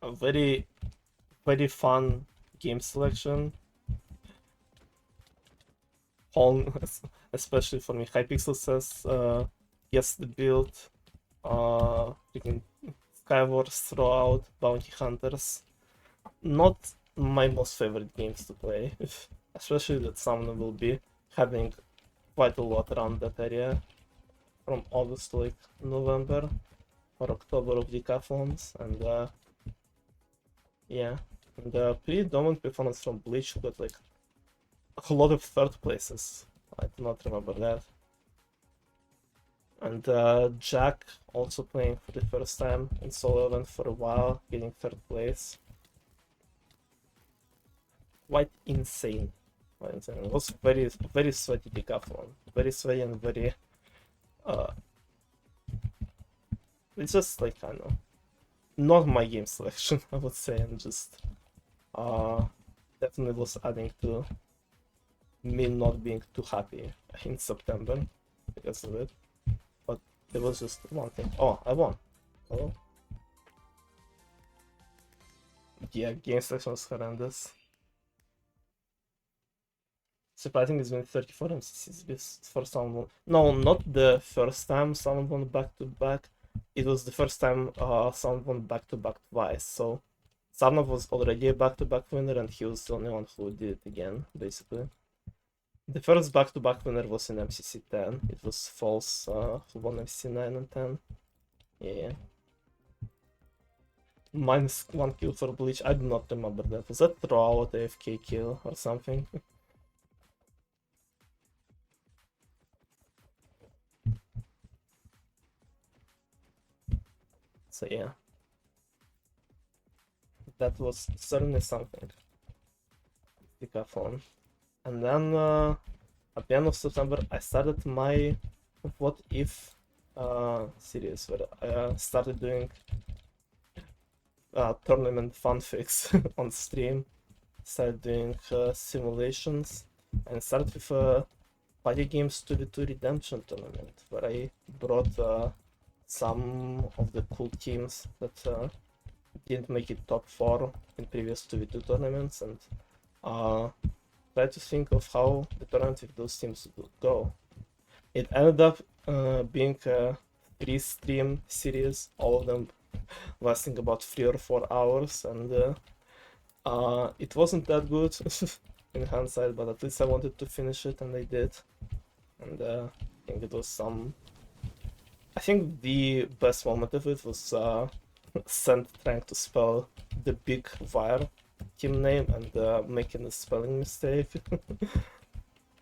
A very, very fun game selection. Especially for me. Hypixel says, yes, the build. Freaking Skywars throughout Bounty Hunters. Not my most favorite games to play, especially that some of them will be having quite a lot around that area from August to like November or October of decathlons, and yeah. And pretty dominant performance from Bleach, who got like a lot of third places. I do not remember that. And Jack also playing for the first time in solo event for a while, getting third place. Quite insane. Quite insane. It was very, very sweaty decathlon. Very sweaty and very. It's just like, I don't know. Not my game selection, I would say, and just definitely was adding to me not being too happy in September because of it. But it was just one thing. Oh, I won. Oh. Yeah, game selection was horrendous. Surprising it's been 34 MCCs for someone. No, not the first time someone won back to back. It was the first time someone won back to back twice. So Sarnov was already a back to back winner, and he was the only one who did it again, basically. The first back to back winner was in MCC 10. It was False who won MCC 9 and 10. Yeah. Minus 1 kill for Bleach. I do not remember that. Was that throwout AFK kill or something? So yeah, that was certainly something. Decathlon. And then at the end of September, I started my What If series, where I started doing tournament fanfics on stream. Started doing simulations, and started with a Party Games 2v2 Redemption tournament, where I brought some of the cool teams that didn't make it top 4 in previous 2v2 tournaments, and tried to think of how the tournament with those teams would go. It ended up being a 3-stream series, all of them lasting about 3 or 4 hours, and it wasn't that good in hindsight, but at least I wanted to finish it, and I did. And I think it was some. I think the best moment of it was Sent trying to spell the Big Wire team name and making a spelling mistake,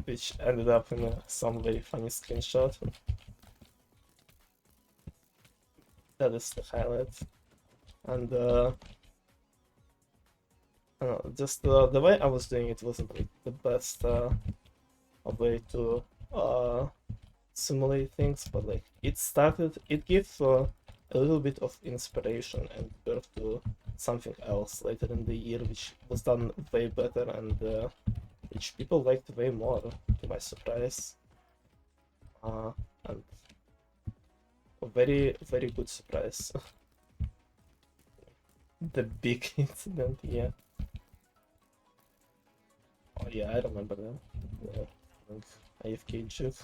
which ended up in some very funny screenshot. That is the highlight. And just the way I was doing it wasn't like the best way to simulate things, but like it gave a little bit of inspiration and birth to something else later in the year, which was done way better and which people liked way more, to my surprise. And a very, very good surprise. The big incident, yeah. Oh yeah, I remember that. Yeah, like AFK Juke.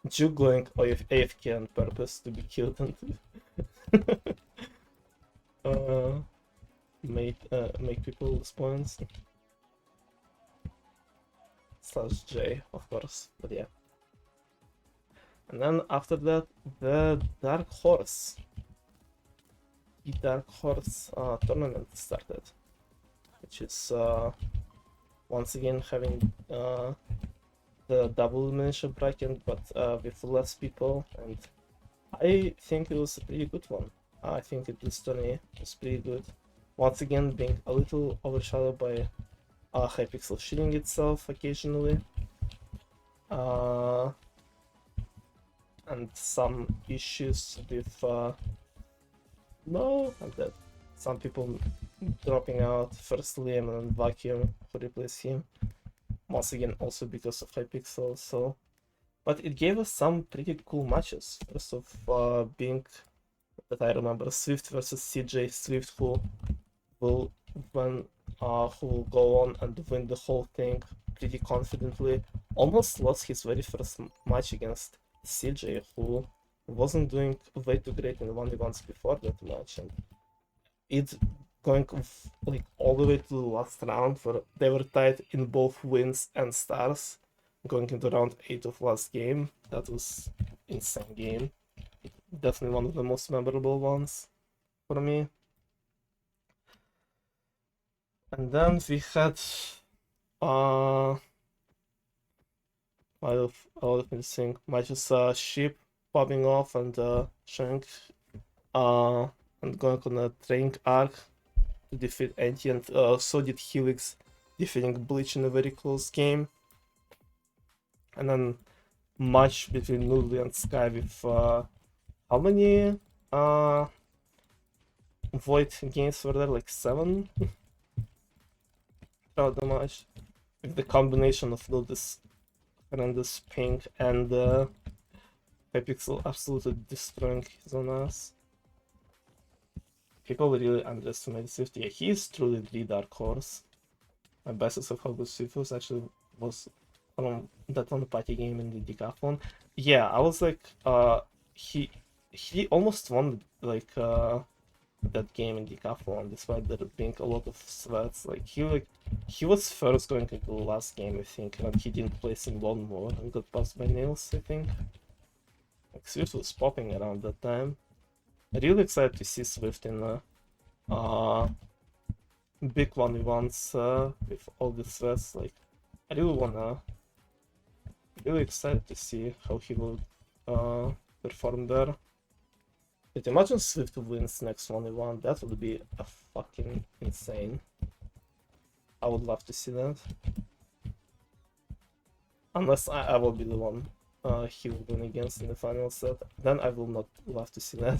Juke going AFK on purpose to be killed and make people lose points. /J, of course, but yeah. And then after that, the Dark Horse tournament started, which is once again having the double elimination bracket, but with less people, and I think it was a pretty good one. I think this tourney was pretty good. Once again, being a little overshadowed by Hypixel shooting itself occasionally, and some issues with and that some people dropping out, first Liam and Vacuum who replaced him. Once again, also because of Hypixel, so. But it gave us some pretty cool matches. First of being that I remember, Swift versus CJ. Swift who will go on and win the whole thing pretty confidently. Almost lost his very first match against CJ, who wasn't doing way too great in the 1v1s before that match, and it going like all the way to the last round where they were tied in both wins and stars, going into round 8 of last game. That was insane game. Definitely one of the most memorable ones for me. And then we had a lot of interesting matches, Ship popping off and Shank uh, and going on a training arc to defeat Anti, and so did Helix defeating Bleach in a very close game. And then match between Noodle and Sky with how many Void games were there? Like 7 throughout the match. With the combination of Noodle's horrendous ping and Hypixel absolutely destroying his own ass. People really underestimate Swift. Yeah, he is truly the dark horse. My basis of how good Swift was actually was from that one party game in the decathlon. Yeah, I was like, he almost won like that game in decathlon despite there being a lot of sweats. Like he was first going into the last game, I think, and he didn't place in one more and got passed by Nails, I think. Like Swift was popping around that time. Really excited to see Swift in big 1v1s with all the sweats. Like I really excited to see how he will perform there. But imagine Swift wins next 1v1, that would be a fucking insane. I would love to see that. Unless I will be the one he will win against in the final set, then I will not love to see that.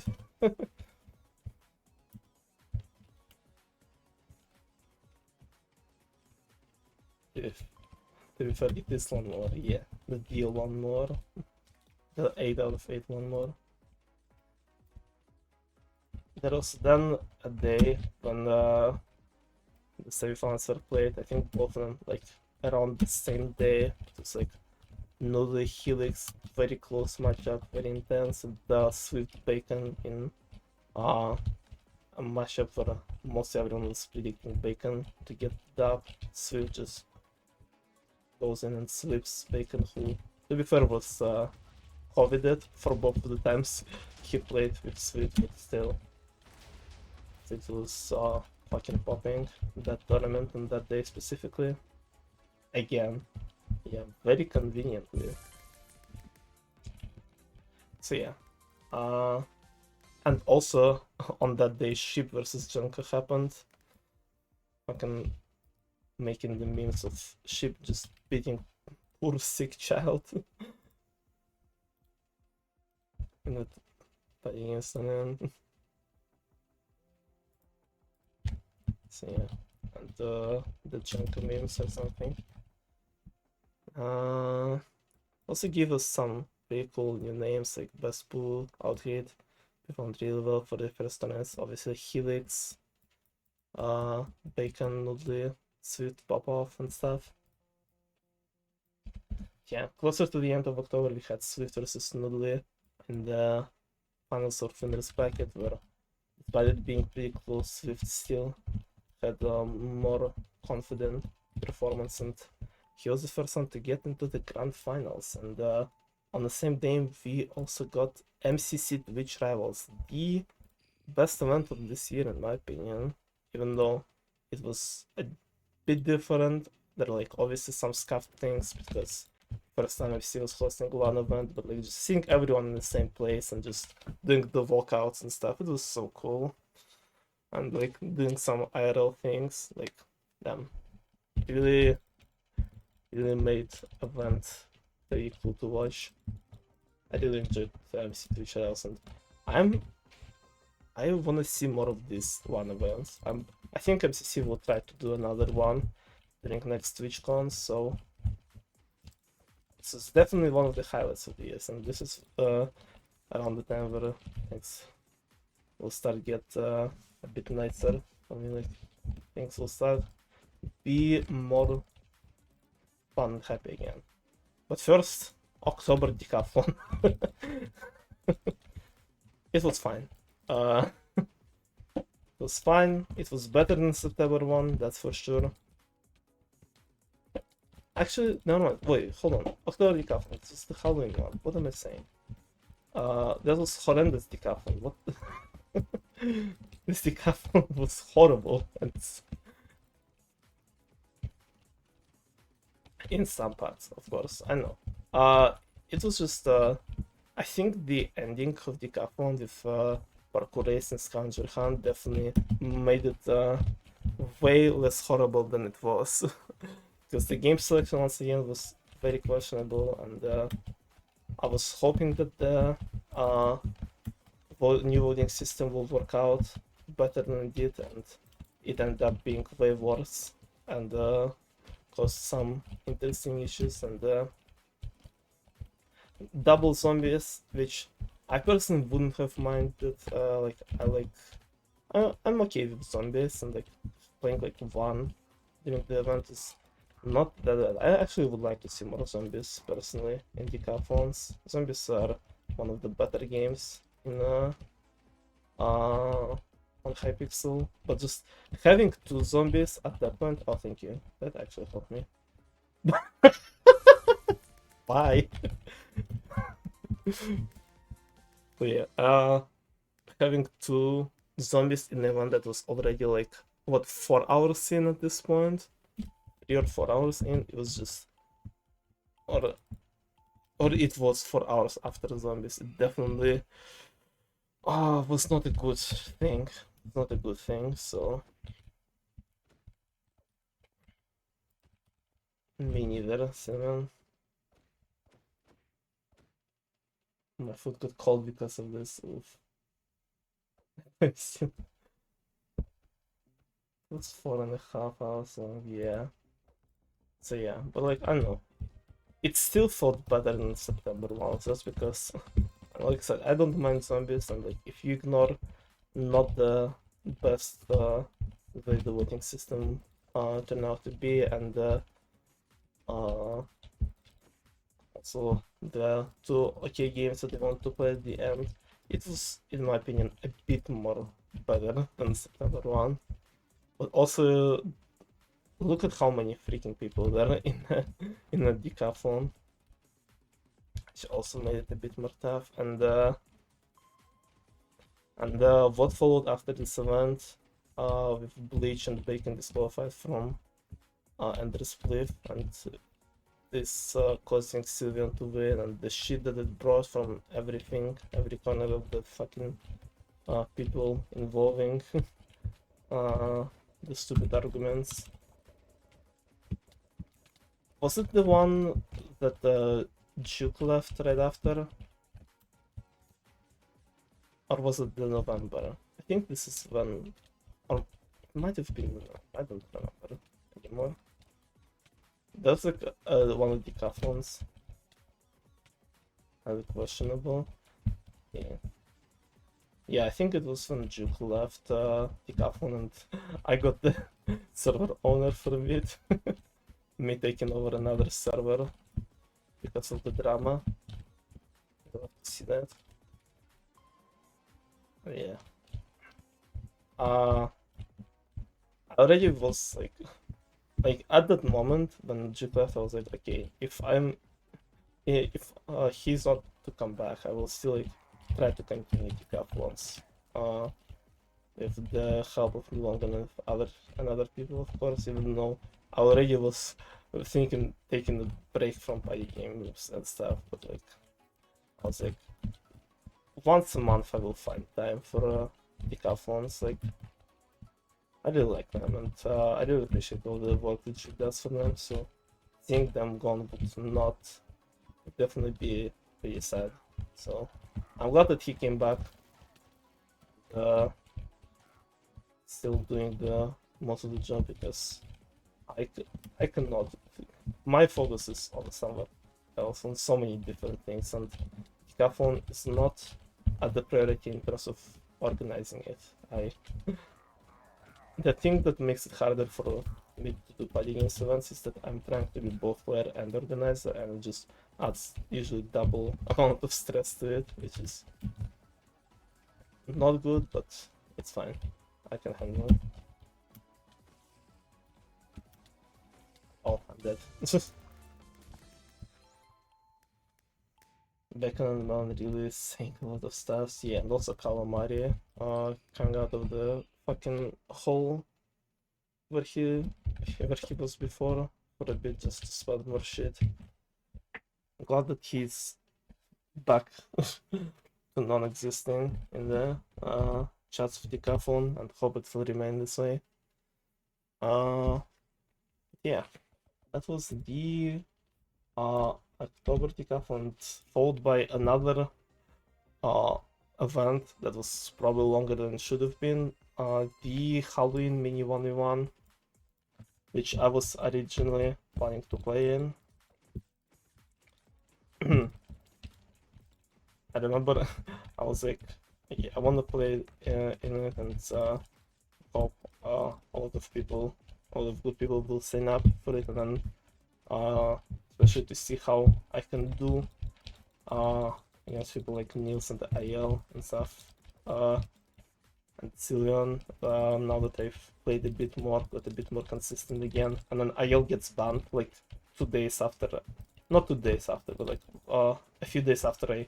If it is one more, yeah, the deal one more. The 8 out of 8 one more. There was then a day when the semifinals were played. I think both of them like around the same day. It was like Noodle Helix, very close matchup, very intense. The Swift Bacon in a matchup where mostly everyone was predicting Bacon to get the Swift just goes in and slips Bacon, who to be fair was COVIDed for both of the times he played with Swift, but still it was fucking popping that tournament and that day specifically. Again, yeah, very conveniently. So yeah, and also on that day, Ship versus Junker happened. Fucking making the memes of Ship just beating poor sick child in that fighting incident. So yeah, and the Junker memes or something. Also give us some pretty cool new names like Best Pool, Outhit, performed really well for the first tournaments. Obviously Helix, Bacon, Noodly, Sweet Pop-Off and stuff. Yeah, closer to the end of October we had Swift versus Noodly in the finals of Winners Bracket, where despite it being pretty close, Swift still had a more confident performance, and he was the first one to get into the grand finals. And on the same day we also got MCC Twitch Rivals, the best event of this year in my opinion, even though it was a bit different. There are like obviously some scuffed things because first time FC was hosting one event, but like just seeing everyone in the same place and just doing the walkouts and stuff, it was so cool. And like doing some IRL things, like them really made event very cool to watch. I really enjoyed the MC Twitch Trials, and I want to see more of these one events. I think MCC will try to do another one during next TwitchCon, so this is definitely one of the highlights of the year, and this is around the time where things will start get a bit nicer. I mean, like things will start be more fun and happy again. But first, October decathlon. It was fine. It was fine. It was better than September one, that's for sure. Actually, no, wait, hold on. October decathlon. This is the Halloween one. What am I saying? That was horrendous decathlon. What? This decathlon was horrible. In some parts, of course, I know. It was just I think the ending of Decathlon with parkour race and scavenger hunt definitely made it way less horrible than it was. Because the game selection once again was very questionable, and I was hoping that the new voting system will work out better than it did, and it ended up being way worse and caused some interesting issues. And double zombies, which I personally wouldn't have minded. I'm okay with zombies, and like playing like one during the event is not that bad. I actually would like to see more zombies personally in decathlons. Zombies are one of the better games in on Hypixel, but just having two zombies at that point, oh thank you, that actually helped me. Bye. But yeah, having two zombies in a one that was already like what 4 hours in at this point, 3 or 4 hours in, it was just or it was 4 hours after the zombies. It definitely was not a good thing. Not a good thing. So me neither, Simon. My foot got cold because of this. Oof. It was 4.5 hours, so yeah. So yeah, but like I don't know. It still felt better than September 1, just because like I said, I don't mind zombies, and like if you ignore not the best way the voting system turned out to be, and also the two okay games that they want to play at the end, it was, in my opinion, a bit more better than September 1. But also, look at how many freaking people there in a decathlon, which also made it a bit more tough. And what followed after this event, with Bleach and Bacon disqualified from Ender's Cliff, and this causing Sylvian to win, and the shit that it brought from everything, every corner of the fucking people involving the stupid arguments. Was it the one that Juke left right after? Or was it the November? I think this is when, or it might have been, I don't remember anymore. That's like one of the decathlons. Kind of questionable. Yeah. Yeah, I think it was when Juke left decathlon, and I got the server owner for a bit. Me taking over another server because of the drama. You'll have to see that. Yeah. I already was like at that moment when Juke left, I was like, okay, if he's not to come back, I will still like try to continue decathlons. With the help of Longan and other people, of course, even though I already was thinking taking a break from party games and stuff, but like I was like, once a month I will find time for decathlons. Like I really like them, and I really appreciate all the work that she does for them. So seeing them gone would definitely be pretty sad. So I'm glad that he came back. Still doing the most of the job, because I cannot. My focus is on somewhere else, on so many different things, and decathlon is not at the priority in terms of organizing it. The thing that makes it harder for me to do party games events is that I'm trying to be both player and organizer, and it just adds usually double amount of stress to it, which is not good, but it's fine. I can handle it. Oh, I'm dead. Bacon and Melon really saying a lot of stuff. Yeah, and also Calamari coming out of the fucking hole where he was before for a bit just to spell more shit. I'm glad that he's back to non-existing in the chats of Decathlon, and hope it will remain this way. Yeah, that was the October Decathlon, followed by another event that was probably longer than it should have been. The Halloween mini 1v1, which I was originally planning to play in. I remember I was like, okay, I want to play in it, and hope a lot of people, a lot of good people will sign up for it, and then especially to see how I can do against people like Niels and IL and stuff, and Cillian. Now that I've played a bit more, got a bit more consistent again, and then IL gets banned like 2 days after, not 2 days after, but like a few days after I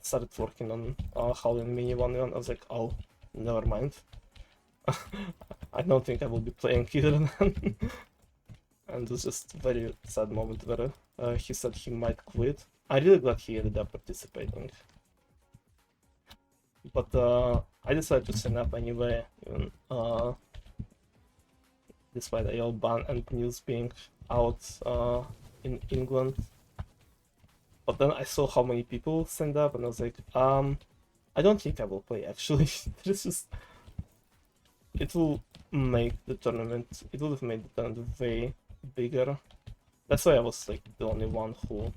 started working on Halloween Mini 1v1. I was like, oh, never mind. I don't think I will be playing either then. And it was just a very sad moment where he said he might quit. I'm really glad he ended up participating. But I decided to sign up anyway, even despite the AL ban and news being out in England. But then I saw how many people signed up, and I was like, I don't think I will play actually. This is, it will make the tournament, it would have made the tournament way bigger. That's why I was like the only one who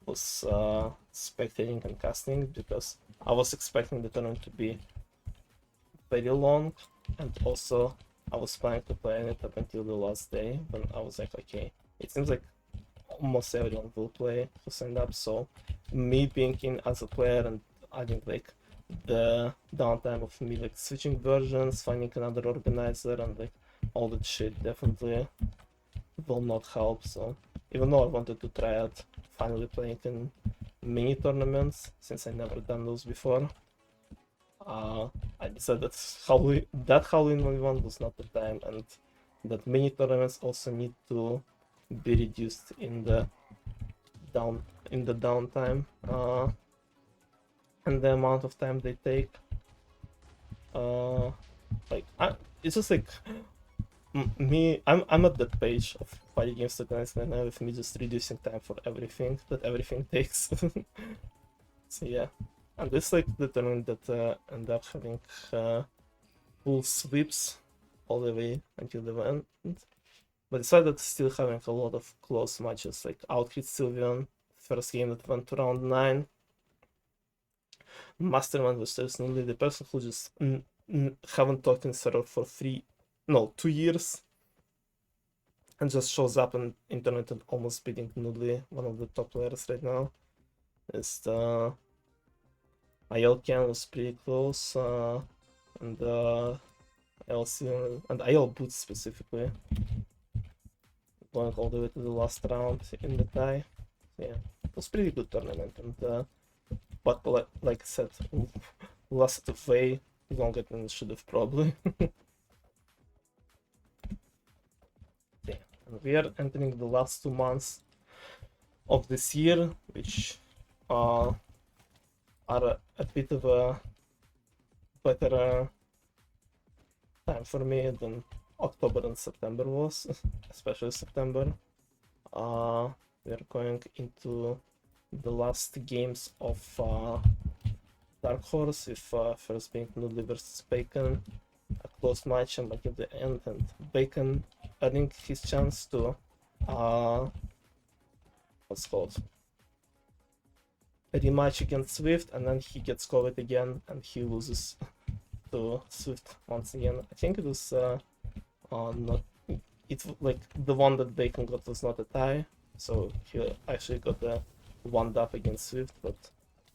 was spectating and casting, because I was expecting the tournament to be very long, and also I was planning to play it up until the last day, when I was like, okay, it seems like almost everyone will play who signed up, so me being in as a player and adding like the downtime of me like switching versions, finding another organizer, and like all that shit definitely will not help. So even though I wanted to try out finally playing in mini tournaments, since I never done those before, I decided that Halloween one was not the time, and that mini tournaments also need to be reduced in the downtime and the amount of time they take. Like it's just like me. I'm at that page of fighting games organized right now with me just reducing time for everything that everything takes. So yeah, and this like the tournament that end up having full sweeps all the way until the end. But decided still having a lot of close matches, like Outhit Sylvian, first game that went to round 9. Mastermind was personally the person who just haven't talked in server for 2 years, and just shows up on internet and almost beating Noodly, one of the top players right now. Is the IL Can was pretty close, and LC and IL Boots specifically, going all the way to the last round in the tie. Yeah, it was pretty good tournament, and but like I said, lasted way longer than it should have probably. Yeah, and we are entering the last 2 months of this year, which are a bit of a better time for me than October and September was, especially September. We're going into the last games of Dark Horse, with first being Noodly versus Bacon, a close match, and like at the end, and Bacon earning his chance to what's called a rematch against Swift, and then he gets COVID again and he loses to Swift once again. I think it was not, it's like the one that Bacon got was not a tie, so he actually got the one up against Swift, but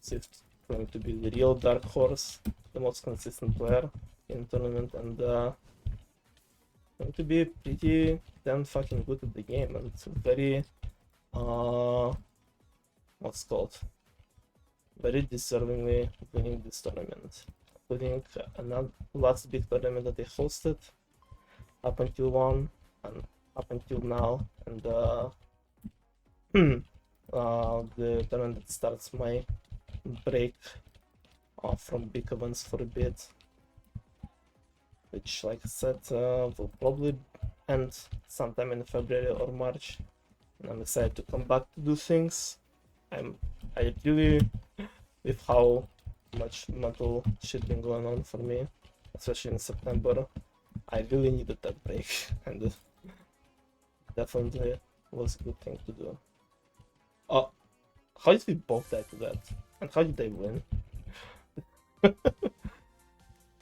Swift going to be the real dark horse, the most consistent player in the tournament, and going to be pretty damn fucking good at the game, and very what's called very deservingly winning this tournament, including another last big tournament that they hosted up until one, and up until now, and the tournament that starts my break from big events for a bit, which, like I said, will probably end sometime in February or March. And I'm excited to come back to do things. I really, with how much mental shit been going on for me, especially in September, I really needed that break, and it definitely was a good thing to do. Oh, how did we both die to that? And how did they win?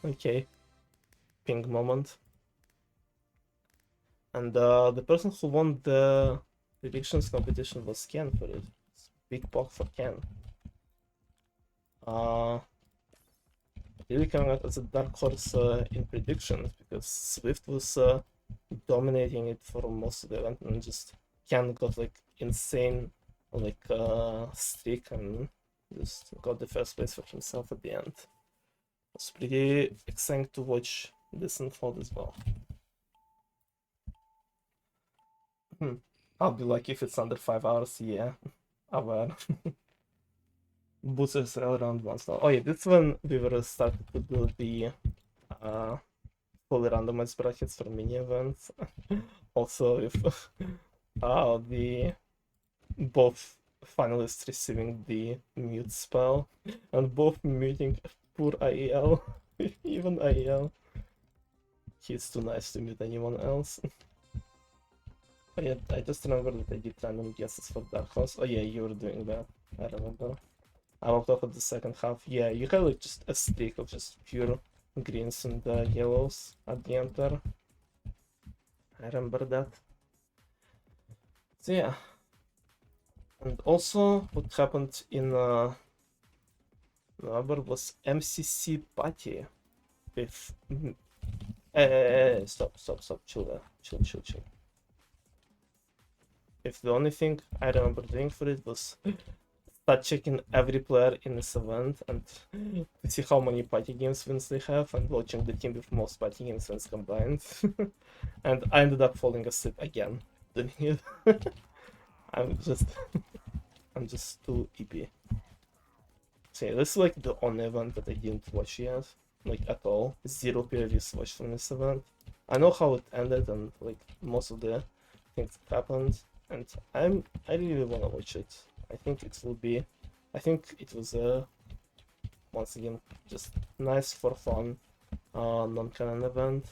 Okay, ping moment. And the person who won the predictions competition was Ken for it. It's big pop for Ken. Really coming out as a dark horse in predictions, because Swift was dominating it for most of the event, and just Ken got like insane like streak and just got the first place for himself at the end. It's pretty exciting to watch this unfold as well. I'll be like, if it's under 5 hours, yeah. Aware. Boosters around once now. Oh yeah, this when we were starting to do the fully randomized brackets for mini events. Also with the both finalists receiving the mute spell and both muting poor IEL. Even IEL. He's too nice to mute anyone else. But yeah, I just remember that I did random guesses for Dark Horse. Oh yeah, you were doing that. I remember. I walked off at the second half. Yeah, you had like just a streak of just pure greens and yellows at the end there. I remember that. So yeah. And also what happened in November was MCC party with stop, chill. If the only thing I remember doing for it was start checking every player in this event and to see how many party games wins they have, and watching the team with most party games wins combined. And I ended up falling asleep again doing it. I'm just too EP. So yeah, this is like the only event that I didn't watch yet, like at all. Zero POVs watched from this event. I know how it ended and like most of the things that happened, and I really wanna watch it. I think it was once again just nice for fun, non-canon event.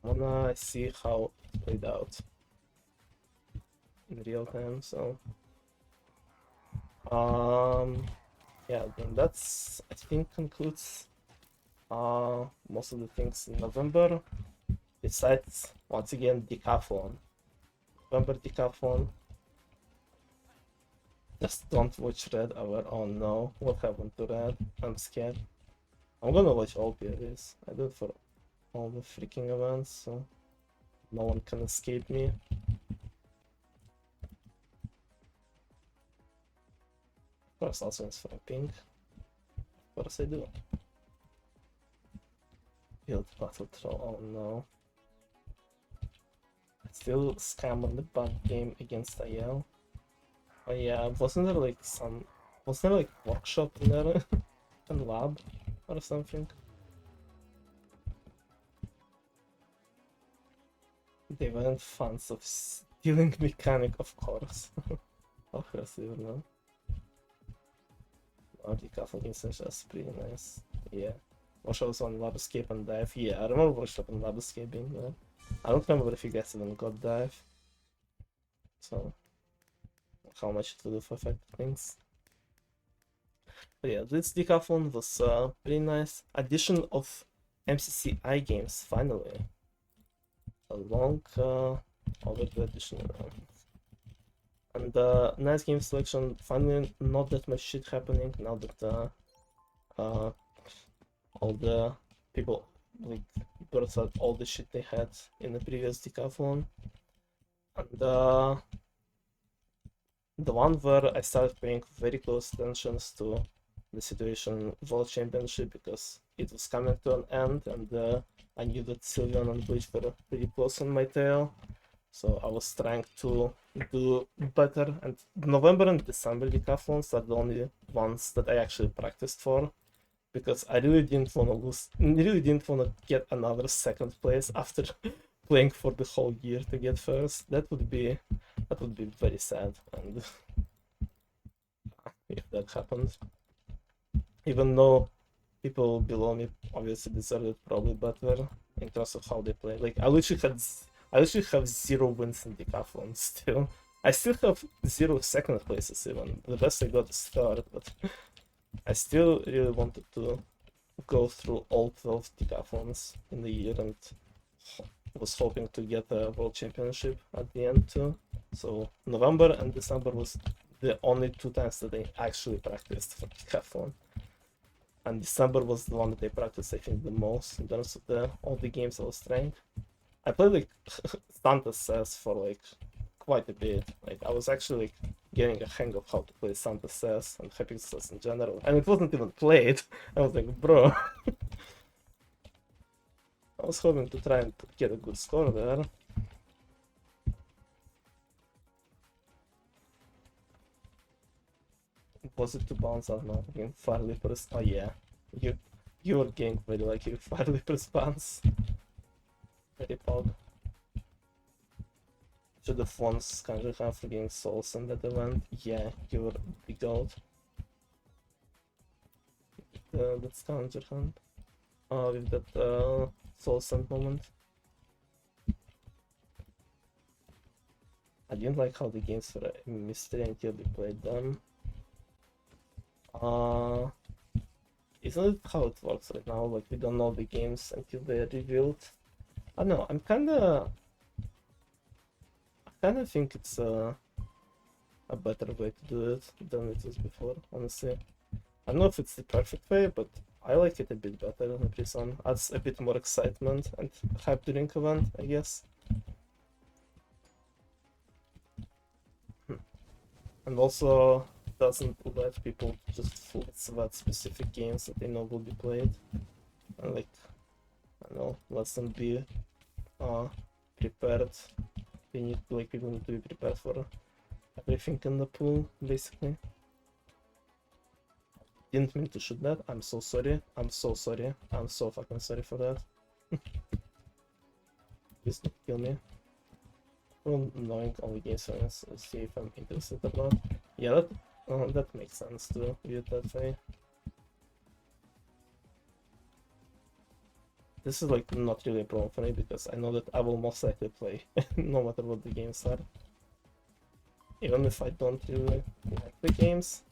I wanna see how it played out in real time. So yeah, then that's, I think, concludes most of the things in November. Besides, once again, decathlon. November decathlon. Just don't watch Red Hour. Oh no, what happened to Red? I'm scared. I'm gonna watch all periods. I do it for all the freaking events, so no one can escape me. Of course, also it's for a ping. Of course I do. Build battle troll. Oh no. Still scam on the bug game against IL. Oh yeah, wasn't there like workshop in there? And lab or something? They weren't fans of stealing mechanic, of course. Of course they were not. Oh, the castle instance is pretty nice. Yeah. Workshops on Labscape and Dive. Yeah, I remember Workshop and Labscape being there. I don't remember if you guys even got Dive. So, how much it would have affected things. But yeah, this decathlon was pretty nice. Addition of MCCI games, finally. A long overdue addition. And nice game selection. Finally, not that much shit happening now that all the people like burst out all the shit they had in the previous decathlon. And the one where I started paying very close attention to the situation World Championship because it was coming to an end, and I knew that Sylveon and Bleach were pretty close on my tail. So I was trying to do better, and November and December decathlons are the only ones that I actually practiced for, because I really didn't want to lose, really didn't want to get another second place after playing for the whole year to get first. That would be very sad, and if that happened, even though people below me obviously deserved it probably better in terms of how they play. Like I literally have 0 wins in decathlon still. I still have 0 second places even. The best I got is third, but I still really wanted to go through all 12 decathlons in the year, and was hoping to get a world championship at the end too. So November and December was the only 2 times that I actually practiced for decathlon. And December was the one that I practiced, I think, the most in terms of all the games I was trying. I played like Santa Says for like quite a bit. Like I was actually like getting a hang of how to play Santa Says and Happy Says in general, and it wasn't even played. I was like, bro. I was hoping to try and get a good score there. Was it to bounce out now? Again, Fire Leapers. Oh yeah, you were getting very lucky. Fire Leapers bounce. Very pog. Should have won Scoundrel Hunt for getting souls in that event. Yeah, you were the goat. That Scoundrel Hunt. With that soul send moment. I didn't like how the games were a mystery until we played them. Isn't it how it works right now? Like we don't know the games until they're revealed. I don't know. I kind of think it's a better way to do it than it was before. Honestly, I don't know if it's the perfect way, but I like it a bit better than the previous one. Adds a bit more excitement and hype during event, I guess. And also doesn't let people just full sweat specific games that they know will be played, and like I don't know, lets them be prepared. They need people need to be prepared for everything in the pool, basically. Didn't mean to shoot that. I'm so sorry. I'm so sorry. I'm so fucking sorry for that. Please don't kill me. Well, knowing all the games, see if I'm interested or not. Yeah, that makes sense to view it that way. This is like not really a problem for me because I know that I will most likely play no matter what the games are. Even if I don't really like the games,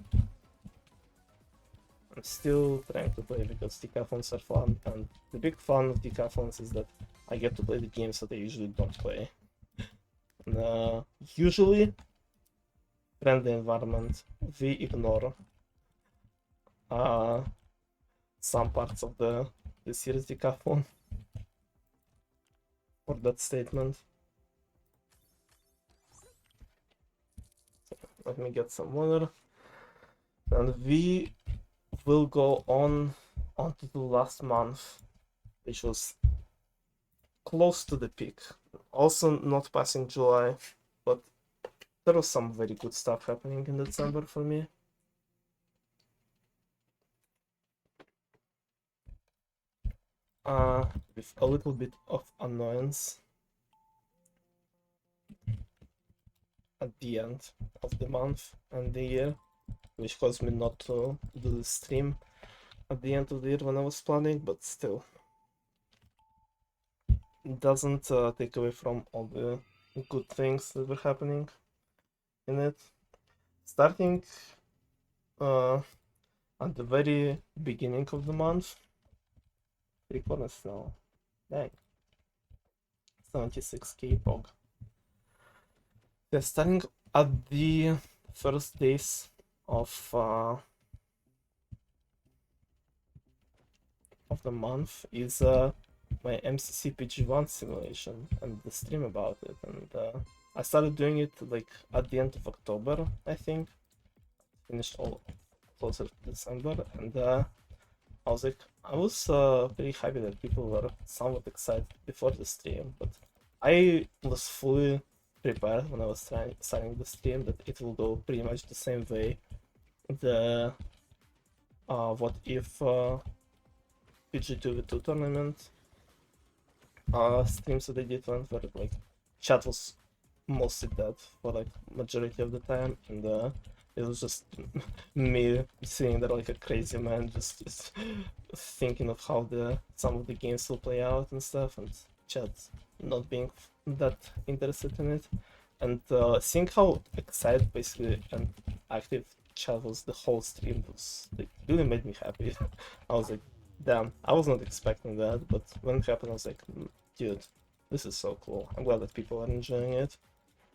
I'm still trying to play because decathlons are fun, and the big fun of decathlons is that I get to play the games that I usually don't play. And, usually, friendly environment, we ignore some parts of the series decathlon for that statement. So, let me get some water, and we will go on to the last month, which was close to the peak. Also not passing July, but there was some very good stuff happening in December for me. With a little bit of annoyance at the end of the month and the year, which caused me not to do the stream at the end of the year when I was planning, but still. It doesn't take away from all the good things that were happening in it. Starting at the very beginning of the month, 3 corners now. Dang. 76k pog. They're starting at the first days of the month is my MCC PG1 simulation and the stream about it, and I started doing it like at the end of October, I think. Finished all closer to December, and I was very happy that people were somewhat excited before the stream, but I was fully prepared when I was starting the stream that it will go pretty much the same way. The what if PG2v2 tournament streams that I did went where like chat was mostly dead for like majority of the time, and it was just me sitting there like a crazy man, just thinking of how some of the games will play out and stuff, and chat not being that interested in it, and seeing how excited basically and active chat was the whole stream was like really made me happy. I was like, damn, I was not expecting that, but when it happened, I was like, dude, this is so cool. I'm glad that people are enjoying it,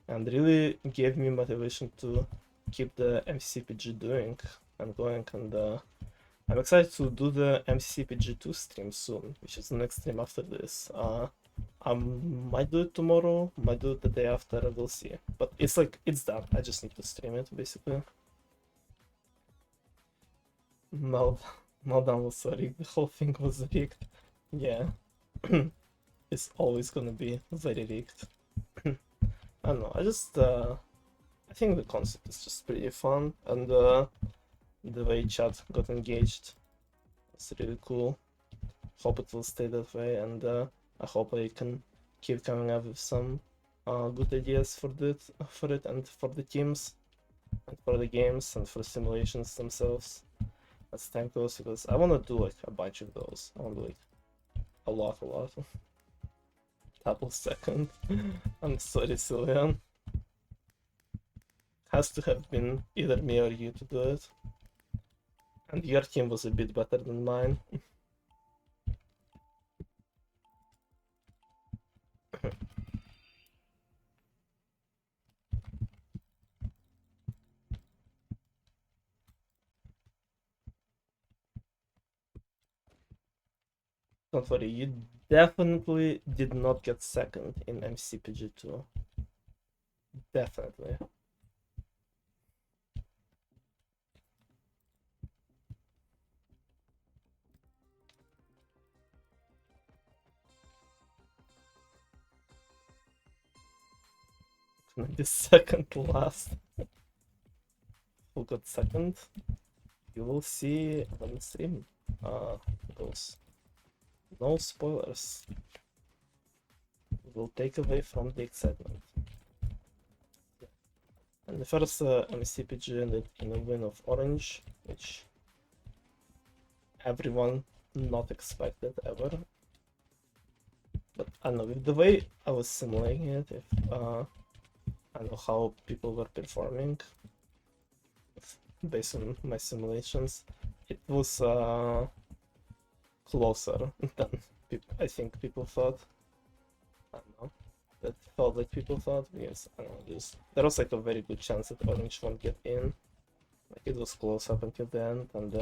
and really gave me motivation to keep the MCCPG doing and going. And I'm excited to do the MCCPG2 stream soon, which is the next stream after this. I might do it tomorrow, might do it the day after, we'll see. But it's like, it's done. I just need to stream it, basically. No, Meltdown was sorry. The whole thing was rigged. Yeah. It's always gonna be very rigged. I don't know, I think the concept is just pretty fun, and the way chat got engaged is really cool. Hope it will stay that way, and I hope I can keep coming up with some good ideas for it, and for the teams, and for the games, and for simulations themselves as time goes, because I want to do like a bunch of those. I want to do like a lot. Double second. I'm sorry, Sylvian. Has to have been either me or you to do it. And your team was a bit better than mine. Don't worry, you definitely did not get second in MCPG2. Definitely. The second last. Who got second? You will see when the stream goes. No spoilers. Will take away from the excitement. And the first MCPG ended in a win of Orange, which everyone not expected ever. But I don't know, with the way I was simulating it, if I know how people were performing based on my simulations, it was closer than I think people thought. I don't know. That felt like people thought, because I don't know, there was like a very good chance that Orange won't get in. Like it was close up until the end, and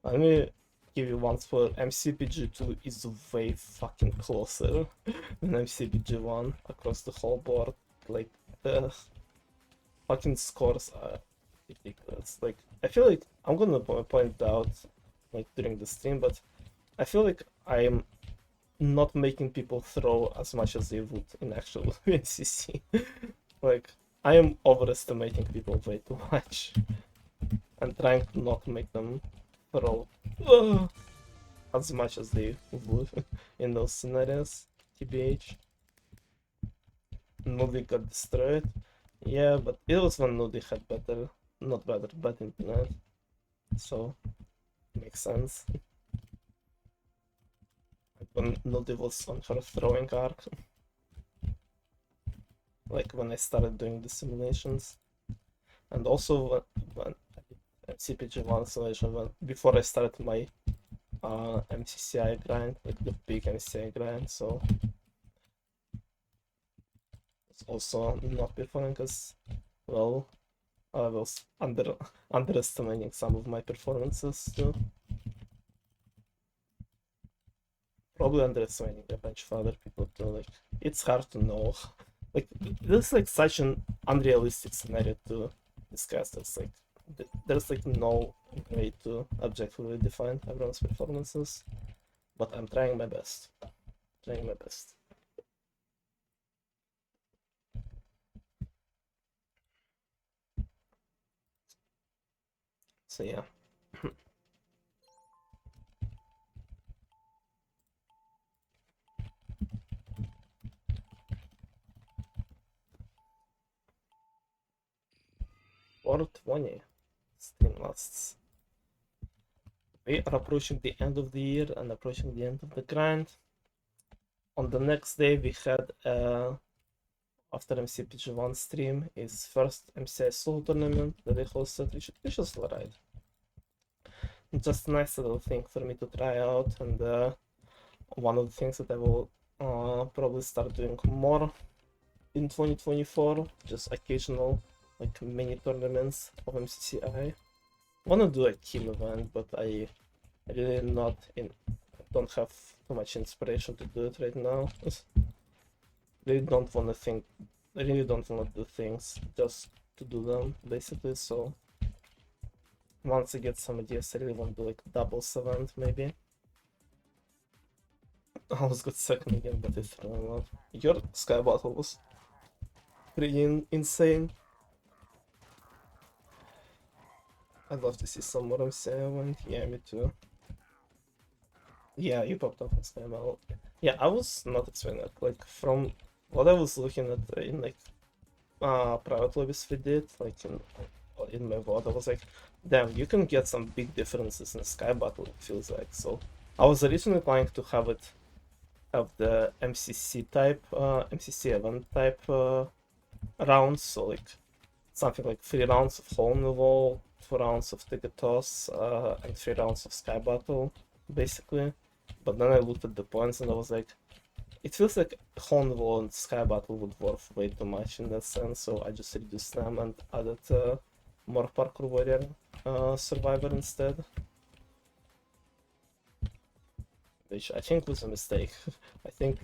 let me give you one spoiler. MCPG2 is way fucking closer than MCPG1 across the whole board. Like the fucking scores are ridiculous. Like I feel like I'm gonna point out like during the stream, but I feel like I'm not making people throw as much as they would in actual NCC. Like I am overestimating people way too much and trying to not make them throw as much as they would in those scenarios. TBH. Nudi got destroyed. Yeah, but it was when Nudi had bad internet. So makes sense. When Nudi was on her throwing arc. Like when I started doing the simulations. And also when CPG1 simulation, before I started my MCCI grind, like the big MCCI grind, so it's also not performing as well. I was underestimating some of my performances too. Probably underestimating a bunch of other people too. Like it's hard to know. Like this is like such an unrealistic scenario to discuss. It's like there's like no way to objectively define everyone's performances, but I'm trying my best. Trying my best. So yeah. Or 20 stream lasts. We are approaching the end of the year and approaching the end of the grind. On the next day, we had after MCPG1 stream his first MCI solo tournament that he hosted, which was alright. Just a nice little thing for me to try out, and one of the things that I will probably start doing more in 2024, just occasional like mini tournaments of MCCI. Wanna do a team event, but I really don't have too much inspiration to do it right now. Really don't want to think. I really don't want to do things just to do them, basically. So once I get some ideas, I really want to do like a doubles event, maybe. I almost got second again, but it's not. Your Sky Battle was pretty insane. I'd love to see some more MCI event. Yeah, me too. Yeah, you popped up on Sky Battle. Yeah, I was not expecting that. Like from what I was looking at in like private lobbies we did, like in my VOD, I was like, damn, you can get some big differences in Sky Battle, it feels like. So I was originally planning to have the MCC type, MCC event type rounds, so like something like 3 rounds of hole in the wall, 2 rounds of ticket toss, and 3 rounds of Sky Battle, basically. But then I looked at the points and I was like, it feels like hole in the wall and Sky Battle would worth way too much in that sense, so I just reduced them and added more Parkour Warrior Survivor instead. Which I think was a mistake. I think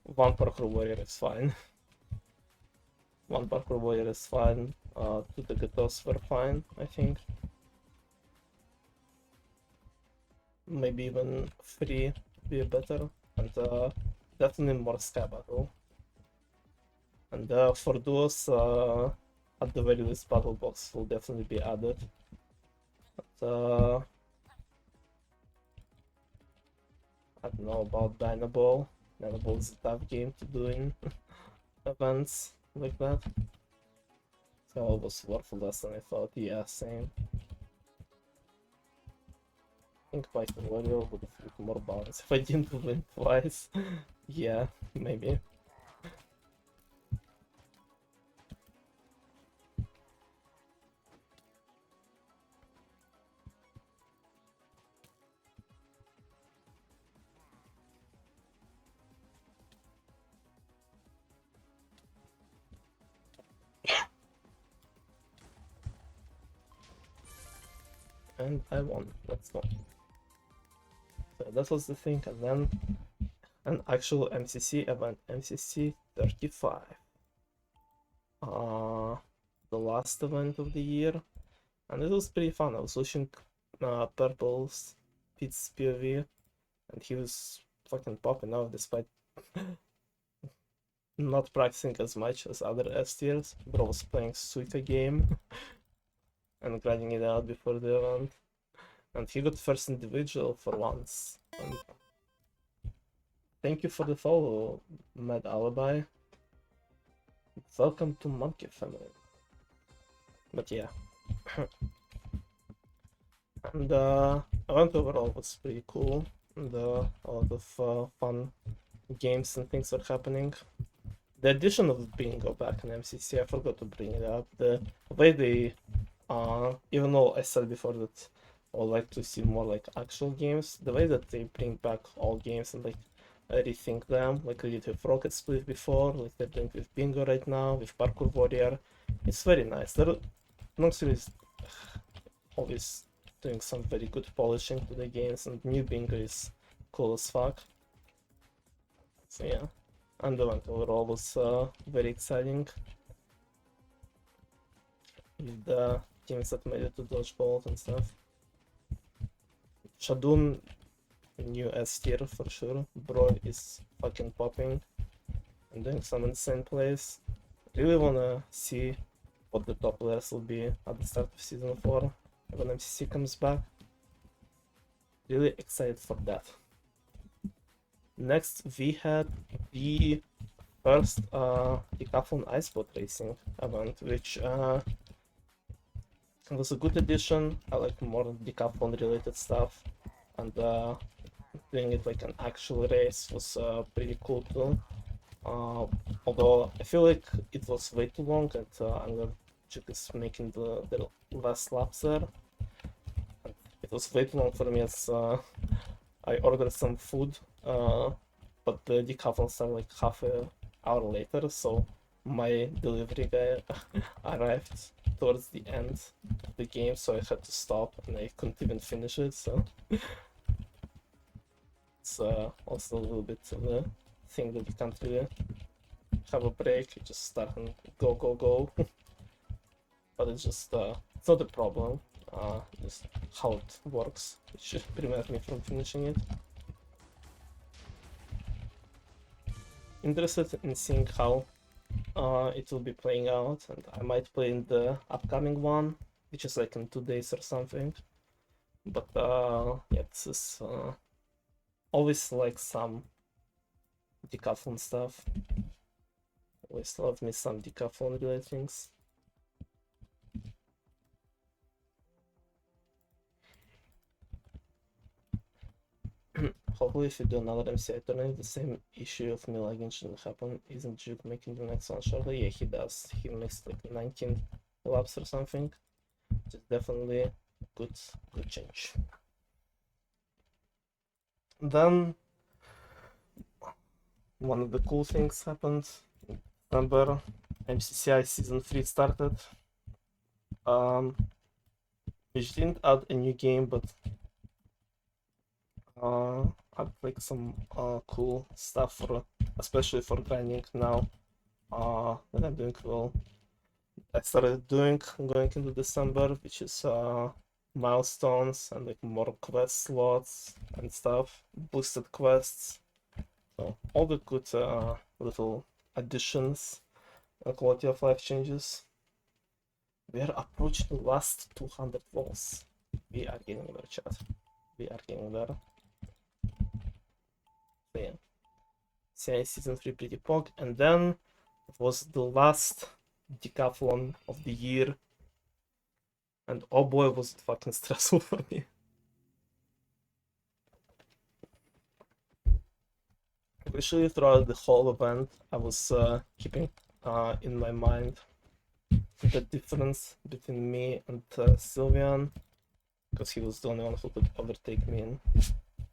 one Parkour Warrior is fine. One Parkour Warrior is fine. 2 Tigetos were fine, I think. Maybe even 3 would be better. And definitely more Sky Battle. And for duos, at the very least, Battle Box will definitely be added. But, I don't know about Dynaball. Dynaball is a tough game to do in events like that. So it was worth less than I thought. Yeah, same. I think Python Warrior would have looked more balanced if I didn't win twice. Yeah, maybe. And I won. Let's go. So that was the thing, and then an actual MCC event, MCC 35. The last event of the year, and it was pretty fun. I was watching Purple's Pete's POV, and he was fucking popping off despite not practicing as much as other S tiers. Bro was playing Suika game and grinding it out before the event. And he got first individual for once. And thank you for the follow, Mad Alibi. Welcome to Monkey Family. But yeah. And event overall was pretty cool. And a lot of fun games and things are happening. The addition of bingo back in MCC, I forgot to bring it up. The way they, even though I said before that I would like to see more like actual games, the way that they bring back all games and like rethink them, like they did with Rocket Split before, like they're doing with bingo right now, with Parkour Warrior, it's very nice. Noxel is always doing some very good polishing to the games, and new bingo is cool as fuck. So yeah. And the event overall was very exciting. And teams that made it to dodgeball and stuff. Shadun, new S tier for sure. Bro is fucking popping and doing some insane plays. Really wanna see what the top players will be at the start of season 4 when MCC comes back. Really excited for that. Next, we had the first Decathlon Ice Boat Racing event, which was a good addition. I like more Decathlon related stuff, and doing it like an actual race was pretty cool too. Although I feel like it was way too long, and Allergic is making the last laps there. It was way too long for me as I ordered some food, but the decathlon started like half an hour later, so my delivery guy arrived towards the end of the game, so I had to stop and I couldn't even finish it, so it's also a little bit of a thing that you can't really have a break, you just start and go. But it's just, it's not a problem, just how it works. It should prevent me from finishing it. Interested in seeing how it will be playing out, and I might play in the upcoming one, which is like in 2 days or something. But yeah, this is always like some decathlon stuff. Always love me some decathlon related things. Hopefully if you do another MCI tournament, the same issue of me lagging shouldn't happen. Isn't Juke making the next one shortly? Yeah, he does. He makes like 19 laps or something. Which is definitely a good change. Then one of the cool things happened. Remember, MCCI season 3 started. Which didn't add a new game, but add like some cool stuff for, especially for grinding now. That I'm doing well. I started doing going into December, which is milestones and like more quest slots and stuff, boosted quests. So all the good little additions and quality of life changes. We are approaching the last 200 walls. We are getting there, chat. We are getting there. So yeah, CI season 3 pretty pog, and then it was the last decathlon of the year, and oh boy was it fucking stressful for me. Actually, throughout the whole event, I was keeping in my mind the difference between me and Sylvian, because he was the only one who could overtake me in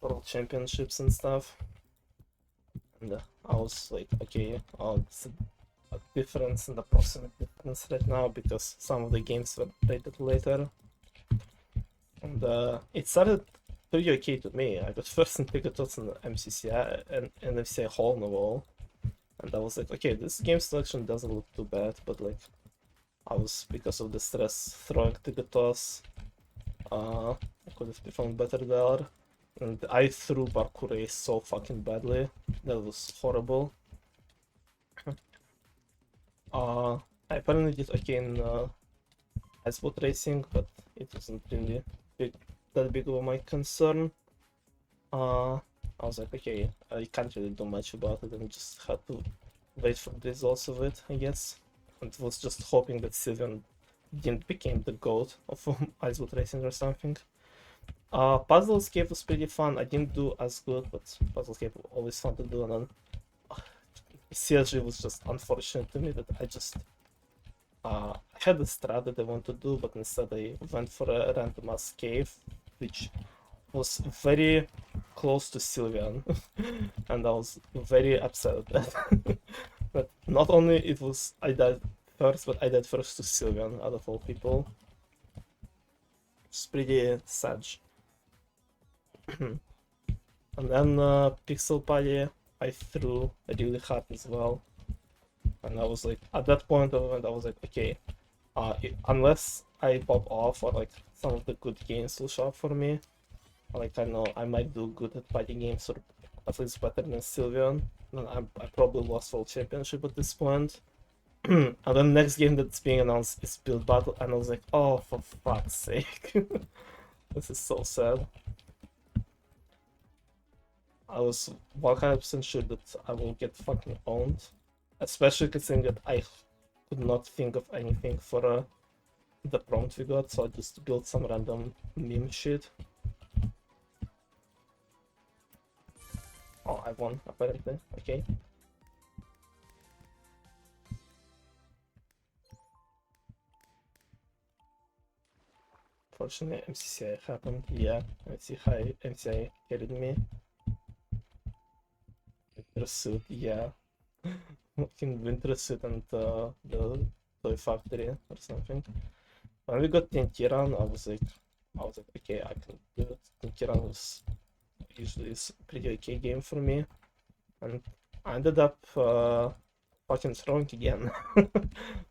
world championships and stuff. And I was like, okay, it's a difference, an approximate difference right now, because some of the games were rated later. And it started pretty okay to me. I got first in Picatots and MCCI and MCCI Hole in the Wall. And I was like, okay, this game selection doesn't look too bad, but like, I was, because of the stress throwing Picatots, I could have performed better there. And I threw Parkour so fucking badly. That was horrible. I apparently did okay in Iceboat Racing, but it wasn't really that big of my concern. I was like, okay, I can't really do much about it, and just had to wait for the results of it, I guess. And was just hoping that Sylvian didn't become the GOAT of Iceboat Racing or something. Puzzle Escape was pretty fun. I didn't do as good, but Puzzle Escape was always fun to do, and then CSG was just unfortunate to me that I just I had a strat that I wanted to do, but instead I went for a random ass cave, which was very close to Sylvian, and I was very upset at that. But not only it was I died first, but I died first to Sylvian out of all people. It's pretty sad. And then Pixel Party I threw really hard as well, and I was like, at that point of it, I was like, okay, unless I pop off, or like some of the good games will show up for me. Like I know I might do good at fighting games, or at least better than Sylveon. And I probably lost World Championship at this point. And then next game that's being announced is Build Battle, and I was like, oh, for fuck's sake. This is so sad. I was 100% sure that I will get fucking owned. Especially considering that I could not think of anything for the prompt we got, so I just built some random meme shit. Oh, I won, apparently. Okay. Fortunately, MCCI happened. Yeah, MCCI carried me. Winter suit, yeah. Fucking winter suit and the toy factory or something. When we got Tinkiran, I was like, okay, I can do it. Tinkiran was usually is pretty okay game for me, and I ended up fucking throwing again.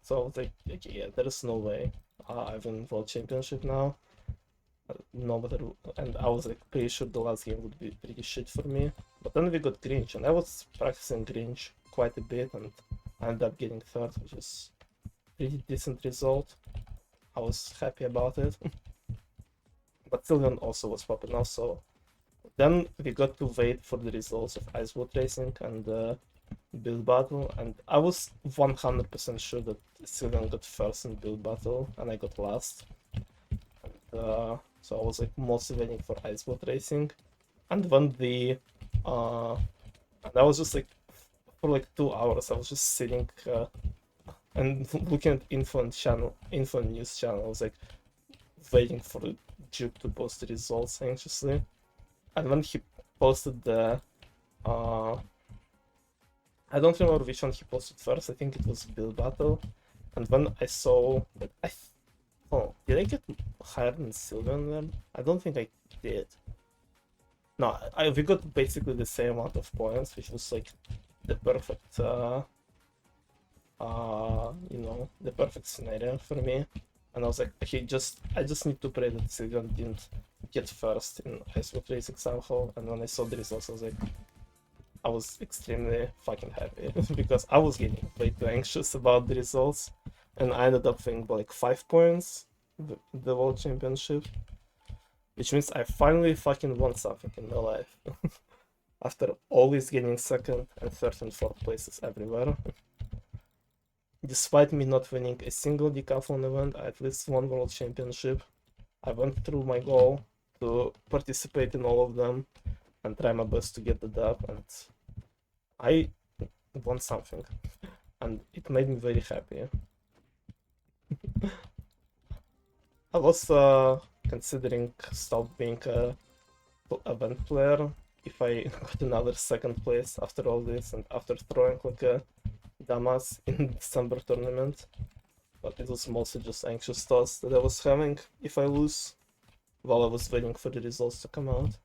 So I was like, okay, yeah, there is no way. I win World Championship now. No matter, and I was like pretty sure the last game would be pretty shit for me. But then we got Grinch, and I was practicing Grinch quite a bit, and I ended up getting third, which is pretty decent result. I was happy about it. But Sylveon also was popping off, so then we got to wait for the results of Ice Boat Racing and Build Battle, and I was 100% sure that Sylveon got first in Build Battle, and I got last. So I was like mostly waiting for Ice Boat Racing, and when and I was just like for like 2 hours I was just sitting and looking at info news channel. I was like waiting for Duke to post the results anxiously, and when he posted the I don't remember which one he posted first. I think it was Build Battle, and when I saw that oh, did I get higher than Sylveon then? I don't think I did. No, we got basically the same amount of points, which was like the perfect, the perfect scenario for me. And I was like, okay, I just need to pray that Sylveon didn't get first in Ice Boat Racing somehow. And when I saw the results, I was extremely fucking happy because I was getting way too anxious about the results, and I ended up winning by like 5 points the World Championship, which means I finally fucking won something in my life. After always getting second and third and fourth places everywhere. Despite me not winning a single decathlon event, I at least won World Championship. I went through my goal to participate in all of them and try my best to get the dub, and I won something, and it made me very happy. I was considering stop being a event player if I got another second place after all this and after throwing like a Damas in December tournament, but it was mostly just anxious thoughts that I was having if I lose while I was waiting for the results to come out.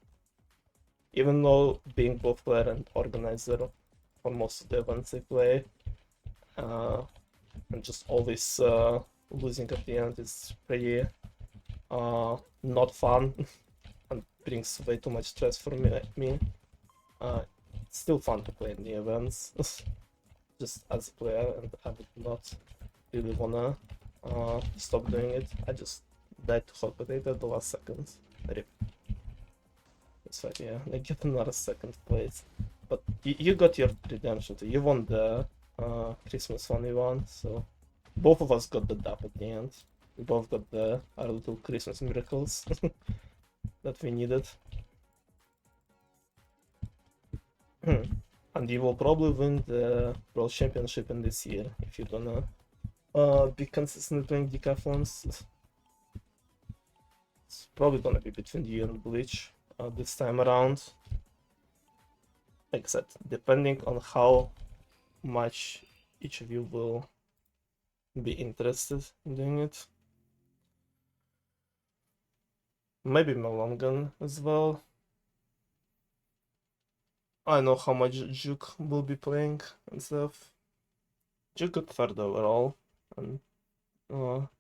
Even though being both player and organizer for most of the events I play, and just always losing at the end is pretty not fun and brings way too much stress for me. It's still fun to play in the events, just as a player, and I would not really wanna stop doing it. I just died to hot potato at the last second. Rip. That's right, yeah. I get another second place. But you got your redemption too. You won the Christmas one you won, so both of us got the dub at the end. We both got our little Christmas miracles that we needed. And you will probably win the World Championship in this year if you're gonna be consistent playing decathlons. It's probably gonna be between you and Bleach this time around. Like I said, depending on how much each of you will be interested in doing it. Maybe Melongan as well. I know how much Juke will be playing and stuff. Juke got third overall, and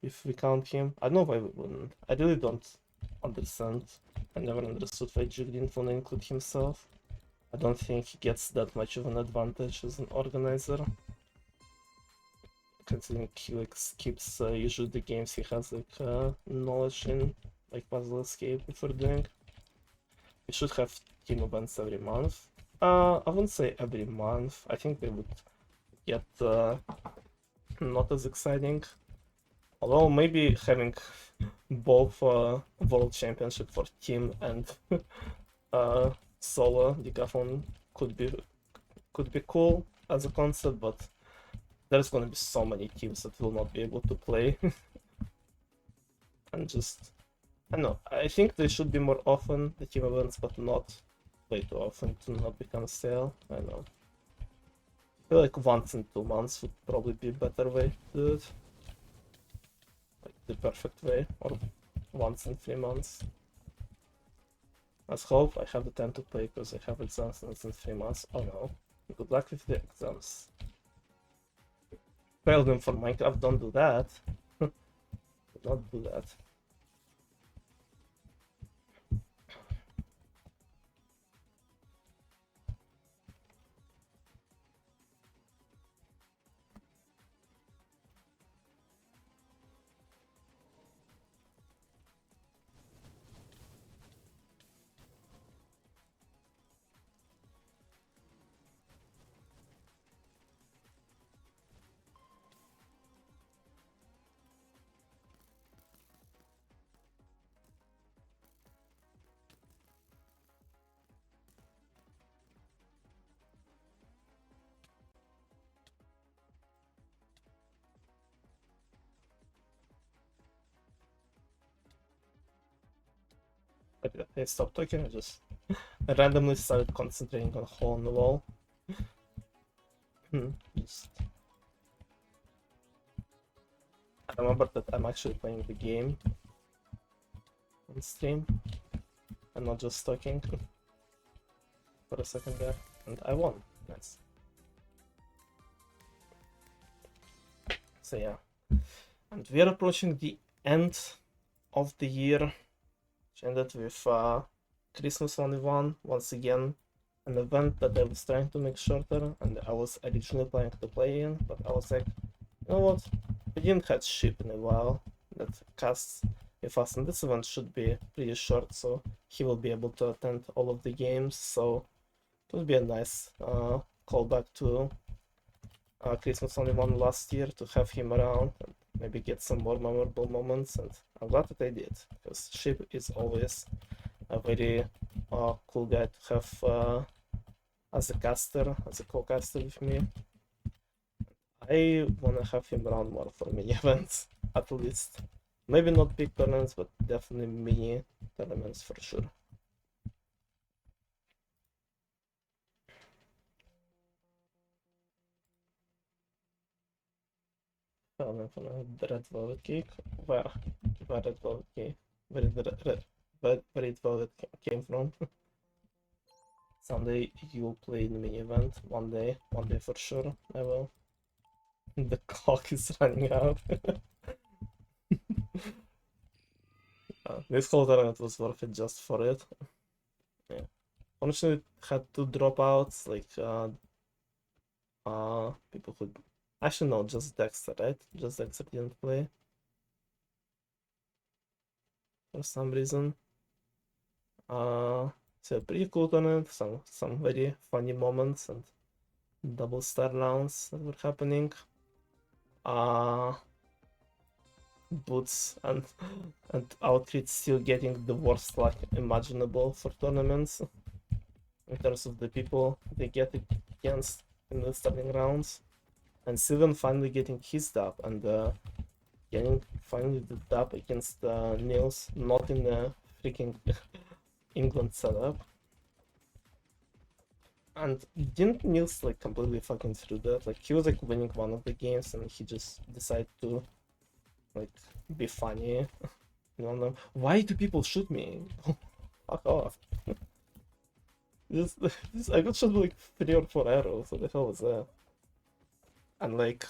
if we count him. I don't know why we wouldn't. I really don't understand. I never understood why Jig didn't want to include himself. I don't think he gets that much of an advantage as an organizer. Considering he like skips usually the games he has like knowledge in, like Puzzle Escape if we're doing. We should have team events every month. I wouldn't say every month. I think they would get not as exciting. Although maybe having both World Championship for team and solo decathlon could be cool as a concept, but there's gonna be so many teams that will not be able to play. And just I don't know. I think they should be more often, the team events, but not way too often to not become stale. I don't know. I feel like once in 2 months would probably be a better way to do it. Like the perfect way, or once in 3 months. Let's hope I have the time to play because I have exams in 3 months. Oh no. Good luck with the exams. Failed them for Minecraft, don't do that. Do not do that. I stopped talking, I just randomly started concentrating on a hole in the wall. Just... I remember that I'm actually playing the game on stream and not just talking for a second there, and I won. Nice. So yeah, and we are approaching the end of the year, which ended with Christmas only one, once again an event that I was trying to make shorter and I was originally planning to play in, but I was like, you know what, we didn't have ship in a while that casts with us, and this event should be pretty short, so he will be able to attend all of the games, so it would be a nice callback to Christmas only one last year to have him around and maybe get some more memorable moments, and I'm glad that I did, because Ship is always a very cool guy to have as a caster, as a co-caster with me. I wanna have him around more for mini events, at least. Maybe not big tournaments, but definitely mini tournaments for sure. I'm gonna the red velvet cake. Where red velvet cake? Where did the red velvet came from? Someday you'll play the mini event. One day for sure. I will. The clock is running out. This whole tournament was worth it just for it. Yeah. Unfortunately, it had two dropouts. Like people who actually no, just Dexter, right? Just Dexter didn't play for some reason. It's a pretty cool tournament. Some very funny moments and double star rounds that were happening. Boots and Outcrit still getting the worst luck imaginable for tournaments in terms of the people they get against in the starting rounds, and Sylvan finally getting his dub and getting finally the dub against Nils, not in the freaking England setup. And didn't Nils like completely fucking through that? Like he was like winning one of the games and he just decided to like be funny. You know, why do people shoot me? Fuck off. this I got shot with like 3 or 4 arrows. What the hell was that? And like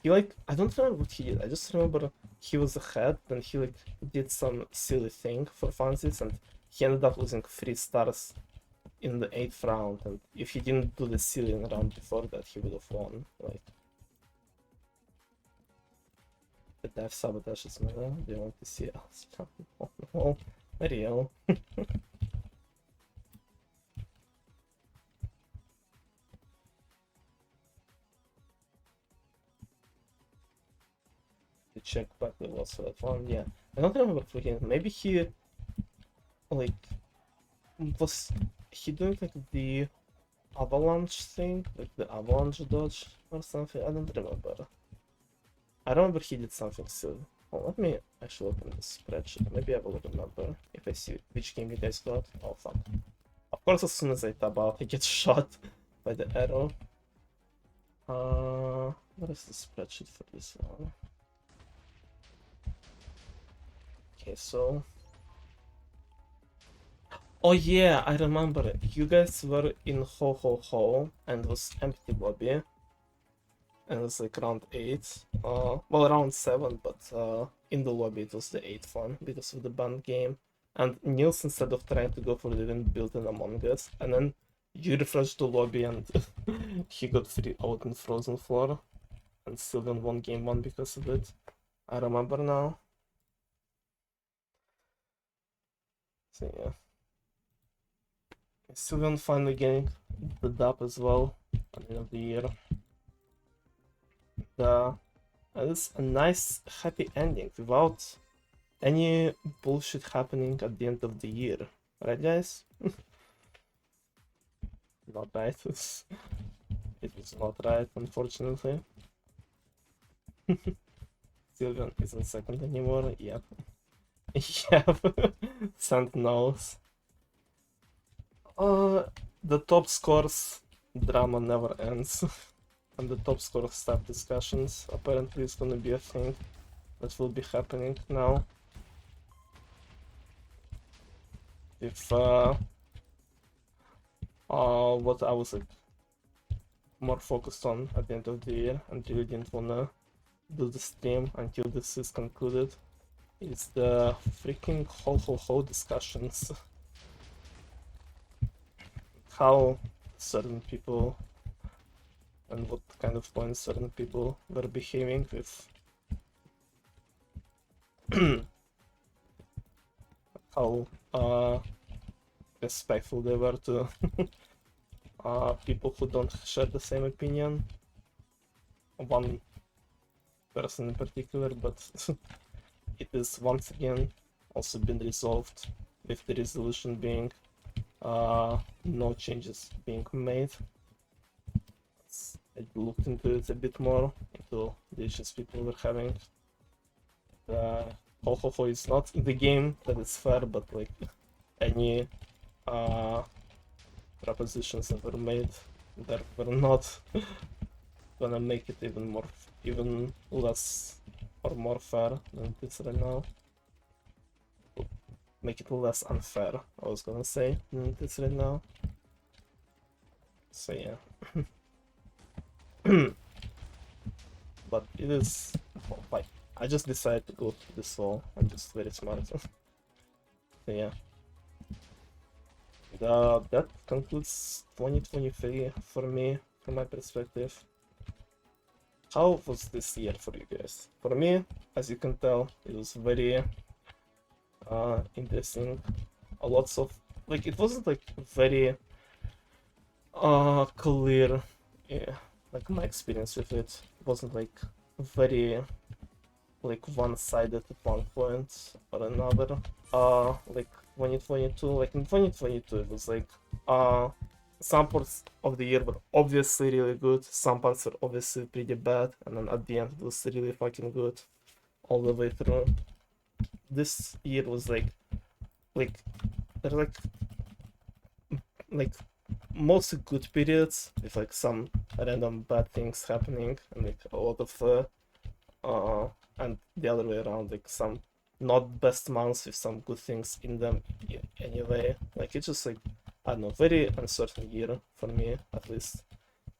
he like, I don't remember what he did. I just remember he was ahead, then he like did some silly thing for funsies, and he ended up losing 3 stars in the 8th round. And if he didn't do the silly in the round before that, he would have won. Like, the death sabotage is meta. Do you want to see us? Oh, real. To check back the was for that one. Yeah, I don't remember freaking. Maybe he like was he doing like the avalanche thing, like the avalanche dodge or something. I don't remember. I remember he did something silly. Oh, let me actually open this spreadsheet. Maybe I will remember if I see which game you guys got. Oh fuck. Of course, as soon as I tab out, I get shot by the arrow. What is the spreadsheet for this one? Okay, so. Oh yeah, I remember. You guys were in Ho Ho Ho and it was empty lobby. And it was like round 8. Well, round 7, but in the lobby it was the 8th one because of the banned game. And Niels, instead of trying to go for the win, built an Among Us, and then you refreshed the lobby and he got 3 out in Frozen Floor, and Sylvan won game 1 because of it. I remember now. So yeah. Sylvan finally getting the dub as well at the end of the year. It's a nice, happy ending without any bullshit happening at the end of the year. Right, guys? Not right. It was not right, unfortunately. Sylvan isn't second anymore. Yep. Yep. Sand knows. The top scores drama never ends. And the top score staff discussions apparently is gonna be a thing that will be happening now. If what I was like more focused on at the end of the year and really didn't wanna do the stream until this is concluded is the freaking Ho Ho Ho discussions. How certain people and what kind of points certain people were behaving with how respectful they were to people who don't share the same opinion. One person in particular, but it is once again also been resolved with the resolution being no changes being made. I looked into it a bit more, into the issues people were having. Ho Ho Ho is not in the game, that is fair, but like any propositions that were made that were not gonna make it even less or more fair than it is right now. Make it less unfair, I was gonna say, than it is right now. So yeah. But it is like I just decided to go through this wall. I'm just very smart. So yeah. That concludes 2023 for me, from my perspective. How was this year for you guys? For me, as you can tell, it was very interesting. A lots of like it wasn't like very clear, yeah, like my experience with it wasn't like very like one-sided at one point or another. Like 2022, like in 2022 it was like some parts of the year were obviously really good, some parts were obviously pretty bad, and then at the end it was really fucking good all the way through. This year was like there are like mostly good periods with like some random bad things happening and like a lot of and the other way around, like some not best months with some good things in them anyway. Like it's just like I don't know, very uncertain year for me at least.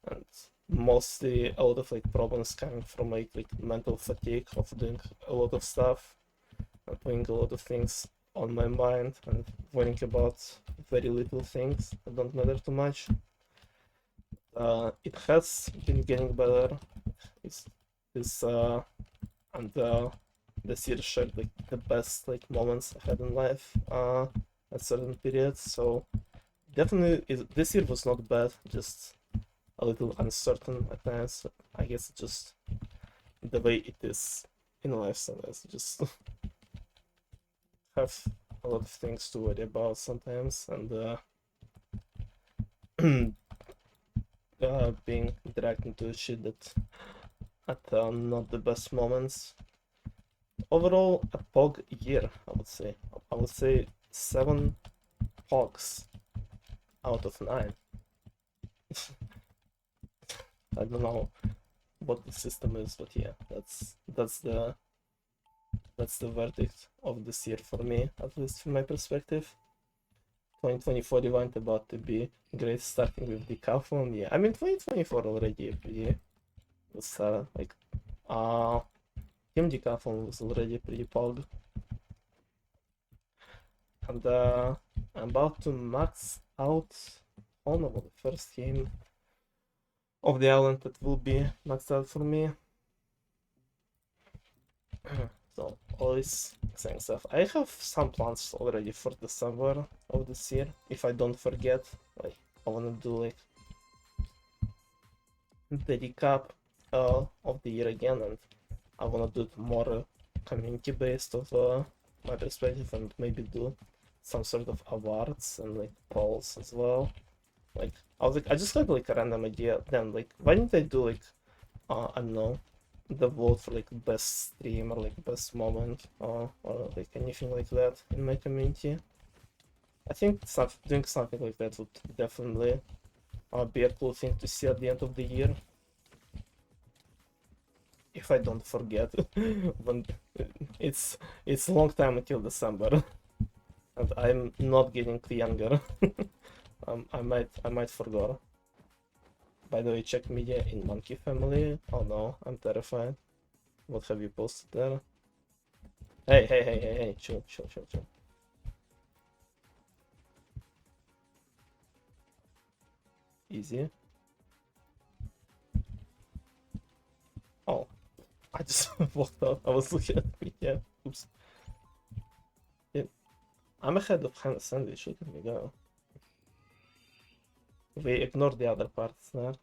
And mostly a lot of like problems coming from like mental fatigue of doing a lot of stuff and putting a lot of things on my mind and worrying about very little things that don't matter too much. It has been getting better. It's and this year shared like the best like moments I had in life at certain periods. So definitely, this year was not bad. Just a little uncertain at times. I guess just the way it is in life sometimes. Just have a lot of things to worry about sometimes, and being dragged into shit that at not the best moments. Overall, a pog year, I would say. I would say 7 pogs out of 9. I don't know what the system is, but yeah, that's the verdict of this year for me, at least from my perspective. 2024 event about to be great, starting with Decathlon. Yeah, I mean 2024 already pretty was like Team Decathlon was already pretty pog. And I'm about to max out Honorable, the first game of the island that will be maxed out for me. So always saying stuff. I have some plans already for December of this year. If I don't forget, like I wanna do like the recap of the year again, and I wanna do it more community based of my perspective, and maybe do some sort of awards and like polls as well. Like I was like, I just had like a random idea. Then like, why didn't I do like I don't know, the vote for like best stream or like best moment or like anything like that in my community? I think doing something like that would definitely be a cool thing to see at the end of the year. If I don't forget, when it's a long time until December, and I'm not getting younger. I might forget. By the way, check media in Monkey Family. Oh no, I'm terrified. What have you posted there? Hey, chill. Easy. Oh, I just walked out. I was looking at media. Oops. Yeah. I'm ahead of Hannah Sandwich. Look at me go. We ignore the other parts there.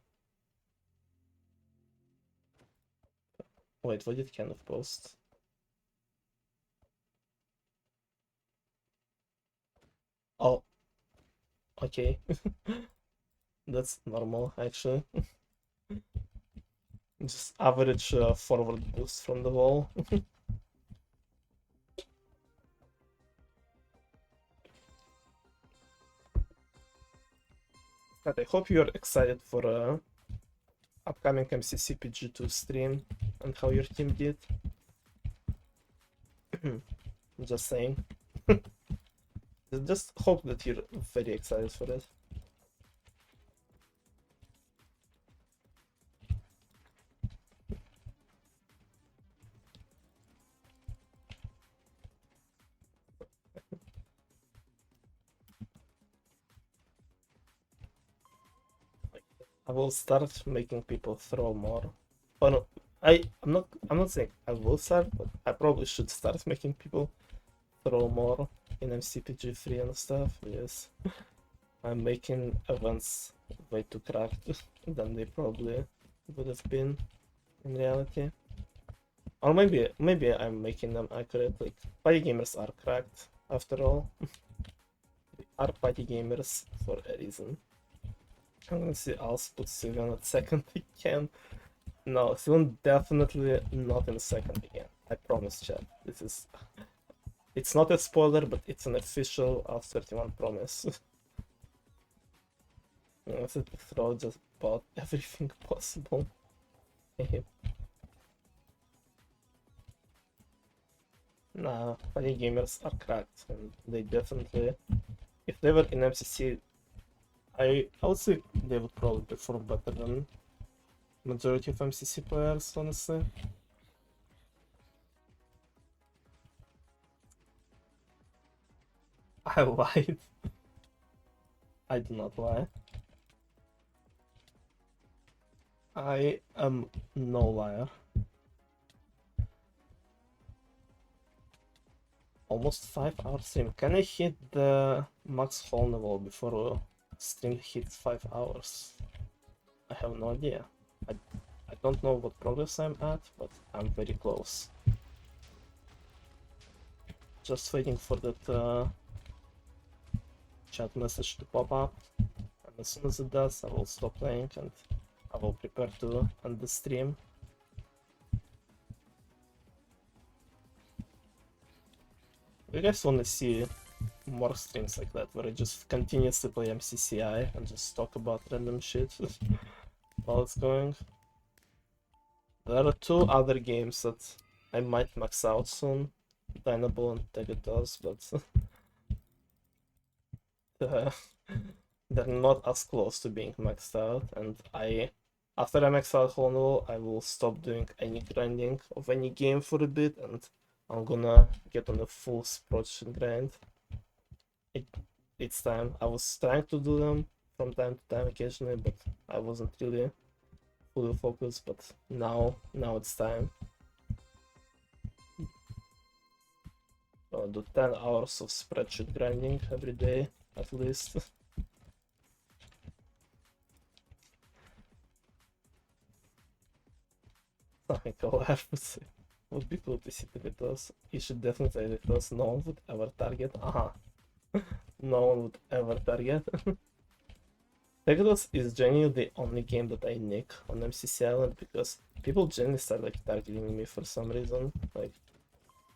Wait, what did Kenneth post? Oh, okay. That's normal, actually. Just average forward boost from the wall. But I hope you're excited for upcoming MCCPG2 stream and how your team did. Just saying. Just hope that you're very excited for it. I will start making people throw more. Oh no, I'm not saying I will start, but I probably should start making people throw more in MCPG3 and stuff. Yes. I'm making events way too cracked than they probably would have been in reality. Or maybe I'm making them accurate. Like party gamers are cracked after all. They are party gamers for a reason. I'm gonna see I'll put Sylvian at second again. No, Sylvian definitely not in second again. I promise, chat. It's not a spoiler, but it's an official Alf31 promise. I wanted to throw just about everything possible. Nah, party gamers are cracked, and they definitely, if they were in MCC, I would say they would probably perform better than majority of MCC players, honestly. I lied. I do not lie. I am no liar. Almost 5 hours stream. Can I hit the max hole level before stream hits 5 hours? I have no idea. I don't know what progress I'm at, but I'm very close. Just waiting for that chat message to pop up, and as soon as it does, I will stop playing and I will prepare to end the stream. You guys want to see more streams like that, where I just continuously play MCCI and just talk about random shit while it's going? There are 2 other games that I might max out soon, Dynable and Tegatos, but they're not as close to being maxed out, and after I max out Honor, I will stop doing any grinding of any game for a bit, and I'm gonna get on a full production grind. It's time. I was trying to do them from time to time occasionally, but I wasn't really fully focused, but now it's time. I'll do 10 hours of spreadsheet grinding every day, at least. Something I'll have to say. Would be cool to see the Vitos. You should definitely say Vitos. No one would ever target. No one would ever target. Tegados is genuinely the only game that I nick on MCC Island because people generally start like targeting me for some reason. Like,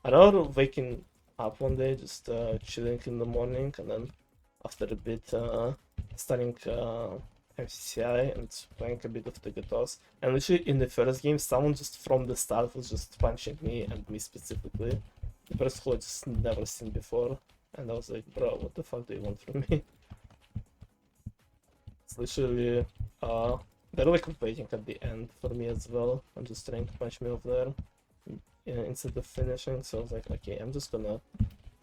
I remember waking up one day, just chilling in the morning, and then after a bit starting MCCI and playing a bit of Tegados. And literally in the first game, someone just from the start was just punching me, and me specifically. The person who I just never seen before. And I was like, bro, what the fuck do you want from me? It's literally, they're like waiting at the end for me as well. I'm just trying to punch me off there instead of finishing. So I was like, okay, I'm just gonna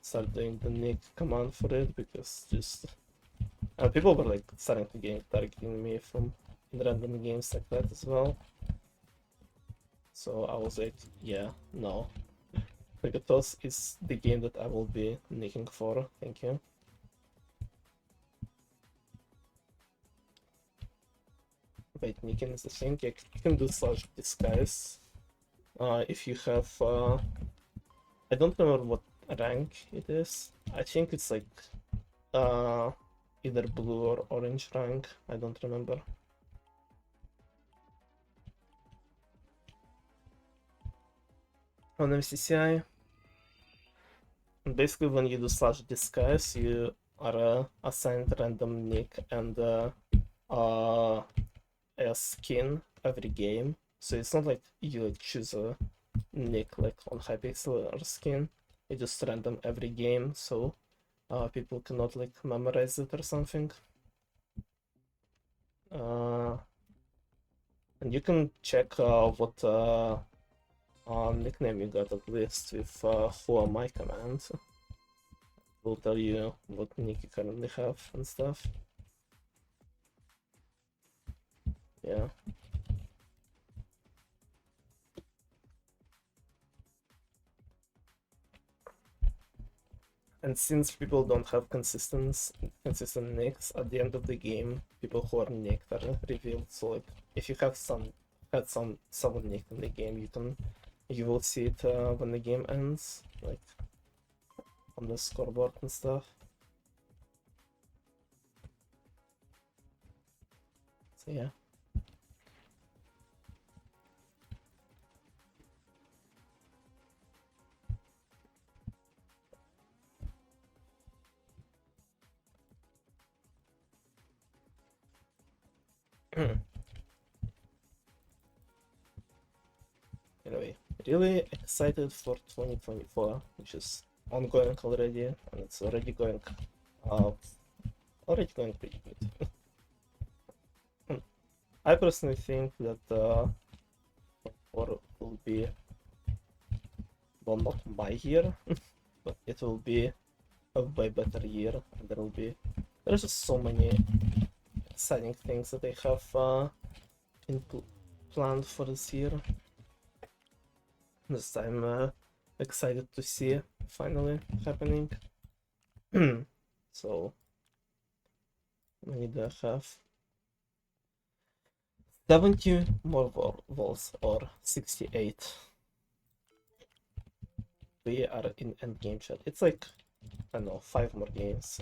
start doing the nick command for it, because just people were like starting to get targeting me from random games like that as well. So I was like, yeah, no. Tegatos is the game that I will be nicking for. Thank you. Wait, nicking is the thing. You can do slash disguise if you have. I don't remember what rank it is. I think it's like either blue or orange rank. I don't remember. On MCCI, basically when you do slash disguise, you are assigned random nick and a skin every game. So it's not like you like choose a nick like on Hypixel or skin. It's just random every game, so people cannot like memorize it or something. And you can check what nickname you got at least with who am I command. Will tell you what nick you currently have and stuff. Yeah. And since people don't have consistent nicks at the end of the game, people who are nicked are revealed. So like, if you have someone nicked in the game, you will see it when the game ends, like on the scoreboard and stuff. So yeah. Anyway, really excited for 2024, which is ongoing already, and it's already going pretty good. I personally think that or will be, well, not my year, but it will be a way better year. And there's just so many exciting things that I have in planned for this year. This I'm excited to see finally happening. So many do I have? 70 more walls or 68. We are in endgame chat. It's like, I don't know, 5 more games.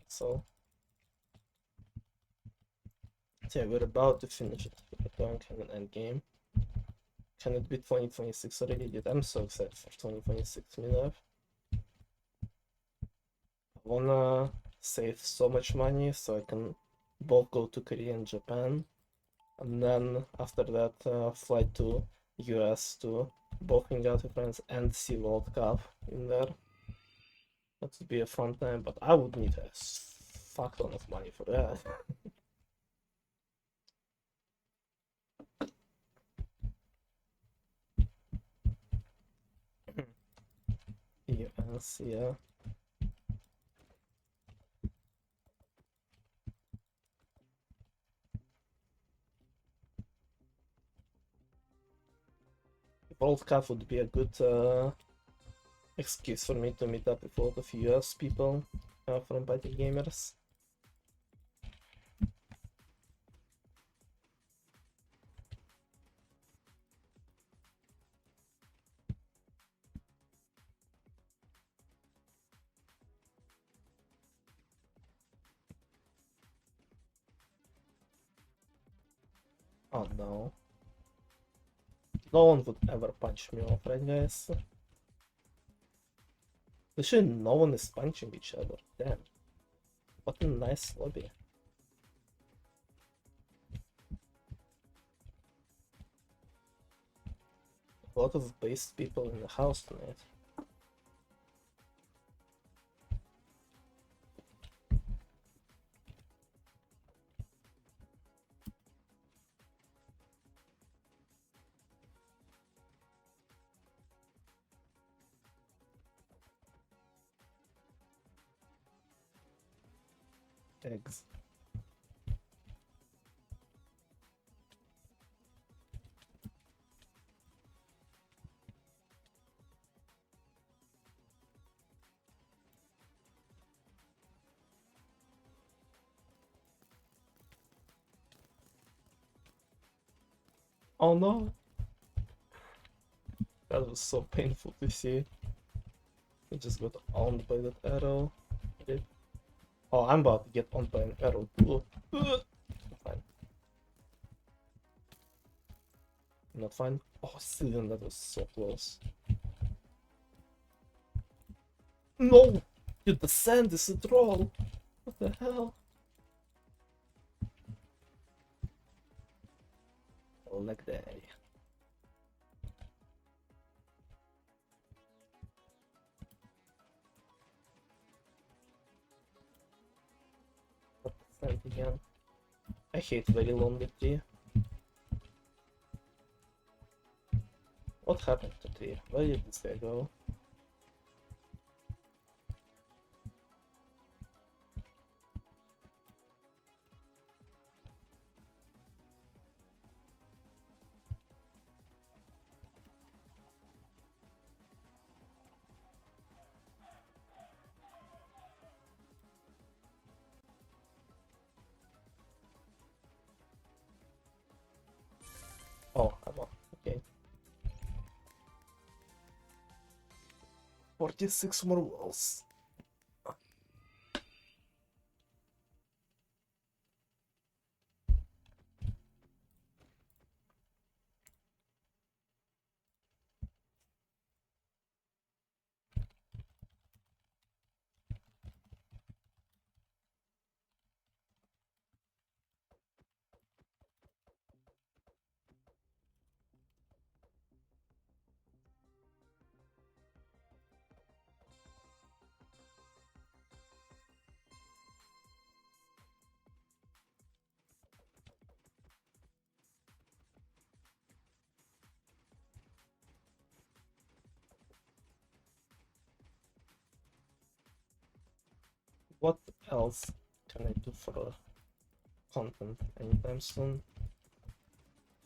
So yeah, we're about to finish it. We don't have an endgame. Can it be 2026 already? Dude, I'm so excited for 2026, Milav. I wanna save so much money so I can both go to Korea and Japan, and then after that fly to US to both hang out with friends and see World Cup in there. That would be a fun time, but I would need a fuck ton of money for that. US, yeah. World Cup would be a good excuse for me to meet up with a lot of US people from Party Gamers. Oh no. No one would ever punch me off, right guys? Literally no one is punching each other. Damn. What a nice lobby. A lot of based people in the house tonight. Eggs. Oh no! That was so painful to see. I just got owned by that arrow. Oh, I'm about to get owned by an arrow too. Fine. Not fine. Oh, Sylvan, that was so close. No! Dude, the sand is a troll! What the hell? Leg day. What the sand again? I hate very lonely tree. What happened to tree? Where did this guy go? Oh, I'm off. Okay. 46 more walls. What else can I do for content anytime soon?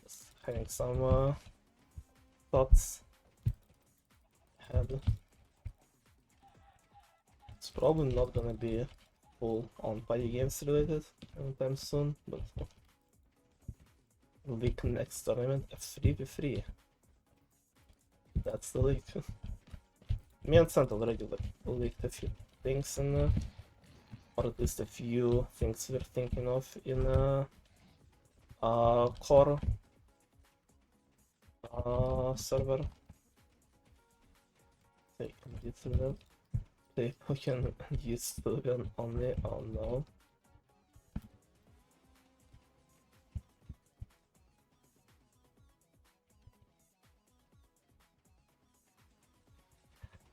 Just having some thoughts ahead. It's probably not gonna be full on party games related anytime soon, but league next tournament F3v3. That's the league. Me and Sant already leaked a few things in, or at least a few things we're thinking of in core server. They can do that. They can use Sylvan only. Oh no.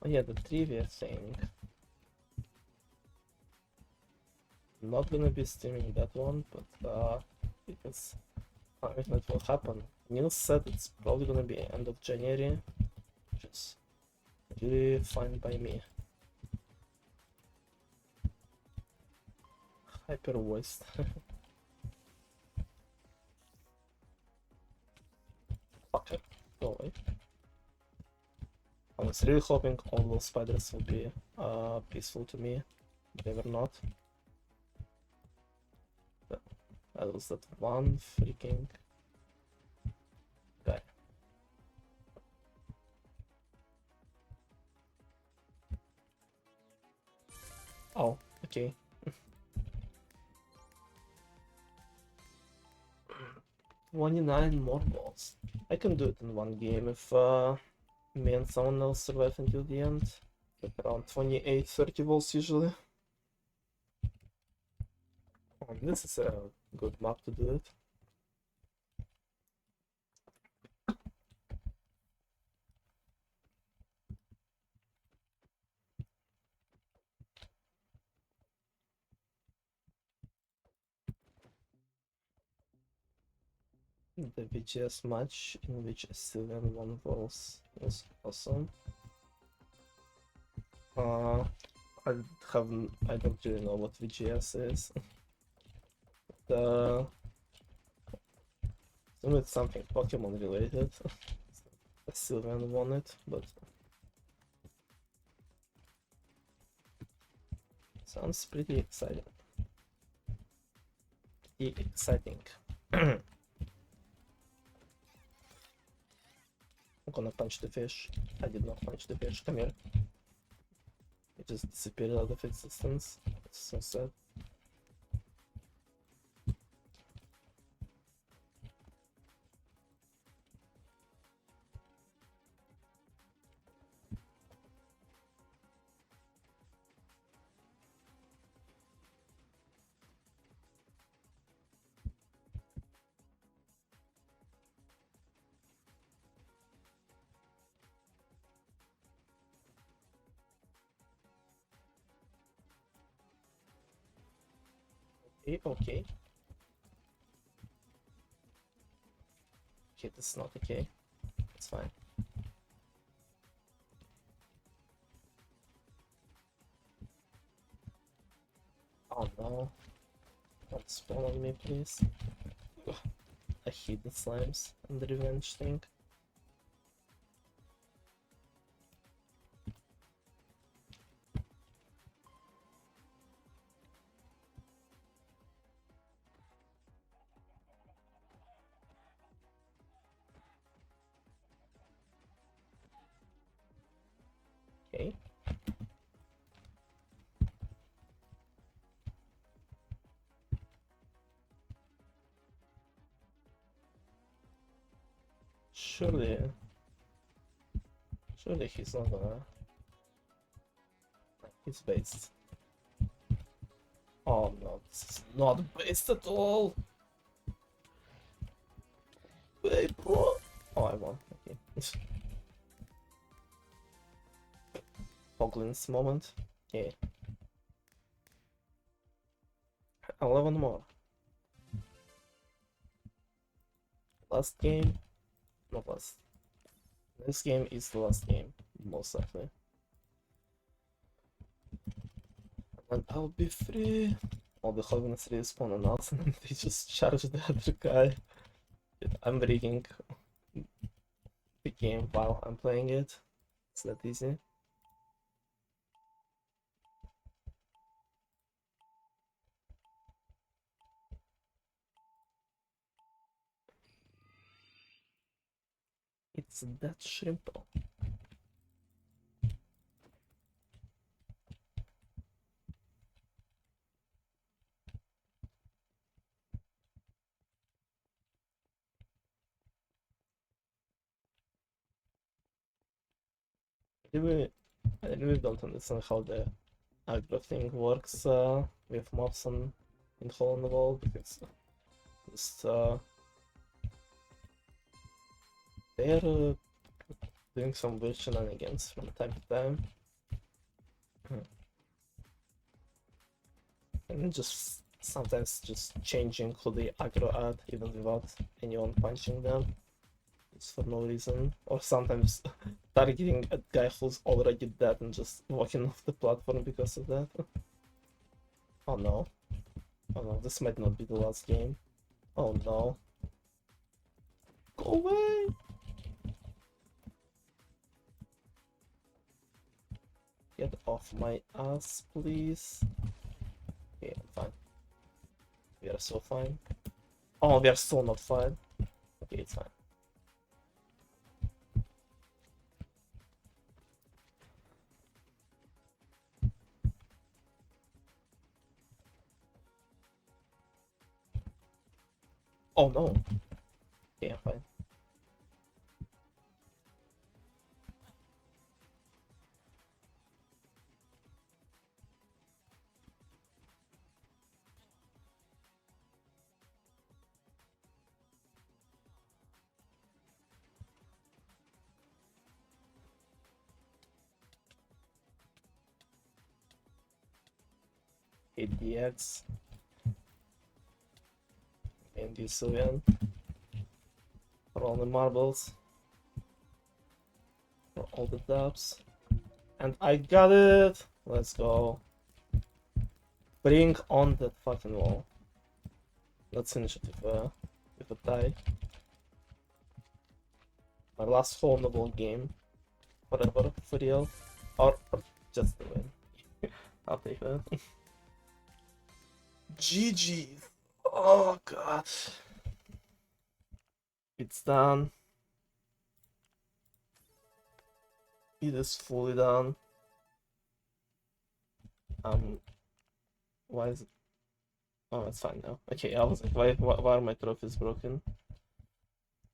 Oh yeah, the trivia thing. I'm not gonna be streaming that one, but because if that will happen. Neil said it's probably gonna be end of January, which is really fine by me. Hyper voiced. Fuck it. Go away. I was really hoping all those spiders will be peaceful to me. They were not. That was that one freaking guy. Oh, okay. 29 more balls. I can do it in one game if me and someone else survive until the end. Like around 28-30 balls usually. Oh, this is a good map to do it. The VGS match in which Sylvan won balls was awesome. I don't really know what VGS is. It's something Pokemon related. Sylvan won it, but sounds pretty exciting. I'm gonna punch the fish. I did not punch the fish. Come here. It just disappeared out of existence. It's so sad. Okay. Okay, this is not okay. It's fine. Oh no. Don't spawn on me, please. Ugh. I hate the slimes and the revenge thing. Okay. Surely he's not gonna. He's based. Oh no, this is not based at all. Wait, bro. Oh, I won. Okay. Hoglin's moment. Okay. 11 more. Last game. Not last. This game is the last game, most likely. And I'll be free. All the Hognets respawn on us and they just charge the other guy. I'm rigging the game while I'm playing it. It's that easy. It's that simple. I really don't understand how the aggro thing works with mobs in Hole in the Wall, because just they're doing some weird shenanigans from time to time. And just sometimes just changing who they aggro at even without anyone punching them. Just for no reason. Or sometimes targeting a guy who's already dead and just walking off the platform because of that. Oh no. Oh no, this might not be the last game. Oh no. Go away! Get off my ass, please. Okay, I'm fine. We are so fine. Oh, we are so not fine. Okay, it's fine. Oh no. Okay, I'm fine. Hit the X. And the Sylvian. For all the marbles. For all the dubs. And I got it! Let's go. Bring on that fucking wall. Let's finish it with a tie. My last hole in the ball game. Forever, for real. Or just the win. I'll take that. GG. Oh god. It's done. It is fully done. Why is it? Oh, it's fine now. Okay, I was like, why are my trophies broken?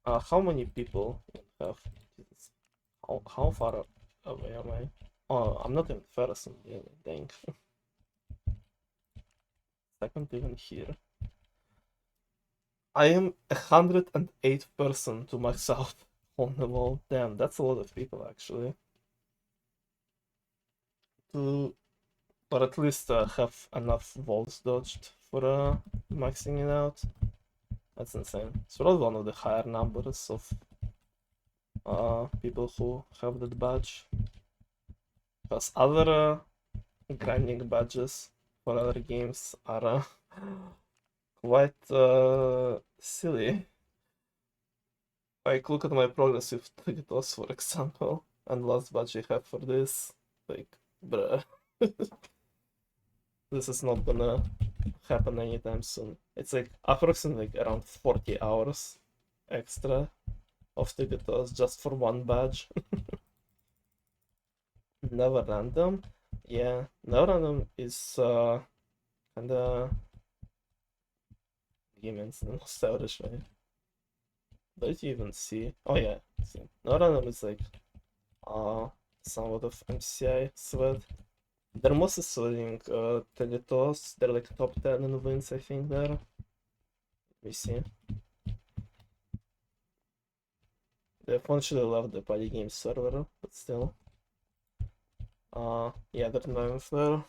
How many people have? Jesus. How far away am I? Oh, I'm not even first. Dang. Second even here. I am 108% to max out on the wall. Damn, that's a lot of people actually. To, or at least have enough walls dodged for maxing it out. That's insane. It's probably one of the higher numbers of people who have that badge. Because other grinding badges for other games are quite silly. Like, look at my progress with Tritos, for example, and last badge I have for this. Like, bruh. This is not gonna happen anytime soon. It's like approximately like around 40 hours extra of Tritos just for one badge. Never random. Yeah, never random is kinda humans in the most stylish way. Don't you even see? Oh yeah, see. Never random is like somewhat of MCI sweat. They're mostly selling Teletos. They're like top 10 in wins, I think there. We see. They eventually left the party game server, but still. Yeah, they're 9th there.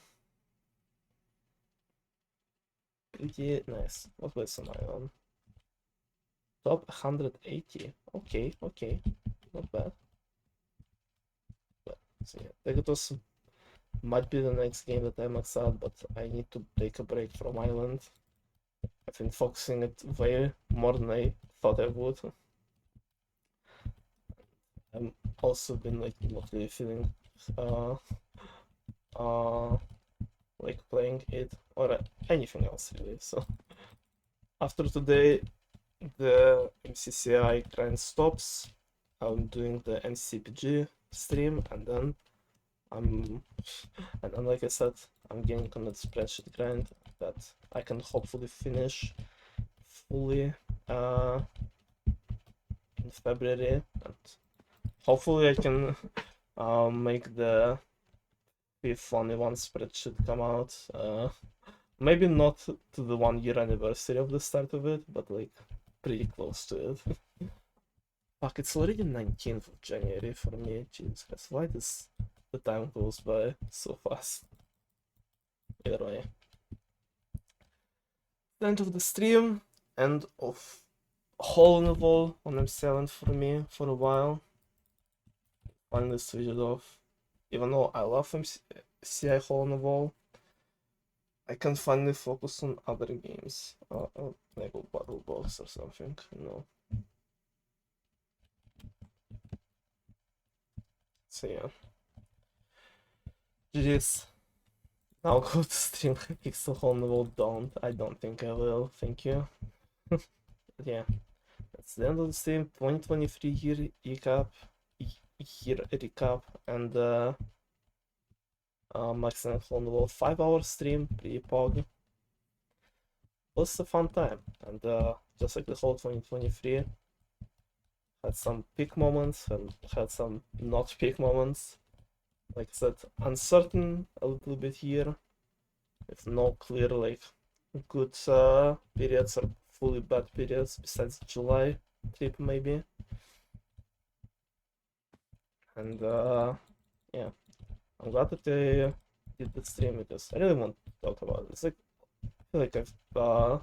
Pretty nice. What place am I on? Top 180. Okay, okay. Not bad. But, so yeah, Teletos might be the next game that I max out, but I need to take a break from Island. I've been focusing it way more than I thought I would. I'm also been like not really feeling uh like playing it or anything else really. So after today, the MCCI grind stops. I'm doing the MCPG stream, and then like I said, I'm getting on that spreadsheet grind that I can hopefully finish fully in February, and hopefully I can make the fifth only one spreadsheet come out. Maybe not to the 1 year anniversary of the start of it, but like pretty close to it. Fuck, it's already 19th of January for me. Jesus Christ, why does the time goes by so fast? Either way. The end of the stream, end of Hole in the Wall on M7 for me for a while. Finally switch it off. Even though I love MCI Hole in the Wall, I can finally focus on other games. Like a Battle Box or something, you know. So yeah. GG's. Now go to stream Pixel Hole in the Wall. I don't think I will. Thank you. But yeah. That's the end of the stream. 2023 year recap. Year recap. And Max and Hole in the Wall 5-hour stream. Pre-pog. Was a fun time. And just like the whole 2023. Had some peak moments and had some not peak moments. Like I said, uncertain a little bit here, with no clear like good periods or fully bad periods besides July trip maybe. And yeah, I'm glad that I did the stream because I really want to talk about it. It's like I feel like I've a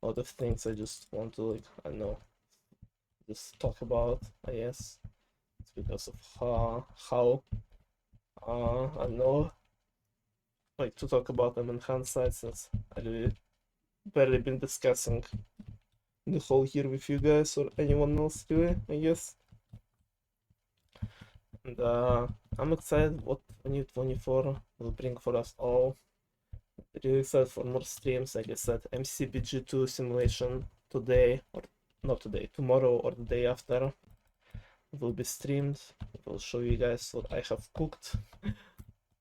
lot of things I just want to like I don't know just talk about. I guess it's because of how I don't know like to talk about them in hindsight since I really barely been discussing the whole year with you guys or anyone else really, I guess. And I'm excited what 2024 will bring for us all. Really excited for more streams. Like I said, MCPG2 simulation today, or not today, tomorrow or the day after will be streamed. I will show you guys what I have cooked.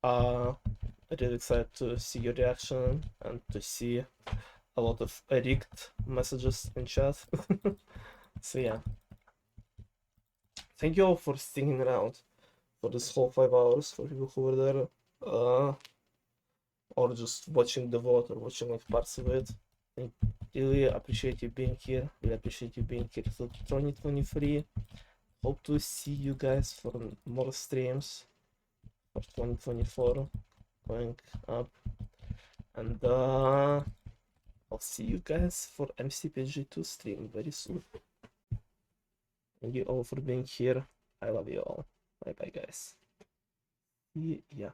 Really excited to see your reaction and to see a lot of rigged messages in chat. So yeah, thank you all for sticking around for this whole 5 hours, for people who were there or just watching the VOD or watching like parts of it. I really appreciate you being here. Really appreciate you being here till 2023. Hope to see you guys for more streams for 2024 going up. And I'll see you guys for MCPG2 stream very soon. Thank you all for being here. I love you all. Bye bye, guys. Yeah.